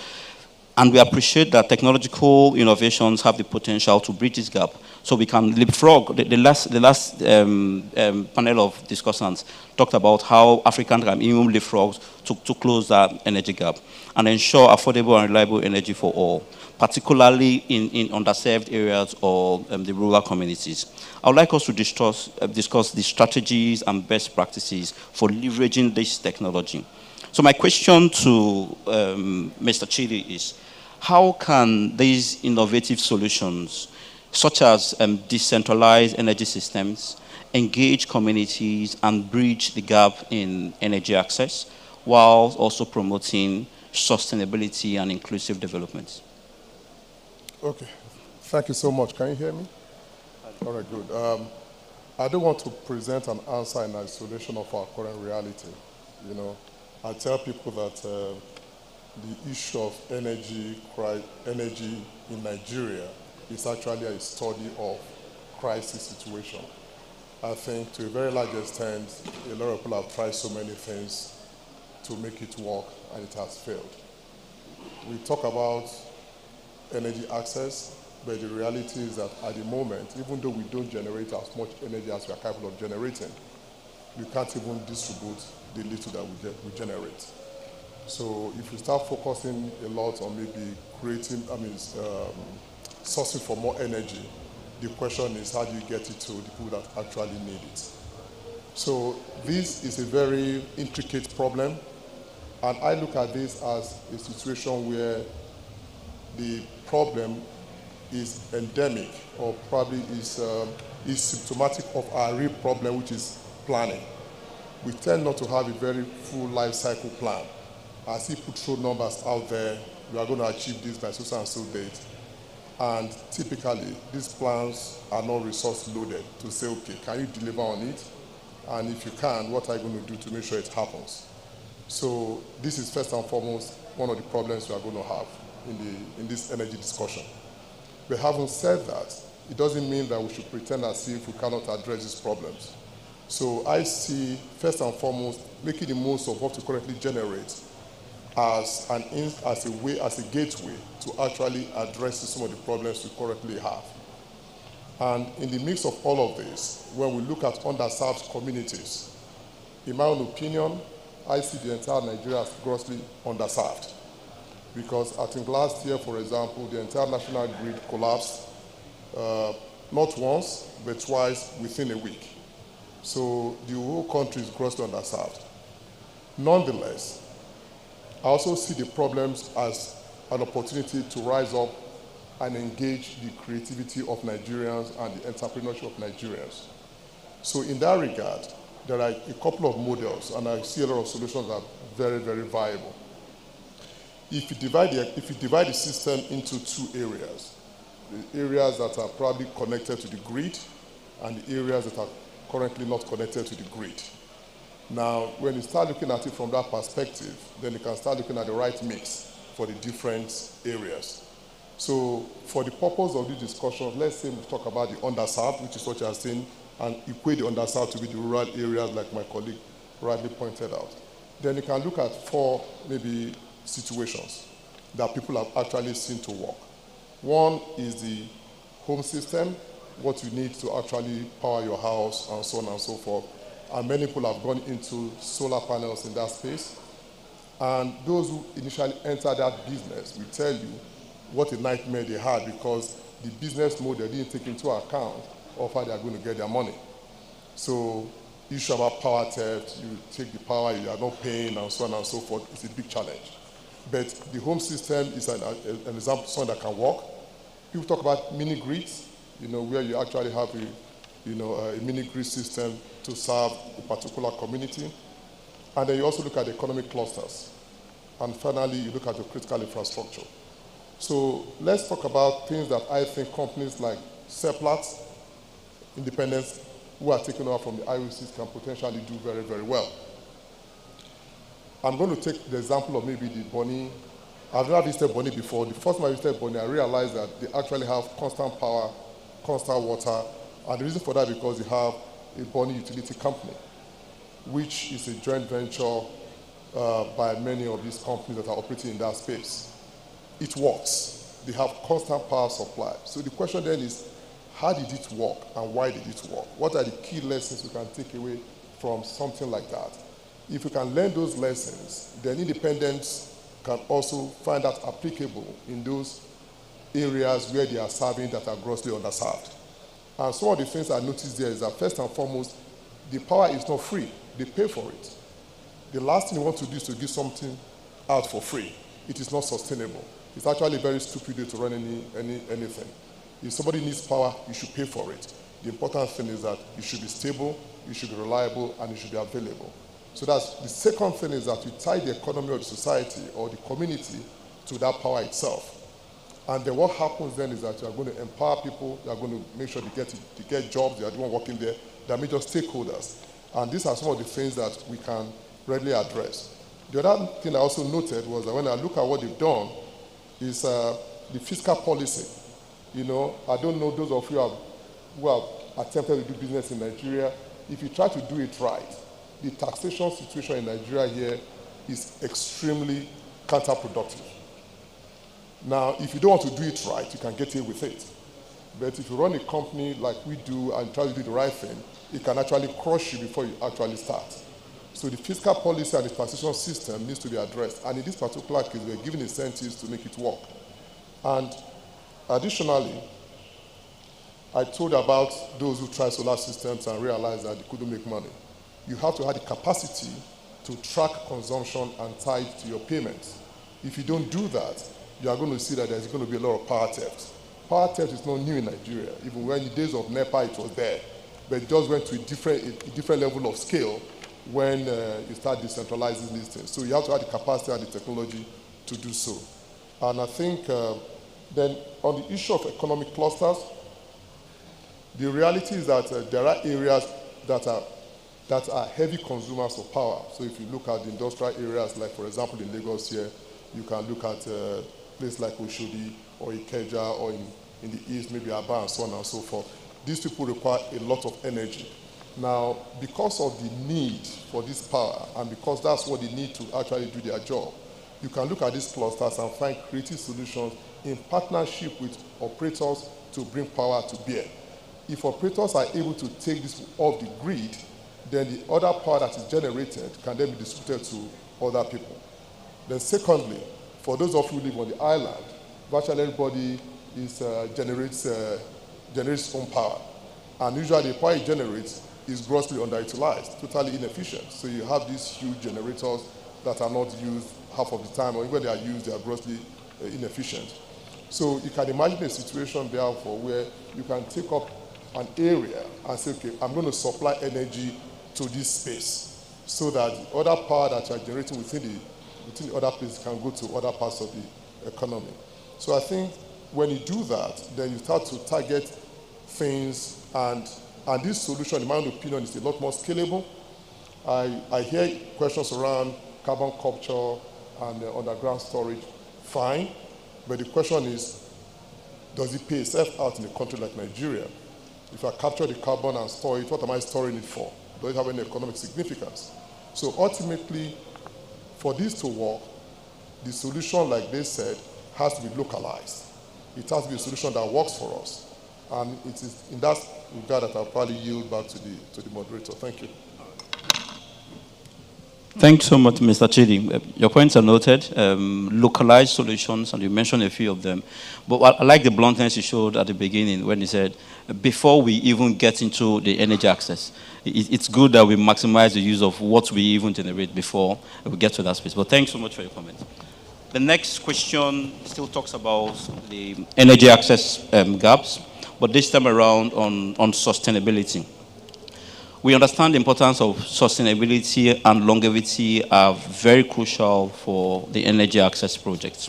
And we appreciate that technological innovations have the potential to bridge this gap, so we can leapfrog. The last panel of discussants talked about how Africans can even leapfrog to close that energy gap and ensure affordable and reliable energy for all, particularly in underserved areas or the rural communities. I would like us to discuss the strategies and best practices for leveraging this technology. So my question to Mr. Chidi is, how can these innovative solutions, such as decentralized energy systems, engage communities and bridge the gap in energy access, while also promoting sustainability and inclusive development? Okay, thank you so much. Can you hear me? All right, good. I don't want to present an answer in isolation of our current reality. I tell people that the issue of energy in Nigeria is actually a study of crisis situation. I think to a very large extent, a lot of people have tried so many things to make it work, and it has failed. We talk about energy access, but the reality is that at the moment, even though we don't generate as much energy as we are capable of generating, we can't even distribute the little that we generate. So if we start focusing a lot on maybe sourcing for more energy, the question is, how do you get it to the people that actually need it? So this is a very intricate problem, and I look at this as a situation where the problem is endemic, or probably is symptomatic of our real problem, which is planning. We tend not to have a very full life cycle plan. As people throw numbers out there, we are going to achieve this by so and so date. And typically, these plans are not resource loaded to say, okay, can you deliver on it? And if you can, what are you going to do to make sure it happens? So this is first and foremost one of the problems we are going to have in this energy discussion. But having said that, it doesn't mean that we should pretend as if we cannot address these problems. So I see, first and foremost, making the most of what we currently generate as a gateway to actually address some of the problems we currently have. And in the mix of all of this, when we look at underserved communities, in my own opinion, I see the entire Nigeria as grossly underserved. Because I think last year, for example, the entire national grid collapsed, not once, but twice within a week. So the whole country is grossly underserved. Nonetheless, I also see the problems as an opportunity to rise up and engage the creativity of Nigerians and the entrepreneurship of Nigerians. So in that regard, there are a couple of models, and I see a lot of solutions that are very, very viable. If you divide the system into two areas, the areas that are probably connected to the grid and the areas that are currently not connected to the grid. Now, when you start looking at it from that perspective, then you can start looking at the right mix for the different areas. So for the purpose of this discussion, let's say we talk about the underserved, which is what you are saying, and equate the underserved to be the rural areas like my colleague rightly pointed out. Then you can look at four maybe situations that people have actually seen to work. One is the home system, what you need to actually power your house and so on and so forth. And many people have gone into solar panels in that space. And those who initially entered that business will tell you what a nightmare they had because the business model didn't take into account of how they are going to get their money. So issue about power theft, you take the power, you are not paying, and so on and so forth. It's a big challenge. But the home system is an example of something that can work. People talk about mini grids, where you actually have a mini grid system to serve a particular community. And then you also look at the economic clusters. And finally, you look at the critical infrastructure. So let's talk about things that I think companies like Seplat, independents who are taken over from the IOCs can potentially do very, very well. I'm going to take the example of maybe the Bonny. I've never visited Bonny before. The first time I visited Bonny, I realized that they actually have constant power, constant water, and the reason for that is because they have a Bonny utility company, which is a joint venture by many of these companies that are operating in that space. It works. They have constant power supply. So the question then is, how did it work and why did it work? What are the key lessons we can take away from something like that? If we can learn those lessons, then independents can also find that applicable in those areas where they are serving that are grossly underserved. And some of the things I noticed there is that first and foremost, the power is not free. They pay for it. The last thing you want to do is to give something out for free. It is not sustainable. It's actually a very stupid way to run anything. If somebody needs power, you should pay for it. The important thing is that it should be stable, it should be reliable, and it should be available. So that's the second thing is that you tie the economy of the society or the community to that power itself. And then what happens then is that you are going to empower people, you are going to make sure they get jobs, they are the one working there, they are major stakeholders. And these are some of the things that we can readily address. The other thing I also noted was that when I look at what they've done is the fiscal policy. I don't know those of you who have attempted to do business in Nigeria. If you try to do it right, the taxation situation in Nigeria here is extremely counterproductive. Now, if you don't want to do it right, you can get away with it. But if you run a company like we do and try to do the right thing, it can actually crush you before you actually start. So the fiscal policy and the taxation system needs to be addressed. And in this particular case, we're giving incentives to make it work. And additionally, I told about those who try solar systems and realized that they couldn't make money. You have to have the capacity to track consumption and tie it to your payments. If you don't do that, you are going to see that there's going to be a lot of power theft. Power theft is not new in Nigeria. Even when in the days of NEPA, it was there. But it just went to a different level of scale when you start decentralizing these things. So you have to have the capacity and the technology to do so. And I think then on the issue of economic clusters, the reality is that there are areas that are heavy consumers of power. So if you look at the industrial areas, like for example in Lagos here, you can look at places like Oshodi or Ikeja, or in the east, maybe Aba and so on and so forth. These people require a lot of energy. Now, because of the need for this power, and because that's what they need to actually do their job, you can look at these clusters and find creative solutions in partnership with operators to bring power to bear. If operators are able to take this off the grid, then the other power that is generated can then be distributed to other people. Then secondly, for those of you who live on the island, virtually everybody generates its own power. And usually the power it generates is grossly underutilized, totally inefficient. So you have these huge generators that are not used half of the time, or even when they are used, they are grossly inefficient. So you can imagine a situation, therefore, where you can take up an area and say, okay, I'm going to supply energy to this space so that the other power that you are generating within the other place can go to other parts of the economy. So I think when you do that, then you start to target things, and this solution, in my own opinion, is a lot more scalable. I hear questions around carbon capture and underground storage, fine, but the question is, does it pay itself out in a country like Nigeria? If I capture the carbon and store it, what am I storing it for? Does it have any economic significance? So ultimately, for this to work, the solution, like they said, has to be localized. It has to be a solution that works for us. And it is in that regard that I'll probably yield back to the moderator. Thank you. Thanks so much, Mr. Chidi. Your points are noted. Localized solutions, and you mentioned a few of them. But I like the bluntness you showed at the beginning when you said, before we even get into the energy access, it's good that we maximize the use of what we even generate before we get to that space. But thanks so much for your comment. The next question still talks about the energy access gaps, but this time around on sustainability. We understand the importance of sustainability and longevity are very crucial for the energy access projects.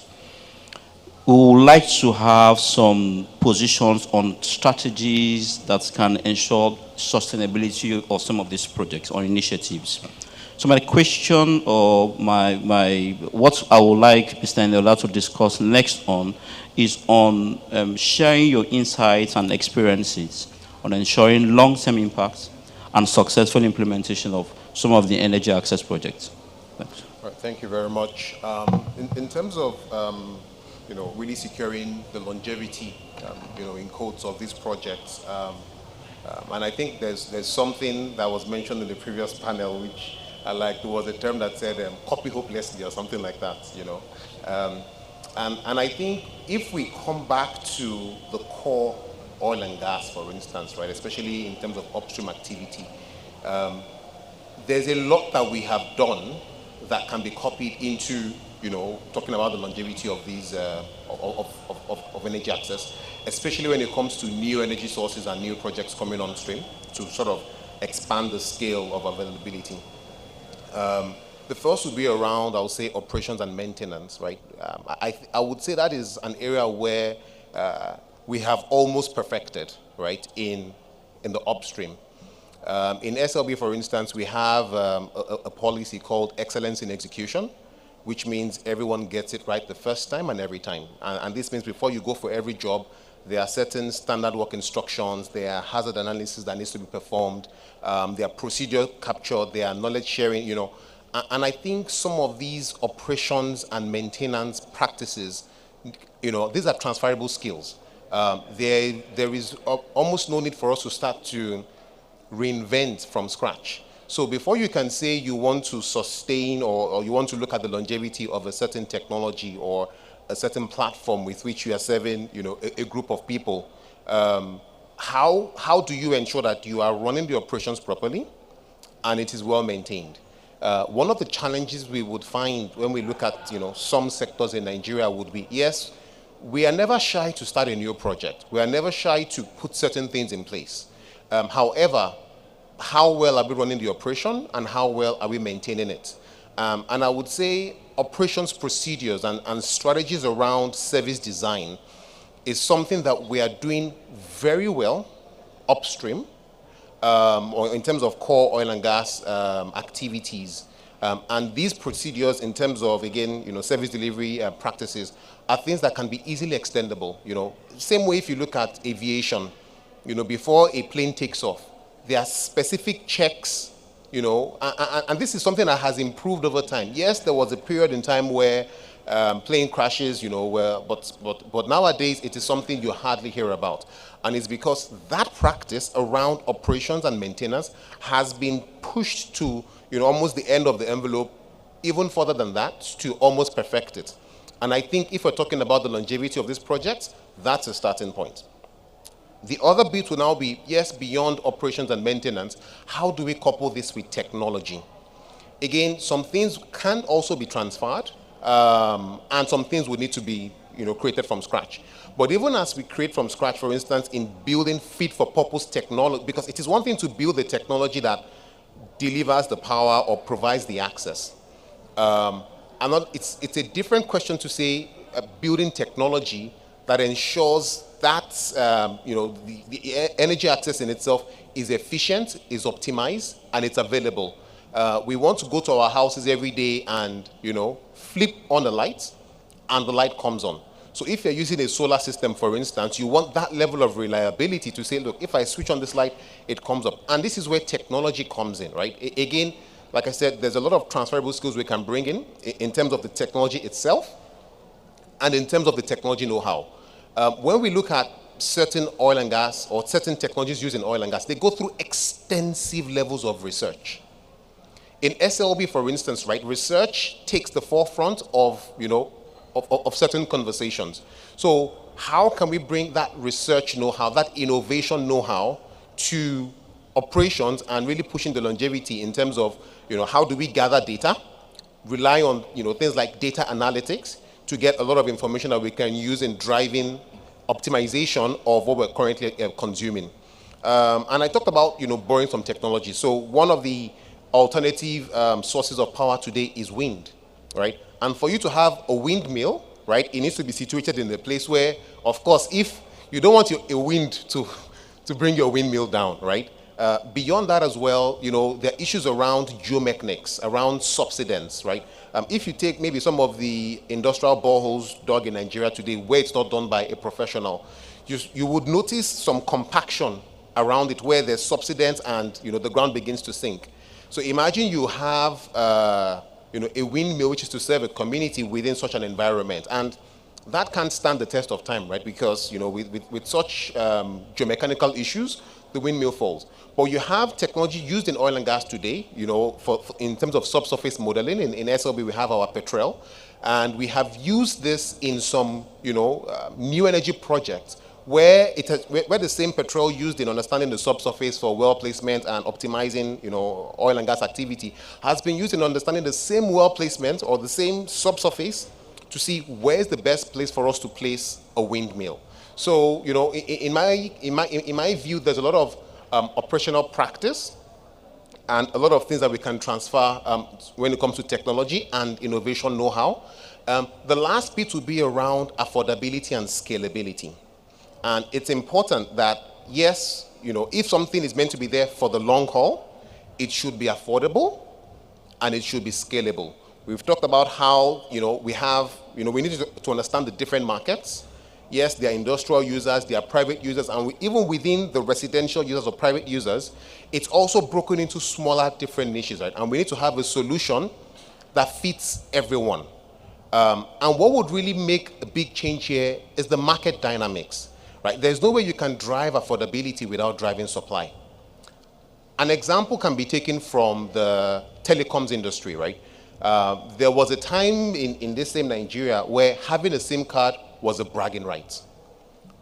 We would like to have some positions on strategies that can ensure sustainability of some of these projects or initiatives. So my question, or what I would like Mr. Eniola to discuss next on is on sharing your insights and experiences on ensuring long-term impacts and successful implementation of some of the energy access projects. Thanks. All right, thank you very much. In terms of really securing the longevity, in quotes, of these projects, and I think there's something that was mentioned in the previous panel, which I liked. There was a term that said copy hopelessly or something like that, And I think if we come back to the core oil and gas, for instance, right, especially in terms of upstream activity, there's a lot that we have done that can be copied into, talking about the longevity of these, of energy access, especially when it comes to new energy sources and new projects coming on stream to sort of expand the scale of availability. The first would be around, I would say, operations and maintenance, right? I would say that is an area where we have almost perfected, right, in the upstream. In SLB, for instance, we have a policy called excellence in execution, which means everyone gets it right the first time and every time. And this means before you go for every job, there are certain standard work instructions, there are hazard analysis that needs to be performed, there are procedure capture, there are knowledge sharing, And I think some of these operations and maintenance practices, these are transferable skills. There is almost no need for us to start to reinvent from scratch. So before you can say you want to sustain or you want to look at the longevity of a certain technology or a certain platform with which you are serving, a group of people, how do you ensure that you are running the operations properly and it is well maintained? One of the challenges we would find when we look at, some sectors in Nigeria would be, yes, we are never shy to start a new project. We are never shy to put certain things in place. However, how well are we running the operation and how well are we maintaining it? And I would say operations procedures and strategies around service design is something that we are doing very well upstream, or in terms of core oil and gas activities. And these procedures in terms of, again, service delivery practices are things that can be easily extendable. Same way if you look at aviation, before a plane takes off, there are specific checks, and this is something that has improved over time. Yes, there was a period in time where plane crashes, but nowadays it is something you hardly hear about. And it's because that practice around operations and maintenance has been pushed to, almost the end of the envelope, even further than that, to almost perfect it. And I think if we're talking about the longevity of this project, that's a starting point. The other bit will now be, yes, beyond operations and maintenance, how do we couple this with technology? Again, some things can also be transferred, and some things will need to be, created from scratch. But even as we create from scratch, for instance, in building fit-for-purpose technology, because it is one thing to build the technology that delivers the power or provides the access. It's a different question to say building technology that ensures that the energy access in itself is efficient, is optimized, and it's available. We want to go to our houses every day and flip on the lights, and the light comes on. So if you're using a solar system, for instance, you want that level of reliability to say, look, if I switch on this light, it comes up. And this is where technology comes in, right? Again, like I said, there's a lot of transferable skills we can bring in terms of the technology itself and in terms of the technology know-how. When we look at certain oil and gas or certain technologies used in oil and gas, they go through extensive levels of research. In SLB, for instance, right, research takes the forefront of, of certain conversations. So how can we bring that research know-how, that innovation know-how to operations and really pushing the longevity in terms of, how do we gather data, rely on, things like data analytics to get a lot of information that we can use in driving optimization of what we're currently consuming. And I talked about, borrowing from technology. So one of the alternative sources of power today is wind, right? And for you to have a windmill, right, it needs to be situated in a place where, of course, if you don't want a wind to bring your windmill down, right? Beyond that as well, there are issues around geomechanics, around subsidence, right? If you take maybe some of the industrial boreholes dug in Nigeria today, where it's not done by a professional, you would notice some compaction around it where there's subsidence and, the ground begins to sink. So imagine you have, a windmill which is to serve a community within such an environment. And that can't stand the test of time, right? Because, with such geomechanical issues, the windmill falls. But you have technology used in oil and gas today, in terms of subsurface modeling. In SLB, we have our Petrel. And we have used this in some, new energy projects where where the same Petrel used in understanding the subsurface for well placement and optimizing, oil and gas activity has been used in understanding the same well placement or the same subsurface to see where's the best place for us to place a windmill. So, in my view, there's a lot of operational practice and a lot of things that we can transfer when it comes to technology and innovation know-how. The last bit will be around affordability and scalability. And it's important that, yes, if something is meant to be there for the long haul, it should be affordable and it should be scalable. We've talked about how, we need to understand the different markets. Yes, there are industrial users, there are private users, and even within the residential users or private users, it's also broken into smaller, different niches, right? And we need to have a solution that fits everyone. And what would really make a big change here is the market dynamics. Right? There's no way you can drive affordability without driving supply. An example can be taken from the telecoms industry, right? There was a time in this same Nigeria where having a SIM card was a bragging right.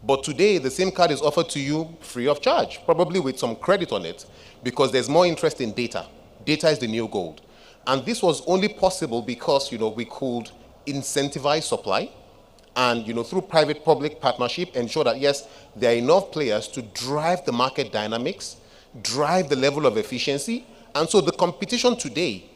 But today, the SIM card is offered to you free of charge, probably with some credit on it, because there's more interest in data. Data is the new gold. And this was only possible because, we could incentivize supply, and through private-public partnership, ensure that, yes, there are enough players to drive the market dynamics, drive the level of efficiency. And so the competition today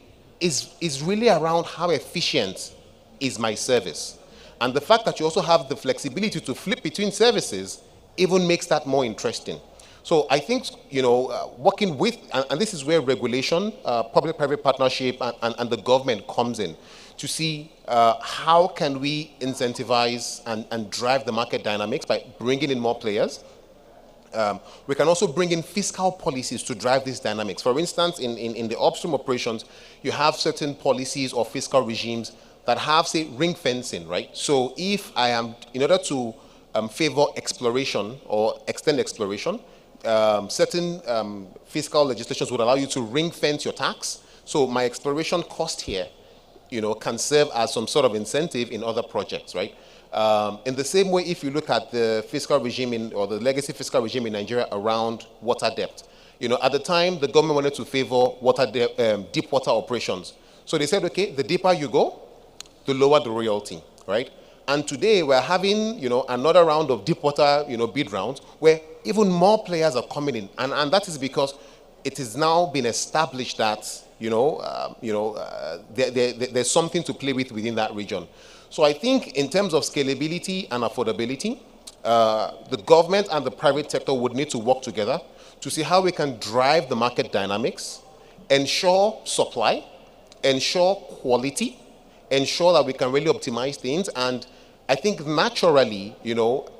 is really around how efficient is my service. And the fact that you also have the flexibility to flip between services even makes that more interesting. So I think, working with, and this is where regulation, public-private partnership, and the government comes in to see how can we incentivize and drive the market dynamics by bringing in more players. We can also bring in fiscal policies to drive these dynamics. For instance, in the upstream operations, you have certain policies or fiscal regimes that have, say, ring fencing, right? So if I am, in order to favor exploration or extend exploration, certain fiscal legislations would allow you to ring fence your tax. So my exploration cost here, can serve as some sort of incentive in other projects, right? In the same way, if you look at the fiscal regime or the legacy fiscal regime in Nigeria around water depth, at the time the government wanted to favor deep water operations. So they said, okay, the deeper you go, the lower the royalty, right? And today we're having, another round of deep water, bid rounds where even more players are coming in, and that is because it has now been established that there's something to play with within that region. So I think in terms of scalability and affordability, the government and the private sector would need to work together to see how we can drive the market dynamics, ensure supply, ensure quality, ensure that we can really optimize things. And I think naturally,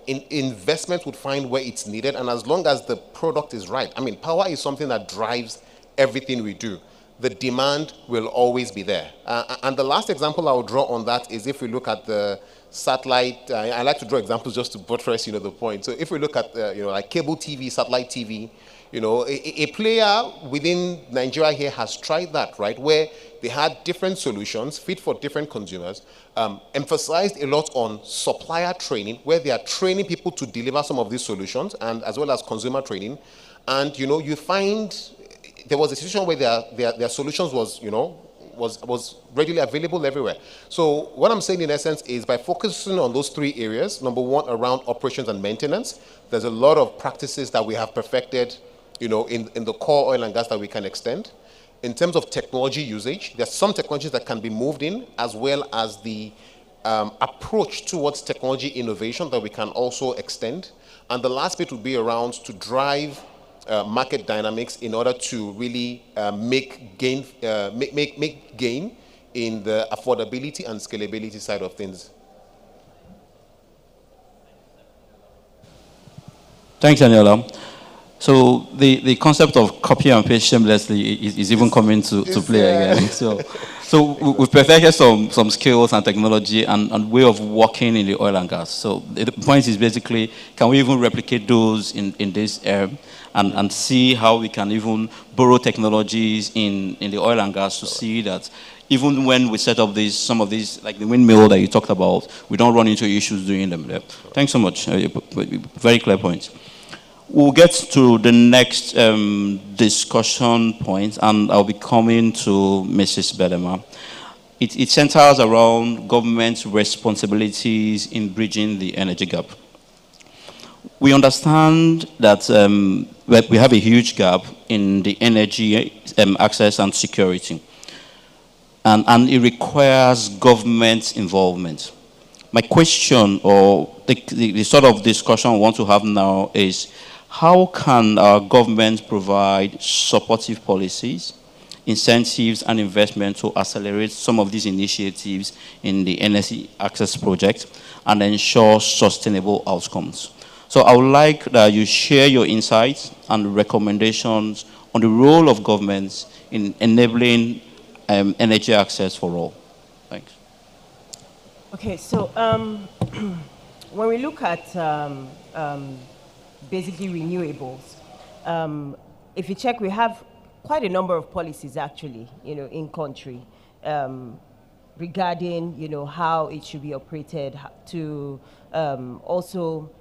investment would find where it's needed, and as long as the product is right. I mean, power is something that drives everything we do. The demand will always be there. And the last example I will draw on that is if we look at the satellite. I like to draw examples just to buttress, the point. So if we look at, like cable TV, satellite TV, a player within Nigeria here has tried that, right? Where they had different solutions fit for different consumers, emphasized a lot on supplier training, where they are training people to deliver some of these solutions, and as well as consumer training. And, you find there was a situation where their solutions was readily available everywhere. So what I'm saying in essence is by focusing on those three areas, number one, around operations and maintenance, there's a lot of practices that we have perfected, in the core oil and gas that we can extend. In terms of technology usage, there's some technologies that can be moved in, as well as the approach towards technology innovation that we can also extend. And the last bit would be around to drive market dynamics in order to really make gain in the affordability and scalability side of things. Thanks, Daniela. So the concept of copy and paste shamelessly is even coming to play again. So we've perfected some skills and technology and way of working in the oil and gas. So the point is basically, can we even replicate those in this area and see how we can even borrow technologies in the oil and gas to see that even when we set up some of these, like the windmill that you talked about, we don't run into issues doing them. Yeah. Thanks so much. Very clear point. We'll get to the next discussion point, and I'll be coming to Mrs. Bedema. It centers around government's responsibilities in bridging the energy gap. We understand that we have a huge gap in the energy access and security, and it requires government involvement. My question, or the sort of discussion I want to have now is, how can our government provide supportive policies, incentives, and investment to accelerate some of these initiatives in the energy access project and ensure sustainable outcomes? So I would like that you share your insights and recommendations on the role of governments in enabling energy access for all. Thanks. Okay, so when we look at basically renewables, if you check, we have quite a number of policies actually, in country regarding, how it should be operated to also,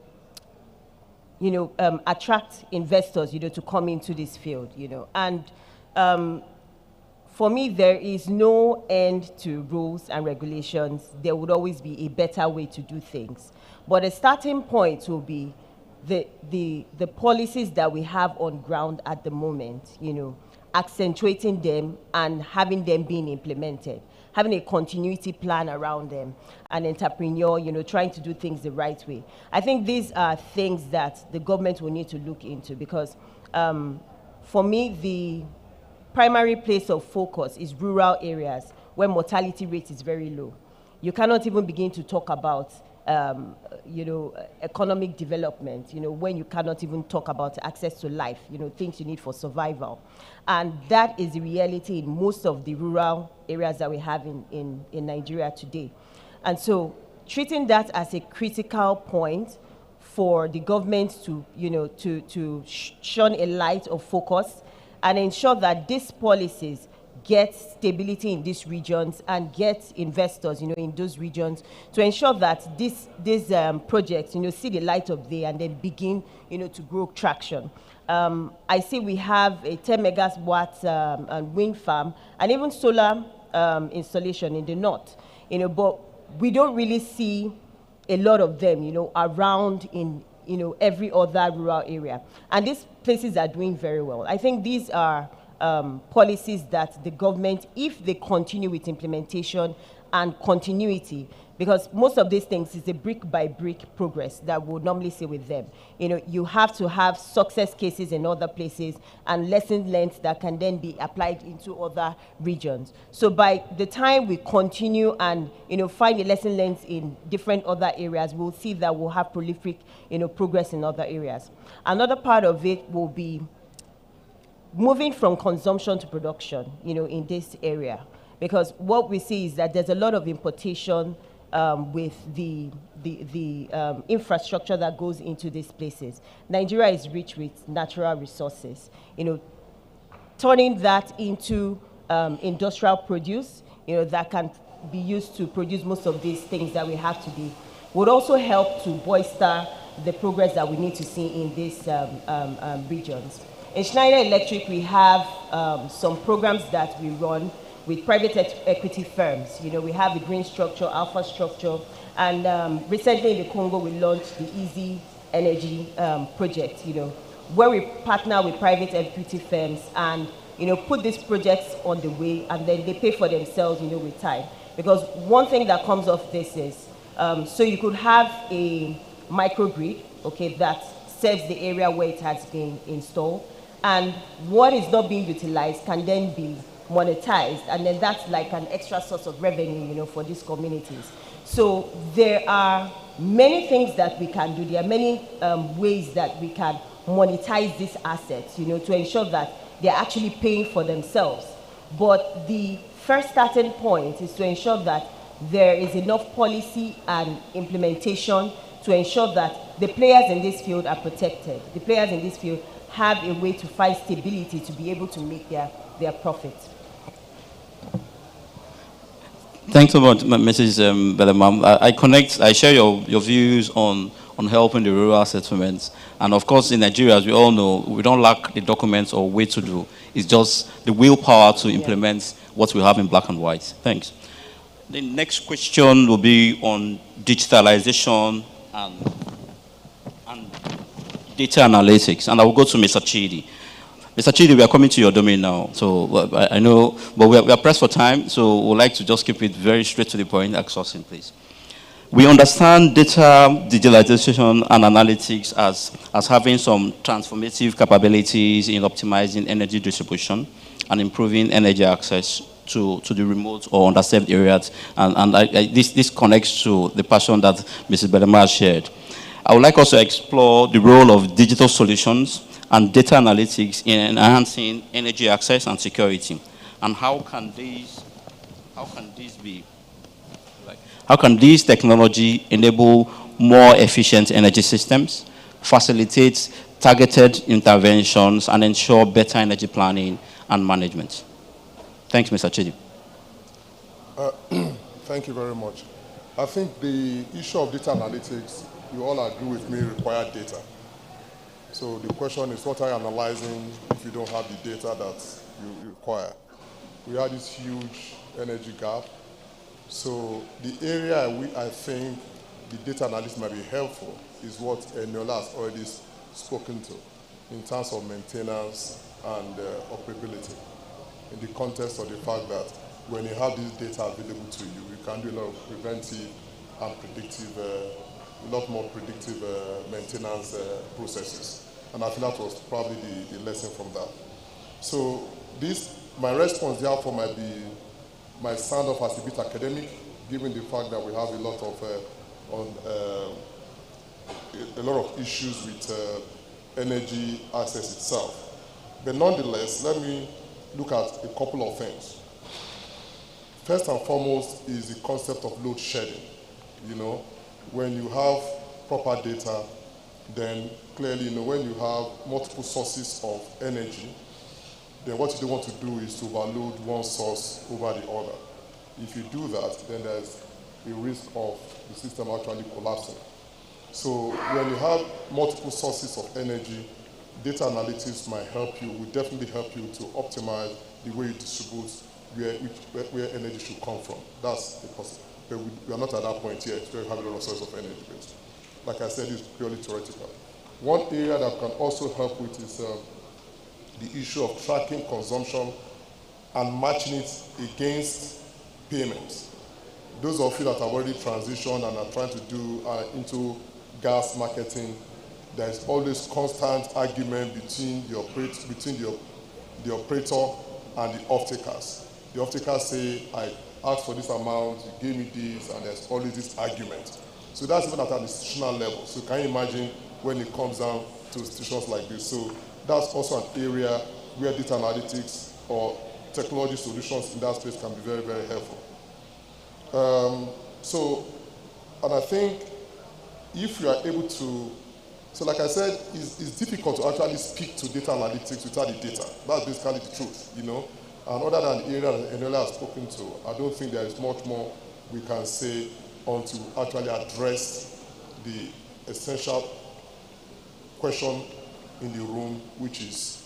attract investors, to come into this field, and for me, there is no end to rules and regulations. There would always be a better way to do things. But a starting point will be the policies that we have on ground at the moment, accentuating them and having them being implemented, having a continuity plan around them, an entrepreneur, trying to do things the right way. I think these are things that the government will need to look into because for me, the primary place of focus is rural areas where mortality rate is very low. You cannot even begin to talk about economic development, when you cannot even talk about access to life, things you need for survival. And that is the reality in most of the rural areas that we have in Nigeria today. And so treating that as a critical point for the government to, to shine a light of focus and ensure that these policies get stability in these regions and get investors, in those regions to ensure that these projects, see the light of day and then begin, to grow traction. I see we have a 10 megawatt wind farm and even solar installation in the north, but we don't really see a lot of them, around in, every other rural area. And these places are doing very well. I think these are policies that the government, if they continue with implementation and continuity, because most of these things is a brick by brick progress that we'll normally see with them. You have to have success cases in other places and lessons learned that can then be applied into other regions. So by the time we continue and find a lesson learned in different other areas, we'll see that we'll have prolific progress in other areas. Another part of it will be moving from consumption to production, in this area. Because what we see is that there's a lot of importation with the infrastructure that goes into these places. Nigeria is rich with natural resources. Turning that into industrial produce, that can be used to produce most of these things that we have today, would also help to bolster the progress that we need to see in these regions. In Schneider Electric, we have some programs that we run with private equity firms. We have the green structure, alpha structure, and recently in the Congo, we launched the Easy Energy project, where we partner with private equity firms and, put these projects on the way, and then they pay for themselves, with time. Because one thing that comes off this is, so you could have a microgrid, okay, that serves the area where it has been installed, and what is not being utilized can then be monetized, and then that's like an extra source of revenue, for these communities. So there are many things that we can do. There are many ways that we can monetize these assets, to ensure that they're actually paying for themselves. But the first starting point is to ensure that there is enough policy and implementation to ensure that the players in this field are protected. The players in this field have a way to find stability to be able to make their profits. Thanks so much, Mrs. Belemam. I share your views on helping the rural settlements. And of course, in Nigeria, as we all know, we don't lack the documents or way to do. It's just the willpower to implement what we have in black and white. Thanks. The next question will be on digitalization and data analytics. And I will go to Mr. Chidi. Mr. Chidi, we are coming to your domain now. So I know, but we are pressed for time, so we'd like to just keep it very straight to the point. Accessing, please. We understand data digitalization and analytics as having some transformative capabilities in optimizing energy distribution and improving energy access to the remote or underserved areas. And this connects to the passion that Mrs. Belemar shared. I would like us to explore the role of digital solutions and data analytics in enhancing energy access and security. And how can these technology enable more efficient energy systems, facilitate targeted interventions, and ensure better energy planning and management? Thanks, Mr. Chidi. Thank you very much. I think the issue of data analytics, you all agree with me, require data. So the question is, what are you analyzing if you don't have the data that you require? We have this huge energy gap. So the area I think the data analysis might be helpful is what Eniola has already spoken to. in terms of maintenance and operability, in the context of the fact that when you have this data available to you, you can do a lot of preventive and predictive, a lot more predictive maintenance processes. And I think that was probably the lesson from that. So my response therefore might sound off as a bit academic, given the fact that we have a lot of issues with energy access itself. But nonetheless, let me look at a couple of things. First and foremost is the concept of load shedding. You know, when you have proper data, then clearly, you know, when you have multiple sources of energy, then what you don't want to do is to overload one source over the other. If you do that, then there's a risk of the system actually collapsing. So when you have multiple sources of energy, data analytics might help you, will definitely help you to optimize the way you distribute where energy should come from. That's the possible. But we are not at that point yet where we have a lot of sources of energy. But like I said, it's purely theoretical. One area that can also help with is the issue of tracking consumption and matching it against payments. Those of you that have already transitioned and are trying to do into gas marketing, there is always constant argument between the operator and the off-takers. The off-takers say, I asked for this amount, you gave me this, and there's always this argument. So that's even at an institutional level. So can you imagine when it comes down to institutions like this? So that's also an area where data analytics or technology solutions in that space can be very, very helpful. And I think if you are able to, so like I said, it's difficult to actually speak to data analytics without the data. That's basically the truth, you know. And other than the area that Enola has spoken to, I don't think there is much more we can say on to actually address the essential question in the room, which is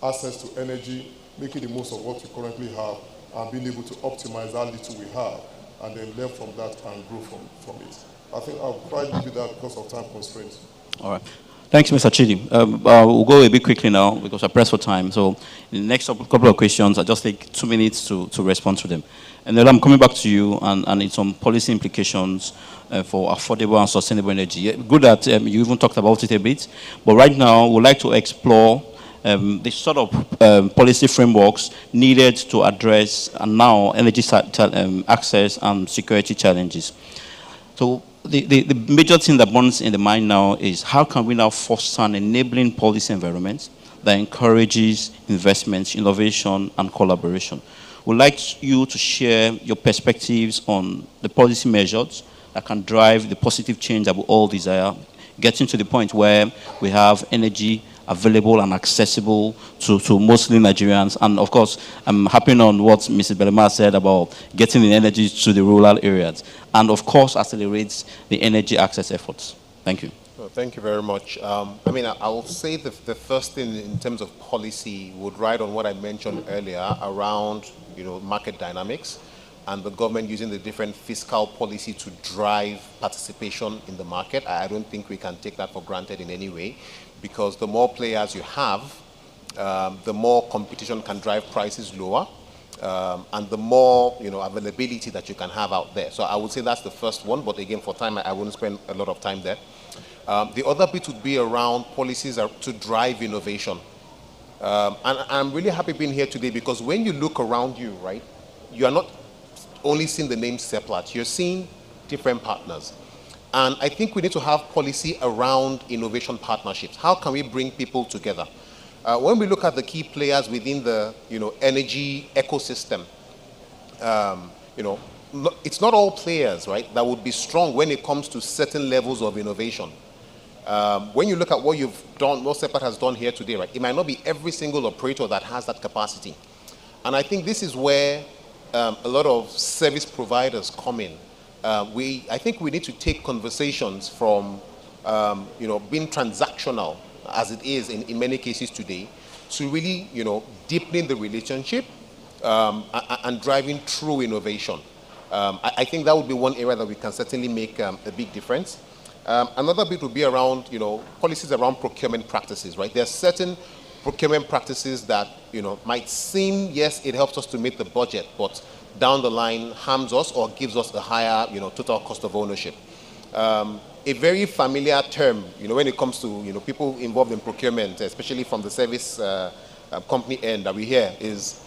access to energy, making the most of what we currently have, and being able to optimize that little we have, and then learn from that and grow from it. I think I'll try to do that because of time constraints. All right. Thanks, Mr. Chidi. We'll go a bit quickly now because we're pressed for time. So in the next couple of questions, I'll just take 2 minutes to respond to them. And then I'm coming back to you, and it's on policy implications for affordable and sustainable energy. Good that you even talked about it a bit. But right now, we'd like to explore the sort of policy frameworks needed to address now energy access and security challenges. So the major thing that burns in the mind now is how can we now foster an enabling policy environment that encourages investments, innovation, and collaboration. We'd like you to share your perspectives on the policy measures that can drive the positive change that we all desire, getting to the point where we have energy available and accessible to mostly Nigerians. And of course, I'm harping on what Mrs. Belema said about getting the energy to the rural areas. And of course, accelerates the energy access efforts. Thank you. Well, thank you very much. I mean, I will say the first thing in terms of policy would ride on what I mentioned earlier around, you know, market dynamics and the government using the different fiscal policy to drive participation in the market. I don't think we can take that for granted in any way, because the more players you have, the more competition can drive prices lower, and the more, you know, availability that you can have out there. So I would say that's the first one, but again, for time, I wouldn't spend a lot of time there. The other bit would be around policies to drive innovation. And I'm really happy being here today, because when you look around you, right, you are not only seeing the name Seplat, you're seeing different partners. And I think we need to have policy around innovation partnerships. How can we bring people together? When we look at the key players within the, you know, energy ecosystem, you know, it's not all players, right, that would be strong when it comes to certain levels of innovation. When you look at what you've done, what Seplat has done here today, right, it might not be every single operator that has that capacity. And I think this is where a lot of service providers come in. I think we need to take conversations from, you know, being transactional, as it is in many cases today, to really, you know, deepening the relationship and driving true innovation. I think that would be one area that we can certainly make a big difference. Another bit would be around, policies around procurement practices, right? There are certain procurement practices that, might seem, yes, it helps us to meet the budget, but down the line harms us or gives us a higher, total cost of ownership. A very familiar term, when it comes to, people involved in procurement, especially from the service company end that we hear is,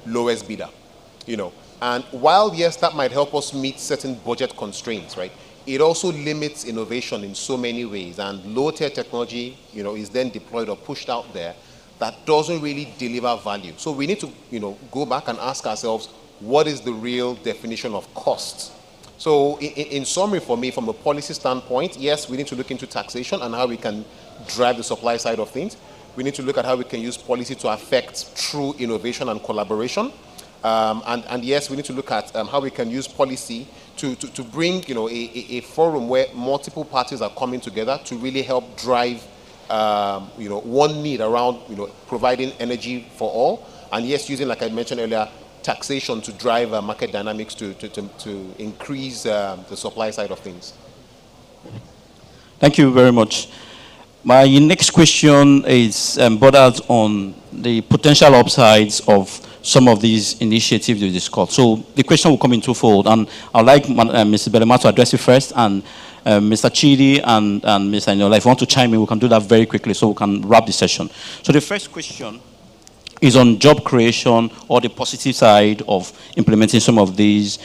lowest bidder, And while, yes, that might help us meet certain budget constraints, right? It also limits innovation in so many ways, and low-tier technology, is then deployed or pushed out there that doesn't really deliver value. So we need to, go back and ask ourselves, what is the real definition of cost? So in summary for me, from a policy standpoint, yes, we need to look into taxation and how we can drive the supply side of things. We need to look at how we can use policy to affect true innovation and collaboration. And yes, we need to look at how we can use policy to bring, a forum where multiple parties are coming together to really help drive, one need around, providing energy for all. And yes, using, like I mentioned earlier, taxation to drive market dynamics to increase the supply side of things. Thank you very much. My next question is bordered on the potential upsides of some of these initiatives we discussed. So the question will come in twofold, and I'd like Mr. Belema to address it first, and Mr. Chidi and Mr. Inola, if you want to chime in, we can do that very quickly so we can wrap the session. So the first question is on job creation or the positive side of implementing some of these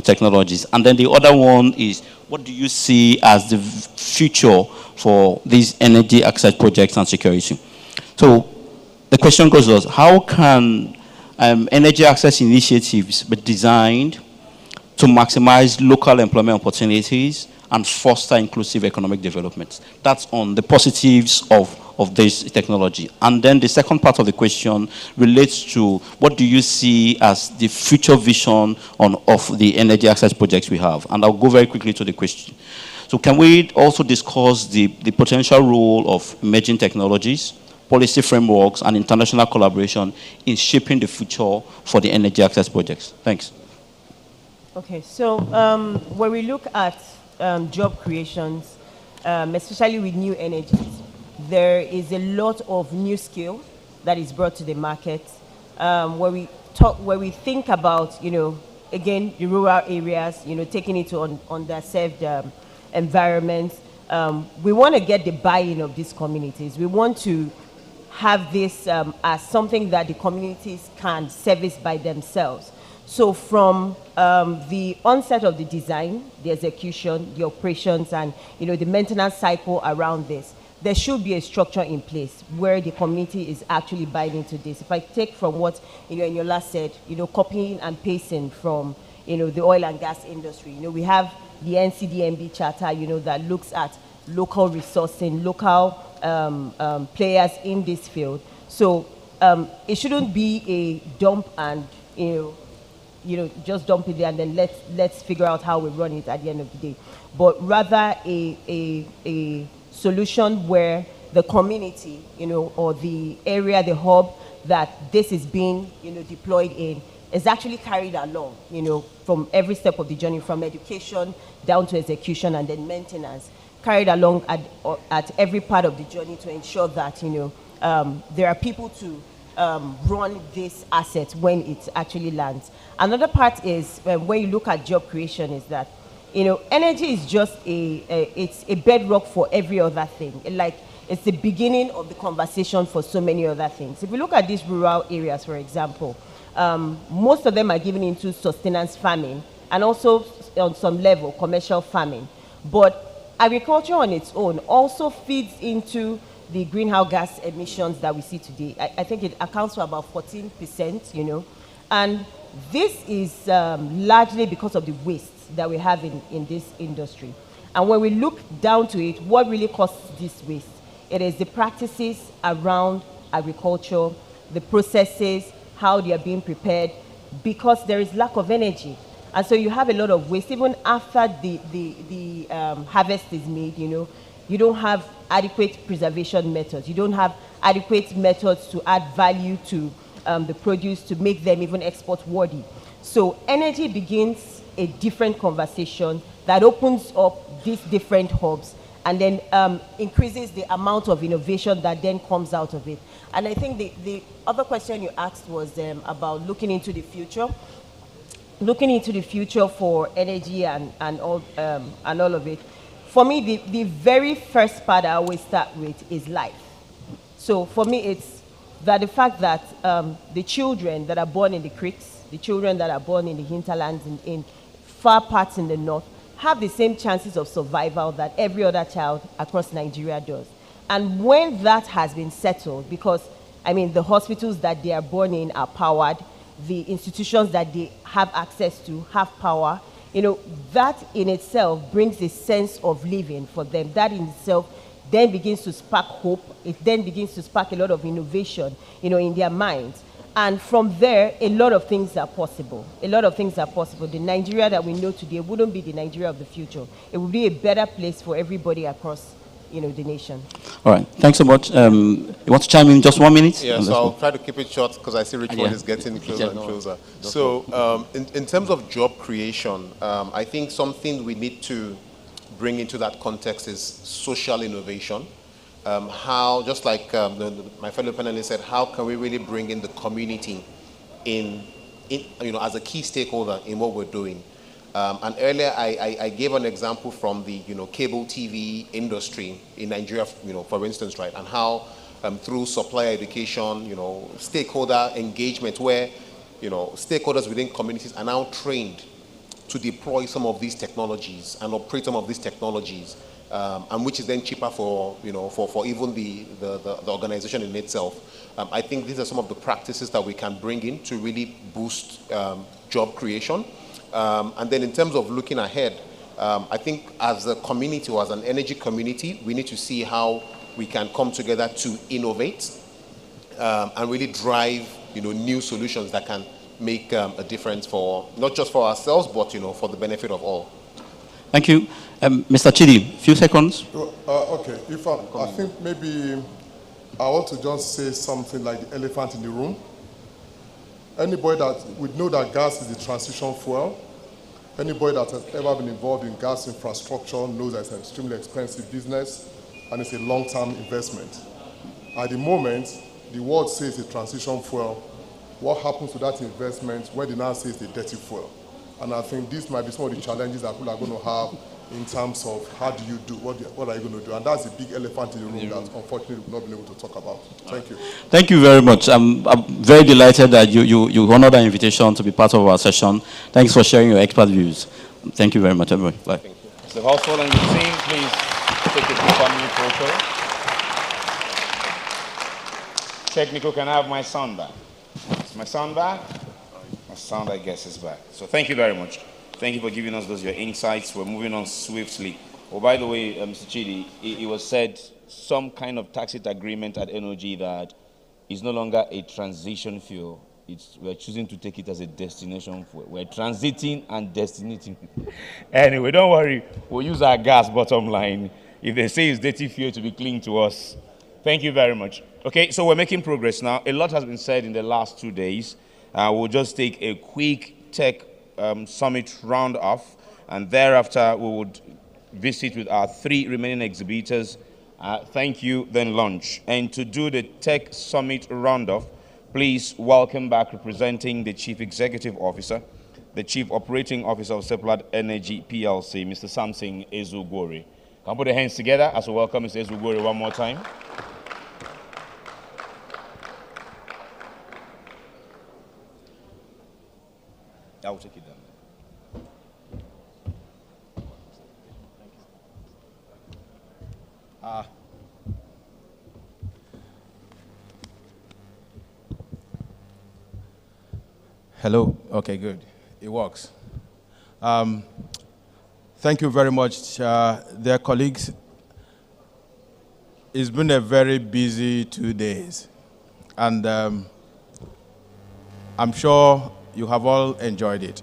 technologies. And then the other one is, what do you see as the future for these energy access projects and security? So the question goes thus: how can energy access initiatives be designed to maximize local employment opportunities and foster inclusive economic development? That's on the positives of this technology. And then the second part of the question relates to, what do you see as the future vision of the energy access projects we have? And I'll go very quickly to the question. So can we also discuss the potential role of emerging technologies, policy frameworks, and international collaboration in shaping the future for the energy access projects? Thanks. Okay, so when we look at job creations, especially with new energies, there is a lot of new skill that is brought to the market. Where we think about, again, the rural areas, taking it to underserved environments. We want to get the buy-in of these communities. We want to have this as something that the communities can service by themselves. So from the onset of the design, the execution, the operations, and the maintenance cycle around this, there should be a structure in place where the community is actually buying into this. If I take from what Inola said, copying and pasting from the oil and gas industry. We have the NCDMB charter, that looks at local resourcing, local players in this field. So it shouldn't be a dump and just dump it there and then let's figure out how we run it at the end of the day. But rather a solution where the community, or the area, the hub that this is being, deployed in, is actually carried along, from every step of the journey, from education down to execution and then maintenance, carried along at every part of the journey to ensure that, there are people to run this asset when it actually lands. Another part is when you look at job creation is that, energy is just it's a bedrock for every other thing. It's the beginning of the conversation for so many other things. If we look at these rural areas, for example, most of them are given into sustenance farming and also on some level commercial farming. But agriculture on its own also feeds into the greenhouse gas emissions that we see today. I think it accounts for about 14%, and this is largely because of the waste that we have in this industry. And when we look down to it, what really causes this waste? It is the practices around agriculture, the processes, how they are being prepared, because there is lack of energy. And so you have a lot of waste, even after the harvest is made, you don't have adequate preservation methods. You don't have adequate methods to add value to the produce to make them even export worthy. So energy begins a different conversation that opens up these different hubs and then increases the amount of innovation that then comes out of it. And I think the other question you asked was about looking into the future. Looking into the future for energy and all of it. For me, the very first part I always start with is life. So for me, it's that the fact that the children that are born in the creeks, the children that are born in the hinterlands, in far parts in the north, have the same chances of survival that every other child across Nigeria does. And when that has been settled, because, I mean, the hospitals that they are born in are powered, the institutions that they have access to have power, that in itself brings a sense of living for them. That in itself then begins to spark hope. It then begins to spark a lot of innovation, in their minds. And from there, a lot of things are possible. A lot of things are possible. The Nigeria that we know today wouldn't be the Nigeria of the future. It would be a better place for everybody across, the nation. All right. Thanks so much. You want to chime in just 1 minute? Yeah, so I'll try to keep it short because I see Richmond is getting closer and closer. So in terms of job creation, I think something we need to bring into that context is social innovation. How, just like my fellow panelists said, how can we really bring in the community as a key stakeholder in what we're doing? And earlier I gave an example from the cable TV industry in Nigeria, for instance, right, and how through supplier education, stakeholder engagement, where stakeholders within communities are now trained to deploy some of these technologies and operate some of these technologies. And which is then cheaper for even the organization in itself. I think these are some of the practices that we can bring in to really boost job creation. And then in terms of looking ahead, I think as a community or as an energy community, we need to see how we can come together to innovate and really drive new solutions that can make a difference for not just for ourselves, but for the benefit of all. Thank you. Mr. Chidi, few seconds. Okay, I think maybe I want to just say something like the elephant in the room. Anybody that would know that gas is the transition fuel, anybody that has ever been involved in gas infrastructure knows that it's an extremely expensive business and it's a long-term investment. At the moment, the world says it's a transition fuel. What happens to that investment when they now say it's a dirty fuel? And I think this might be some of the challenges that people are going to have in terms of how do you do, what are you going to do? And that's a big elephant in the room that unfortunately we've not been able to talk about. Thank you. Thank you very much. I'm very delighted that you honored our invitation to be part of our session. Thanks for sharing your expert views. Thank you very much, everybody. Bye. Thank you. Mr. Household and your team, please take it to family photo. Technical, can I have my sound back? Is my sound back? My sound, I guess, is back. So thank you very much. Thank you for giving us your insights. We're moving on swiftly. Oh, by the way, Mr. Chidi, it was said some kind of tacit agreement at NOG that it's no longer a transition fuel. We're choosing to take it as a destination fuel. We're transiting and destinating. Anyway, don't worry. We'll use our gas bottom line. If they say it's dirty fuel, to be clean to us. Thank you very much. Okay, so we're making progress now. A lot has been said in the last 2 days. We'll just take a quick tech summit round off, and thereafter we would visit with our 3 remaining exhibitors. Thank you, then lunch. And to do the tech summit round off, please welcome back representing the Chief Executive Officer, the Chief Operating Officer of Seplat Energy Plc, Mr. Samson Ezugwori. Can we put the hands together as we welcome Mr. Ezugwori one more time? I will take it down. Hello. Okay, good. It works. Thank you very much, dear colleagues. It's been a very busy 2 days, and I'm sure you have all enjoyed it.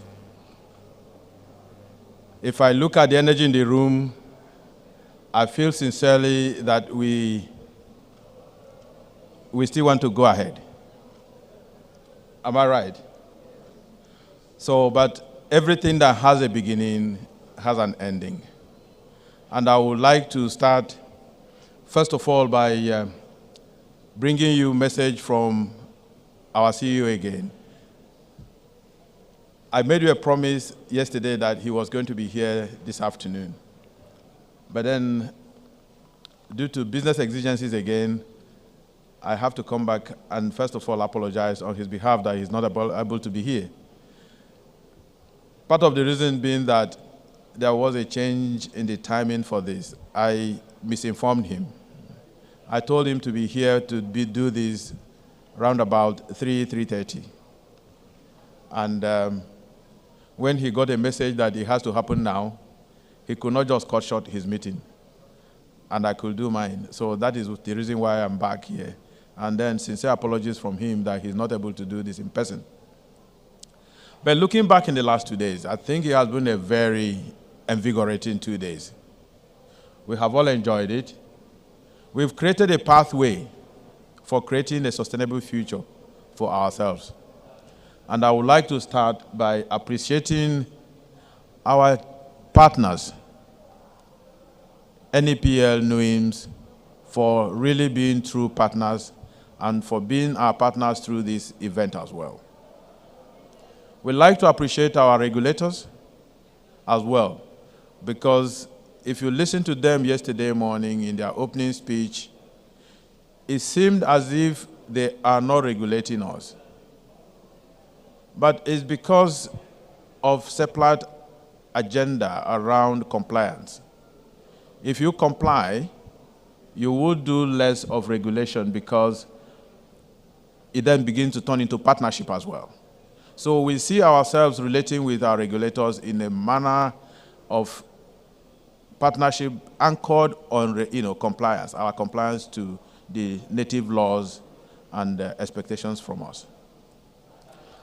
If I look at the energy in the room, I feel sincerely that we still want to go ahead. Am I right? So, but everything that has a beginning has an ending. And I would like to start, first of all, by bringing you a message from our CEO again. I made you a promise yesterday that he was going to be here this afternoon. But then, due to business exigencies again, I have to come back and first of all apologize on his behalf that he's not able to be here. Part of the reason being that there was a change in the timing for this. I misinformed him. I told him to be here to do this round about 3:30. And when he got a message that it has to happen now, he could not just cut short his meeting. And I could do mine. So that is the reason why I'm back here. And then sincere apologies from him that he's not able to do this in person. But looking back in the last 2 days, I think it has been a very invigorating 2 days. We have all enjoyed it. We've created a pathway for creating a sustainable future for ourselves. And I would like to start by appreciating our partners, NEPL, NUIMS, for really being true partners and for being our partners through this event as well. We'd like to appreciate our regulators as well, because if you listen to them yesterday morning in their opening speech, it seemed as if they are not regulating us. But it's because of Seplat agenda around compliance. If you comply, you would do less of regulation because it then begins to turn into partnership as well. So we see ourselves relating with our regulators in a manner of partnership anchored on compliance, our compliance to the native laws and expectations from us.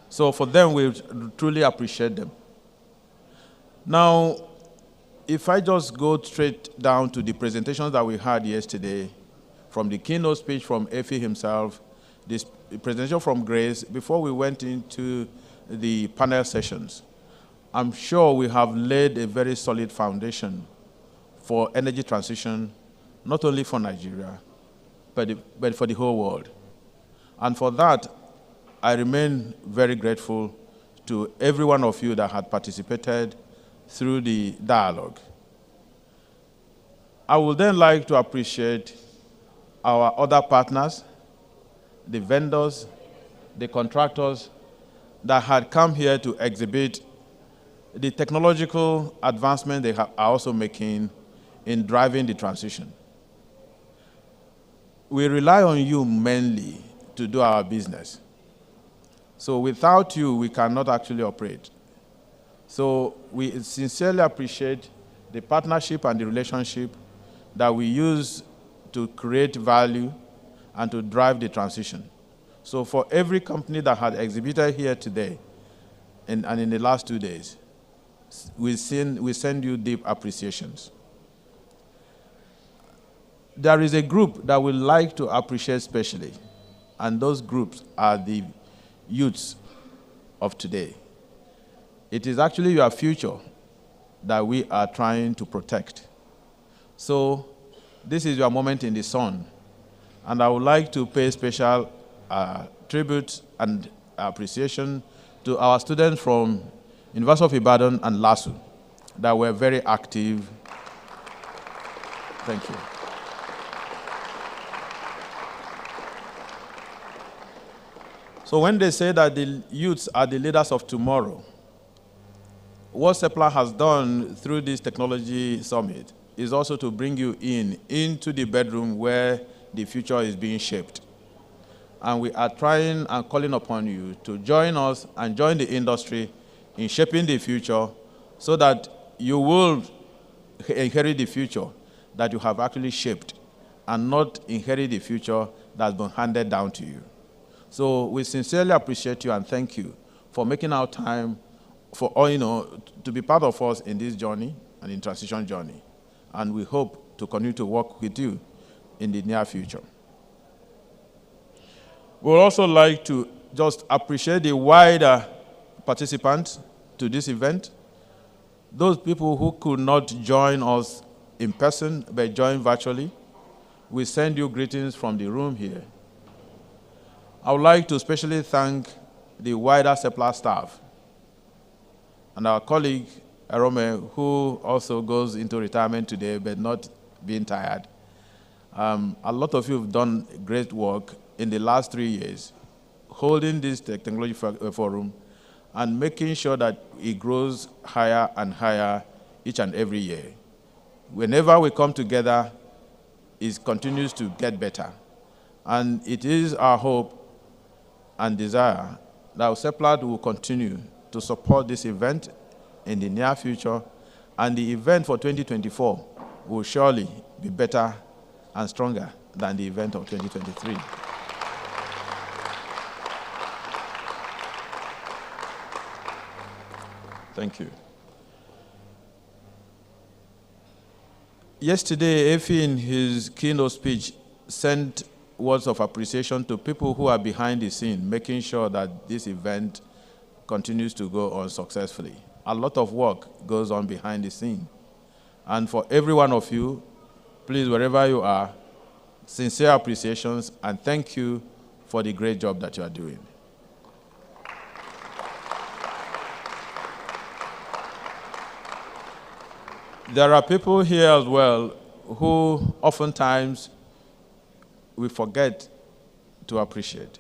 So for them, we truly appreciate them. Now, if I just go straight down to the presentations that we had yesterday, from the keynote speech from Effie himself, this presentation from Grace, before we went into the panel sessions, I'm sure we have laid a very solid foundation for energy transition, not only for Nigeria, but for the whole world. And for that, I remain very grateful to every one of you that had participated through the dialogue. I would then like to appreciate our other partners, the vendors, the contractors that had come here to exhibit the technological advancement they are also making in driving the transition. We rely on you mainly to do our business. So without you, we cannot actually operate. So we sincerely appreciate the partnership and the relationship that we use to create value and to drive the transition. So for every company that had exhibited here today and in the last 2 days, we send you deep appreciations. There is a group that we like to appreciate specially, and those groups are the youths of today. It is actually your future that we are trying to protect. So this is your moment in the sun, and I would like to pay special tribute and appreciation to our students from University of Ibadan and LASU that were very active. Thank you. So when they say that the youths are the leaders of tomorrow, what Seplat has done through this technology summit is also to bring you into the bedroom where the future is being shaped. And we are trying and calling upon you to join us and join the industry in shaping the future so that you will inherit the future that you have actually shaped and not inherit the future that's been handed down to you. So we sincerely appreciate you and thank you for making our time for to be part of us in this journey and in transition journey. And we hope to continue to work with you in the near future. We would also like to just appreciate the wider participants to this event. Those people who could not join us in person but joined virtually, we send you greetings from the room here. I would like to especially thank the wider Seplat staff and our colleague, Arome, who also goes into retirement today but not being tired. A lot of you have done great work in the last 3 years, holding this technology forum and making sure that it grows higher and higher each and every year. Whenever we come together, it continues to get better. And it is our hope and desire that Seplat will continue to support this event in the near future, and the event for 2024 will surely be better and stronger than the event of 2023. Thank you. Yesterday, Efi, in his keynote speech, sent words of appreciation to people who are behind the scene, making sure that this event continues to go on successfully. A lot of work goes on behind the scene. And for every one of you, please, wherever you are, sincere appreciations and thank you for the great job that you are doing. There are people here as well who oftentimes we forget to appreciate.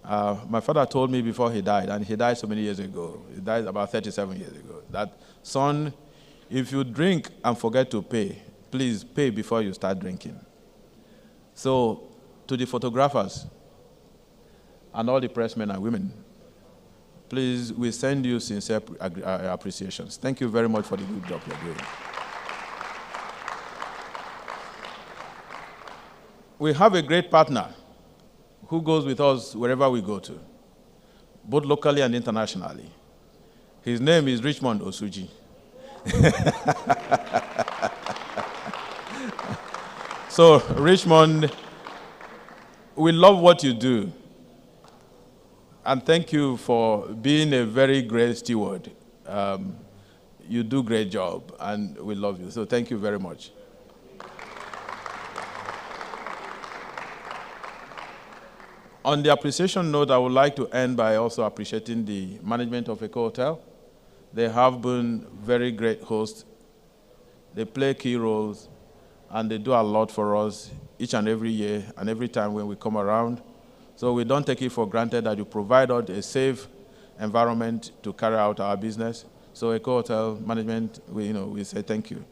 My father told me before he died, and he died so many years ago, he died about 37 years ago, that, son, if you drink and forget to pay, please pay before you start drinking. So, to the photographers and all the pressmen and women, please, we send you sincere appreciations. Thank you very much for the good job you're doing. We have a great partner who goes with us wherever we go to, both locally and internationally. His name is Richmond Osuji. So, Richmond, we love what you do. And thank you for being a very great steward. You do a great job, and we love you. So thank you very much. On the appreciation note, I would like to end by also appreciating the management of Eco Hotel. They have been very great hosts. They play key roles, and they do a lot for us each and every year and every time when we come around. So we don't take it for granted that you provide us a safe environment to carry out our business. So Eco Hotel management, we say thank you.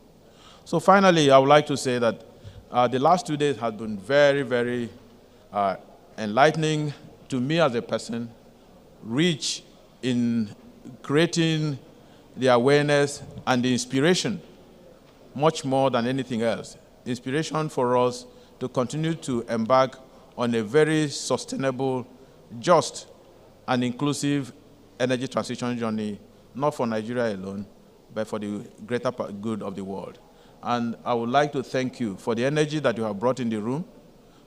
So finally, I would like to say that the last 2 days have been very, very enlightening to me as a person, rich in creating the awareness and the inspiration, much more than anything else. Inspiration for us to continue to embark on a very sustainable, just, and inclusive energy transition journey, not for Nigeria alone, but for the greater good of the world. And I would like to thank you for the energy that you have brought in the room,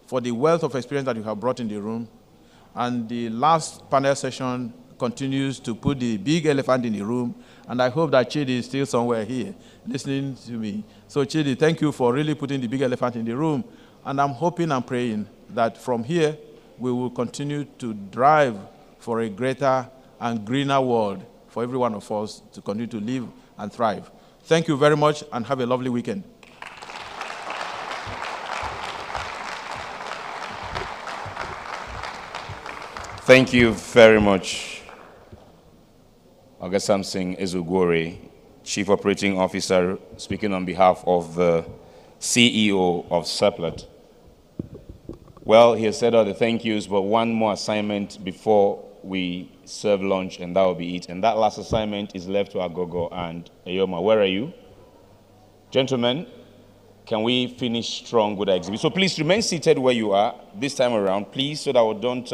for the wealth of experience that you have brought in the room, and the last panel session continues to put the big elephant in the room, and I hope that Chidi is still somewhere here listening to me. So Chidi, thank you for really putting the big elephant in the room, and I'm hoping and praying that from here, we will continue to drive for a greater and greener world for every one of us to continue to live and thrive. Thank you very much, and have a lovely weekend. Thank you very much, August Samson Ezugwore, Chief Operating Officer, speaking on behalf of the CEO of Seplat. Well, he has said all the thank yous, but one more assignment before we serve lunch, and that will be it. And that last assignment is left to Agogo and Ayoma. Where are you? Gentlemen, can we finish strong with our exhibit? So please remain seated where you are this time around, please, so that we don't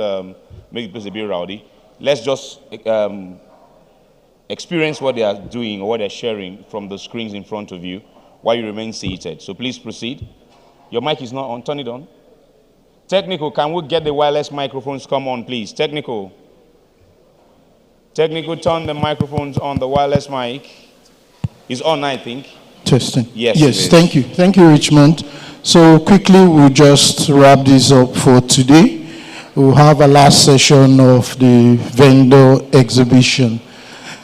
make the place a bit rowdy. Let's just experience what they are doing or what they're sharing from the screens in front of you while you remain seated. So please proceed. Your mic is not on. Turn it on. Technical, can we get the wireless microphones? Come on, please. Technical. Technical, turn the microphones on. The wireless mic is on, I think. Testing. Yes, Yes, thank you. Thank you, Richmond. So quickly, we'll just wrap this up for today. We'll have a last session of the vendor exhibition.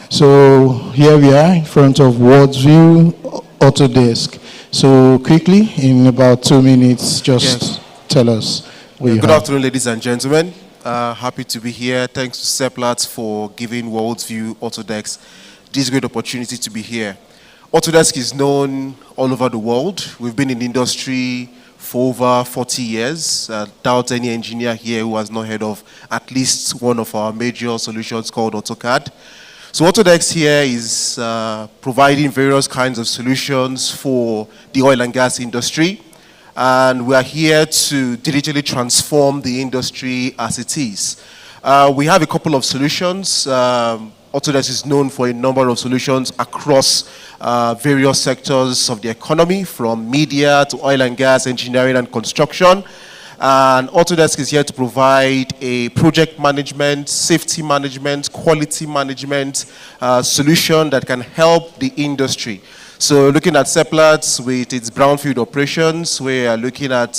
So here we are in front of Worldview Autodesk. So quickly, in about 2 minutes, just tell us what you Good have. afternoon, ladies and gentlemen. Happy to be here. Thanks to Seplat for giving Worldview Autodesk this great opportunity to be here. Autodesk is known all over the world. We've been in the industry for over 40 years. Doubt any engineer here who has not heard of at least one of our major solutions called AutoCAD. So Autodesk here is providing various kinds of solutions for the oil and gas industry. And we are here to digitally transform the industry as it is. We have a couple of solutions. Autodesk is known for a number of solutions across various sectors of the economy, from media to oil and gas, engineering and construction. And Autodesk is here to provide a project management, safety management, quality management solution that can help the industry. So looking at Seplat with its brownfield operations, we are looking at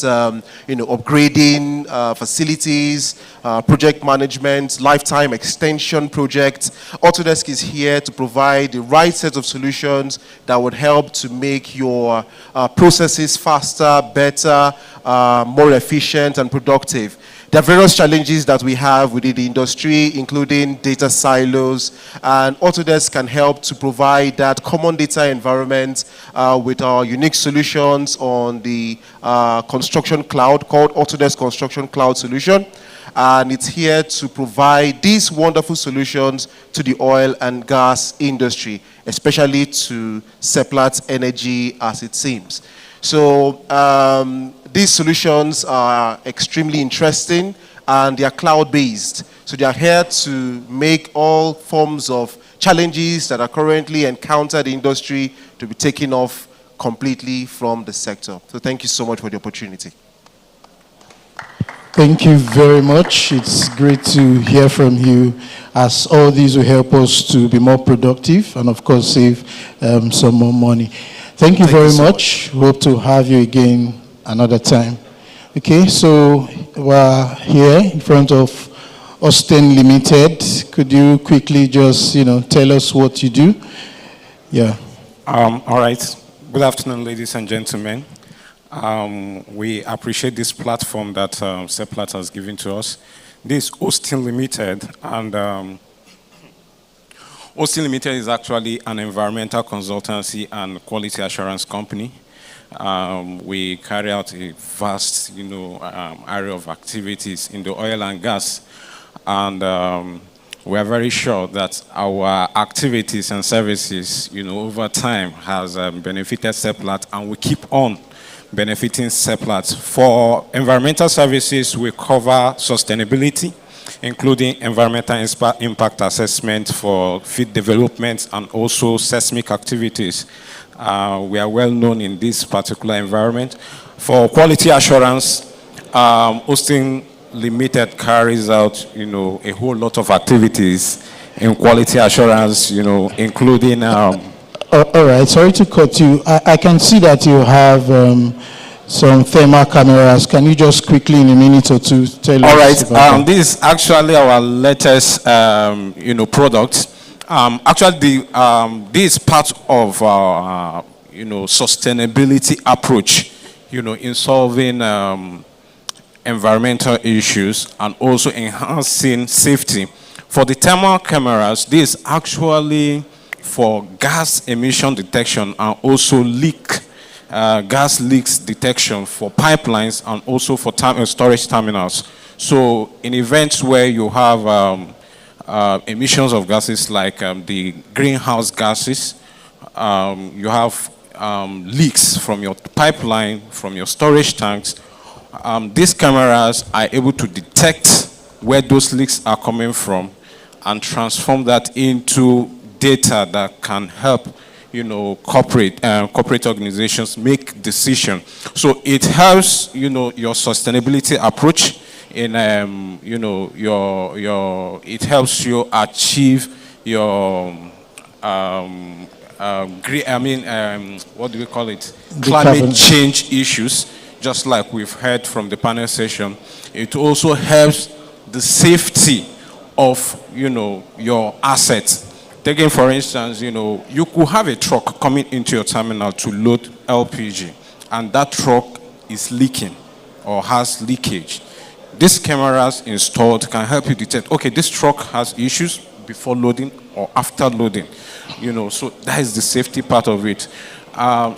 upgrading facilities, project management, lifetime extension projects. Autodesk is here to provide the right set of solutions that would help to make your processes faster, better, more efficient and productive. There are various challenges that we have within the industry, including data silos, and Autodesk can help to provide that common data environment with our unique solutions on the construction cloud called Autodesk Construction Cloud Solution. And it's here to provide these wonderful solutions to the oil and gas industry, especially to Seplat Energy as it seems. So these solutions are extremely interesting and they are cloud-based. So they are here to make all forms of challenges that are currently encountered in the industry to be taken off completely from the sector. So thank you so much for the opportunity. Thank you very much. It's great to hear from you, as all these will help us to be more productive and, of course, save some more money. Thank you very much. Hope to have you again another time. Okay, so we're here in front of Austin Limited. Could you quickly just, tell us what you do? Yeah. All right. Good afternoon, ladies and gentlemen. We appreciate this platform that Seplat has given to us. This is Austin Limited, and Austin Limited is actually an environmental consultancy and quality assurance company. We carry out a vast, area of activities in the oil and gas, and we are very sure that our activities and services, over time has benefited Seplat, and we keep on benefiting Seplat. For environmental services, we cover sustainability, including environmental impact assessment for field development and also seismic activities. We are well known in this particular environment. For quality assurance, Austin Limited carries out, a whole lot of activities in quality assurance, including... all right, sorry to cut you. I can see that you have some thermal cameras. Can you just quickly, in a minute or two, tell us about that? This is actually our latest, product. Actually, this is part of our, sustainability approach, in solving environmental issues and also enhancing safety. For the thermal cameras, this is actually for gas emission detection and also gas leaks detection for pipelines and also for storage terminals. So in events where you have emissions of gases like the greenhouse gases, you have leaks from your pipeline, from your storage tanks, these cameras are able to detect where those leaks are coming from and transform that into data that can help corporate organizations make decisions. So it helps your sustainability approach in it helps you achieve your what do we call it? The Climate carbon. change issues, just like we've heard from the panel session. It also helps the safety of, your assets. Taking, for instance, you could have a truck coming into your terminal to load LPG, and that truck is leaking or has leakage. These cameras installed can help you detect, okay, this truck has issues before loading or after loading. So that is the safety part of it. All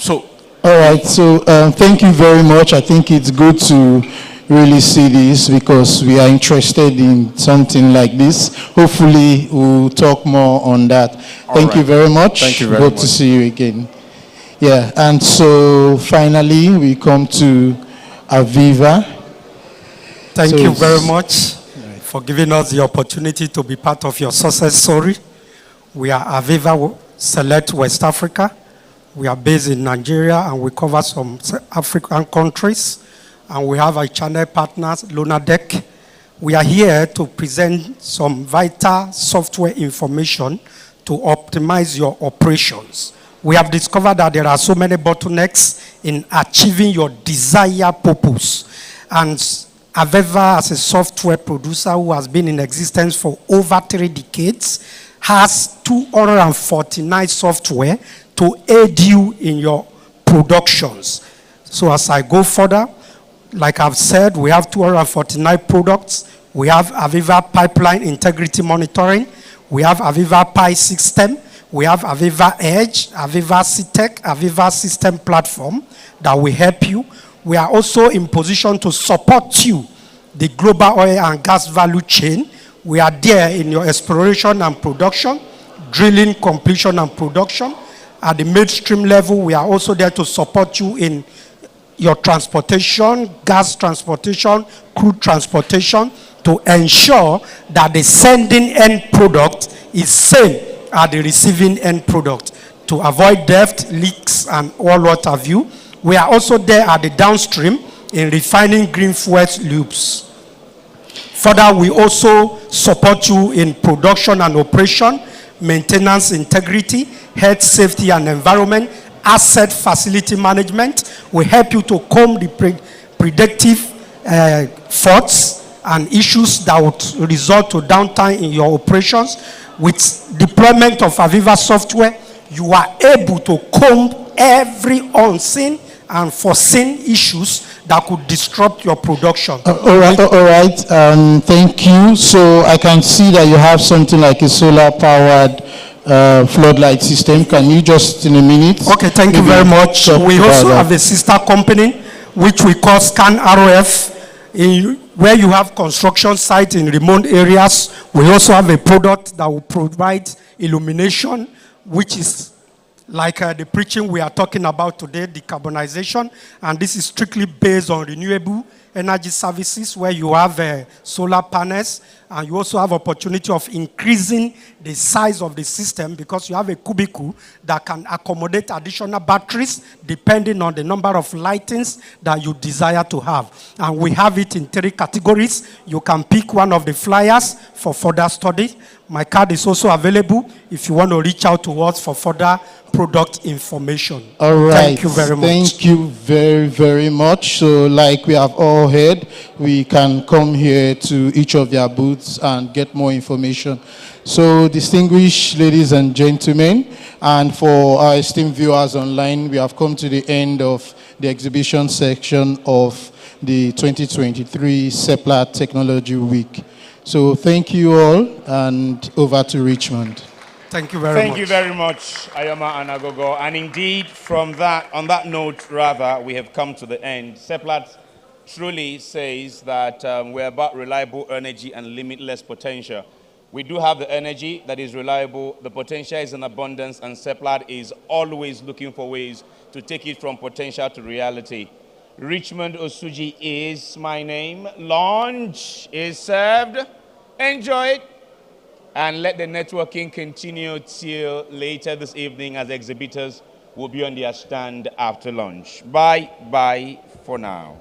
right, so thank you very much. I think it's good to really see this because we are interested in something like this. Hopefully, we'll talk more on that. Thank you very much. Thank you very Good much. to see you again. Yeah, and so finally, we come to Aviva. Thank So you very it's- much for giving us the opportunity to be part of your success story. We are Aviva Select West Africa. We are based in Nigeria and we cover some African countries. And we have our channel partners, Lunadec. We are here to present some vital software information to optimize your operations. We have discovered that there are so many bottlenecks in achieving your desired purpose. And Aviva, as a software producer who has been in existence for over 3 decades, has 249 software to aid you in your productions. So as I go further, like I've said, we have 249 products. We have Aviva Pipeline Integrity Monitoring. We have Aviva Pi System. We have Aviva Edge, Aviva CTEC, Aviva System Platform that will help you. We are also in position to support you, the global oil and gas value chain. We are there in your exploration and production, drilling, completion, and production. At the midstream level, we are also there to support you in your transportation, gas transportation, crude transportation, to ensure that the sending end product is same as the receiving end product, to avoid theft, leaks, and all what have you. We are also there at the downstream in refining green fuels loops. Further, we also support you in production and operation, maintenance integrity, health, safety, and environment, asset facility management. We help you to comb the predictive faults and issues that would result to downtime in your operations. With deployment of Aviva software, you are able to comb every unseen and foreseen issues that could disrupt your production. All right. Thank you. So I can see that you have something like a solar-powered floodlight system. Can you just in a minute? Okay, thank you very much. We also have a sister company which we call Scan RF. Where you have construction sites in remote areas, we also have a product that will provide illumination, which is like the preaching we are talking about today, decarbonization, and this is strictly based on renewable energy services where you have solar panels, and you also have opportunity of increasing the size of the system because you have a cubicle that can accommodate additional batteries depending on the number of lightings that you desire to have. And we have it in 3 categories. You can pick one of the flyers for further study. My card is also available if you want to reach out to us for further product information. All right. Thank you very much. Thank you very, very much. So like we have all heard, we can come here to each of their booths and get more information. So distinguished ladies and gentlemen, and for our esteemed viewers online, we have come to the end of the exhibition section of the 2023 Seplat Technology Week. So thank you all, and over to Richmond. Thank you very much. Thank you very much, Ayoma and Agogo. And indeed, on that note, we have come to the end. Seplat truly says that we're about reliable energy and limitless potential. We do have the energy that is reliable, the potential is in abundance, and Seplat is always looking for ways to take it from potential to reality. Richmond Osuji is my name. Lunch is served. Enjoy it. And let the networking continue till later this evening as exhibitors will be on their stand after lunch. Bye for now.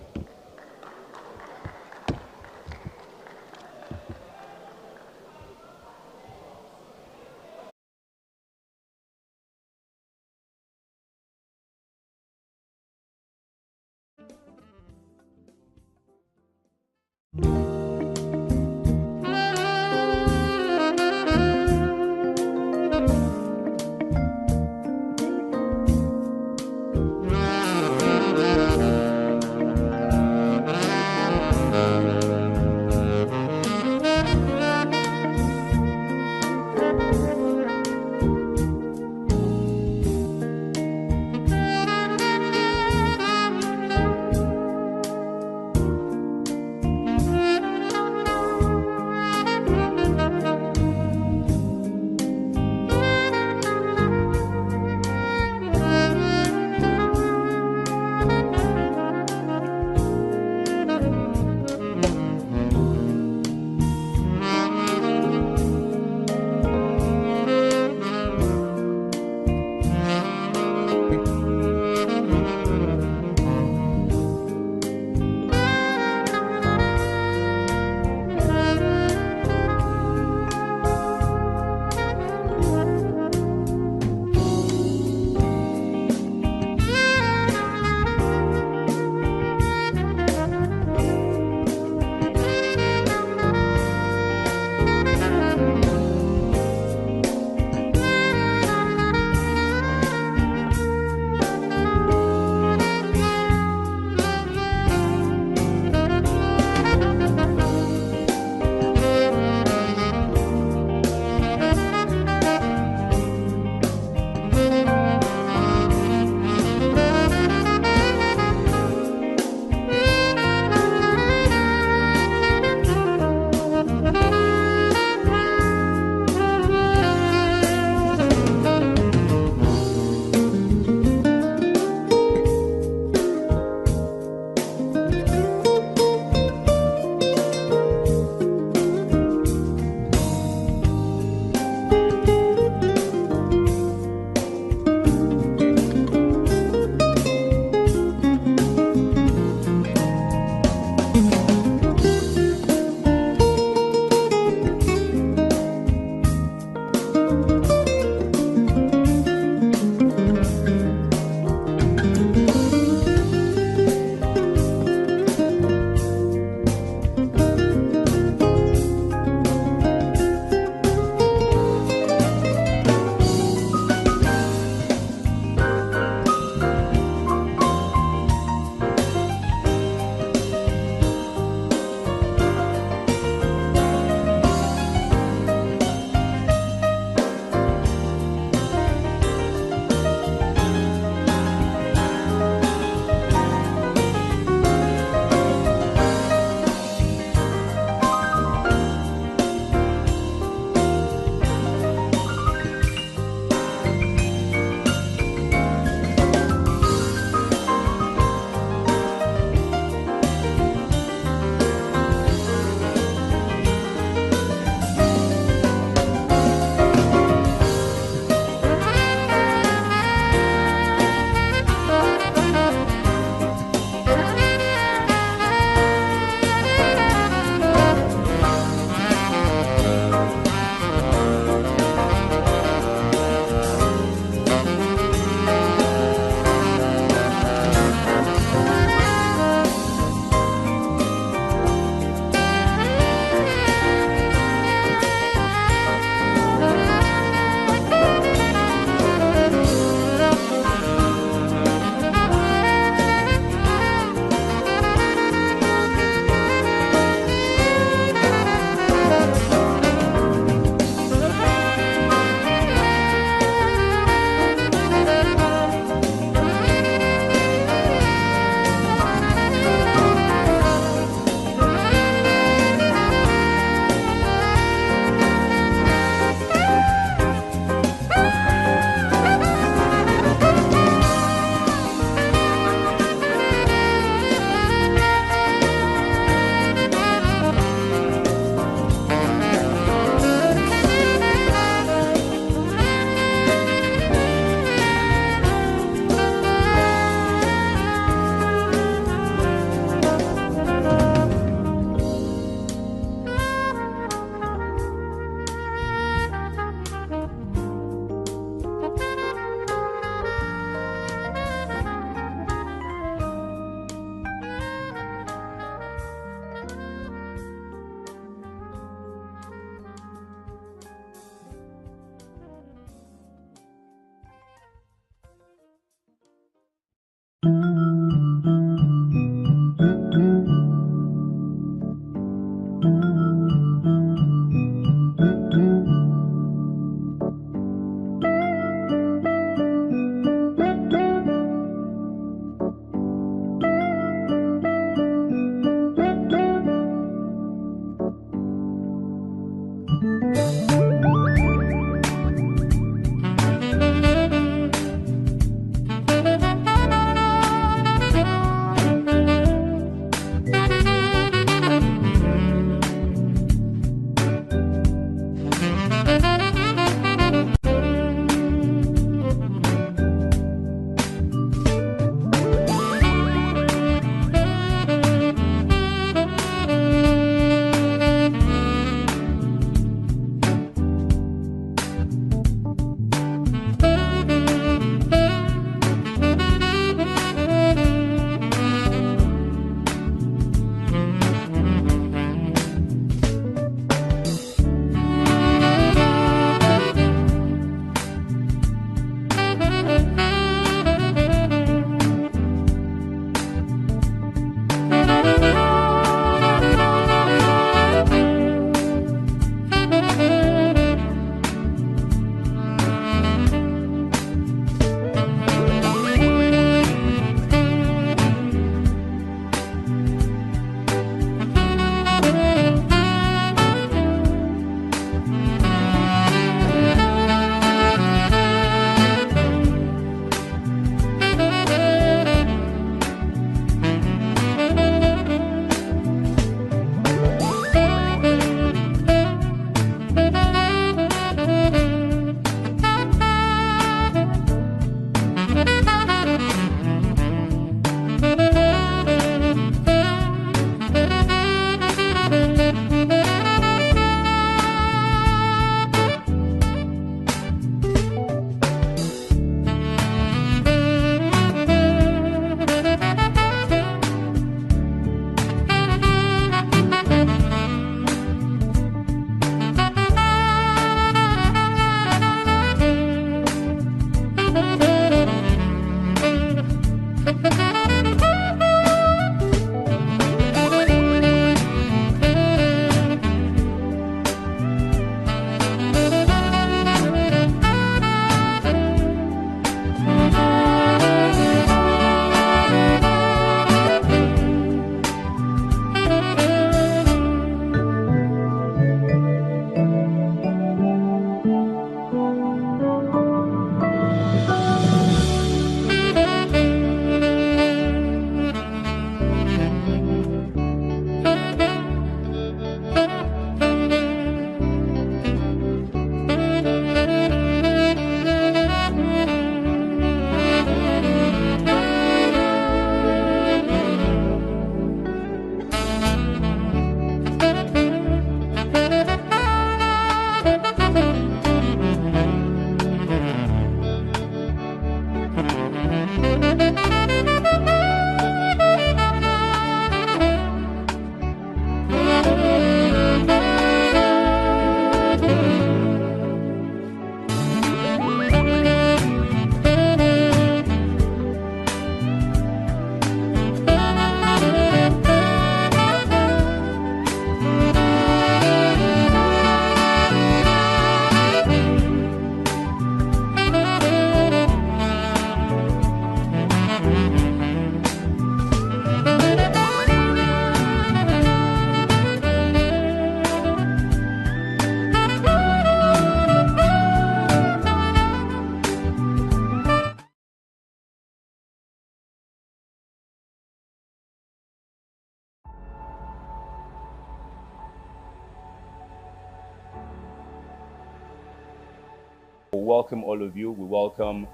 We welcome all of you. We welcome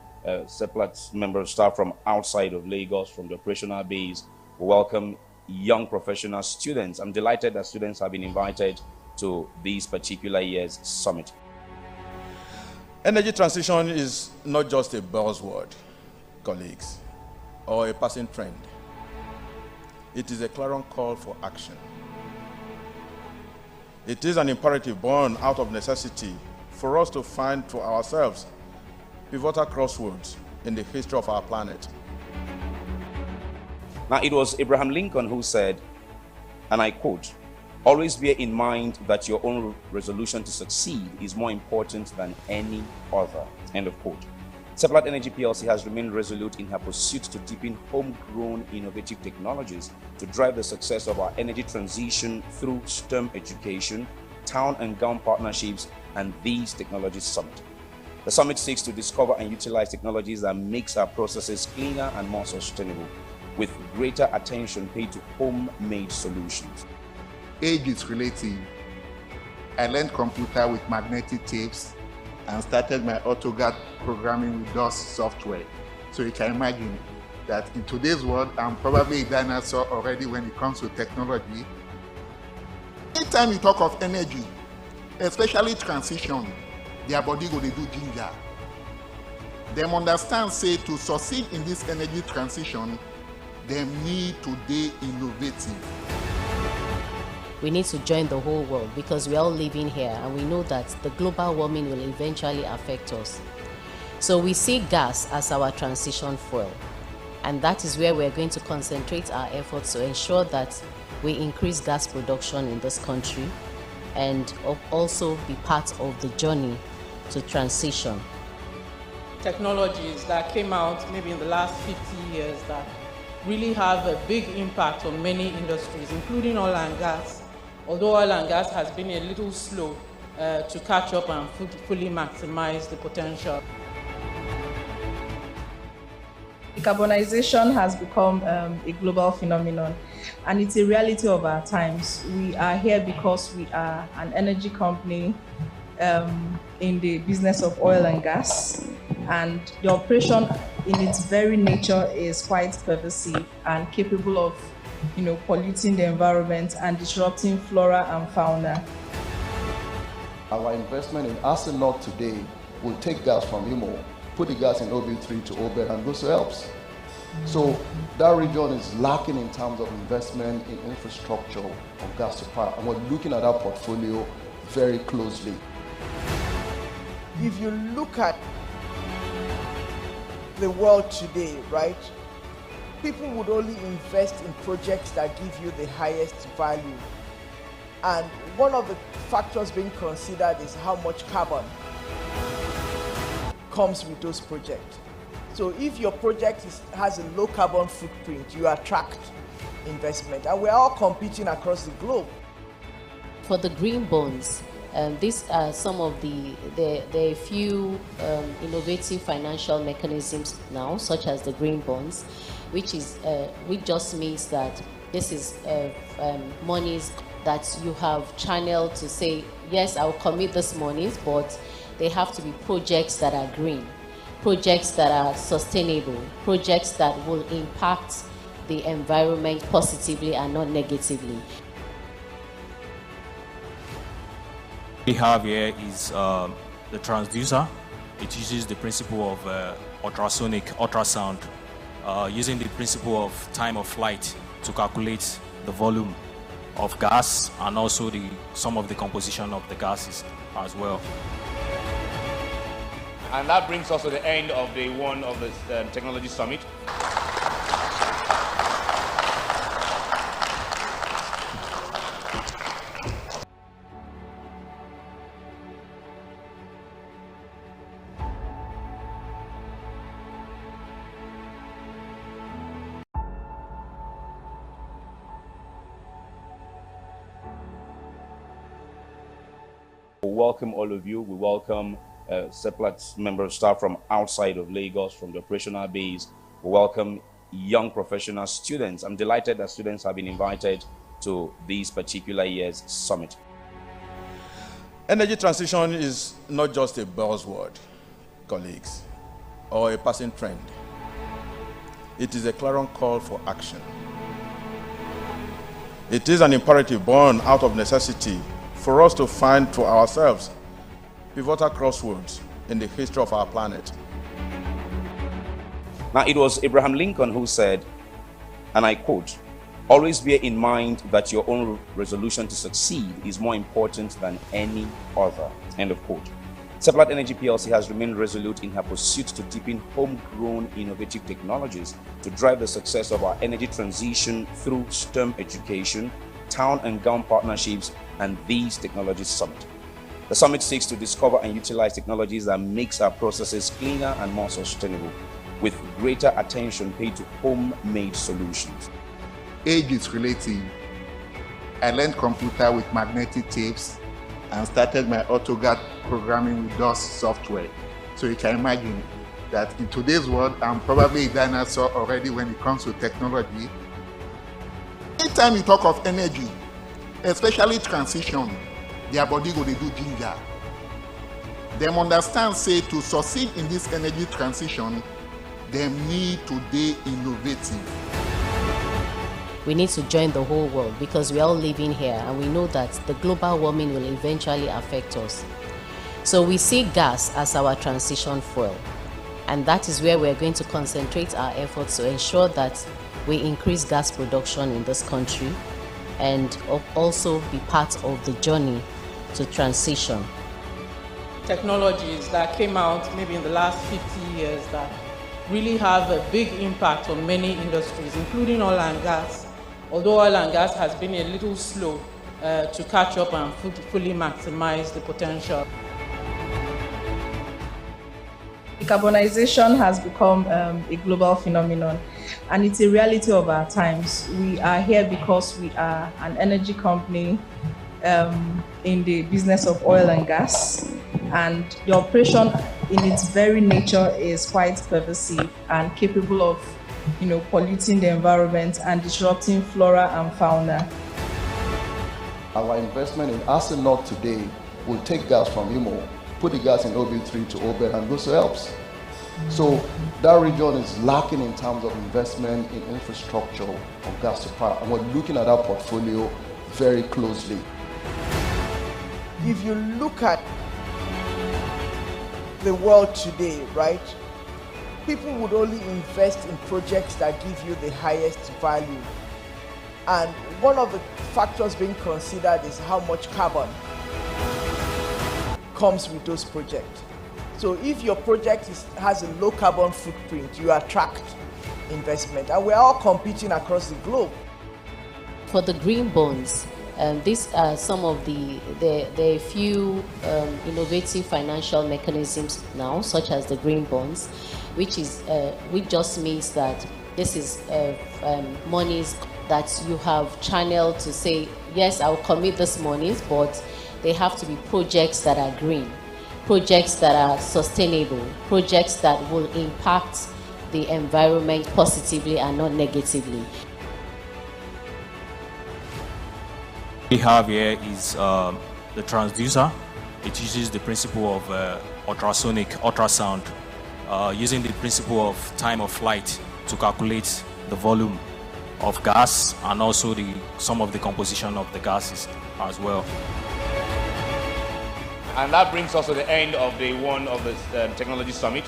Seplat member staff from outside of Lagos, from the operational base. We welcome young professional students. I'm delighted that students have been invited to this particular year's summit. Energy transition is not just a buzzword, colleagues, or a passing trend. It is a clarion call for action. It is an imperative born out of necessity for us to find for ourselves pivotal crossroads in the history of our planet. Now, it was Abraham Lincoln who said, and I quote, Always bear in mind that your own resolution to succeed is more important than any other. End of quote. Seplat Energy Plc has remained resolute in her pursuit to deepen homegrown innovative technologies to drive the success of our energy transition through STEM education, town and gown partnerships, and these technologies summit. The summit seeks to discover and utilize technologies that makes our processes cleaner and more sustainable, with greater attention paid to homemade solutions. Age is relative. I learned computer with magnetic tapes and started my AutoCAD programming with DOS software. So you can imagine that in today's world, I'm probably a dinosaur already when it comes to technology. Anytime you talk of energy, especially transition, their body go to do ginger. Them understand, say, to succeed in this energy transition, they need to be innovative. We need to join the whole world because we're all living here and we know that the global warming will eventually affect us. So we see gas as our transition fuel, and that is where we're going to concentrate our efforts to ensure that we increase gas production in this country and also be part of the journey to transition. Technologies that came out maybe in the last 50 years that really have a big impact on many industries, including oil and gas. Although oil and gas has been a little slow to catch up and fully maximize the potential. Decarbonization has become a global phenomenon, and it's a reality of our times. We are here because we are an energy company in the business of oil and gas, and the operation in its very nature is quite pervasive and capable of polluting the environment and disrupting flora and fauna. Our investment in Arsenal today will take gas from Imo, put the gas in OB3 to Obed and goes to Helps. So that region is lacking in terms of investment in infrastructure of gas to power, and we're looking at our portfolio very closely. If you look at the world today, right? People would only invest in projects that give you the highest value. And one of the factors being considered is how much carbon comes with those projects. So if your project has a low carbon footprint, you attract investment. And we're all competing across the globe. For the green bonds, these are some of there are a few innovative financial mechanisms now, such as the green bonds, which just means that this is monies that you have channeled to say, yes, I'll commit this monies, but they have to be projects that are green, projects that are sustainable, projects that will impact the environment positively and not negatively. We have here is the transducer. It uses the principle of ultrasonic ultrasound, using the principle of time of flight to calculate the volume of gas and also some of the composition of the gases as well. And that brings us to the end of day one of the Technology Summit. We welcome all of you. We welcome Seplat's member of staff from outside of Lagos, from the operational base. We welcome young professional students. I'm delighted that students have been invited to this particular year's summit. Energy transition is not just a buzzword, colleagues, or a passing trend. It is a clarion call for action. It is an imperative born out of necessity for us to find for ourselves pivotal crossroads in the history of our planet. Now, it was Abraham Lincoln who said, and I quote, "Always bear in mind that your own resolution to succeed is more important than any other." End of quote. Seplat Energy Plc has remained resolute in her pursuit to deepen homegrown innovative technologies to drive the success of our energy transition through STEM education, town and gown partnerships, and these technologies summit. The summit seeks to discover and utilize technologies that makes our processes cleaner and more sustainable, with greater attention paid to homemade solutions. Age is relative. I learned computer with magnetic tapes and started my AutoCAD programming with DOS software. So you can imagine that in today's world, I'm probably a dinosaur already when it comes to technology. Anytime you talk of energy, especially transition, their body go dey do ginger. Them understand, say, to succeed in this energy transition, them need to be innovative. We need to join the whole world because we're all living here and we know that the global warming will eventually affect us. So we see gas as our transition fuel, and that is where we're going to concentrate our efforts to ensure that we increase gas production in this country and also be part of the journey to transition. Technologies that came out maybe in the last 50 years that really have a big impact on many industries, including oil and gas, although oil and gas has been a little slow to catch up and fully maximize the potential. Decarbonization has become a global phenomenon, and it's a reality of our times. We are here because we are an energy company in the business of oil and gas, and the operation in its very nature is quite pervasive and capable of, polluting the environment and disrupting flora and fauna. Our investment in Arsenal today will take gas from Imo, put the gas in OB3 to Obed, and those helps. So that region is lacking in terms of investment in infrastructure of gas to power, and we're looking at our portfolio very closely. If you look at the world today, right, people would only invest in projects that give you the highest value. And one of the factors being considered is how much carbon comes with those projects. So if your project has a low carbon footprint, you attract investment. And we're all competing across the globe. For the green bonds, these are some of there are a few innovative financial mechanisms now, such as the green bonds, which just means that this is monies that you have channeled to say, yes, I'll commit this monies, but they have to be projects that are green, projects that are sustainable, projects that will impact the environment positively and not negatively. We have here is the transducer. It uses the principle of ultrasound, using the principle of time of flight to calculate the volume of gas and also some of the composition of the gases as well. And that brings us to the end of day one of the Technology Summit.